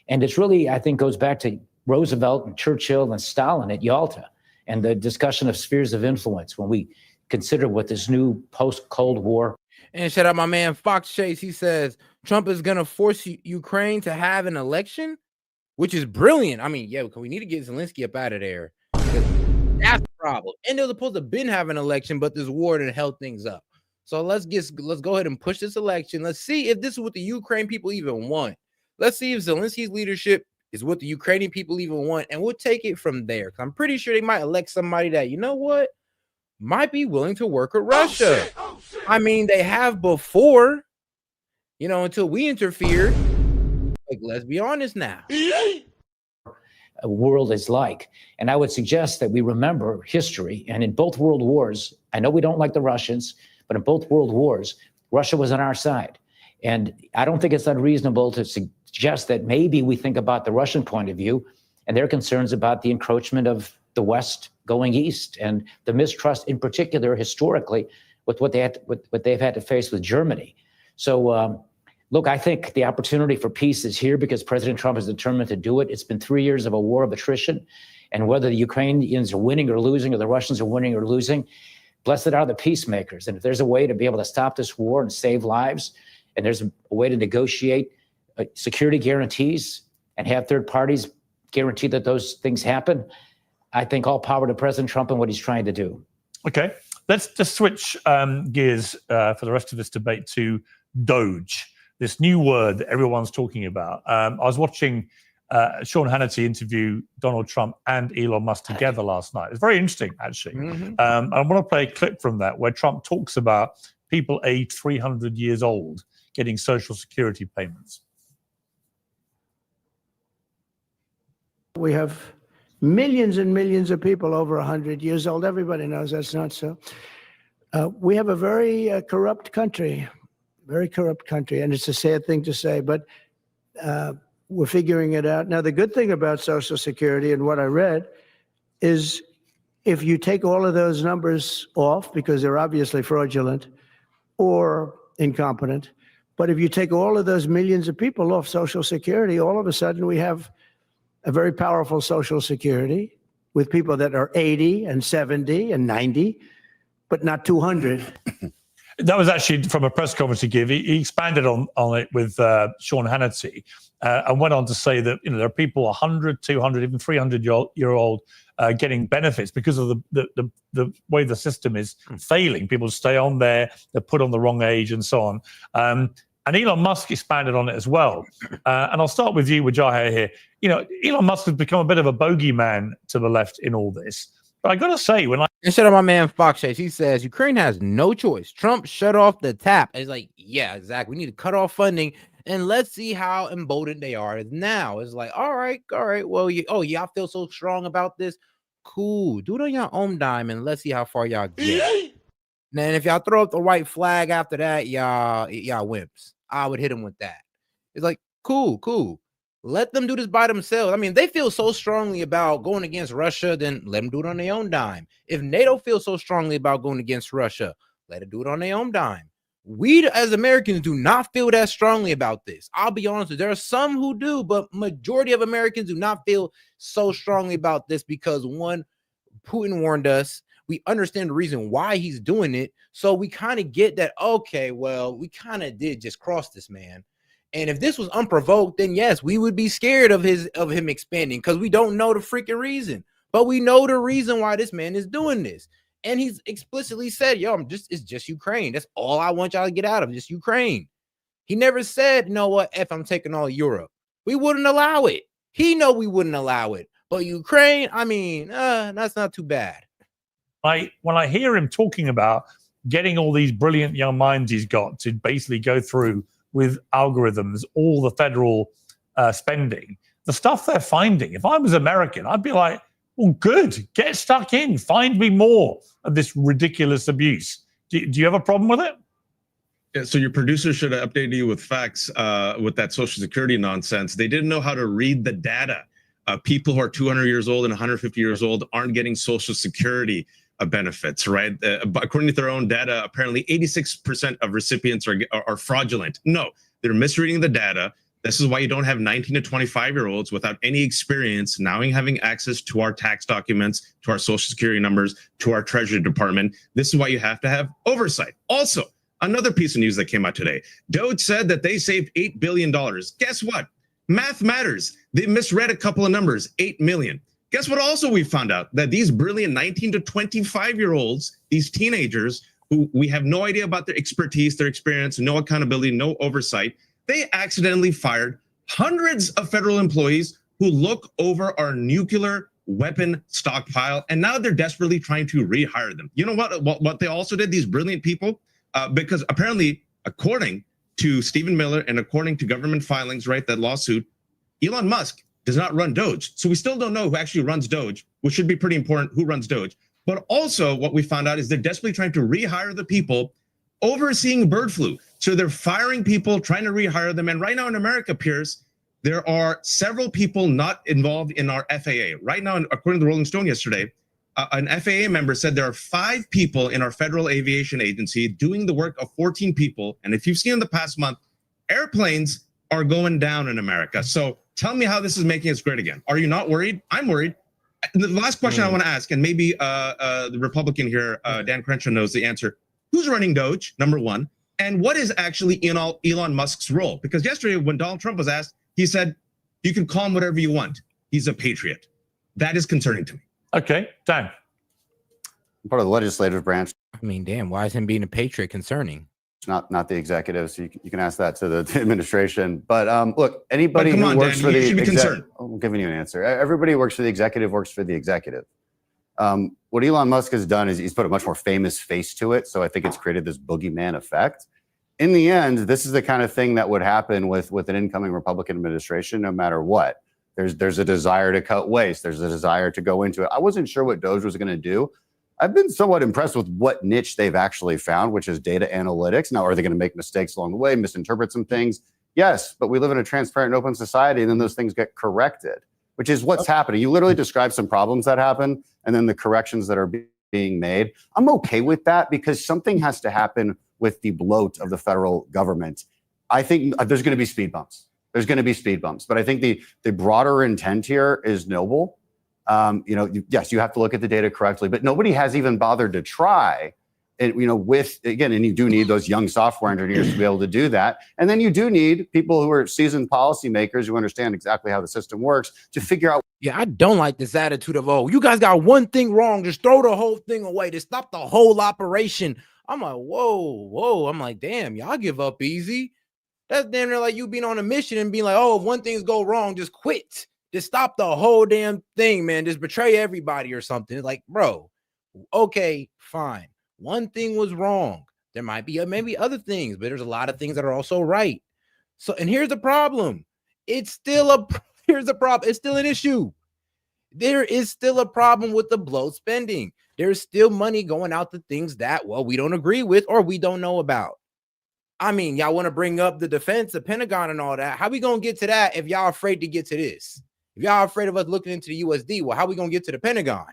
Speaker 21: And it's really, I think, goes back to Roosevelt and Churchill and Stalin at Yalta and the discussion of spheres of influence when we consider what this new post-Cold War.
Speaker 6: And shout out my man Fox Chase. He says Trump is going to force Ukraine to have an election, which is brilliant. I mean, yeah, we need to get Zelensky up out of there. That's the problem. And they're supposed to been have an election, but this war done held things up. So let's go ahead and push this election. Let's see if this is what the Ukraine people even want. Let's see if Zelensky's leadership is what the Ukrainian people even want, and we'll take it from there. Because I'm pretty sure they might elect somebody that, you know what, might be willing to work with Russia. Oh, shit. I mean, they have before, until we interfered. Like, let's be honest now.
Speaker 21: A world is like. And I would suggest that we remember history. And in both world wars, I know we don't like the Russians, but in both world wars, Russia was on our side. And I don't think it's unreasonable to suggest that maybe we think about the Russian point of view and their concerns about the encroachment of the West going east and the mistrust in particular historically with what they've had to face with Germany. So look, I think the opportunity for peace is here because President Trump is determined to do it. It's been 3 years of a war of attrition. And whether the Ukrainians are winning or losing or the Russians are winning or losing, Blessed are the peacemakers. And if there's a way to be able to stop this war and save lives, and there's a way to negotiate security guarantees and have third parties guarantee that those things happen, I think all power to President Trump and what he's trying to do.
Speaker 15: Okay, let's just switch gears for the rest of this debate to Doge, this new word that everyone's talking about. I was watching Sean Hannity interview Donald Trump and Elon Musk together last night. It's very interesting, actually. I want to play a clip from that where Trump talks about people aged 300 years old getting Social Security payments.
Speaker 26: We have millions and millions of people over 100 years old. Everybody knows that's not so. We have a very corrupt country, and it's a sad thing to say, but we're figuring it out. Now, the good thing about Social Security and what I read is if you take all of those numbers off, because they're obviously fraudulent or incompetent, but if you take all of those millions of people off Social Security, all of a sudden we have a very powerful Social Security with people that are 80 and 70 and 90, but not 200.
Speaker 15: That was actually from a press conference he gave. He expanded on it with Sean Hannity and went on to say that there are people 100, 200, even 300-year-old getting benefits because of the way the system is failing. People stay on there, they're put on the wrong age and so on. And Elon Musk expanded on it as well. And I'll start with you, Wajaha, here. Elon Musk has become a bit of a bogeyman to the left in all this. But I got to say,
Speaker 6: instead of my man Fox Chase, he says Ukraine has no choice. Trump shut off the tap. And he's like, yeah, exactly. We need to cut off funding and let's see how emboldened they are now. It's like, all right. Well, y'all feel so strong about this. Cool. Do it on your own dime and let's see how far y'all get. And if y'all throw up the white flag after that, y'all wimps. I would hit him with that. It's like, cool. Let them do this by themselves. I mean, they feel so strongly about going against Russia, then let them do it on their own dime. If NATO feels so strongly about going against Russia, let it do it on their own dime. We as Americans do not feel that strongly about this. I'll be honest with you. There are some who do, but majority of Americans do not feel so strongly about this because, one, Putin warned us. We understand the reason why he's doing it. So we kind of get that, okay, well, we kind of did just cross this man. And if this was unprovoked, then yes, we would be scared of him expanding because we don't know the freaking reason. But we know the reason why this man is doing this. And he's explicitly said, it's just Ukraine. That's all I want y'all to get out of, just Ukraine. He never said, you know what, I'm taking all Europe. We wouldn't allow it. He know we wouldn't allow it. But Ukraine, I mean, that's not too bad.
Speaker 15: When I hear him talking about getting all these brilliant young minds he's got to basically go through with algorithms, all the federal spending, the stuff they're finding. If I was American, I'd be like, well, good, get stuck in, find me more of this ridiculous abuse. Do you have a problem with it?
Speaker 18: Yeah, so your producer should have updated you with facts with that Social Security nonsense. They didn't know how to read the data. People who are 200 years old and 150 years old aren't getting Social Security benefits, right? According to their own data, apparently 86% of recipients are fraudulent. No, they're misreading the data. This is why you don't have 19 to 25-year-olds without any experience now having access to our tax documents, to our Social Security numbers, to our Treasury Department. This is why you have to have oversight. Also, another piece of news that came out today. Doge said that they saved $8 billion. Guess what? Math matters. They misread a couple of numbers, 8 million. Guess what also we found out? That these brilliant 19 to 25-year-olds, these teenagers who we have no idea about their expertise, their experience, no accountability, no oversight, they accidentally fired hundreds of federal employees who look over our nuclear weapon stockpile, and now they're desperately trying to rehire them. You know what they also did, these brilliant people? Because apparently, according to Stephen Miller and according to government filings, right, that lawsuit, Elon Musk does not run Doge. So we still don't know who actually runs Doge, which should be pretty important, who runs Doge. But also what we found out is they're desperately trying to rehire the people overseeing bird flu. So they're firing people, trying to rehire them. And right now in America, Piers, there are several people not involved in our FAA. Right now, according to the Rolling Stone yesterday, an FAA member said there are 5 people in our Federal Aviation Agency doing the work of 14 people. And if you've seen in the past month, airplanes are going down in America. So tell me how this is making us great again. Are you not worried? I'm worried. The last question I want to ask, and maybe the Republican here, Dan Crenshaw, knows the answer. Who's running Doge, number one? And what is actually Elon Musk's role? Because yesterday when Donald Trump was asked, he said, you can call him whatever you want. He's a patriot. That is concerning to me.
Speaker 15: Okay, Dan.
Speaker 16: I'm part of the legislative branch.
Speaker 6: I mean, damn, why is him being a patriot concerning?
Speaker 16: Not the executive, so you can ask that to the administration. But look, anybody
Speaker 18: come
Speaker 16: who
Speaker 18: on,
Speaker 16: works
Speaker 18: Dan,
Speaker 16: for
Speaker 18: you
Speaker 16: the
Speaker 18: should be concerned.
Speaker 16: I'm giving you an answer. Everybody who works for the executive works for the executive. What Elon Musk has done is he's put a much more famous face to it. So I think it's created this boogeyman effect. In the end, this is the kind of thing that would happen with an incoming Republican administration, no matter what. There's a desire to cut waste. There's a desire to go into it. I wasn't sure what Doge was going to do. I've been somewhat impressed with what niche they've actually found, which is data analytics. Now, are they going to make mistakes along the way, misinterpret some things? Yes, but we live in a transparent and open society, and then those things get corrected, which is what's happening. You literally describe some problems that happen, and then the corrections that are being made. I'm okay with that because something has to happen with the bloat of the federal government. I think there's going to be speed bumps. There's going to be speed bumps, but I think the broader intent here is noble. Yes, you have to look at the data correctly, but nobody has even bothered to try. And and you do need those young software engineers to be able to do that. And then you do need people who are seasoned policymakers who understand exactly how the system works to figure out.
Speaker 6: Yeah, I don't like this attitude of, oh, you guys got one thing wrong, just throw the whole thing away to stop the whole operation. I'm like, whoa. I'm like, damn, y'all give up easy. That's damn near like you being on a mission and being like, oh, if one thing's go wrong, just quit. Just stop the whole damn thing, man. Just betray everybody or something. It's like, bro, okay, fine. One thing was wrong. There might be maybe other things, but there's a lot of things that are also right. So, and here's the problem. Here's the problem. It's still an issue. There is still a problem with the bloat spending. There's still money going out to things that, well, we don't agree with or we don't know about. I mean, y'all want to bring up the defense, the Pentagon and all that. How we going to get to that if y'all afraid to get to this? If y'all afraid of us looking into the USD, well, how we going to get to the Pentagon?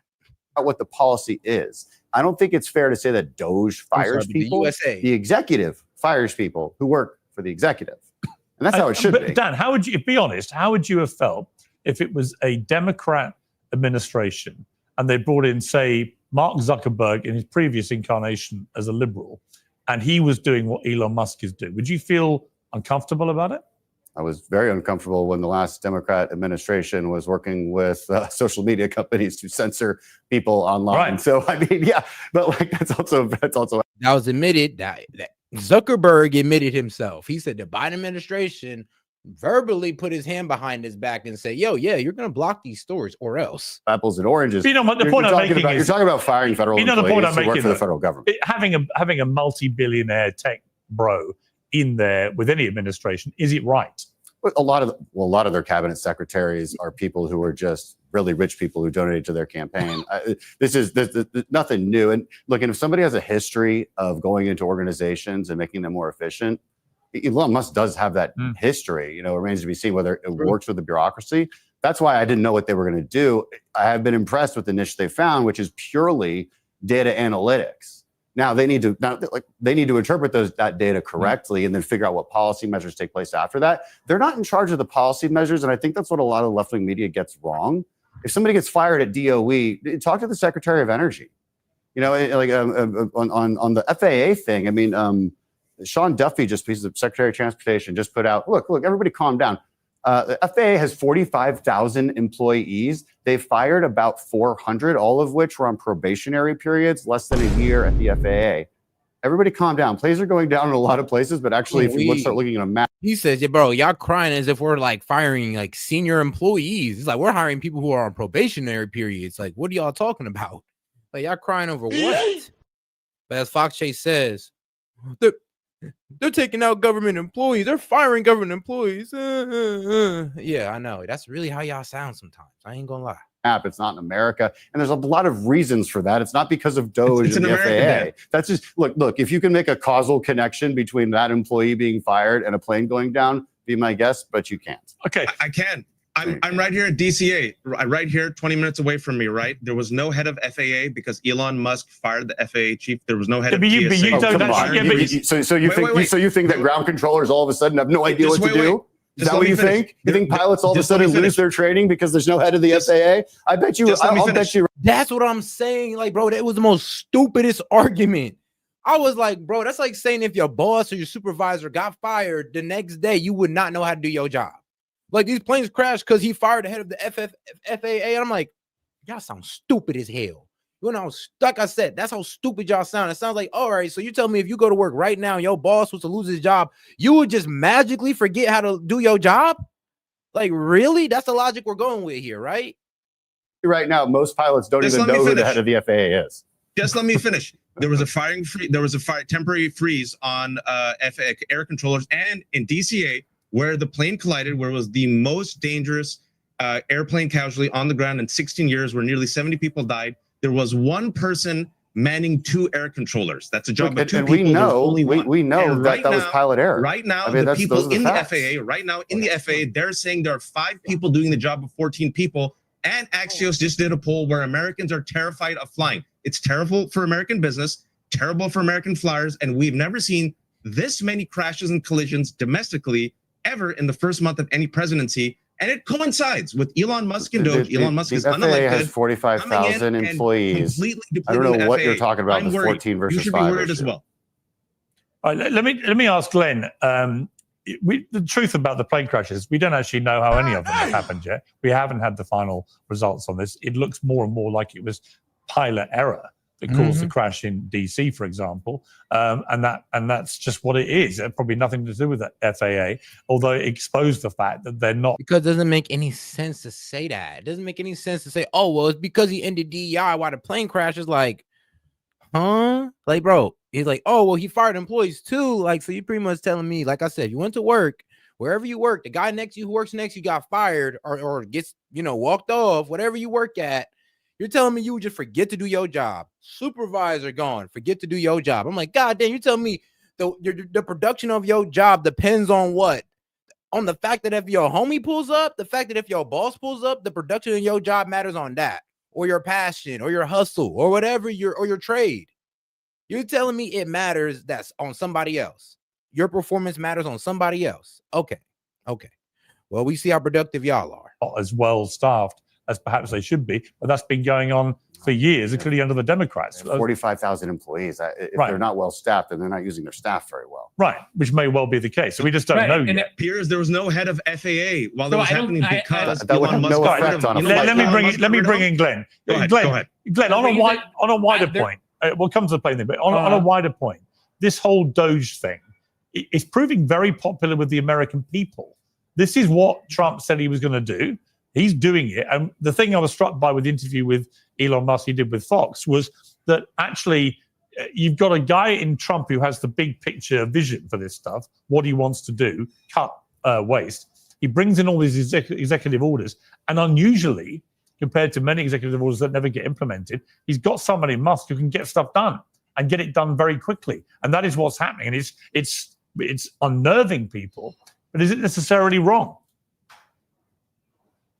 Speaker 16: What the policy is. I don't think it's fair to say that Doge fires people. The executive fires people who work for the executive. And that's how it should be.
Speaker 15: Dan, how would you be honest? How would you have felt if it was a Democrat administration and they brought in, say, Mark Zuckerberg in his previous incarnation as a liberal, and he was doing what Elon Musk is doing? Would you feel uncomfortable about it?
Speaker 16: I was very uncomfortable when the last Democrat administration was working with social media companies to censor people online. Right. So, I mean, yeah, but like that's also that
Speaker 6: was admitted that Zuckerberg admitted himself. He said the Biden administration verbally put his hand behind his back and say, yo, yeah, you're going to block these stores or else.
Speaker 16: Apples and oranges.
Speaker 15: You know what the point I'm making is,
Speaker 16: you're talking about firing federal employees who work for the federal government.
Speaker 15: Having a multi-billionaire tech bro in there with any administration, is it right?
Speaker 16: A lot of their cabinet secretaries are people who are just really rich people who donated to their campaign. This is nothing new. And look, and if somebody has a history of going into organizations and making them more efficient, Elon Musk does have that history. It remains to be seen whether it works with the bureaucracy. That's why I didn't know what they were going to do. I have been impressed with the niche they found, which is purely data analytics. Now they need to interpret that data correctly and then figure out what policy measures take place after that. They're not in charge of the policy measures, and I think that's what a lot of left-wing media gets wrong. If somebody gets fired at DOE, talk to the Secretary of Energy. On the FAA thing. I mean, Sean Duffy, he's the Secretary of Transportation, just put out. Look, everybody, calm down. The FAA has 45,000 employees. They fired about 400, all of which were on probationary periods, less than a year at the FAA. Everybody calm down. Plays are going down in a lot of places, but actually, if you start looking at a map.
Speaker 6: He says, yeah, bro, y'all crying as if we're like firing like senior employees. It's like we're hiring people who are on probationary periods. Like, what are y'all talking about? Like, y'all crying over what? But as Fox Chase says, they're taking out government employees. They're firing government employees. Yeah, I know. That's really how y'all sound sometimes. I ain't gonna lie.
Speaker 16: It's not in America. And there's a lot of reasons for that. It's not because of Doge and the FAA. That's just, look, if you can make a causal connection between that employee being fired and a plane going down, be my guest, but you can't.
Speaker 15: Okay.
Speaker 18: I can. I'm right here at DCA, right here, 20 minutes away from me, right? There was no head of FAA because Elon Musk fired the FAA chief. There was no head of TSA.
Speaker 16: So you think that ground controllers all of a sudden have no idea what to do? Is that what you think? You think pilots all of a sudden lose their training because there's no head of the FAA? I bet you. I'll bet you.
Speaker 6: That's what I'm saying. Like, bro, that was the most stupidest argument. I was like, bro, that's like saying if your boss or your supervisor got fired the next day, you would not know how to do your job. Like, these planes crashed because he fired the head of the FAA. And I'm like, y'all sound stupid as hell. You know, like I said, that's how stupid y'all sound. It sounds like, all right, so you tell me if you go to work right now and your boss was to lose his job, you would just magically forget how to do your job? Like, really? That's the logic we're going with here, right?
Speaker 16: Right now, most pilots don't even know who the head of the FAA is.
Speaker 18: Just let me finish. There was a temporary freeze on FAA air controllers and in DCA where the plane collided, where it was the most dangerous airplane casualty on the ground in 16 years, where nearly 70 people died. There was one person manning 2 air controllers. That's a job of 2 people.
Speaker 16: We know,
Speaker 18: only one.
Speaker 16: we know that that was pilot error.
Speaker 18: Right now,
Speaker 16: I mean,
Speaker 18: the people in the
Speaker 16: facts.
Speaker 18: FAA, right now in the FAA, they're saying there are 5 people doing the job of 14 people. And Axios just did a poll where Americans are terrified of flying. It's terrible for American business, terrible for American flyers, and we've never seen this many crashes and collisions domestically ever in the first month of any presidency. And it coincides with Elon Musk and Doge. Elon Musk is unelected.
Speaker 16: FAA has 45,000 employees. I don't know what you're talking about. The 14 versus 5.
Speaker 18: You should be worried as well.
Speaker 15: All right, let me ask Glenn. The truth about the plane crashes, we don't actually know how any of them have happened yet. We haven't had the final results on this. It looks more and more like it was pilot error that caused the crash in DC, for example, and that's just what it is. It had probably nothing to do with the FAA, although it exposed the fact that they're not.
Speaker 6: Because it doesn't make any sense to say that. It doesn't make any sense to say, oh, well, it's because he ended DEI while the plane crashes. Like, huh? Like, bro, he's like, oh, well, he fired employees too. Like, so you're pretty much telling me, like I said, you went to work, wherever you work, the guy next to you who works next to you got fired or gets, walked off, whatever you work at. You're telling me you would just forget to do your job. Supervisor gone, forget to do your job. I'm like, God damn, you tell me the production of your job depends on what? On the fact that if your homie pulls up, the fact that if your boss pulls up, the production of your job matters on that, or your passion, or your hustle, or whatever your trade. You're telling me it matters that's on somebody else. Your performance matters on somebody else. Okay. Well, we see how productive y'all are.
Speaker 15: Not as well staffed as perhaps they should be, but that's been going on for years, including under the Democrats.
Speaker 16: 45,000 employees. If they're not well staffed, then they're not using their staff very well.
Speaker 15: Right, which may well be the case. So we just don't know
Speaker 18: and
Speaker 15: yet.
Speaker 18: it appears there was no head of FAA while that was happening because
Speaker 16: that would have no effect on him.
Speaker 15: Let me bring in Glenn.
Speaker 18: Go ahead.
Speaker 15: Glenn, on a wider point, we'll come to the plane thing, but on a wider point, this whole Doge thing is proving very popular with the American people. This is what Trump said he was going to do. He's doing it. And the thing I was struck by with the interview with Elon Musk he did with Fox was that actually you've got a guy in Trump who has the big picture vision for this stuff, what he wants to do, cut waste. He brings in all these executive orders. And unusually, compared to many executive orders that never get implemented, he's got somebody, Musk, who can get stuff done and get it done very quickly. And that is what's happening. And it's unnerving people, but is it necessarily wrong?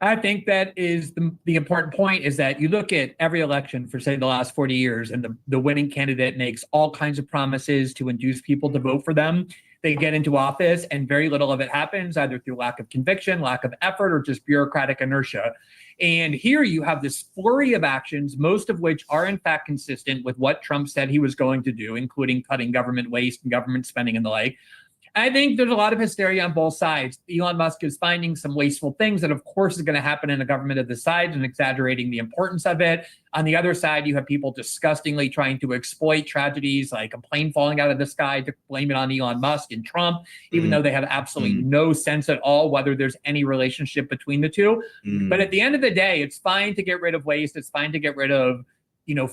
Speaker 20: I think that is the important point is that you look at every election for, say, the last 40 years, and the winning candidate makes all kinds of promises to induce people to vote for them. They get into office and very little of it happens, either through lack of conviction, lack of effort, or just bureaucratic inertia. And here you have this flurry of actions, most of which are in fact consistent with what Trump said he was going to do, including cutting government waste and government spending and the like. I think there's a lot of hysteria on both sides. Elon Musk is finding some wasteful things that, of course, is going to happen in a government of this size and exaggerating the importance of it. On the other side, you have people disgustingly trying to exploit tragedies like a plane falling out of the sky to blame it on Elon Musk and Trump, even though they have absolutely no sense at all whether there's any relationship between the two. But at the end of the day, it's fine to get rid of waste. It's fine to get rid of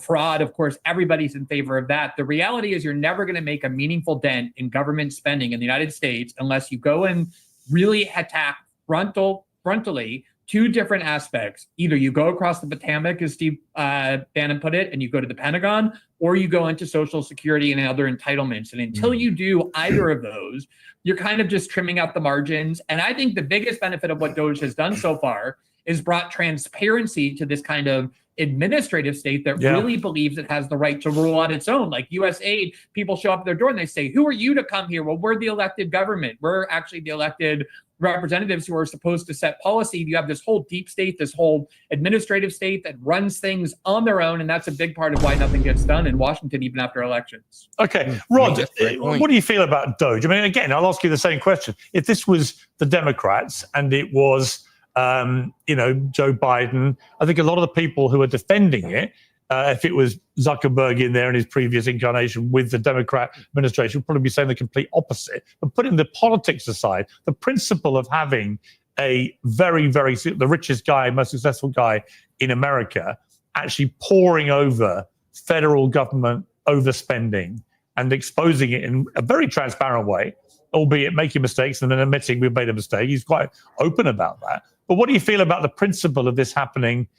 Speaker 20: fraud. Of course, everybody's in favor of that. The reality is you're never going to make a meaningful dent in government spending in the United States unless you go and really attack frontally two different aspects. Either you go across the Potomac, as Steve Bannon put it, and you go to the Pentagon, or you go into Social Security and other entitlements. And until you do either of those, you're kind of just trimming out the margins. And I think the biggest benefit of what Doge has done so far is brought transparency to this kind of administrative state that really believes it has the right to rule on its own. Like USAID, people show up at their door and they say, who are you to come here? Well, we're the elected government. We're actually the elected representatives who are supposed to set policy. You have this whole deep state, this whole administrative state that runs things on their own, and that's a big part of why nothing gets done in Washington, even after elections.
Speaker 15: Okay, Rod, what do you feel about Doge? I mean, again, I'll ask you the same question. If this was the Democrats and it was, Joe Biden, I think a lot of the people who are defending it, if it was Zuckerberg in there in his previous incarnation with the Democrat administration, would probably be saying the complete opposite. But putting the politics aside, the principle of having a the richest guy, most successful guy in America actually pouring over federal government overspending and exposing it in a very transparent way, albeit making mistakes and then admitting we've made a mistake. He's quite open about that. But what do you feel about the principle of this happening,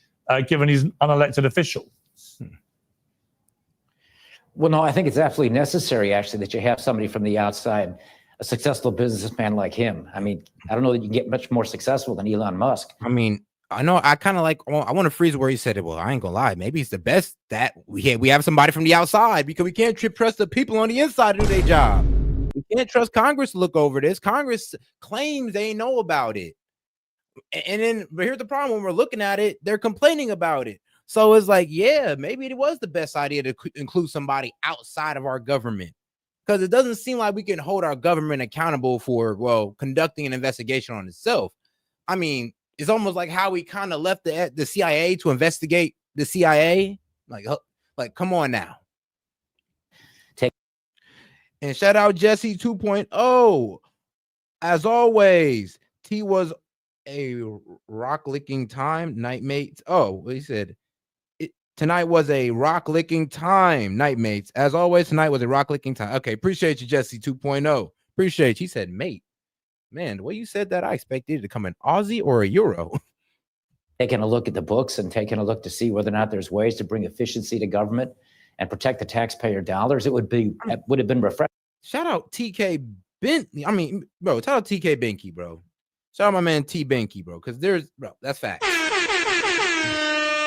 Speaker 15: given he's an unelected official?
Speaker 21: Well, no, I think it's absolutely necessary, actually, that you have somebody from the outside, a successful businessman like him. I mean, I don't know that you can get much more successful than Elon Musk.
Speaker 6: I mean, I know I kind of I want to freeze where he said it. Well, I ain't gonna lie. Maybe he's the best that we have somebody from the outside, because we can't trust the people on the inside to do their job. We can't trust Congress to look over this. Congress claims they know about it. But here's the problem. When we're looking at it, they're complaining about it. So it's like, yeah, maybe it was the best idea to include somebody outside of our government, because it doesn't seem like we can hold our government accountable for, conducting an investigation on itself. I mean, it's almost like how we kind of left the CIA to investigate the CIA. Like, come on now. And shout out Jesse 2.0. As always, T was a rock licking time, nightmates. Oh, he said tonight was a rock licking time, nightmates. As always, tonight was a rock licking time. Okay, appreciate you, Jesse 2.0. Appreciate you. He said, mate. Man, the way you said that, I expected it to come an Aussie or a Euro.
Speaker 21: Taking a look at the books and taking a look to see whether or not there's ways to bring efficiency to government and protect the taxpayer dollars, it would have been refreshing.
Speaker 6: Shout out TK Bentley. I mean, bro, shout out TK Benke, bro. Shout out my man T Benke, bro, because that's fact.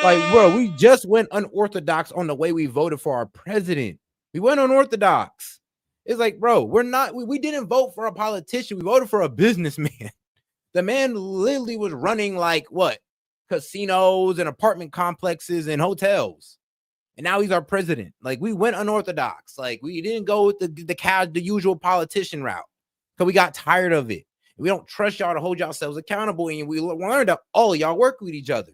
Speaker 6: Like, bro, we just went unorthodox on the way we voted for our president. We went unorthodox. It's like, bro, we didn't vote for a politician. We voted for a businessman. The man literally was running like what? Casinos and apartment complexes and hotels. And now he's our president. Like, we went unorthodox. Like, we didn't go with the usual politician route, because we got tired of it. We don't trust y'all to hold yourselves accountable. And we learned that all of y'all work with each other.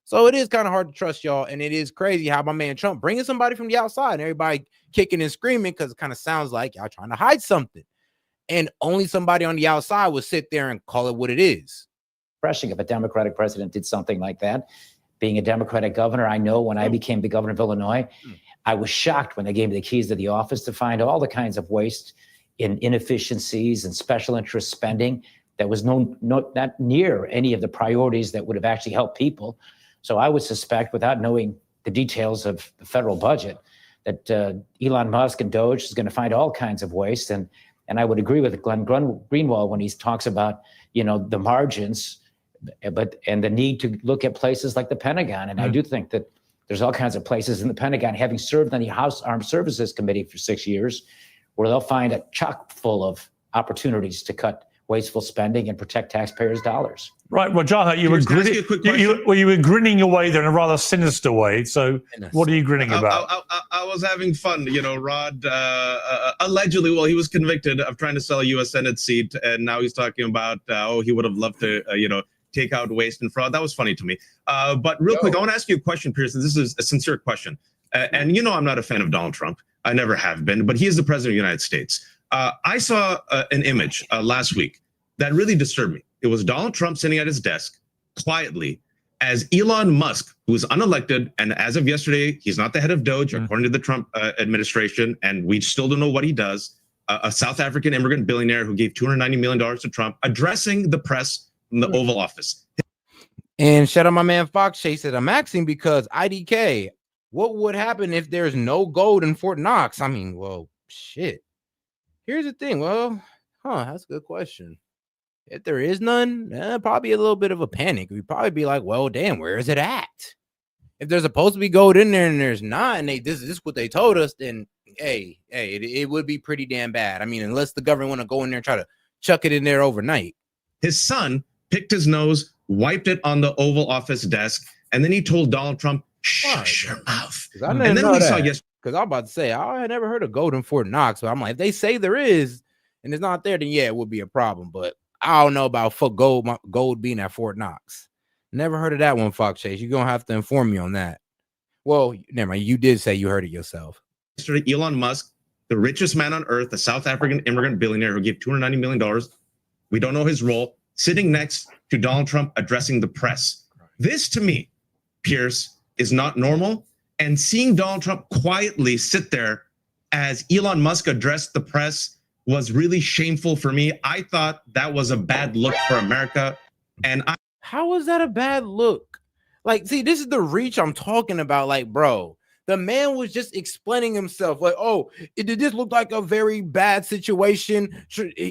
Speaker 6: So it is kind of hard to trust y'all. And it is crazy how my man Trump bringing somebody from the outside and everybody kicking and screaming, because it kind of sounds like y'all trying to hide something. And only somebody on the outside will sit there and call it what it is.
Speaker 21: Refreshing if a Democratic president did something like that. Being a Democratic governor, I know when I became the governor of Illinois, I was shocked when they gave me the keys to the office to find all the kinds of waste in inefficiencies and special interest spending that was not near any of the priorities that would have actually helped people. So I would suspect, without knowing the details of the federal budget, that Elon Musk and Doge is going to find all kinds of waste. And I would agree with Glenn Greenwald when he talks about, the margins, and the need to look at places like the Pentagon. And I do think that there's all kinds of places in the Pentagon, having served on the House Armed Services Committee for 6 years, where they'll find a chock full of opportunities to cut wasteful spending and protect taxpayers' dollars.
Speaker 15: Right, well, John, you were grinning away there in a rather sinister way. So what are you grinning about?
Speaker 18: I was having fun. Rod allegedly, he was convicted of trying to sell a U.S. Senate seat, and now he's talking about, he would have loved to, take out waste and fraud. That was funny to me. But real quick, I want to ask you a question, Pearson. This is a sincere question. And I'm not a fan of Donald Trump. I never have been, but he is the president of the United States. I saw an image last week that really disturbed me. It was Donald Trump sitting at his desk quietly as Elon Musk, who is unelected, and as of yesterday, he's not the head of Doge, according to the Trump administration, and we still don't know what he does, a South African immigrant billionaire who gave $290 million to Trump, addressing the press in the Oval Office.
Speaker 6: And shout out my man Fox Chase said, I'm asking because IDK, what would happen if there's no gold in Fort Knox? I mean, shit. Here's the thing. That's a good question. If there is none, probably a little bit of a panic. We'd probably be like, well, damn, where is it at? If there's supposed to be gold in there and there's not, and this is what they told us, then it would be pretty damn bad. I mean, unless the government want to go in there and try to chuck it in there overnight.
Speaker 18: His son picked his nose, wiped it on the Oval Office desk, and then he told Donald Trump, "Shut your mouth."
Speaker 6: I
Speaker 18: And then we saw yesterday.
Speaker 6: Because I'm about to say, I had never heard of gold in Fort Knox. But I'm like, if they say there is and it's not there, then yeah, it would be a problem. But I don't know about gold being at Fort Knox. Never heard of that one, Fox Chase. You're going to have to inform me on that. Well, never mind. You did say you heard it yourself.
Speaker 18: Yesterday, Elon Musk, the richest man on earth, a South African immigrant billionaire who gave $290 million. We don't know his role, sitting next to Donald Trump addressing the press. This, to me, Pierce, is not normal. And seeing Donald Trump quietly sit there as Elon Musk addressed the press was really shameful for me. I thought that was a bad look for America. And
Speaker 6: how was that a bad look? Like, see, this is the reach I'm talking about. Like, bro, the man was just explaining himself. Like, oh, did this look like a very bad situation?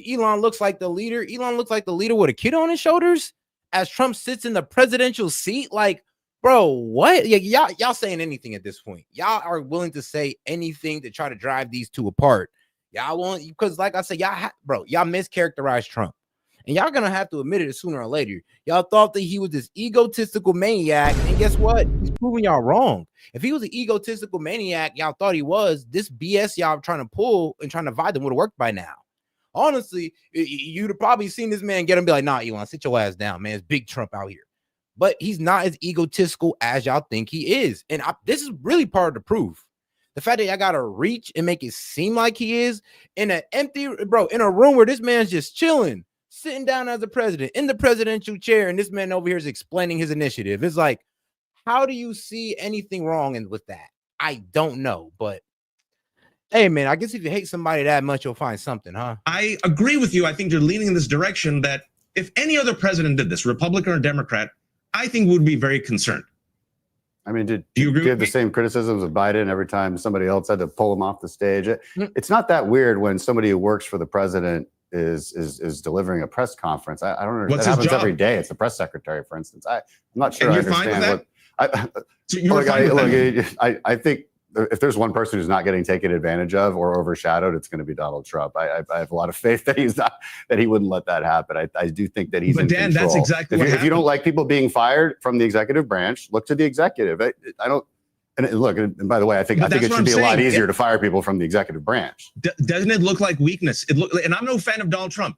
Speaker 6: Elon looks like the leader. Elon looks like the leader with a kid on his shoulders as Trump sits in the presidential seat. Like, bro, what? Y'all saying anything at this point? Y'all are willing to say anything to try to drive these two apart. Y'all won't, because like I said, y'all mischaracterized Trump. And y'all gonna have to admit it sooner or later. Y'all thought that he was this egotistical maniac, and guess what? He's proving y'all wrong. If he was an egotistical maniac, y'all thought he was, this BS y'all trying to pull and trying to divide them would have worked by now. Honestly, you'd have probably seen this man get him, be like, nah, Elon, sit your ass down, man. It's big Trump out here. But he's not as egotistical as y'all think he is. And this is really part of the proof. The fact that y'all got to reach and make it seem like he is in an empty, bro, in a room where this man's just chilling, sitting down as the president in the presidential chair, and this man over here is explaining his initiative. It's like, how do you see anything wrong with that? I don't know. But hey, man, I guess if you hate somebody that much, you'll find something, huh?
Speaker 18: I agree with you. I think you're leaning in this direction that if any other president did this, Republican or Democrat, I think would be very concerned.
Speaker 16: I mean, do you give the same criticisms of Biden every time somebody else had to pull him off the stage? It's not that weird when somebody who works for the president is delivering a press conference. I don't understand. That happens every day. It's the press secretary, for instance. I'm not sure I understand what. I think if there's one person who's not getting taken advantage of or overshadowed, it's going to be Donald Trump. I have a lot of faith that he wouldn't let that happen. I do think that he's in control.
Speaker 18: That's exactly
Speaker 16: if you don't like people being fired from the executive branch, look to the executive. I don't. And look, and by the way, I think it should be a lot easier to fire people from the executive branch.
Speaker 18: Doesn't it look like weakness? And I'm no fan of Donald Trump.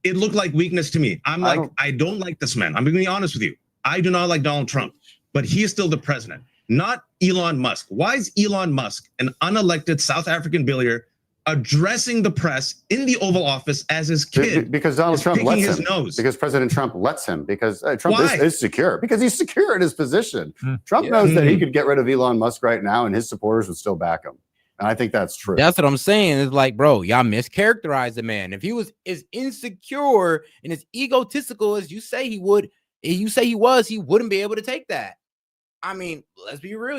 Speaker 18: It looked like weakness to me. I don't like this man. I'm going to be honest with you. I do not like Donald Trump, but he is still the president. Not Elon Musk. Why is Elon Musk, an unelected South African billionaire, addressing the press in the Oval Office as his kid?
Speaker 16: Because Donald Trump lets him.
Speaker 18: His nose.
Speaker 16: Because President Trump lets him. Because Trump is secure. Because he's secure in his position. Trump knows that he could get rid of Elon Musk right now, and his supporters would still back him. And I think that's true.
Speaker 6: That's what I'm saying. It's like, bro, y'all mischaracterized the man. If he was as insecure and as egotistical as you say he would, he wouldn't be able to take that. I mean, let's be real.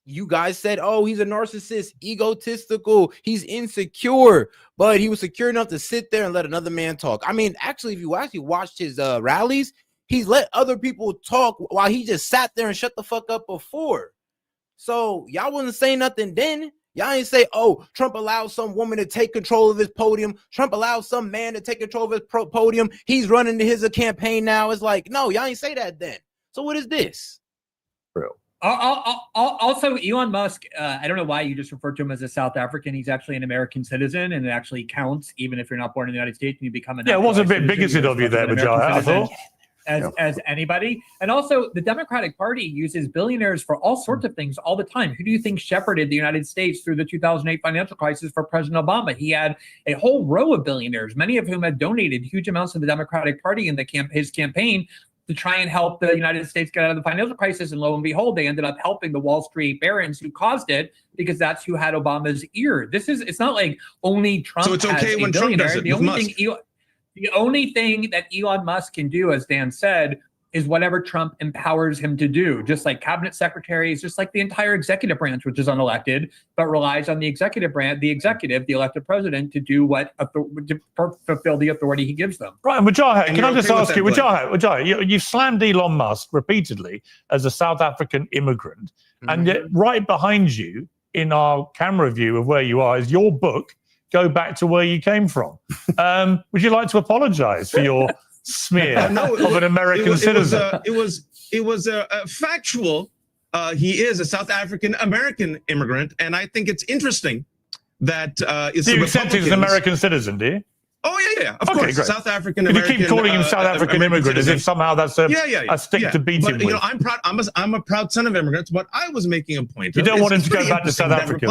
Speaker 6: You guys said, oh, he's a narcissist, egotistical, he's insecure, but he was secure enough to sit there and let another man talk. I mean, actually, if you actually watched his rallies, he's let other people talk while he just sat there and shut the fuck up before. So y'all wasn't saying nothing then. Y'all ain't say, oh, Trump allowed some woman to take control of his podium. Trump allowed some man to take control of his podium. He's running his campaign now. It's like, no, y'all ain't say that then. So what is this?
Speaker 16: True.
Speaker 20: Also, Elon Musk, I don't know why you just referred to him as a South African. He's actually an American citizen, and it actually counts, even if you're not born in the United States and you become a
Speaker 15: it was a bit bigoted of you there, Vijay, I thought.
Speaker 20: As anybody. And also, the Democratic Party uses billionaires for all sorts of things all the time. Who do you think shepherded the United States through the 2008 financial crisis for President Obama? He had a whole row of billionaires, many of whom had donated huge amounts to the Democratic Party in his campaign to try and help the United States get out of the financial crisis. And lo and behold, they ended up helping the Wall Street barons who caused it, because that's who had Obama's ear. It's not like only Trump.
Speaker 18: So it's okay when Trump does it.
Speaker 20: The only thing that Elon Musk can do, as Dan said, is whatever Trump empowers him to do, just like cabinet secretaries, just like the entire executive branch, which is unelected, but relies on the executive branch, the elected president, to do to fulfill the authority he gives them.
Speaker 15: Right, and Vijay, can I just ask you, Vijay, you've slammed Elon Musk repeatedly as a South African immigrant, and yet right behind you in our camera view of where you are is your book, Go Back to Where You Came From. Would you like to apologize for your smear of an American citizen.
Speaker 18: It was a factual. He is a South African American immigrant, and I think it's interesting that
Speaker 15: do you accept he's an American citizen? Do you?
Speaker 18: Oh yeah, of course.
Speaker 15: Great.
Speaker 18: South African American.
Speaker 15: You keep calling him South African immigrant
Speaker 18: citizen.
Speaker 15: as if somehow that's a stick to beat him with.
Speaker 18: You know, I'm proud. I'm a proud son of immigrants. But I was making a point.
Speaker 15: You don't want him to go back to South Africa.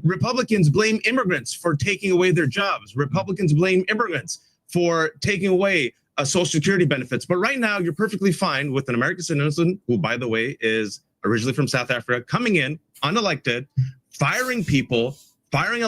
Speaker 18: Republicans blame immigrants for taking away their jobs. Republicans blame immigrants for taking away Social Security benefits. But right now, you're perfectly fine with an American citizen who, by the way, is originally from South Africa, coming in unelected, firing people. Firing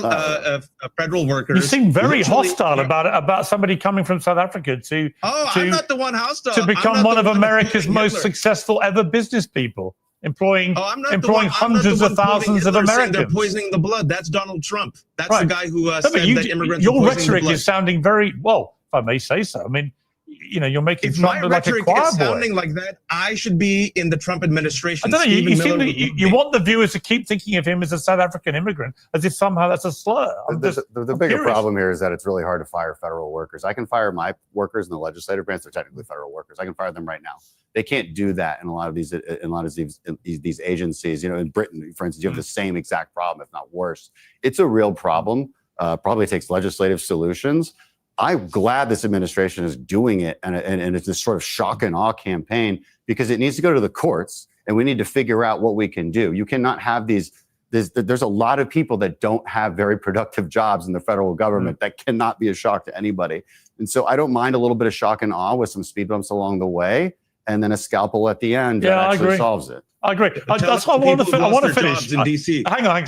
Speaker 18: federal workers.
Speaker 15: You seem very hostile about somebody coming from South Africa to
Speaker 18: I'm not the one hostile.
Speaker 15: to become one of America's most successful ever business people, employing hundreds of thousands of Americans.
Speaker 18: They're poisoning the blood. That's Donald Trump. That's the guy who said that immigrants.
Speaker 15: Your rhetoric is sounding very well, if I may say so. I mean, you know, you're making Trump look like a choir boy.
Speaker 18: Sounding like that, I should be in the Trump administration.
Speaker 15: I don't know. You want the viewers to keep thinking of him as a South African immigrant, as if somehow that's a slur.
Speaker 16: The bigger problem here is that it's really hard to fire federal workers. I can fire my workers in the legislative branch; they're technically federal workers. I can fire them right now. They can't do that in a lot of these agencies. You know, in Britain, for instance, you have the same exact problem, if not worse. It's a real problem. Probably takes legislative solutions. I'm glad this administration is doing it, and it's this sort of shock and awe campaign, because it needs to go to the courts, and we need to figure out what we can do. You cannot have these. There's a lot of people that don't have very productive jobs in the federal government. That cannot be a shock to anybody. And so I don't mind a little bit of shock and awe with some speed bumps along the way, and then a scalpel at the end that actually solves it.
Speaker 15: I agree. That's what I want to finish.
Speaker 18: In DC.
Speaker 15: Hang on. I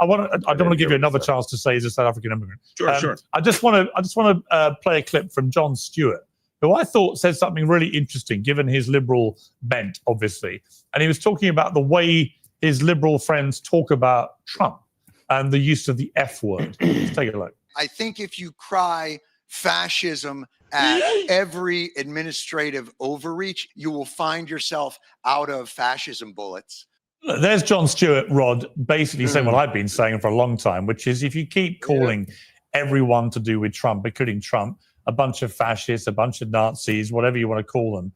Speaker 15: don't want to give you another chance to say he's a South African immigrant.
Speaker 18: Sure.
Speaker 15: I just want to play a clip from Jon Stewart, who I thought said something really interesting, given his liberal bent, obviously. And he was talking about the way his liberal friends talk about Trump and the use of the F word. Let's take a look.
Speaker 7: I think if you cry fascism at every administrative overreach, you will find yourself out of fascism bullets.
Speaker 15: Look, there's Jon Stewart, Rod, basically saying what I've been saying for a long time, which is if you keep calling everyone to do with Trump, including Trump, a bunch of fascists, a bunch of Nazis, whatever you want to call them,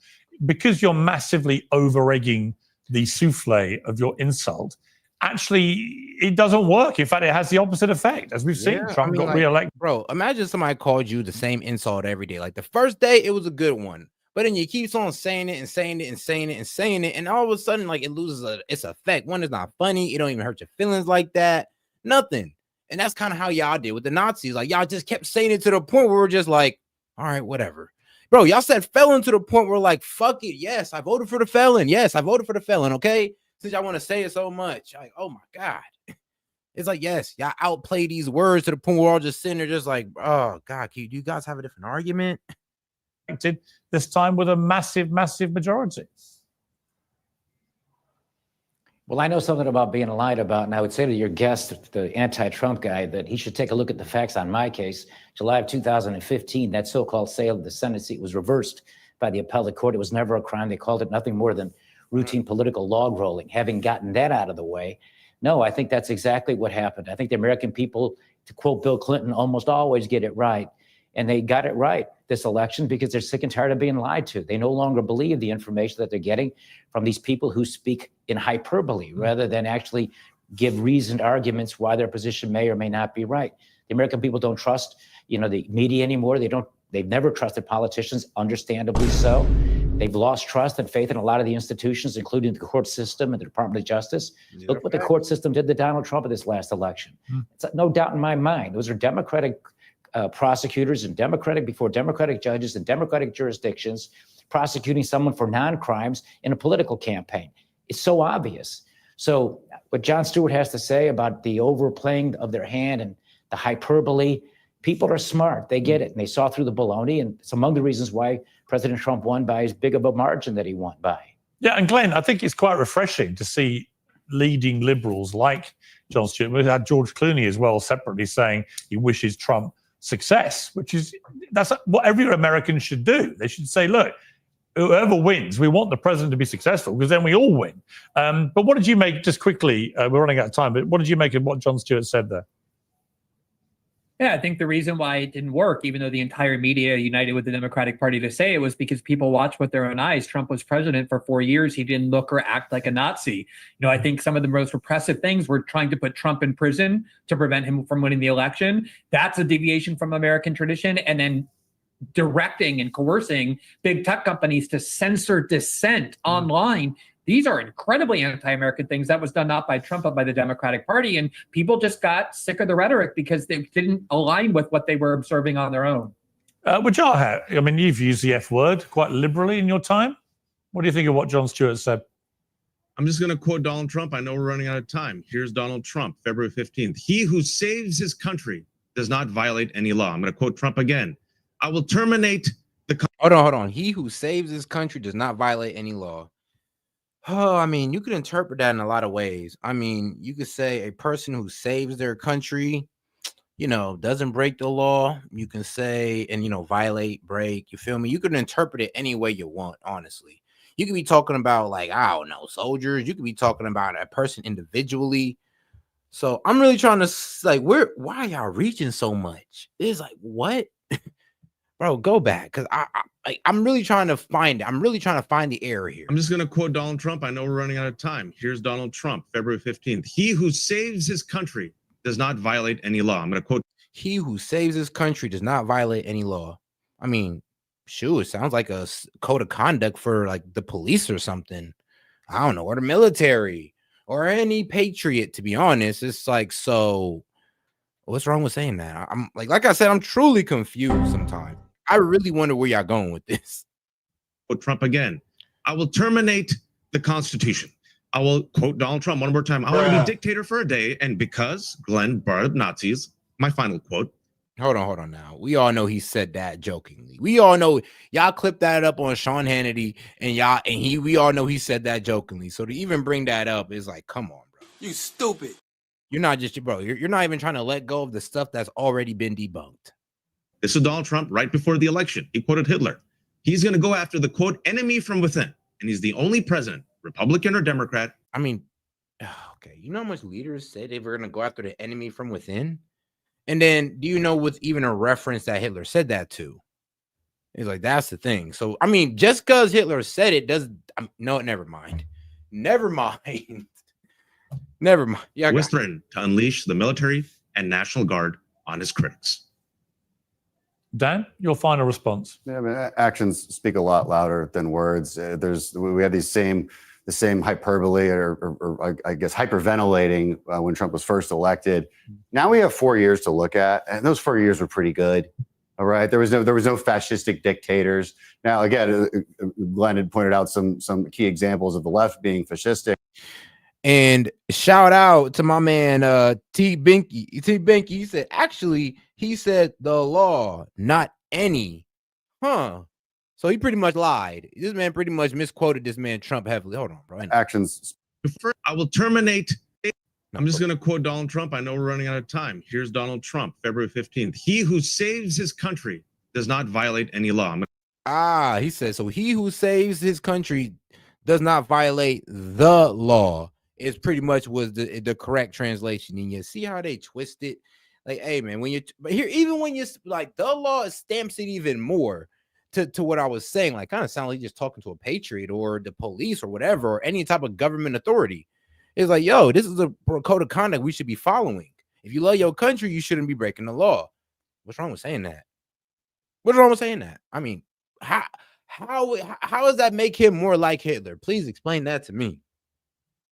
Speaker 15: because you're massively over-egging the souffle of your insult, actually, it doesn't work. In fact, it has the opposite effect, as we've seen. Trump got reelected.
Speaker 6: Bro, imagine somebody called you the same insult every day. Like the first day, it was a good one. But then you keep on saying it and saying it and saying it and saying it, and all of a sudden, like, it loses its effect. One, it's not funny. It don't even hurt your feelings like that. Nothing. And that's kind of how y'all did with the Nazis. Like, y'all just kept saying it to the point where we're just like, all right, whatever. Bro, y'all said felon to the point where we're like, fuck it. Yes, I voted for the felon. Yes, I voted for the felon, okay? Since y'all want to say it so much. Like, oh, my God. It's like, yes, y'all outplay these words to the point where we're all just sitting there just like, oh, God, do you guys have a different argument?
Speaker 15: This time with a massive majority.
Speaker 21: Well, I know something about being lied about, and I would say to your guest, the anti-Trump guy, that he should take a look at the facts on my case. July of 2015, that so-called sale of the Senate seat was reversed by the appellate court. It was never a crime. They called it nothing more than routine political log rolling. Having gotten that out of the way, no, I think that's exactly what happened. I think the American people, to quote Bill Clinton, almost always get it right. And they got it right this election because they're sick and tired of being lied to. They no longer believe the information that they're getting from these people who speak in hyperbole rather than actually give reasoned arguments why their position may or may not be right. The American people don't trust, the media anymore. They've never trusted politicians, understandably so. They've lost trust and faith in a lot of the institutions, including the court system and the Department of Justice. Look what the court system did to Donald Trump in this last election. It's no doubt in my mind. Those are Democratic prosecutors and Democratic judges and Democratic jurisdictions prosecuting someone for non-crimes in a political campaign. It's so obvious. So what Jon Stewart has to say about the overplaying of their hand and the hyperbole, people are smart. They get it. And they saw through the baloney. And it's among the reasons why President Trump won by as big of a margin that he won by.
Speaker 15: Yeah, and Glenn, I think it's quite refreshing to see leading liberals like Jon Stewart. We had George Clooney as well separately saying he wishes Trump success, that's what every American should do. They should say, look, whoever wins, we want the president to be successful because then we all win. But what did you make, just quickly, we're running out of time, but what did you make of what Jon Stewart said there?
Speaker 20: Yeah, I think the reason why it didn't work, even though the entire media united with the Democratic Party to say it, was because people watched with their own eyes. Trump was president for 4 years. He didn't look or act like a Nazi. I think some of the most repressive things were trying to put Trump in prison to prevent him from winning the election. That's a deviation from American tradition. And then directing and coercing big tech companies to censor dissent online. These are incredibly anti-American things. That was done not by Trump, but by the Democratic Party. And people just got sick of the rhetoric because they didn't align with what they were observing on their own.
Speaker 15: Wajahat, I mean, you've used the F word quite liberally in your time. What do you think of what Jon Stewart said?
Speaker 18: I'm just going to quote Donald Trump. I know we're running out of time. Here's Donald Trump, February 15th. He who saves his country does not violate any law. I'm going to quote Trump again. I will terminate the...
Speaker 6: Hold on. He who saves his country does not violate any law. Oh, I mean, you could interpret that in a lot of ways. I mean, you could say a person who saves their country, doesn't break the law. You can say, and, violate, break, you feel me? You could interpret it any way you want, honestly. You could be talking about, like, I don't know, soldiers. You could be talking about a person individually. So I'm really trying to, like, why are y'all reaching so much? It's like, what? Bro, go back, because I'm really trying to find it. I'm really trying to find the error here.
Speaker 18: I'm just going to quote Donald Trump. I know we're running out of time. Here's Donald Trump, February 15th. He who saves his country does not violate any law. I'm going to quote.
Speaker 6: He who saves his country does not violate any law. I mean, shoot, it sounds like a code of conduct for like the police or something. I don't know, or the military or any patriot, to be honest. It's like, so what's wrong with saying that? I'm like I said, I'm truly confused sometimes. I really wonder where y'all going with this.
Speaker 18: Quote Trump again. I will terminate the Constitution. I will quote Donald Trump one more time. I want to be dictator for a day. And because Glenn brought up Nazis, my final quote.
Speaker 6: Hold on now. We all know he said that jokingly. We all know y'all clipped that up on Sean Hannity we all know he said that jokingly. So to even bring that up is like, come on, bro.
Speaker 9: You stupid.
Speaker 6: You're not just, bro. You're not even trying to let go of the stuff that's already been debunked.
Speaker 18: This is Donald Trump right before the election. He quoted Hitler. He's going to go after the, quote, enemy from within. And he's the only president, Republican or Democrat.
Speaker 6: I mean, okay. You know how much leaders say they were going to go after the enemy from within? And then do you know with even a reference that Hitler said that to? It's like, that's the thing. So, I mean, just because Hitler said it no, never mind. Never mind. Never mind. Yeah,
Speaker 18: was threatened to unleash the military and National Guard on his critics.
Speaker 15: Dan, your final response.
Speaker 16: Yeah, I mean, actions speak a lot louder than words. We had the same hyperbole or I guess hyperventilating when Trump was first elected. Now we have 4 years to look at, and those 4 years were pretty good. All right, there was no fascistic dictators. Now again, Glenn had pointed out some key examples of the left being fascistic.
Speaker 6: And shout out to my man T Binky. T Binky, he said, actually, he said the law, not any. So he pretty much lied. This man pretty much misquoted this man Trump heavily. Hold on, bro.
Speaker 16: Actions.
Speaker 18: I will terminate. I'm just going to quote Donald Trump. I know we're running out of time. Here's Donald Trump, February 15th. He who saves his country does not violate any law.
Speaker 6: He said, so he who saves his country does not violate the law. Is pretty much was the correct translation. And you see how they twist it? Like, hey, man, even when you like the law stamps it even more to what I was saying, like kind of sound like just talking to a patriot or the police or whatever, or any type of government authority. It's like, yo, this is a code of conduct we should be following. If you love your country, you shouldn't be breaking the law. What's wrong with saying that? What's wrong with saying that? I mean, how does that make him more like Hitler? Please explain that to me.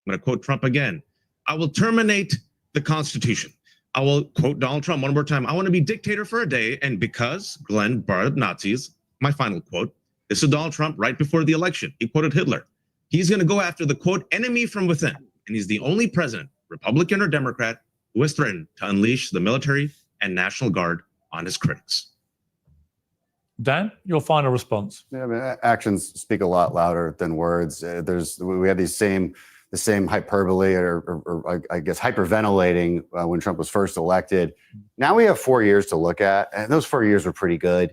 Speaker 18: I'm going to quote Trump again. I will terminate the Constitution. I will quote Donald Trump one more time. I want to be dictator for a day. And because Glenn brought up Nazis, my final quote. This is Donald Trump right before the election. He quoted Hitler. He's going to go after the, quote, enemy from within. And he's the only president, Republican or Democrat, who has threatened to unleash the military and National Guard on his critics.
Speaker 15: Dan, your final response.
Speaker 16: Yeah, I mean, actions speak a lot louder than words. We had the same hyperbole or I guess hyperventilating when Trump was first elected. Now we have 4 years to look at, and those 4 years were pretty good.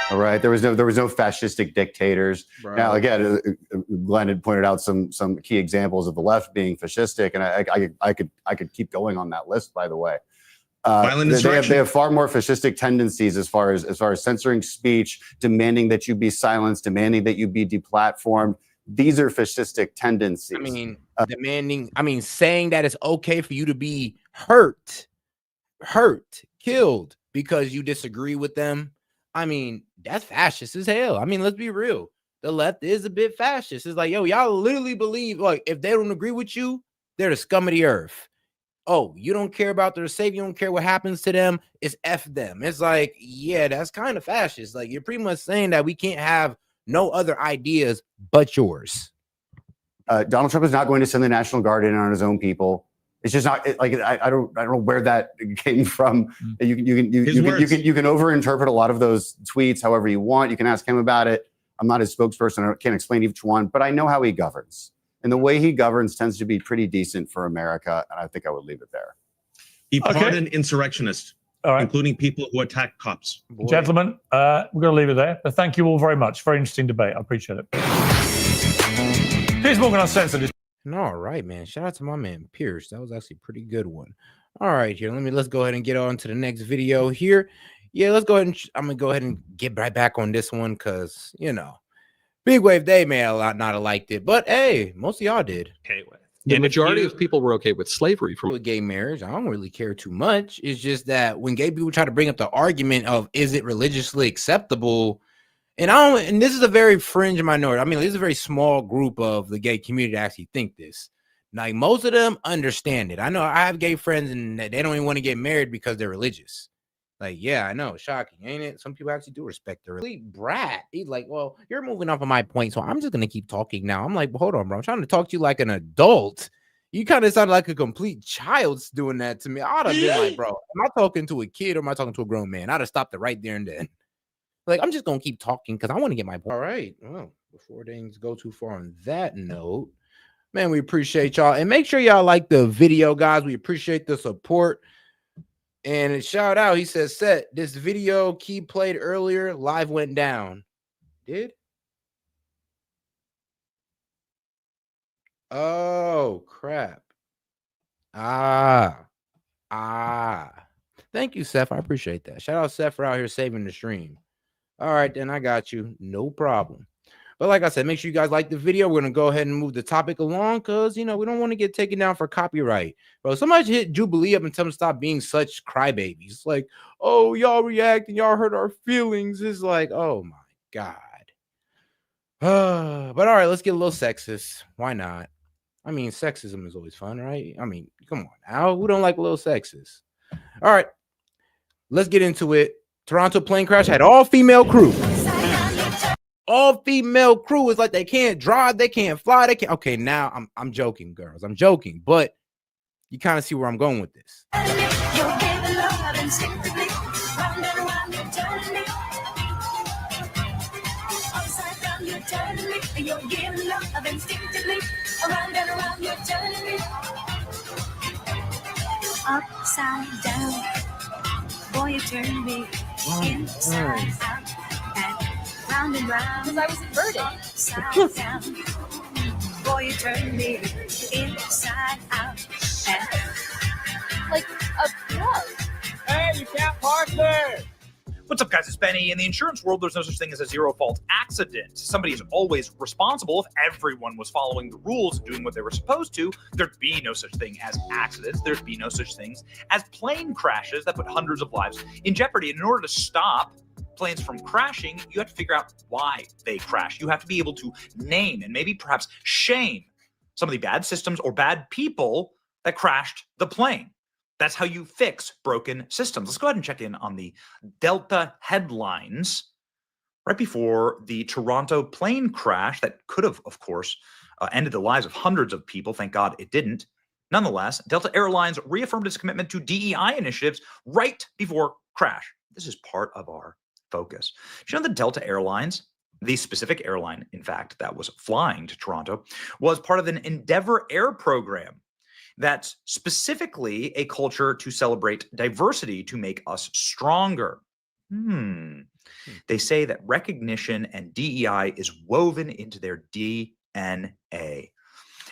Speaker 16: All right, there was no fascistic dictators. Bro. Now again, Glenn had pointed out some key examples of the left being fascistic, and I could keep going on that list, by the way. They have far more fascistic tendencies as far as censoring speech, demanding that you be silenced, demanding that you be deplatformed. These are fascistic tendencies.
Speaker 6: I mean, saying that it's okay for you to be hurt, killed because you disagree with them. I mean, that's fascist as hell. I mean, let's be real. The left is a bit fascist. It's like, yo, y'all literally believe, like, if they don't agree with you, they're the scum of the earth. Oh, you don't care about their safety, you don't care what happens to them, it's F them. It's like, yeah, that's kind of fascist. Like, you're pretty much saying that we can't have no other ideas but yours.
Speaker 16: Donald Trump is not going to send the National Guard in on his own people. It's just not like I don't know where that came from. You can overinterpret a lot of those tweets however you want. You can ask him about it. I'm not his spokesperson. I can't explain each one, but I know how he governs. And the way he governs tends to be pretty decent for America. And I think I would leave it there.
Speaker 18: He pardoned insurrectionists, including people who attacked cops.
Speaker 15: Gentlemen, we're going to leave it there. But thank you all very much. Very interesting debate. I appreciate it. Piers Morgan Uncensored.
Speaker 6: All right, man. Shout out to my man Pierce. That was actually a pretty good one. All right, here. Let's go ahead and get on to the next video here. Yeah, let's go ahead and I'm gonna go ahead and get right back on this one because Big Wave Day may not have liked it, but hey, most of y'all did.
Speaker 9: Okay with. The majority of people were okay with slavery
Speaker 6: with gay marriage. I don't really care too much. It's just that when gay people try to bring up the argument of is it religiously acceptable, and this is a very fringe minority. I mean, this is a very small group of the gay community that actually think this. Like most of them understand it. I know I have gay friends and they don't even want to get married because they're religious. Like, yeah, I know, shocking, ain't it? Some people actually do respect the really brat. He's like, well, you're moving off of my point, so I'm just gonna keep talking now. I'm like, well, hold on, bro. I'm trying to talk to you like an adult. You kind of sound like a complete child doing that to me. I'd have been like, bro, am I talking to a kid or am I talking to a grown man? I'd have stopped it right there and then. Like, I'm just gonna keep talking because I want to get my point. All right. Well, before things go too far on that note, man, we appreciate y'all. And make sure y'all like the video, guys. We appreciate the support. And a shout out, he says, "Set this video key played earlier, live went down." Did? Oh, crap. Thank you, Seth. I appreciate that. Shout out Seth for out here saving the stream. All right, then I got you. No problem. But like I said, make sure you guys like the video. We're going to go ahead and move the topic along because, we don't want to get taken down for copyright. Bro, somebody should hit Jubilee up and tell them to stop being such crybabies. It's like, oh, y'all react and y'all hurt our feelings. It's like, oh, my God. But all right, let's get a little sexist. Why not? I mean, sexism is always fun, right? I mean, come on now. Who don't like a little sexist? All right, let's get into it. Toronto plane crash had all-female crew. All-female crew is like they can't drive, they can't fly, they can't. Okay, now I'm joking, girls. I'm joking, but you kind of see where I'm going with this.
Speaker 4: Upside down, boy, you turn me inside out and round and round. Because I was inverted. Upside down, boy, you turn me inside out and like a glove.
Speaker 10: Hey, you can't park there. What's up, guys? It's Benny. In the insurance world, there's no such thing as a zero-fault accident. Somebody is always responsible. If everyone was following the rules and doing what they were supposed to, there'd be no such thing as accidents. There'd be no such things as plane crashes that put hundreds of lives in jeopardy. And in order to stop planes from crashing, you have to figure out why they crash. You have to be able to name and maybe perhaps shame some of the bad systems or bad people that crashed the plane. That's how you fix broken systems. Let's go ahead and check in on the Delta headlines right before the Toronto plane crash that could have, of course, ended the lives of hundreds of people. Thank God it didn't. Nonetheless, Delta Airlines reaffirmed its commitment to DEI initiatives right before crash. This is part of our focus. You know, the Delta Airlines, the specific airline, in fact, that was flying to Toronto, was part of an Endeavour Air program. That's specifically a culture to celebrate diversity to make us stronger. They say that recognition and DEI is woven into their DNA. And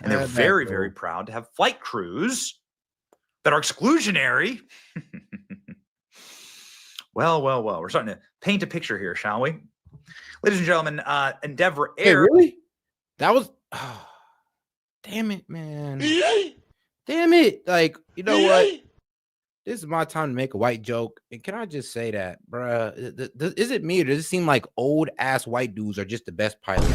Speaker 10: they're very, very proud to have flight crews that are exclusionary Well, we're starting to paint a picture here, shall we? Ladies and gentlemen, Endeavor
Speaker 6: Hey,
Speaker 10: Air.
Speaker 6: really? That was. Damn it, man. Damn it. Like, you know what? This is my time to make a white joke. And can I just say that, bruh? Is it me or does it seem like old ass white dudes are just the best pilots?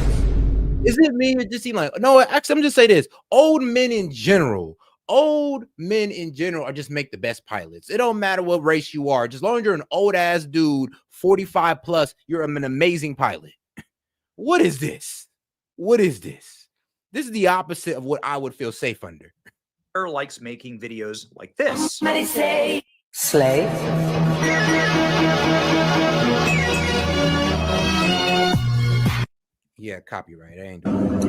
Speaker 6: Is it me or does it seem like, no, actually, I'm just say this. Old men in general are just make the best pilots. It don't matter what race you are. Just as long as you're an old ass dude, 45 plus, you're an amazing pilot. What is this? What is this? This is the opposite of what I would feel safe under.
Speaker 10: Likes making videos like this.
Speaker 3: Slave.
Speaker 6: Yeah, copyright. I ain't doing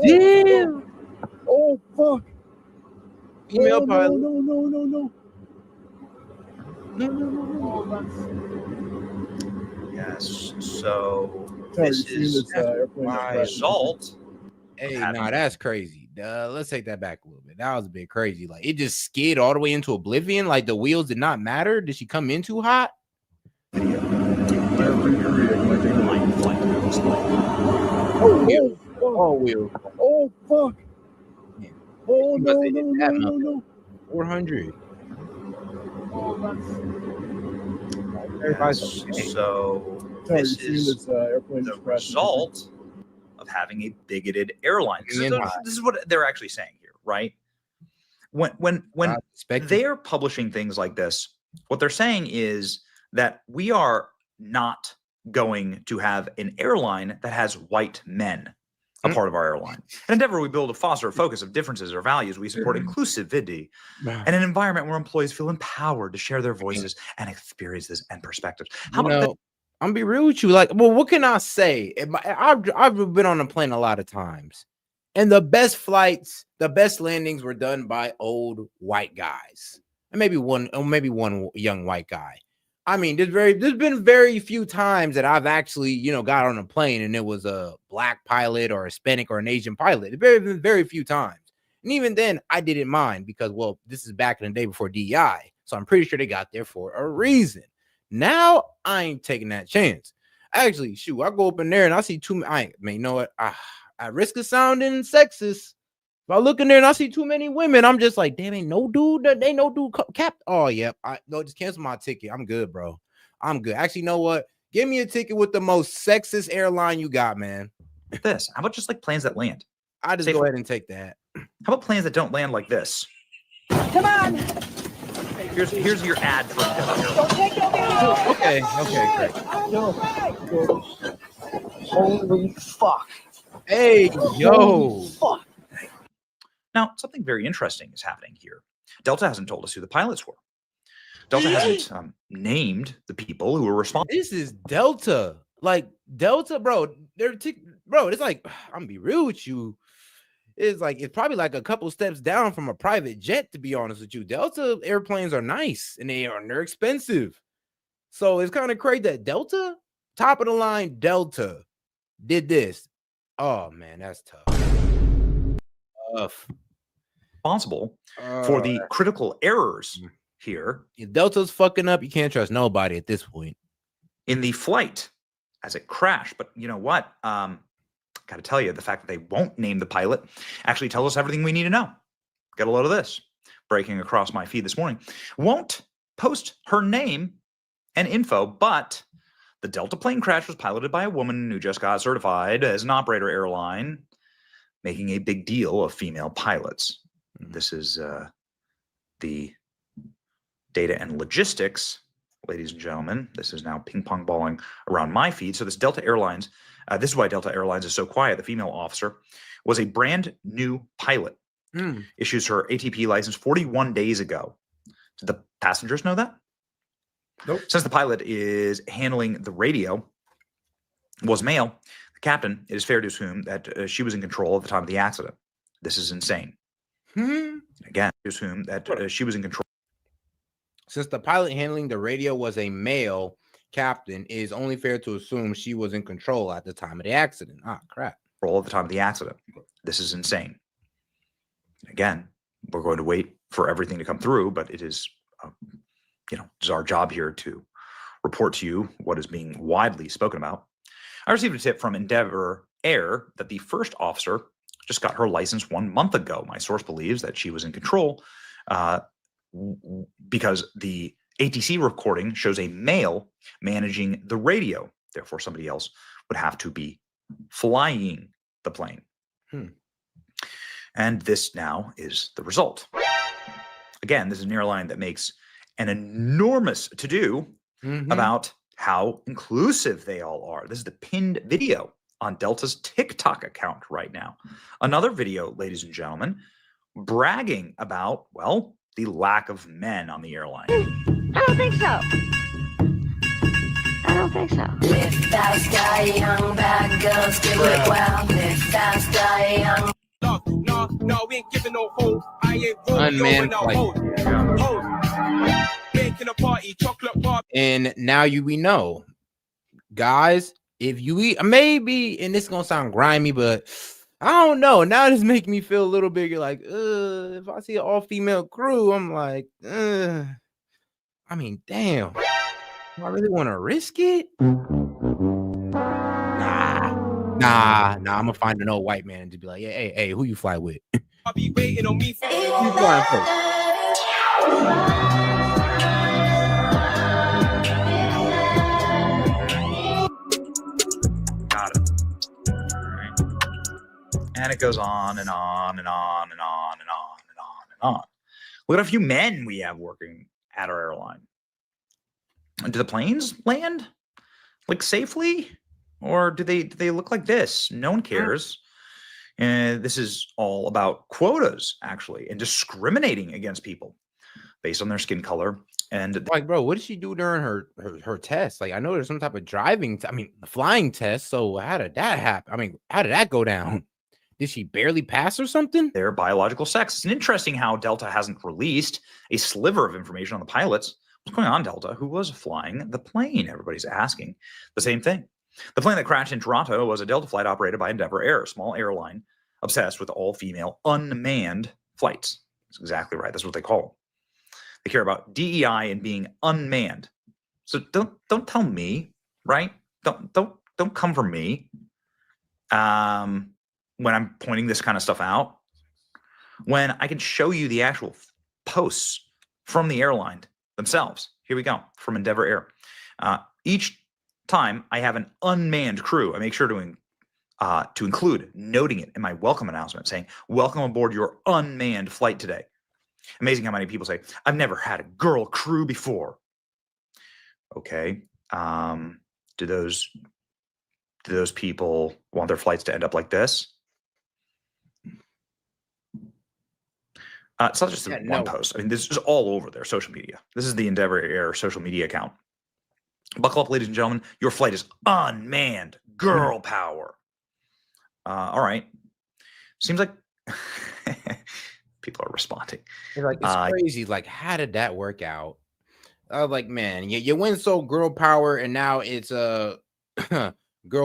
Speaker 4: Damn.
Speaker 6: Damn.
Speaker 4: Oh, fuck.
Speaker 6: Female pilot.
Speaker 4: No.
Speaker 10: Yes. So this is the result.
Speaker 6: Hey, nah, that's crazy. Let's take that back a little bit. That was a bit crazy. Like, it just skid all the way into oblivion. Like, the wheels did not matter. Did she come in too hot?
Speaker 4: Oh,
Speaker 6: wheel.
Speaker 4: Oh, fuck. Oh, no.
Speaker 6: 400.
Speaker 10: So this is the result of having a bigoted airline. This is what they're actually saying here, right? When they're publishing things like this, what they're saying is that we are not going to have an airline that has white men a part of our airline. At Endeavor, we build a foster a focus of differences or values. We support inclusivity and an environment where employees feel empowered to share their voices and experiences and perspectives.
Speaker 6: How about that? I'm gonna be real with you. Like, well, what can I say? I've been on a plane a lot of times, and the best flights, the best landings were done by old white guys, and maybe one young white guy. I mean, there's been very few times that I've actually, got on a plane and it was a black pilot or a Hispanic or an Asian pilot. Very few times. And even then, I didn't mind because, well, this is back in the day before DEI. So I'm pretty sure they got there for a reason. Now, I ain't taking that chance. Actually, shoot, I go up in there and I see you know what? At risk of sounding sexist, if I look in there and I see too many women, I'm just like, damn, ain't no dude cap. Oh, yep. No, just cancel my ticket. I'm good, bro. I'm good. Actually, you know what? Give me a ticket with the most sexist airline you got, man.
Speaker 10: How about just like planes that land?
Speaker 6: I just go ahead and take that.
Speaker 10: How about planes that don't land like this?
Speaker 8: Come on.
Speaker 10: Here's your ad for
Speaker 8: Don't take over.
Speaker 6: Okay, great.
Speaker 26: Holy fuck.
Speaker 6: Hey, yo.
Speaker 26: Fuck.
Speaker 10: Now, something very interesting is happening here. Delta hasn't told us who the pilots were. Delta hasn't named the people who were responsible.
Speaker 6: This is Delta. Like, Delta, bro. It's like, I'm gonna be real with you. It's probably like a couple steps down from a private jet, to be honest with you. Delta airplanes are nice and they're expensive. So it's kind of crazy that Delta, top of the line Delta, did this. Oh man, that's tough.
Speaker 10: Responsible for the critical errors here.
Speaker 6: If Delta's fucking up, you can't trust nobody at this point.
Speaker 10: In the flight as it crashed. But you know what? Got to tell you, the fact that they won't name the pilot actually tells us everything we need to know. Get a load of this. Breaking across my feed this morning. Won't post her name and info, but the Delta plane crash was piloted by a woman who just got certified as an operator airline, making a big deal of female pilots. This is the data and logistics, ladies and gentlemen. This is now ping pong balling around my feed. So this Delta Airlines, this is why Delta Airlines is so quiet. The female officer was a brand new pilot. Issues her ATP license 41 days ago. Did the passengers know that?
Speaker 6: Nope.
Speaker 10: Since the pilot is handling the radio, was male, the captain, it is fair to assume that she was in control at the time of the accident. This is insane. Again, assume that she was in control.
Speaker 6: Since the pilot handling the radio was a male captain, it is only fair to assume she was in control at the time of the accident. Ah, crap.
Speaker 10: At the time of the accident. This is insane. Again, we're going to wait for everything to come through, but it is, it's our job here to report to you what is being widely spoken about. I received a tip from Endeavor Air that the first officer just got her license 1 month ago. My source believes that she was in control because the ATC recording shows a male managing the radio. Therefore, somebody else would have to be flying the plane. And this now is the result. Again, this is an airline that makes an enormous to-do about how inclusive they all are. This is the pinned video on Delta's TikTok account right now. Another video, ladies and gentlemen, bragging about, well, the lack of men on the airline.
Speaker 11: I don't think so. I don't think so. Live fast, die young, bad girls do it well. Live fast, die young. No, we ain't giving no hope. I ain't
Speaker 6: Unmanned flight.
Speaker 11: Making a party, chocolate bar.
Speaker 6: And now we know, guys, if you eat, maybe, and this is gonna sound grimy, but I don't know. Now this making me feel a little bit like, if I see an all-female crew, I'm like, I mean, damn. Do I really want to risk it? Nah. I'm gonna find an old white man and just be like, hey, who you fly with?
Speaker 11: I'll be waiting on me for
Speaker 6: You flying first?
Speaker 10: Got it. All right. And it goes on and on and on and on and on and on and on. Look at a few men we have working at our airline. Do the planes land like safely, or do they look like this? No one cares. And this is all about quotas, actually, and discriminating against people based on their skin color. And
Speaker 6: like, bro, what did she do during her test? Like, I know there's some type of flying test. So how did that happen? I mean, how did that go down? Did she barely pass or something?
Speaker 10: Their biological sex. It's interesting how Delta hasn't released a sliver of information on the pilots. What's going on, Delta? Who was flying the plane? Everybody's asking the same thing. The plane that crashed in Toronto was a Delta flight operated by Endeavor Air, a small airline obsessed with all-female unmanned flights. That's exactly right. That's what they call them. They care about DEI and being unmanned. So don't tell me, right? Don't come for me when I'm pointing this kind of stuff out. When I can show you the actual posts from the airline themselves. Here we go, from Endeavor Air. Each time I have an unmanned crew, I make sure to include noting it in my welcome announcement, saying, welcome aboard your unmanned flight today. Amazing how many people say, I've never had a girl crew before. Okay. Do those people want their flights to end up like this? It's not just one post. I mean, this is all over their social media. This is the Endeavor Air social media account. Buckle up, ladies and gentlemen. Your flight is unmanned. Girl power. All right. Seems like people are responding.
Speaker 6: Like, it's crazy. Like, how did that work out? I was like, man, you went so girl power, and now it's girl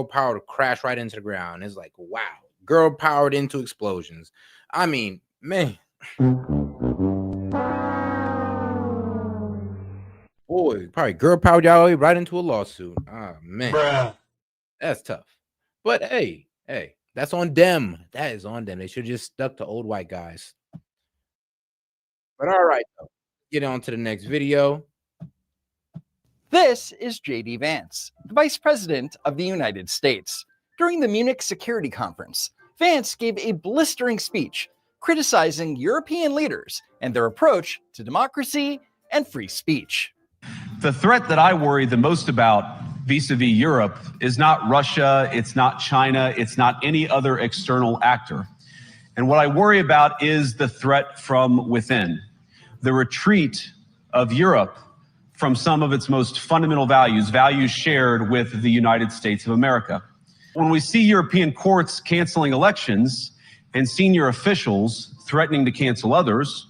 Speaker 6: power to crash right into the ground. It's like, wow, girl powered into explosions. I mean, man. Boy, probably girl powered y'all right into a lawsuit. Oh man, that's tough. But hey, that's on them. That is on them. They should have just stuck to old white guys. But all right, get on to the next video.
Speaker 12: This is J.D. Vance, the Vice President of the United States. During the Munich Security Conference, Vance gave a blistering speech criticizing European leaders and their approach to democracy and free speech.
Speaker 13: The threat that I worry the most about vis-a-vis Europe is not Russia, it's not China, it's not any other external actor. And what I worry about is the threat from within, the retreat of Europe from some of its most fundamental values, values shared with the United States of America. When we see European courts canceling elections and senior officials threatening to cancel others,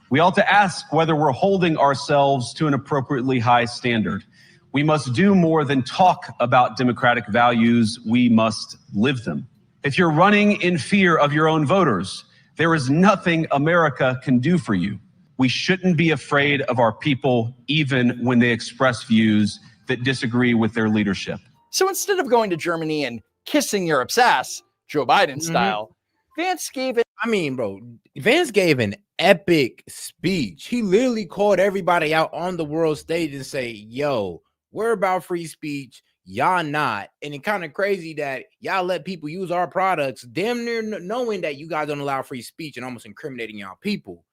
Speaker 13: we ought to ask whether we're holding ourselves to an appropriately high standard. We must do more than talk about democratic values, we must live them. If you're running in fear of your own voters, there is nothing America can do for you. We shouldn't be afraid of our people, even when they express views that disagree with their leadership.
Speaker 12: So instead of going to Germany and kissing Europe's ass, Joe Biden style, Vance gave it.
Speaker 6: I mean, bro, Vance gave an epic speech. He literally called everybody out on the world stage and say, yo, we're about free speech. Y'all not. And it's kind of crazy that y'all let people use our products, damn near knowing that you guys don't allow free speech and almost incriminating y'all people.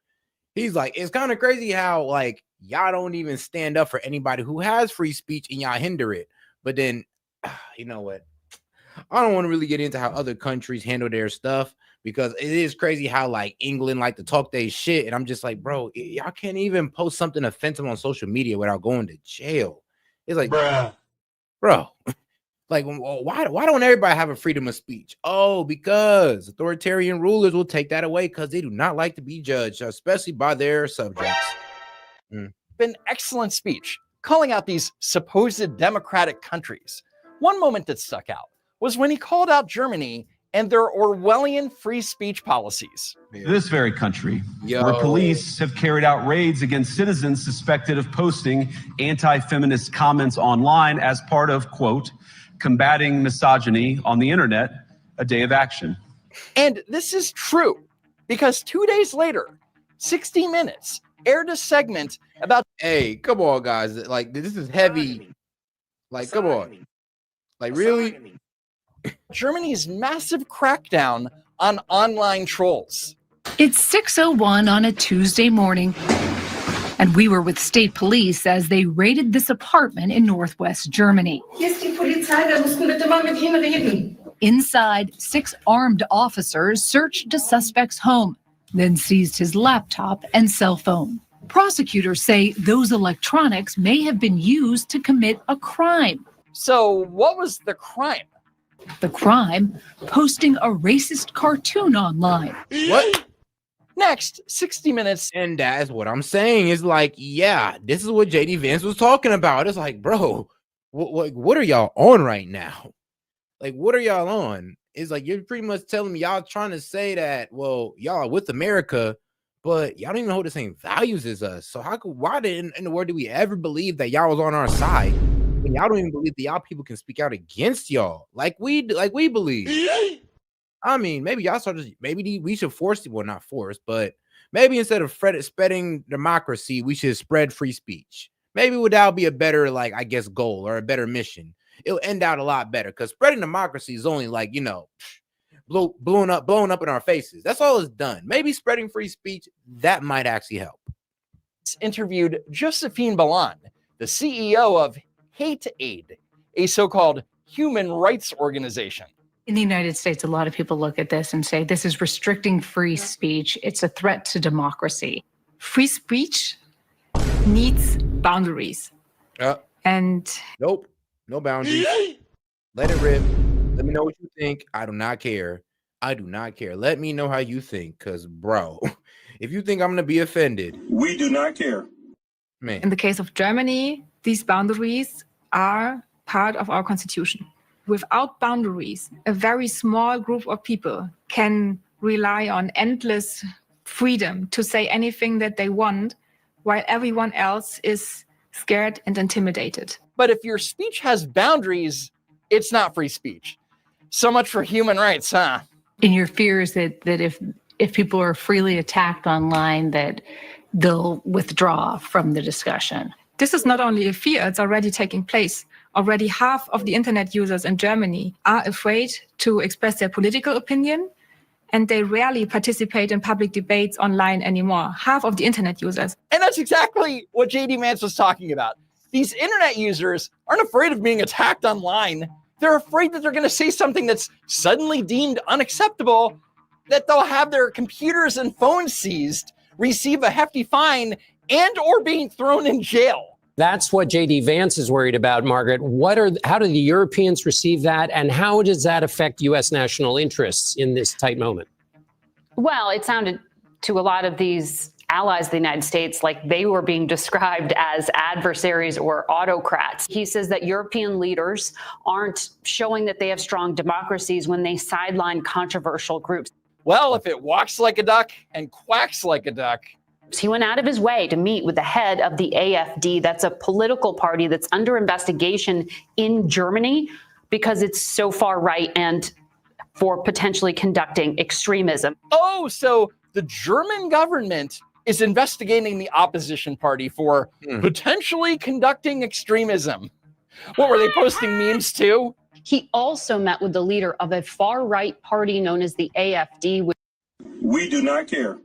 Speaker 6: He's like, it's kind of crazy how like y'all don't even stand up for anybody who has free speech and y'all hinder it. But then, you know what? I don't want to really get into how other countries handle their stuff, because it is crazy how like England like to talk their shit. And I'm just like, bro, y'all can't even post something offensive on social media without going to jail. It's like, bro, like why don't everybody have a freedom of speech? Oh, because authoritarian rulers will take that away because they do not like to be judged, especially by their subjects.
Speaker 12: An excellent speech calling out these supposed democratic countries. One moment that stuck out was when he called out Germany and their Orwellian free speech policies.
Speaker 13: This very country, where police have carried out raids against citizens suspected of posting anti-feminist comments online as part of, quote, combating misogyny on the internet, a day of action.
Speaker 12: And this is true because 2 days later, 60 Minutes aired a segment about.
Speaker 6: Hey, come on, guys. Like, this is heavy. Like, come on. Like, really?
Speaker 12: Germany's massive crackdown on online trolls.
Speaker 5: It's 6:01 on a Tuesday morning, and we were with state police as they raided this apartment in northwest Germany. Inside, 6 armed officers searched a suspect's home, then seized his laptop and cell phone. Prosecutors say those electronics may have been used to commit a crime.
Speaker 12: So what was the crime?
Speaker 5: The crime, posting a racist cartoon online.
Speaker 6: What?
Speaker 12: Next, 60 Minutes.
Speaker 6: And that's what I'm saying is like, yeah, this is what JD Vance was talking about. It's like, bro, what are y'all on right now? Like, what are y'all on? It's like, you're pretty much telling me y'all trying to say that, well, y'all are with America, but y'all don't even hold the same values as us. So why in the world do we ever believe that y'all was on our side? And y'all don't even believe that y'all people can speak out against y'all like we believe. I mean, maybe y'all maybe we should force it. Well, not force, but maybe instead of spreading democracy, we should spread free speech. Maybe that would be a better, like, I guess, goal or a better mission. It'll end out a lot better because spreading democracy is only like, you know, blowing up in our faces. That's all it's done. Maybe spreading free speech, that might actually help.
Speaker 12: Interviewed Josephine Balan, the CEO of S.E.T, a so-called human rights organization.
Speaker 5: In the United States, a lot of people look at this and say this is restricting free speech. It's a threat to democracy. Free speech needs boundaries. And
Speaker 6: nope, no boundaries. Let it rip. Let me know what you think. I do not care. I do not care. Let me know how you think, because, bro, if you think I'm going to be offended, we do not care. Man.
Speaker 5: In the case of Germany, these boundaries are part of our constitution. Without boundaries, a very small group of people can rely on endless freedom to say anything that they want, while everyone else is scared and intimidated.
Speaker 12: But if your speech has boundaries, it's not free speech. So much for human rights, huh?
Speaker 5: And your fear is that if people are freely attacked online, that they'll withdraw from the discussion. This is not only a fear, it's already taking place. Already half of the internet users in Germany are afraid to express their political opinion, and they rarely participate in public debates online anymore. Half of the internet users.
Speaker 12: And that's exactly what JD Vance was talking about. These internet users aren't afraid of being attacked online. They're afraid that they're going to say something that's suddenly deemed unacceptable, that they'll have their computers and phones seized, receive a hefty fine, and or being thrown in jail.
Speaker 14: That's what JD Vance is worried about, Margaret. How do the Europeans receive that, and how does that affect U.S. national interests in this tight moment?
Speaker 17: Well, it sounded to a lot of these allies of the United States like they were being described as adversaries or autocrats. He says that European leaders aren't showing that they have strong democracies when they sideline controversial groups.
Speaker 12: Well, if it walks like a duck and quacks like a duck,
Speaker 17: He went out of his way to meet with the head of the AfD. That's a political party that's under investigation in Germany because it's so far right and for potentially conducting extremism.
Speaker 12: Oh, so the German government is investigating the opposition party for potentially conducting extremism. What were they posting memes too?
Speaker 17: He also met with the leader of a far-right party known as the AfD.
Speaker 2: We do not care.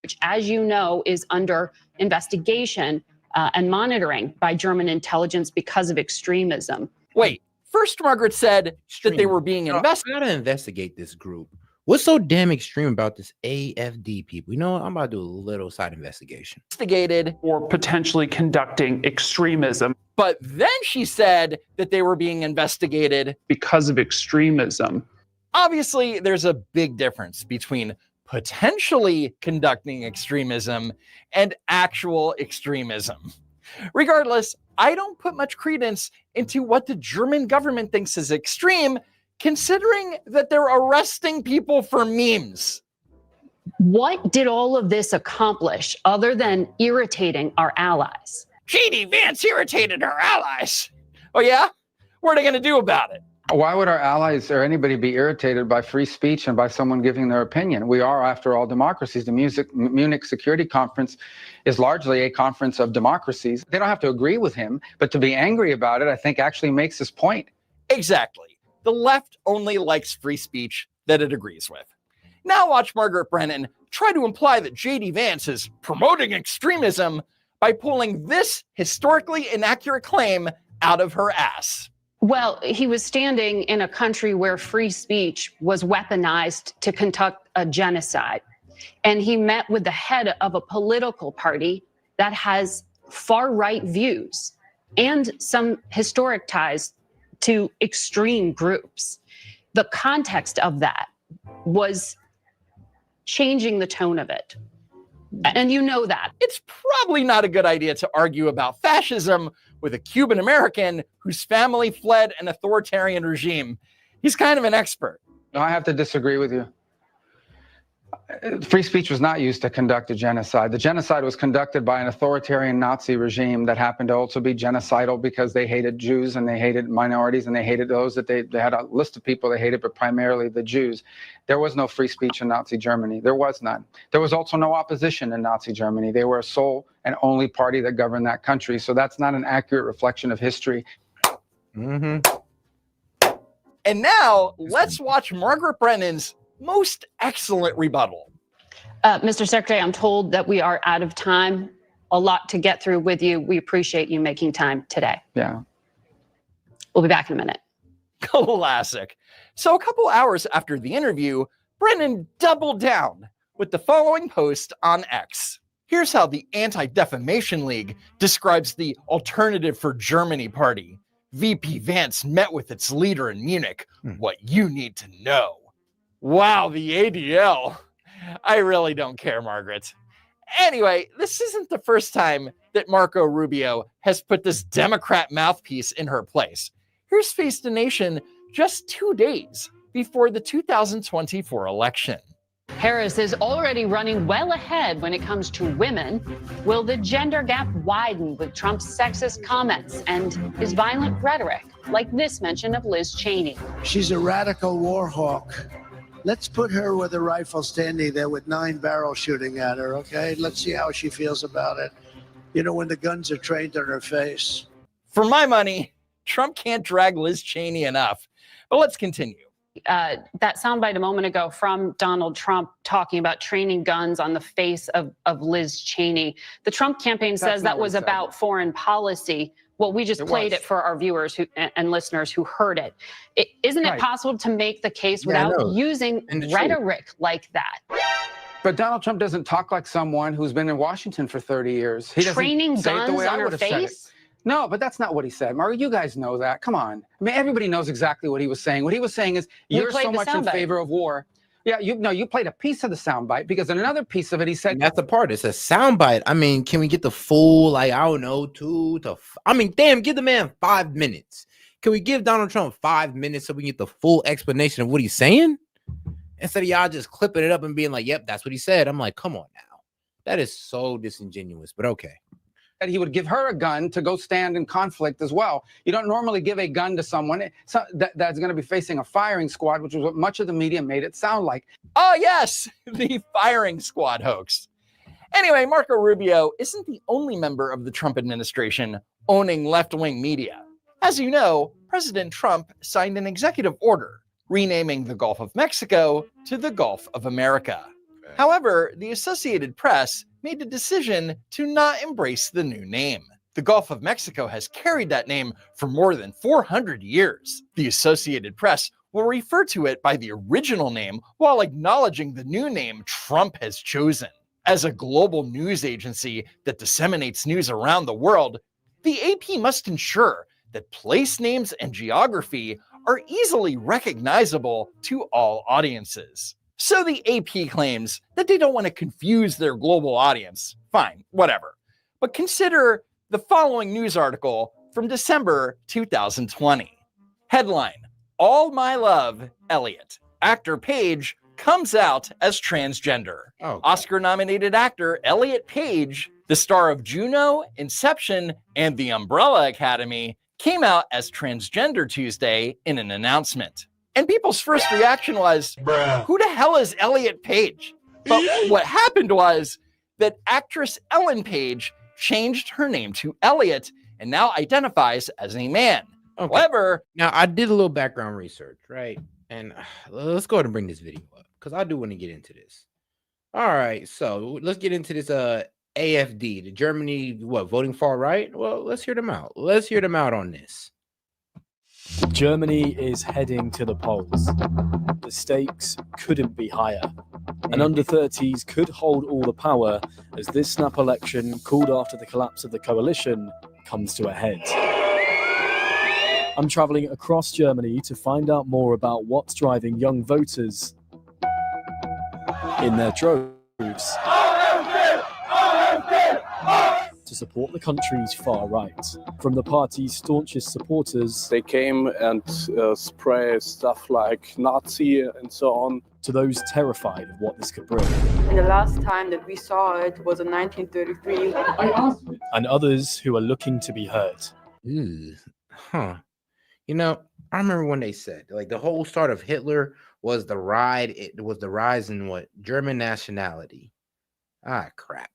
Speaker 17: Which, as you know, is under investigation and monitoring by German intelligence because of extremism.
Speaker 12: Wait, first Margaret said that they were being investigated.
Speaker 6: I gotta investigate this group. What's so damn extreme about this AfD people? You know what? I'm about to do a little side investigation.
Speaker 12: Investigated
Speaker 19: or potentially conducting extremism.
Speaker 12: But then she said that they were being investigated
Speaker 19: because of extremism.
Speaker 12: Obviously, there's a big difference between potentially conducting extremism and actual extremism. Regardless, I don't put much credence into what the German government thinks is extreme, considering that they're arresting people for memes.
Speaker 17: What did all of this accomplish other than irritating our allies?
Speaker 12: J.D. Vance irritated our allies. Oh yeah? What are they going to do about it?
Speaker 22: Why would our allies or anybody be irritated by free speech and by someone giving their opinion? We are, after all, democracies. The Munich Security Conference is largely a conference of democracies. They don't have to agree with him, but to be angry about it, I think actually makes his point.
Speaker 12: Exactly. The left only likes free speech that it agrees with. Now watch Margaret Brennan try to imply that J.D. Vance is promoting extremism by pulling this historically inaccurate claim out of her ass.
Speaker 17: Well, he was standing in a country where free speech was weaponized to conduct a genocide. And he met with the head of a political party that has far-right views and some historic ties to extreme groups. The context of that was changing the tone of it. And you know that.
Speaker 12: It's probably not a good idea to argue about fascism with a Cuban American whose family fled an authoritarian regime. He's kind of an expert.
Speaker 22: No, I have to disagree with you. Free speech was not used to conduct a genocide. The genocide was conducted by an authoritarian Nazi regime that happened to also be genocidal because they hated Jews and they hated minorities and they hated those that they had a list of people they hated, but primarily the Jews. There was no free speech in Nazi Germany. There was none. There was also no opposition in Nazi Germany. They were a sole and only party that governed that country. So that's not an accurate reflection of history.
Speaker 12: And now let's watch Margaret Brennan's most excellent rebuttal.
Speaker 17: Mr. Secretary, I'm told that we are out of time. A lot to get through with you. We appreciate you making time today.
Speaker 22: Yeah.
Speaker 17: We'll be back in a minute.
Speaker 12: Classic. So a couple hours after the interview, Brennan doubled down with the following post on X. Here's how the Anti-Defamation League describes the Alternative for Germany party. VP Vance met with its leader in Munich. What you need to know. Wow, the ADL. I really don't care, Margaret. Anyway, this isn't the first time that Marco Rubio has put this Democrat mouthpiece in her place. Here's Face the Nation just 2 days before the 2024 election.
Speaker 17: Harris is already running well ahead when it comes to women. Will the gender gap widen with Trump's sexist comments and his violent rhetoric, like this mention of Liz Cheney?
Speaker 26: She's a radical war hawk. Let's put her with a rifle standing there with 9 barrels shooting at her, okay? Let's see how she feels about it. You know, when the guns are trained on her face.
Speaker 12: For my money, Trump can't drag Liz Cheney enough. But let's continue.
Speaker 17: That soundbite a moment ago from Donald Trump talking about training guns on the face of Liz Cheney. The Trump campaign says that was about foreign policy. Well, we just played it for our viewers and listeners who heard it. Isn't it possible to make the case without using rhetoric like that?
Speaker 22: But Donald Trump doesn't talk like someone who's been in Washington for 30 years. He doesn't
Speaker 17: Training
Speaker 22: say it the
Speaker 17: guns
Speaker 22: way I
Speaker 17: on her
Speaker 22: would have said it.
Speaker 17: face?
Speaker 22: No, but that's not what he said. Mario, you guys know that. Come on. I mean, everybody knows exactly what he was saying. What he was saying is, you're so much in favor of war. Yeah, you played a piece of the soundbite because in another piece of it, he said...
Speaker 6: That's the part. It's a soundbite. I mean, can we get the full, like, I don't know, damn, give the man 5 minutes. Can we give Donald Trump 5 minutes so we can get the full explanation of what he's saying? Instead of y'all just clipping it up and being like, yep, that's what he said. I'm like, come on now. That is so disingenuous, but okay.
Speaker 22: That he would give her a gun to go stand in conflict as well. You don't normally give a gun to someone that's going to be facing a firing squad, which is what much of the media made it sound like.
Speaker 12: Oh, yes, the firing squad hoax. Anyway, Marco Rubio isn't the only member of the Trump administration owning left-wing media. As you know, President Trump signed an executive order renaming the Gulf of Mexico to the Gulf of America. However, the Associated Press made the decision to not embrace the new name. The Gulf of Mexico has carried that name for more than 400 years. The Associated Press will refer to it by the original name while acknowledging the new name Trump has chosen. As a global news agency that disseminates news around the world, the AP must ensure that place names and geography are easily recognizable to all audiences. So the AP claims that they don't want to confuse their global audience. Fine, whatever. But consider the following news article from December 2020. Headline, All My Love, Elliot. Actor Page comes out as transgender. Oscar-nominated actor Elliot Page, the star of Juno, Inception, and The Umbrella Academy, came out as transgender Tuesday in an announcement. And people's first reaction was, who the hell is Elliot Page? But what happened was that actress Ellen Page changed her name to Elliot and now identifies as a man.
Speaker 6: Okay.
Speaker 12: However,
Speaker 6: now I did a little background research, right? And let's go ahead and bring this video up because I do want to get into this. All right, so let's get into this AFD, the Germany, voting far right? Well, let's hear them out. Let's hear them out on this.
Speaker 1: Germany is heading to the polls. The stakes couldn't be higher. An under-30s could hold all the power as this snap election, called after the collapse of the coalition, comes to a head. I'm travelling across Germany to find out more about what's driving young voters in their droves to support the country's far right. From the party's staunchest supporters,
Speaker 7: they came and spray stuff like Nazi and so on,
Speaker 1: to those terrified of what this could bring.
Speaker 21: And the last time that we saw it was in 1933.
Speaker 1: And others who are looking to be heard.
Speaker 6: Huh. You know, I remember when they said, like, the whole start of Hitler was the rise in what? German nationality. Ah, crap.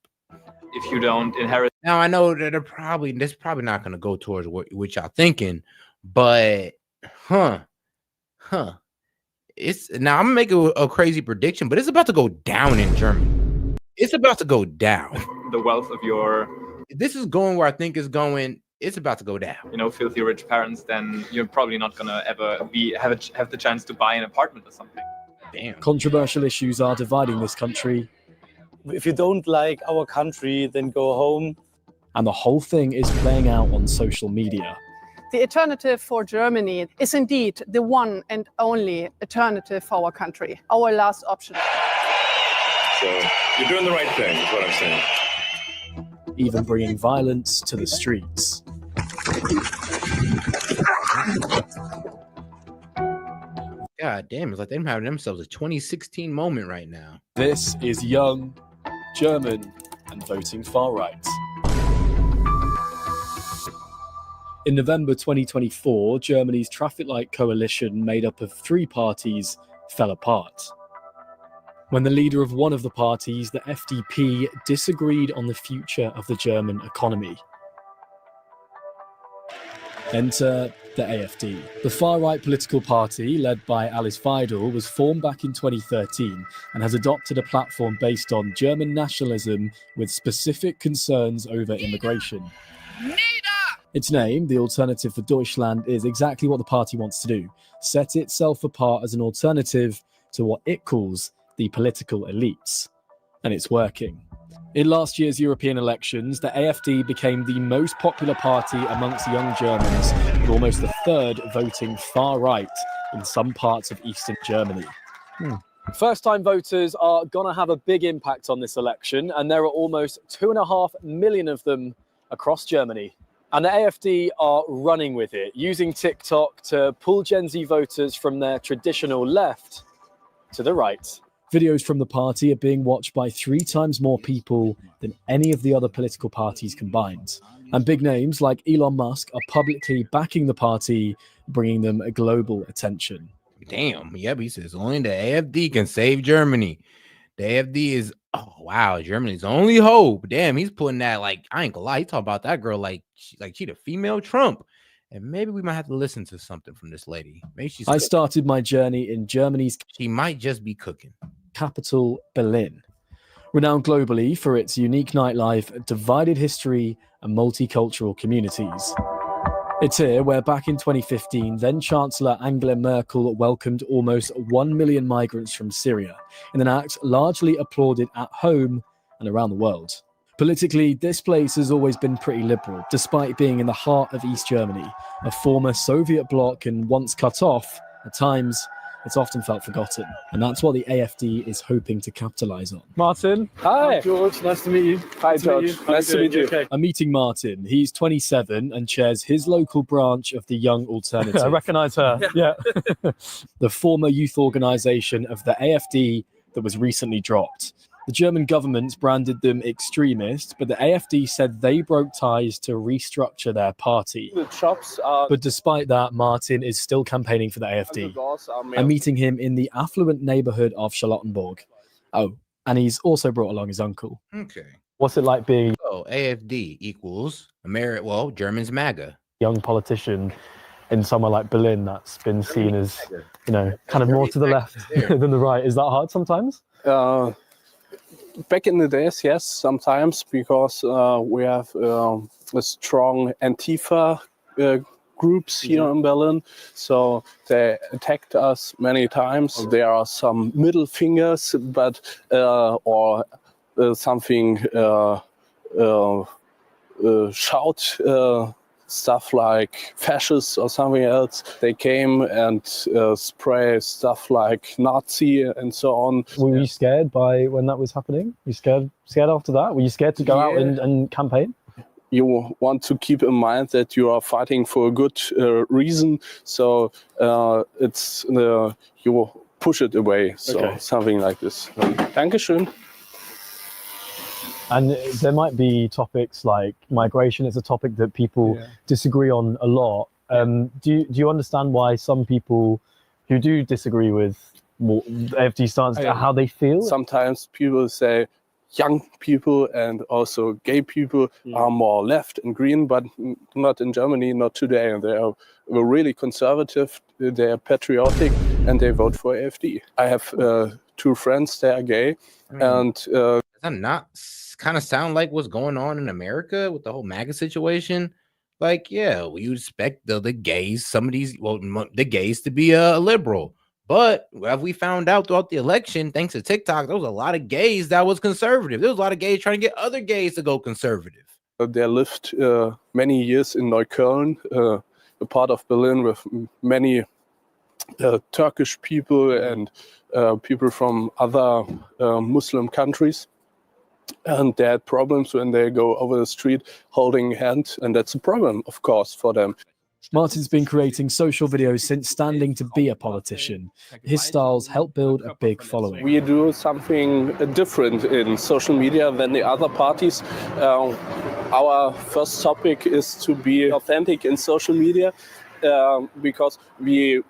Speaker 23: If you don't inherit.
Speaker 6: Now I know that this probably not going to go towards what y'all thinking, but it's now I'm gonna make a crazy prediction, but it's about to go down in Germany. It's about to go down.
Speaker 23: The wealth of your.
Speaker 6: This is going where I think it's going. It's about to go down.
Speaker 23: You know, filthy rich parents. Then you're probably not gonna ever have the chance to buy an apartment or something.
Speaker 6: Damn.
Speaker 1: Controversial issues are dividing this country.
Speaker 24: If you don't like our country, then go home.
Speaker 1: And the whole thing is playing out on social media.
Speaker 25: The alternative for Germany is indeed the one and only alternative for our country, our last option.
Speaker 2: So you're doing the right thing, is what I'm saying.
Speaker 1: Even bringing violence to the streets.
Speaker 6: God damn, it's like they're having themselves a 2016 moment right now.
Speaker 1: This is young, German, and voting far right. In November 2024, Germany's traffic light coalition, made up of 3 parties, fell apart. When the leader of one of the parties, the FDP, disagreed on the future of the German economy. Enter the AfD. The far-right political party, led by Alice Weidel, was formed back in 2013 and has adopted a platform based on German nationalism with specific concerns over immigration. Its name, the Alternative for Deutschland, is exactly what the party wants to do, set itself apart as an alternative to what it calls the political elites. And it's working. In last year's European elections, the AfD became the most popular party amongst young Germans, with almost a third voting far right in some parts of Eastern Germany. First-time voters are going to have a big impact on this election, and there are almost 2.5 million of them across Germany. And the AfD are running with it, using TikTok to pull Gen Z voters from their traditional left to the right. Videos from the party are being watched by 3 times more people than any of the other political parties combined. And big names like Elon Musk are publicly backing the party, bringing them a global attention.
Speaker 6: Damn. Yep. He says only the AFD can save Germany. The AFD is, oh, wow, Germany's only hope. Damn, he's putting that, like, I ain't gonna lie. He talking about that girl like she the female Trump. And maybe we might have to listen to something from this lady. Maybe she's
Speaker 1: I started my journey in Germany's
Speaker 6: she might just be cooking.
Speaker 1: Capital, Berlin. Renowned globally for its unique nightlife, divided history, and multicultural communities. It's here where back in 2015, then Chancellor Angela Merkel welcomed almost 1 million migrants from Syria in an act largely applauded at home and around the world. Politically, this place has always been pretty liberal, despite being in the heart of East Germany, a former Soviet bloc and once cut off. At times, it's often felt forgotten, and that's what the AFD is hoping to capitalise on.
Speaker 7: Martin. Hi. George. Nice to meet you. Hi, George. Nice to meet you.
Speaker 1: Okay. I'm meeting Martin. He's 27 and chairs his local branch of the Young Alternative.
Speaker 7: I recognise her. Yeah.
Speaker 1: The former youth organisation of the AFD that was recently dropped. The German government branded them extremist, but the AFD said they broke ties to restructure their party.
Speaker 7: The shops are...
Speaker 1: But despite that, Martin is still campaigning for the AFD. I'm meeting him in the affluent neighbourhood of Charlottenburg. Oh, and he's also brought along his uncle.
Speaker 6: Okay.
Speaker 1: What's it like being
Speaker 6: So AFD equals Germans MAGA.
Speaker 1: a young politician in somewhere like Berlin that's been seen as, kind of more to the left than the right? Is that hard sometimes?
Speaker 7: Back in the days, yes, sometimes, because we have a strong Antifa groups here in Berlin. So they attacked us many times. There are some middle fingers, but or something shout stuff like fascist or something else. They came and spray stuff like Nazi and so on.
Speaker 1: Were you scared by when that was happening? Were you scared after that? Were you scared to go out and campaign?
Speaker 7: You want to keep in mind that you are fighting for a good reason. So it's you push it away. So something like this. Dankeschön.
Speaker 1: And there might be topics like migration. It's a topic that people disagree on a lot. Do you understand why some people who do disagree with AFD stance, how they feel?
Speaker 7: Sometimes people say young people and also gay people are more left and green, but not in Germany, not today. They are really conservative, they are patriotic, and they vote for AFD. I have 2 friends, they are gay, and...
Speaker 6: Does that not kind of sound like what's going on in America with the whole MAGA situation? Like, yeah, we expect the gays, some of these, the gays to be a liberal. But as we found out throughout the election, thanks to TikTok, there was a lot of gays that was conservative. There was a lot of gays trying to get other gays to go conservative.
Speaker 7: They lived many years in Neukölln, a part of Berlin with many Turkish people and people from other Muslim countries. And they had problems when they go over the street holding hands, and that's a problem, of course, for them.
Speaker 1: Martin's been creating social videos since standing to be a politician. His styles help build a big following.
Speaker 7: We do something different in social media than the other parties. Our first topic is to be authentic in social media, because we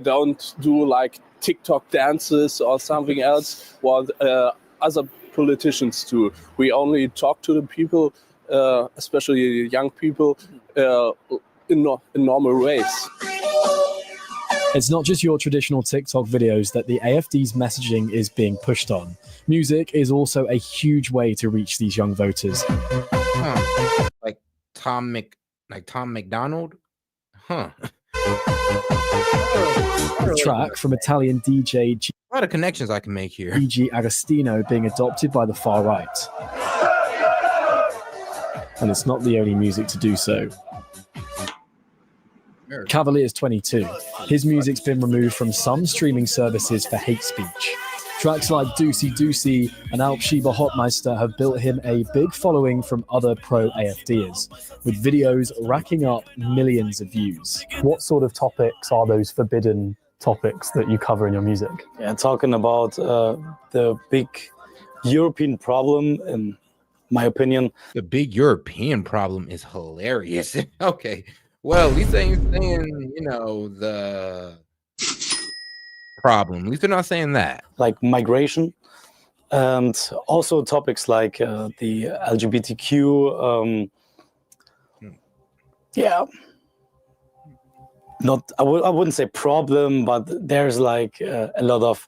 Speaker 7: don't do like TikTok dances or something else what other politicians do. We only talk to the people, especially young people, in normal ways.
Speaker 1: It's not just your traditional TikTok videos that the AFD's messaging is being pushed on. Music is also a huge way to reach these young voters.
Speaker 6: Like Tom McDonald? Huh.
Speaker 1: The track from Italian DJ
Speaker 6: A lot of connections I can make here.
Speaker 1: G. Agostino being adopted by the far right. And it's not the only music to do so. Cavalier is 22. His music's been removed from some streaming services for hate speech. Tracks like Doocy Doocy and Alpshiba Hotmeister have built him a big following from other pro-AFDers, with videos racking up millions of views. What sort of topics are those forbidden topics that you cover in your music?
Speaker 24: Yeah, talking about the big European problem, in my opinion.
Speaker 6: The big European problem is hilarious. Okay. Well, at least they ain't saying, the problem. At least they're not saying that.
Speaker 24: Like migration, and also topics like the LGBTQ. Yeah, I wouldn't say problem, but there's like a lot of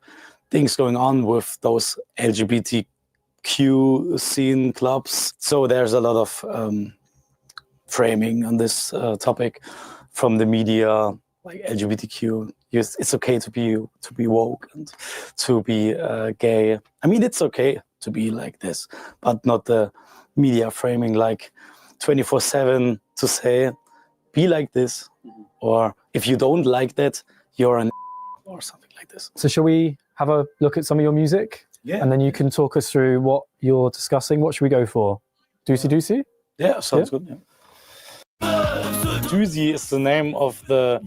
Speaker 24: things going on with those LGBTQ scene clubs. So there's a lot of framing on this topic from the media, like LGBTQ. It's okay to be woke and to be gay. I mean, it's okay to be like this, but not the media framing like 24/7 to say, be like this, or if you don't like that, you're an or something like this.
Speaker 1: So shall we have a look at some of your music?
Speaker 24: Yeah.
Speaker 1: And then you can talk us through what you're discussing. What should we go for? Doozy Doozy?
Speaker 24: Yeah, sounds good. Yeah. Doozy is the name of the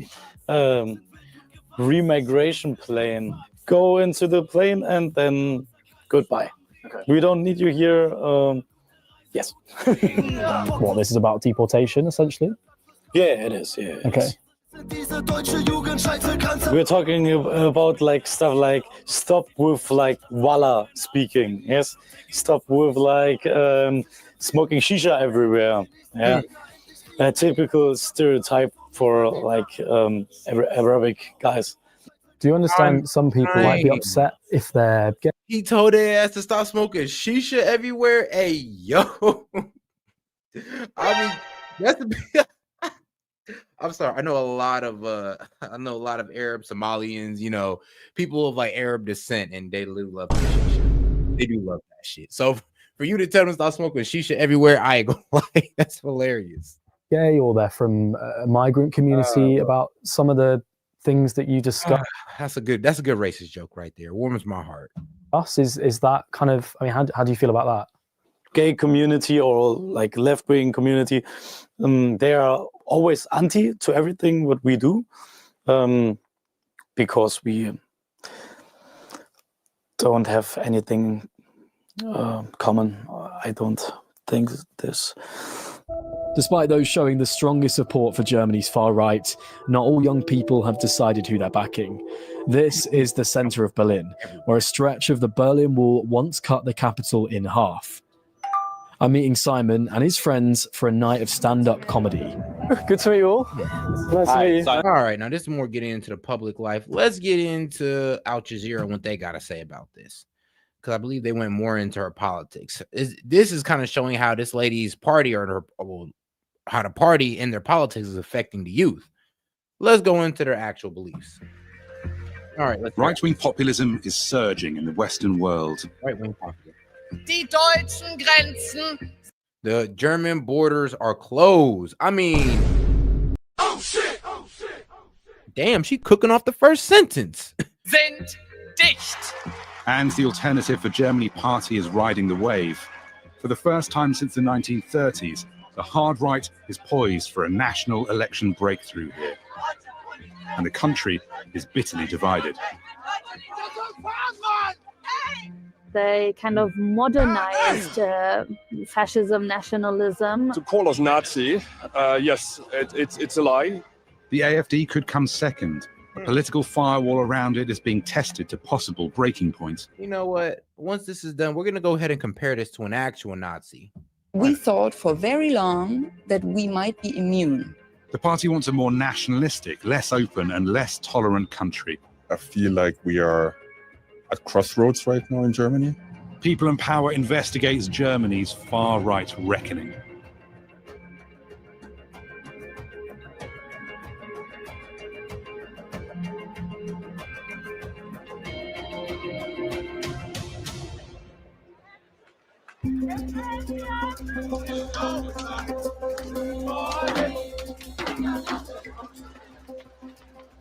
Speaker 24: remigration plane. Go into the plane and then goodbye. Okay. We don't need you here. Yes.
Speaker 1: What, this is about deportation, essentially?
Speaker 24: Yeah, it is. Yeah.
Speaker 1: Okay.
Speaker 24: We're talking about like stuff like stop with like Walla speaking. Yes. Stop with like smoking shisha everywhere. Yeah. A typical stereotype for like Arabic guys.
Speaker 1: Do you understand some people might be upset if they're gay?
Speaker 6: He told their ass to stop smoking shisha everywhere. Hey, yo. I mean, that's a bit. I'm sorry. I know a lot of Arab Somalians, people of like Arab descent, and they love that shisha. They do love that shit. So for you to tell them to stop smoking shisha everywhere, I ain't gonna lie. That's hilarious.
Speaker 1: Gay, or they're from a migrant community, about some of the things that you discuss.
Speaker 6: That's a good racist joke right there. Warms my heart.
Speaker 1: Is that kind of, I mean, how do you feel about that?
Speaker 24: Gay community or like left-wing community, they are always anti to everything what we do, because we don't have anything common. I don't think this.
Speaker 1: Despite those showing the strongest support for Germany's far right, not all young people have decided who they're backing. This is the center of Berlin, where a stretch of the Berlin Wall once cut the capital in half. I'm meeting Simon and his friends for a night of stand-up comedy. Good to meet you all. Nice to meet you.
Speaker 6: All right, now this is more getting into the public life. Let's get into Al Jazeera and what they got to say about this, because I believe they went more into her politics. This is kind of showing how this lady's party how the party and their politics is affecting the youth. Let's go into their actual beliefs. All right.
Speaker 3: Right-wing populism is surging in the Western world.
Speaker 6: Right-wing populism.
Speaker 9: Die deutschen Grenzen.
Speaker 6: The German borders are closed. I mean,
Speaker 9: Oh shit! Oh shit!
Speaker 6: damn, she cooking off the first sentence.
Speaker 9: Sind dicht.
Speaker 3: And the Alternative for Germany party is riding the wave. For the first time since the 1930s, the hard right is poised for a national election breakthrough here. And the country is bitterly divided.
Speaker 15: They kind of modernized fascism, nationalism.
Speaker 16: To call us Nazi, yes, it's a lie.
Speaker 3: The AfD could come second. A political firewall around it is being tested to possible breaking points.
Speaker 6: You know what? Once this is done, we're going to go ahead and compare this to an actual Nazi.
Speaker 18: We thought for very long that we might be immune.
Speaker 3: The party wants a more nationalistic, less open and less tolerant country.
Speaker 20: I feel like we are at crossroads right now in Germany.
Speaker 3: People in Power investigates Germany's far-right reckoning.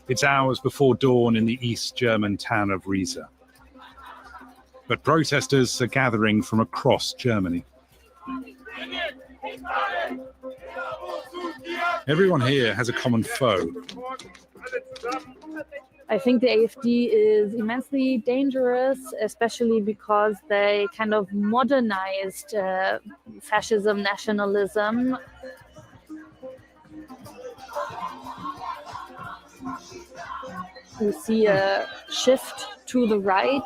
Speaker 3: It's hours before dawn in the East German town of Riese. But protesters are gathering from across Germany. Everyone here has a common foe.
Speaker 15: I think the AfD is immensely dangerous, especially because they kind of modernized fascism, nationalism. We see a shift to the right.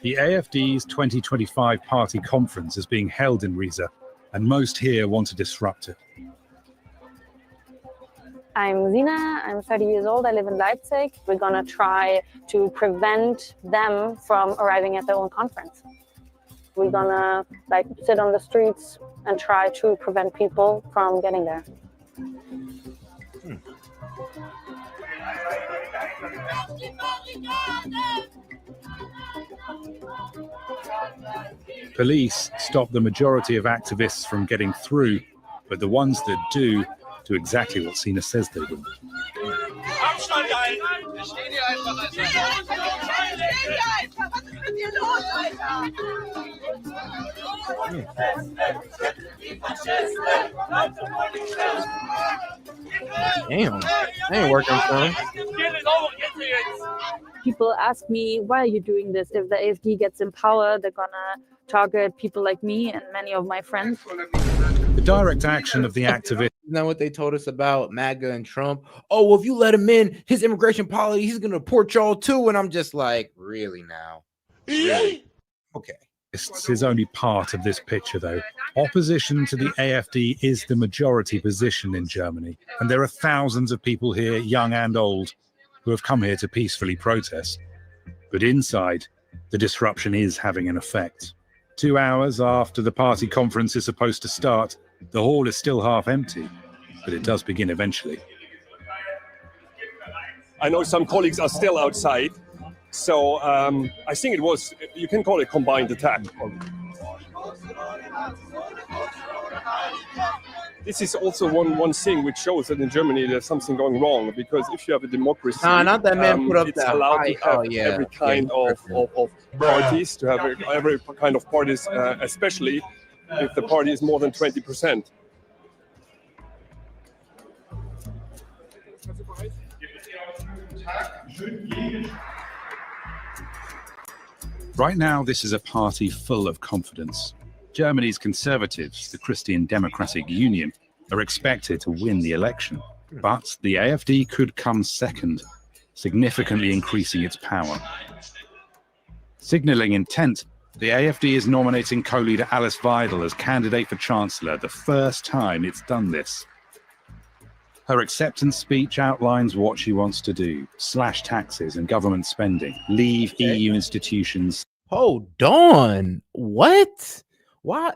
Speaker 3: The AfD's 2025 party conference is being held in Riesa, and most here want to disrupt it.
Speaker 4: I'm Zina, I'm 30 years old, I live in Leipzig. We're gonna try to prevent them from arriving at their own conference. We're gonna sit on the streets and try to prevent people from getting there.
Speaker 3: Police stop the majority of activists from getting through, but the ones that do exactly what Sina says they will.
Speaker 9: Abstand ein! Wir stehen hier einfach als Wir stehen hier einfach! Was ist mit dir los, Alter?
Speaker 6: Damn, that ain't working, son.
Speaker 15: People ask me, why are you doing this? If the AfD gets in power, they're gonna target people like me and many of my friends.
Speaker 3: The direct action of the activists.
Speaker 6: Isn't that what they told us about MAGA and Trump? Oh, well, if you let him in, his immigration policy, he's going to deport y'all too. And I'm just like, really now? Really? Okay.
Speaker 3: Is only part of this picture, though. Opposition to the AfD is the majority position in Germany, and there are thousands of people here, young and old, who have come here to peacefully protest. But inside, the disruption is having an effect. 2 hours after the party conference is supposed to start, the hall is still half empty, but it does begin eventually.
Speaker 16: I know some colleagues are still outside, so I think it was, you can call it combined attack. This is also one thing which shows that in Germany there's something going wrong, because if you have a democracy,
Speaker 6: not that man put up
Speaker 16: it's
Speaker 6: that
Speaker 16: allowed
Speaker 6: high.
Speaker 16: to have
Speaker 6: Oh, yeah.
Speaker 16: every kind of parties, to have every kind of parties, especially if the party is more than 20%.
Speaker 3: Right now, this is a party full of confidence. Germany's Conservatives, the Christian Democratic Union, are expected to win the election. But the AfD could come second, significantly increasing its power. Signaling intent, the AfD is nominating co-leader Alice Weidel as candidate for Chancellor, the first time it's done this. Her acceptance speech outlines what she wants to do: slash taxes and government spending, leave EU institutions.
Speaker 6: Hold on. What? Why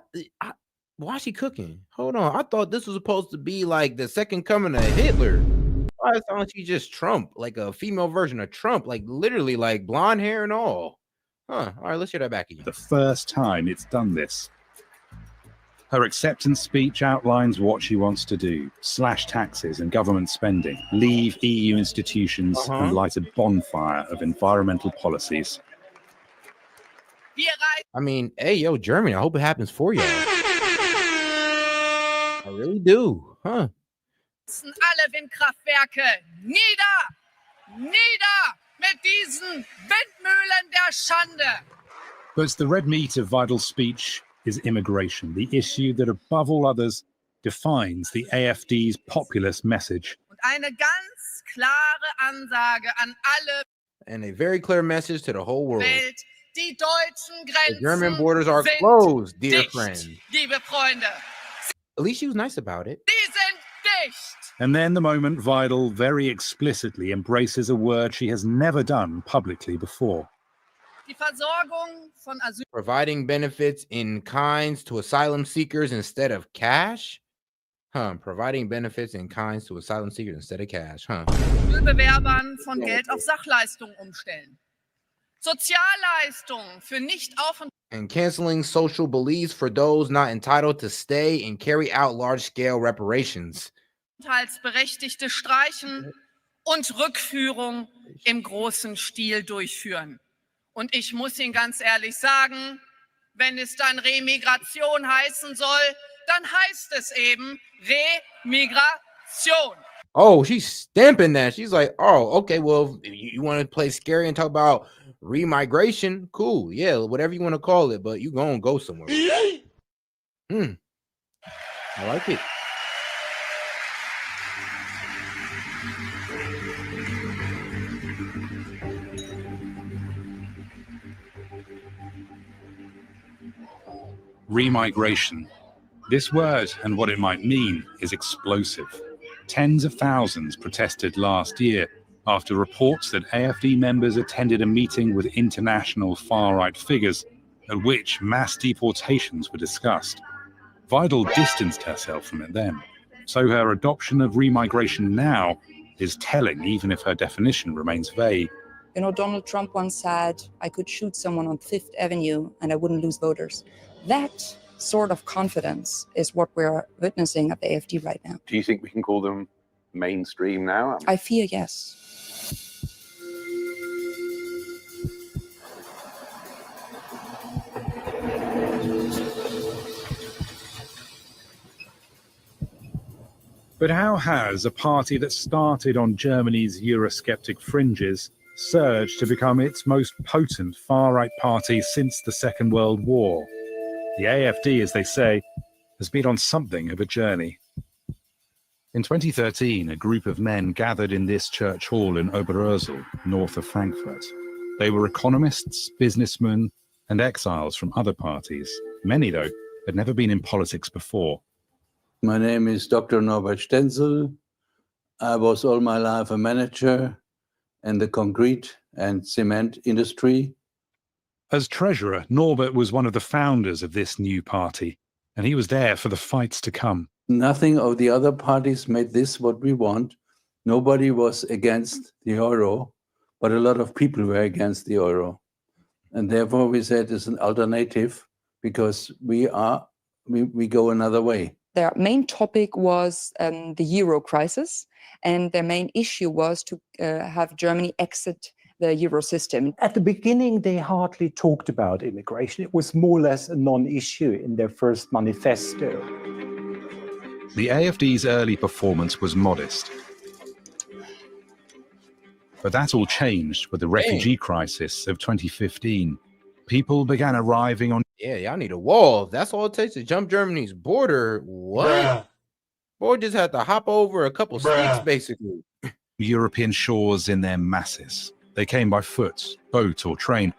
Speaker 6: is she cooking? Hold on. I thought this was supposed to be like the second coming of Hitler. Why it sounds like she's just Trump, like a female version of Trump, like literally like blonde hair and all. Huh. All right, let's hear that back again.
Speaker 3: The first time it's done this. Her acceptance speech outlines what she wants to do: slash taxes and government spending, leave EU institutions, and light a bonfire of environmental policies.
Speaker 6: I mean, hey, yo, Germany, I hope it happens for y'all. I really do. Huh.
Speaker 9: Alle Windkraftwerke nieder! Nieder mit diesen Windmühlen der Schande!
Speaker 3: But the red meat of Weidel's speech is immigration, the issue that above all others defines the AfD's populist message.
Speaker 9: Und eine ganz klare Ansage an alle
Speaker 6: And a very clear message to the whole world.
Speaker 9: Welt. Die deutschen Grenzen
Speaker 6: The German borders are
Speaker 9: sind
Speaker 6: closed, dear
Speaker 9: dicht,
Speaker 6: friend.
Speaker 9: liebe Freunde.
Speaker 6: At least she was nice about it.
Speaker 9: Die sind dicht.
Speaker 3: And then the moment Weidel very explicitly embraces a word she has never done publicly before.
Speaker 9: Die Versorgung von Asyl
Speaker 6: Providing benefits in kinds to asylum seekers instead of cash? Huh. Providing benefits in kinds to asylum seekers instead of cash. Huh.
Speaker 9: Asylbewerbern von Geld auf Sachleistungen umstellen. Sozialleistungen für Nichtaufenthalt.
Speaker 6: And canceling social beliefs for those not entitled to stay and carry out large-scale reparations.
Speaker 9: Aufenthaltsberechtigte streichen und Rückführung im großen Stil durchführen. Und ich muss Ihnen ganz ehrlich sagen, wenn es dann Remigration heißen soll, dann heißt es eben Remigration.
Speaker 6: Oh, she's stamping that. She's like, oh, okay, well, you want to play scary and talk about remigration? Cool. Yeah, whatever you want to call it, but you gonna go somewhere. I like it.
Speaker 3: Remigration. This word and what it might mean is explosive. Tens of thousands protested last year after reports that AFD members attended a meeting with international far-right figures at which mass deportations were discussed. Vidal distanced herself from it then, so her adoption of remigration now is telling, even if her definition remains vague.
Speaker 18: You know, Donald Trump once said, I could shoot someone on Fifth Avenue and I wouldn't lose voters. That sort of confidence is what we're witnessing at the AFD right now.
Speaker 5: Do you think we can call them mainstream now?
Speaker 18: I fear yes.
Speaker 3: But how has a party that started on Germany's Eurosceptic fringes surged to become its most potent far-right party since the Second World War? The AFD, as they say, has been on something of a journey. In 2013, a group of men gathered in this church hall in Oberursel, north of Frankfurt. They were economists, businessmen, and exiles from other parties. Many, though, had never been in politics before.
Speaker 8: My name is Dr. Norbert Stenzel. I was all my life a manager in the concrete and cement industry.
Speaker 3: As treasurer, Norbert was one of the founders of this new party, and he was there for the fights to come.
Speaker 8: Nothing of the other parties made this what we want. Nobody was against the euro, but a lot of people were against the euro. And therefore we said it's an alternative because we go another way.
Speaker 18: Their main topic was the euro crisis, and their main issue was to have Germany exit the euro system.
Speaker 10: At the beginning, they hardly talked about immigration. It was more or less a non-issue in their first manifesto.
Speaker 3: The AFD's early performance was modest. But that all changed with the refugee crisis of 2015. People began arriving on...
Speaker 6: Yeah, y'all need a wall. That's all it takes to jump Germany's border. What?
Speaker 3: Bruh.
Speaker 6: Boy just had to hop over a couple sticks, basically.
Speaker 3: European shores in their masses. They came by foot, boat or train,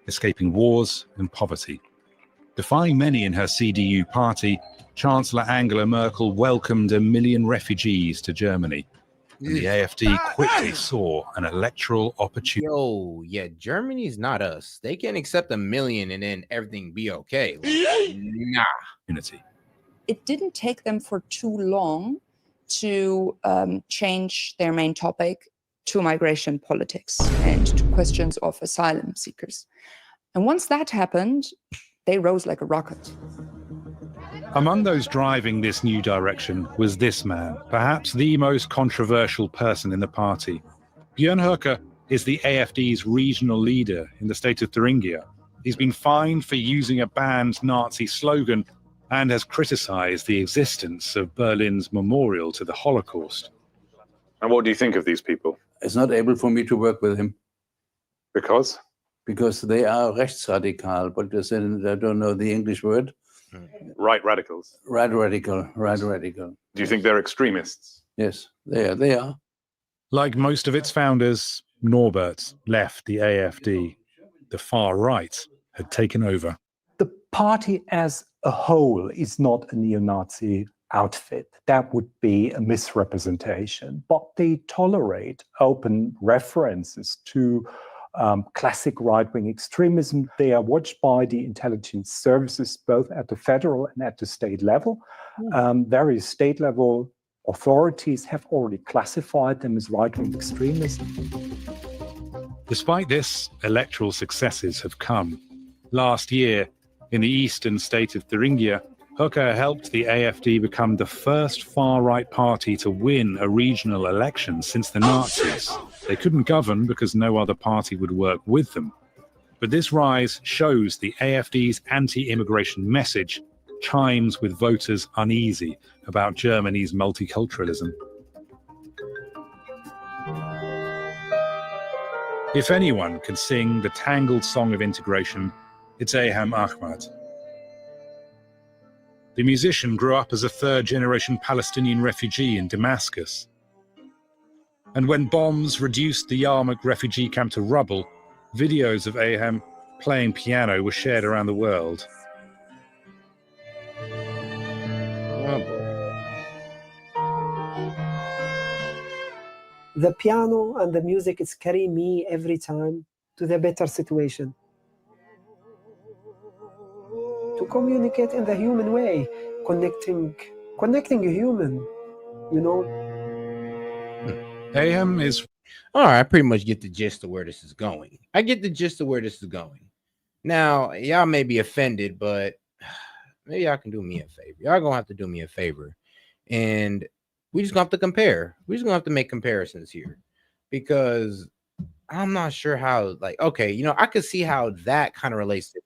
Speaker 3: escaping wars and poverty. Defying many in her CDU party, Chancellor Angela Merkel welcomed 1 million refugees to Germany. And the AFD quickly saw an electoral opportunity.
Speaker 6: Yo, yeah, Germany's not us. They can accept 1 million and then everything be okay. Like, nah.
Speaker 3: Unity.
Speaker 18: It didn't take them for too long to change their main topic to migration politics and to questions of asylum seekers. And once that happened, they rose like a rocket.
Speaker 3: Among those driving this new direction was this man, perhaps the most controversial person in the party. Björn Höcke is the AFD's regional leader in the state of Thuringia. He's been fined for using a banned Nazi slogan and has criticized the existence of Berlin's memorial to the Holocaust.
Speaker 5: And what do you think of these people?
Speaker 8: It's not able for me to work with him.
Speaker 5: Because?
Speaker 8: Because they are rechtsradikal, but I don't know the English word.
Speaker 5: Right radicals.
Speaker 8: Right radical. Do
Speaker 5: you think they're extremists?
Speaker 8: Yes, they are.
Speaker 3: Like most of its founders, Norbert left the AFD. The far right had taken over.
Speaker 10: The party as a whole is not a neo-Nazi outfit. That would be a misrepresentation. But they tolerate open references to classic right-wing extremism. They are watched by the intelligence services, both at the federal and at the state level. Various state-level authorities have already classified them as right-wing extremism.
Speaker 3: Despite this, electoral successes have come. Last year, in the eastern state of Thuringia, Höcke helped the AFD become the first far-right party to win a regional election since the Nazis. They couldn't govern because no other party would work with them. But this rise shows the AFD's anti-immigration message chimes with voters uneasy about Germany's multiculturalism. If anyone can sing the tangled song of integration, it's Aham Ahmad. The musician grew up as a third-generation Palestinian refugee in Damascus. And when bombs reduced the Yarmouk refugee camp to rubble, videos of Aham playing piano were shared around the world.
Speaker 11: The piano and the music is carrying me every time to the better situation. To communicate in the human way, connecting a human, you know.
Speaker 3: Aham is...
Speaker 6: All right, I pretty much get the gist of where this is going. Now, y'all may be offended, but maybe y'all can do me a favor. Y'all gonna have to do me a favor. And we just gonna have to compare. We just gonna have to make comparisons here. Because I'm not sure how, like, okay, you know, I could see how that kind of relates to it.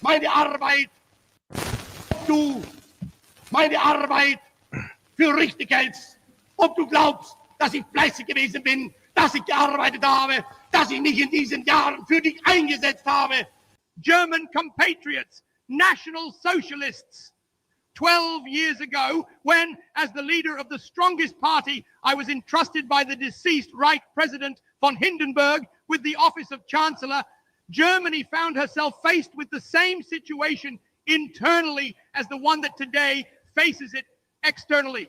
Speaker 9: Meine Arbeit, du meine Arbeit für richtig hältst, ob du glaubst, dass ich fleißig gewesen bin, dass ich gearbeitet habe, dass ich mich in diesen Jahren für dich eingesetzt habe. German compatriots, National Socialists, 12 years ago, when, as the leader of the strongest party, I was entrusted by the deceased Reich President von Hindenburg with the office of Chancellor, Germany found herself faced with the same situation internally as the one that today faces it externally.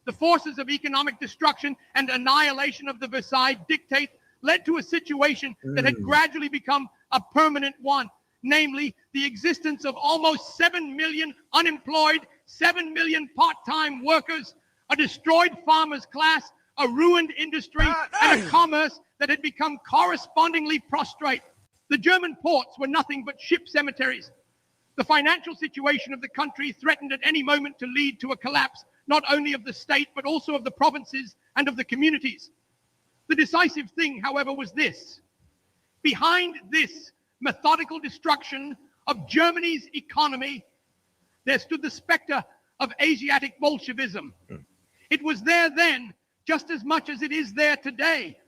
Speaker 9: The forces of economic destruction and annihilation of the Versailles dictate led to a situation that had gradually become a permanent one, namely the existence of almost 7 million unemployed, 7 million part-time workers, a destroyed farmers class, a ruined industry, and a commerce that had become correspondingly prostrate. The German ports were nothing but ship cemeteries. The financial situation of the country threatened at any moment to lead to a collapse, not only of the state, but also of the provinces and of the communities. The decisive thing, however, was this. Behind this methodical destruction of Germany's economy, there stood the specter of Asiatic Bolshevism. It was there then, just as much as it is there today.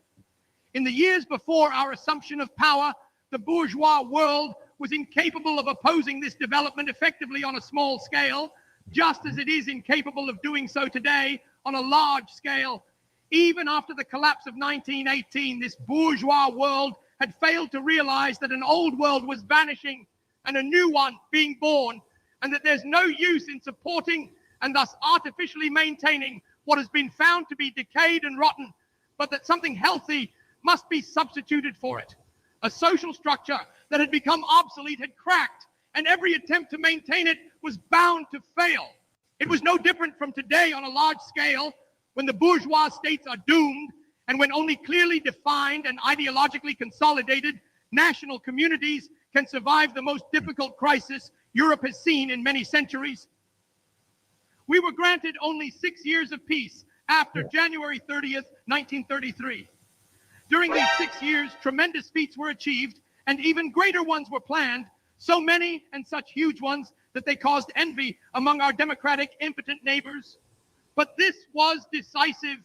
Speaker 9: In the years before our assumption of power, the bourgeois world was incapable of opposing this development effectively on a small scale, just as it is incapable of doing so today on a large scale. Even after the collapse of 1918, this bourgeois world had failed to realize that an old world was vanishing and a new one being born, and that there's no use in supporting and thus artificially maintaining what has been found to be decayed and rotten, but that something healthy must be substituted for it. A social structure that had become obsolete had cracked, and every attempt to maintain it was bound to fail. It was no different from today on a large scale, when the bourgeois states are doomed, and when only clearly defined and ideologically consolidated national communities can survive the most difficult crisis Europe has seen in many centuries. We were granted only 6 years of peace after January 30th, 1933. During these 6 years, tremendous feats were achieved, and even greater ones were planned, so many and such huge ones that they caused envy among our democratic, impotent neighbors. But this was decisive,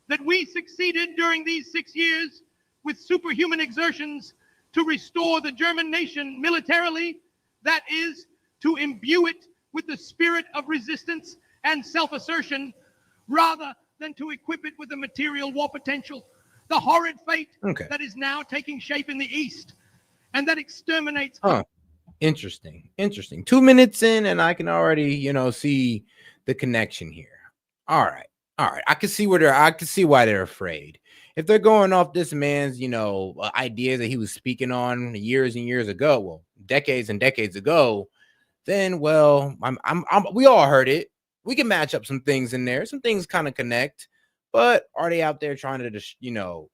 Speaker 9: that we succeeded during these 6 years with superhuman exertions to restore the German nation militarily, that is, to imbue it with the spirit of resistance and self-assertion, rather than to equip it with the material war potential. The horrid fate that is now taking shape in the East and that exterminates.
Speaker 6: Interesting. 2 minutes in, and I can already, you know, see the connection here. All right. I can see why they're afraid. If they're going off this man's, you know, ideas that he was speaking on years and years ago, well, decades and decades ago, then, well, we all heard it. We can match up some things in there. Some things kind of connect. But are they out there trying to just, you know,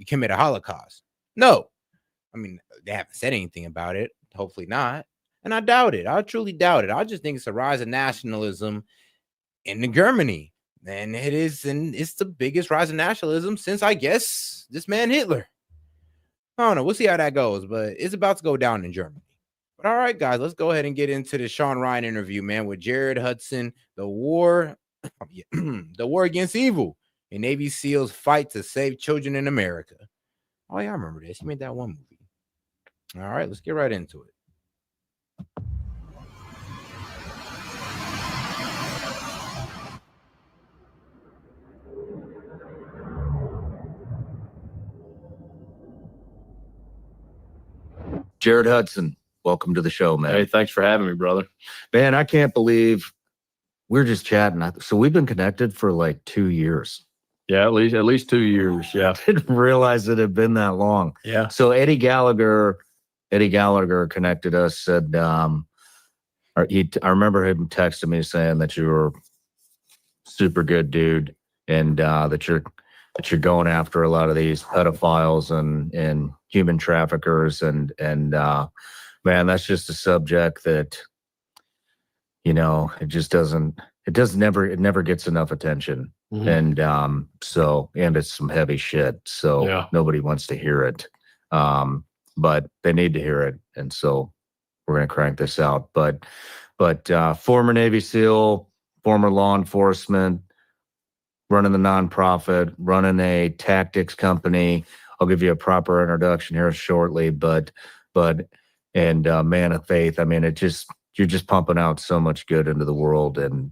Speaker 6: commit a Holocaust? No. I mean, they haven't said anything about it. Hopefully not. And I doubt it. I truly doubt it. I just think it's a rise of nationalism in Germany. And it's the biggest rise of nationalism since, I guess, this man Hitler. I don't know. We'll see how that goes. But it's about to go down in Germany. But all right, guys, let's go ahead and get into the Sean Ryan interview, man, with Jared Hudson, the war against evil, and Navy SEALs fight to save children in America. Oh, yeah, I remember this. He made that one movie. All right, let's get right into it.
Speaker 13: Jared Hudson, welcome to the show, man.
Speaker 14: Hey, thanks for having me, brother.
Speaker 13: Man, I can't believe we're just chatting. So we've been connected for like 2 years.
Speaker 14: Yeah, at least 2 years. Yeah.
Speaker 13: I didn't realize it had been that long.
Speaker 14: Yeah.
Speaker 13: So Eddie Gallagher connected us, said, I remember him texting me saying that you were super good dude, and that you're going after a lot of these pedophiles and human traffickers, and man, that's just a subject that, you know, it never gets enough attention.
Speaker 14: Mhm.
Speaker 13: And and it's some heavy shit, so
Speaker 14: Yeah.
Speaker 13: nobody wants to hear it, but they need to hear it, and so we're going to crank this out. But former Navy SEAL, former law enforcement, running the nonprofit, running a tactics company. I'll give you a proper introduction here shortly, but man of faith. I mean, you're just pumping out so much good into the world, and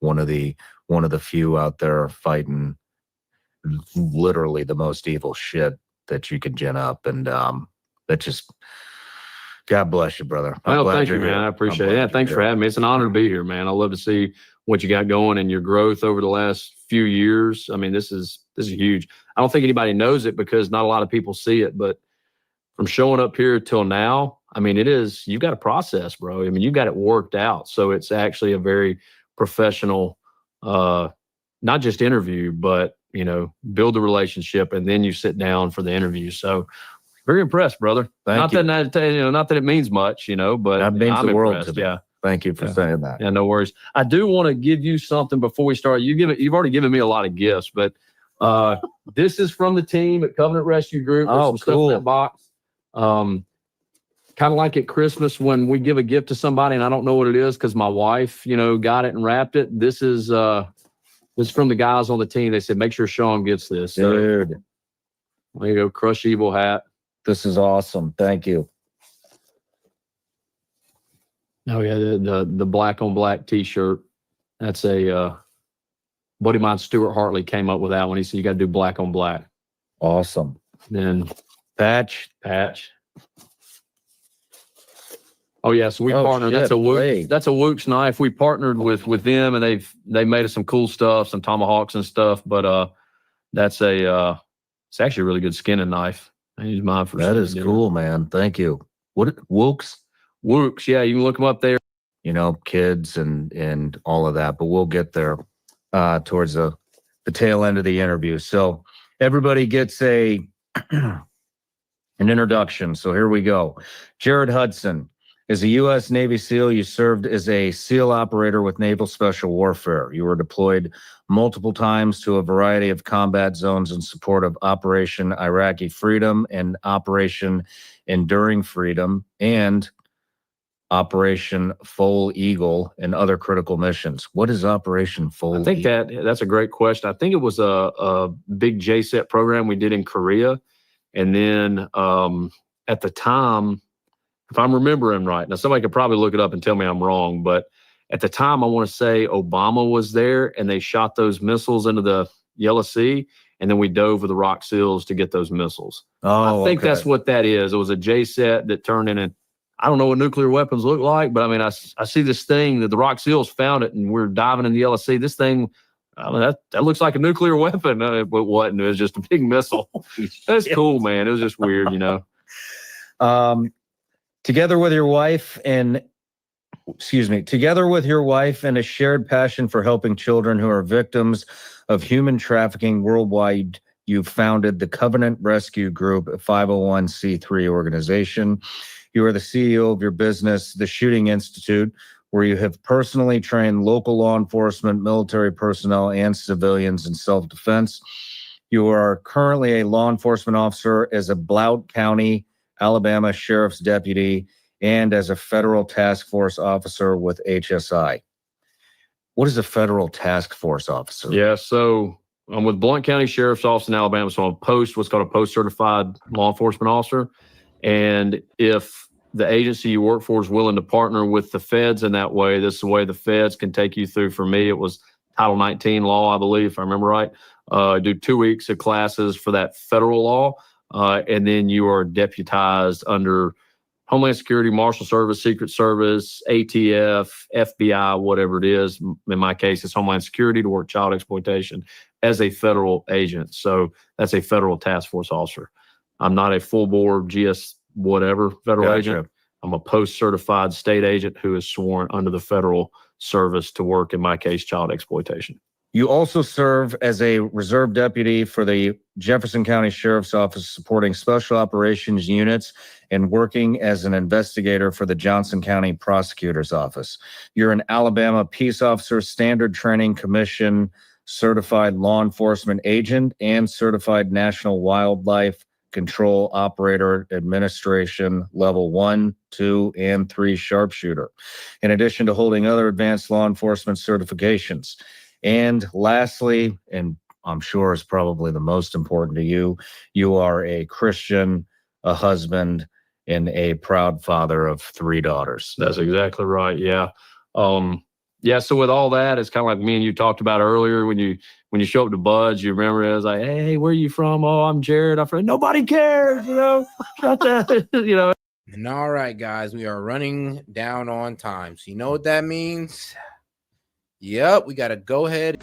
Speaker 13: one of the few out there fighting literally the most evil shit that you can gin up, and that just, God bless you, brother. I'm
Speaker 14: Well,
Speaker 13: glad
Speaker 14: thank you,
Speaker 13: you're
Speaker 14: man.
Speaker 13: here.
Speaker 14: I appreciate
Speaker 13: I'm
Speaker 14: it.
Speaker 13: glad
Speaker 14: Yeah,
Speaker 13: you're
Speaker 14: thanks for
Speaker 13: here.
Speaker 14: having me. It's an honor to be here, man. I love to see what you got going and your growth over the last few years. I mean, this is huge. I don't think anybody knows it because not a lot of people see it, but from showing up here till now, I mean, you've got a process, bro. I mean, you got it worked out. So it's actually a very professional, not just interview, but, you know, build a relationship, and then you sit down for the interview. So very impressed, brother.
Speaker 13: Thank you.
Speaker 14: Not that it means much, you know, but
Speaker 13: That means
Speaker 14: I'm
Speaker 13: the world
Speaker 14: impressed.
Speaker 13: to me.
Speaker 14: Yeah.
Speaker 13: Thank you for saying that.
Speaker 14: Yeah, no worries. I do want to give you something before we start. You've already given me a lot of gifts, but this is from the team at Covenant Rescue Group. There's some stuff in that box. Kind of like at Christmas when we give a gift to somebody and I don't know what it is because my wife, you know, got it and wrapped it. This is from the guys on the team. They said, make sure Sean gets this.
Speaker 13: Dude.
Speaker 14: So, there you go. Crush Evil hat.
Speaker 13: This is awesome. Thank you.
Speaker 14: Oh yeah, the black on black T-shirt. That's a buddy of mine, Stuart Hartley, came up with that one. He said you got to do black on black.
Speaker 13: Awesome.
Speaker 14: Then
Speaker 13: patch.
Speaker 14: Oh yeah, so we partnered.
Speaker 13: Shit,
Speaker 14: That's a Wooks knife. We partnered with them, and they made us some cool stuff, some tomahawks and stuff. But that's it's actually a really good skinning knife. I use mine for
Speaker 13: that is
Speaker 14: dinner.
Speaker 13: cool, man. Thank you. What Wooks?
Speaker 14: Wooks, yeah, you can look them up there.
Speaker 13: You know, kids and all of that, but we'll get there towards the tail end of the interview. So everybody gets an introduction. So here we go. Jared Hudson is a U.S. Navy SEAL. You served as a SEAL operator with Naval Special Warfare. You were deployed multiple times to a variety of combat zones in support of Operation Iraqi Freedom and Operation Enduring Freedom and Operation Foal Eagle and other critical missions. What is Operation Foal
Speaker 14: I think
Speaker 13: Eagle?
Speaker 14: that's a great question. I think it was a big JSET program we did in Korea. And then at the time, if I'm remembering right, now somebody could probably look it up and tell me I'm wrong, but at the time, I want to say Obama was there and they shot those missiles into the Yellow Sea, and then we dove with the Rock SEALs to get those missiles.
Speaker 13: Oh,
Speaker 14: I think
Speaker 13: okay.
Speaker 14: that's what that is. It was a JSET that turned in I don't know what nuclear weapons look like, but I mean, I see this thing that the Rock SEALs found it, and we're diving in the Yellow Sea. This thing, I mean, that looks like a nuclear weapon. It wasn't. It was just a big missile. That's cool, man. It was just weird, you know.
Speaker 13: Together with your wife and a shared passion for helping children who are victims of human trafficking worldwide, you founded the Covenant Rescue Group, a 501c3 organization. You are the CEO of your business, the Shooting Institute, where you have personally trained local law enforcement, military personnel, and civilians in self-defense. You are currently a law enforcement officer as a Blount County, Alabama Sheriff's Deputy and as a federal task force officer with HSI. What is a federal task force officer?
Speaker 14: Yeah, so I'm with Blount County Sheriff's Office in Alabama. So I'm what's called a post-certified law enforcement officer. And if the agency you work for is willing to partner with the feds in that way, this is the way the feds can take you through. For me, it was Title 19 law, I believe, if I remember right. Do 2 weeks of classes for that federal law, and then you are deputized under Homeland Security, Marshal Service, Secret Service, ATF, FBI, whatever it is. In my case, it's Homeland Security to work child exploitation as a federal agent. So that's a federal task force officer. I'm not a full board GS whatever federal agent. I'm a post-certified state agent who is sworn under the federal service to work, in my case, child exploitation.
Speaker 13: You also serve as a reserve deputy for the Jefferson County Sheriff's Office, supporting special operations units and working as an investigator for the Johnson County Prosecutor's Office. You're an Alabama Peace Officer Standard Training Commission certified law enforcement agent and certified National Wildlife Control Operator Administration Level 1, 2, and 3 sharpshooter, in addition to holding other advanced law enforcement certifications. And lastly, and I'm sure is probably the most important to you, you are a Christian, a husband, and a proud father of 3 daughters.
Speaker 14: That's exactly right. Yeah. Yeah. So with all that, it's kind of like me and you talked about earlier when you show up to Bud's, you remember it was like, hey, where are you from? Oh, I'm Jared. I'm from, nobody cares, shut that,
Speaker 6: And all right, guys, we are running down on time. So you know what that means? Yep, we got to go ahead.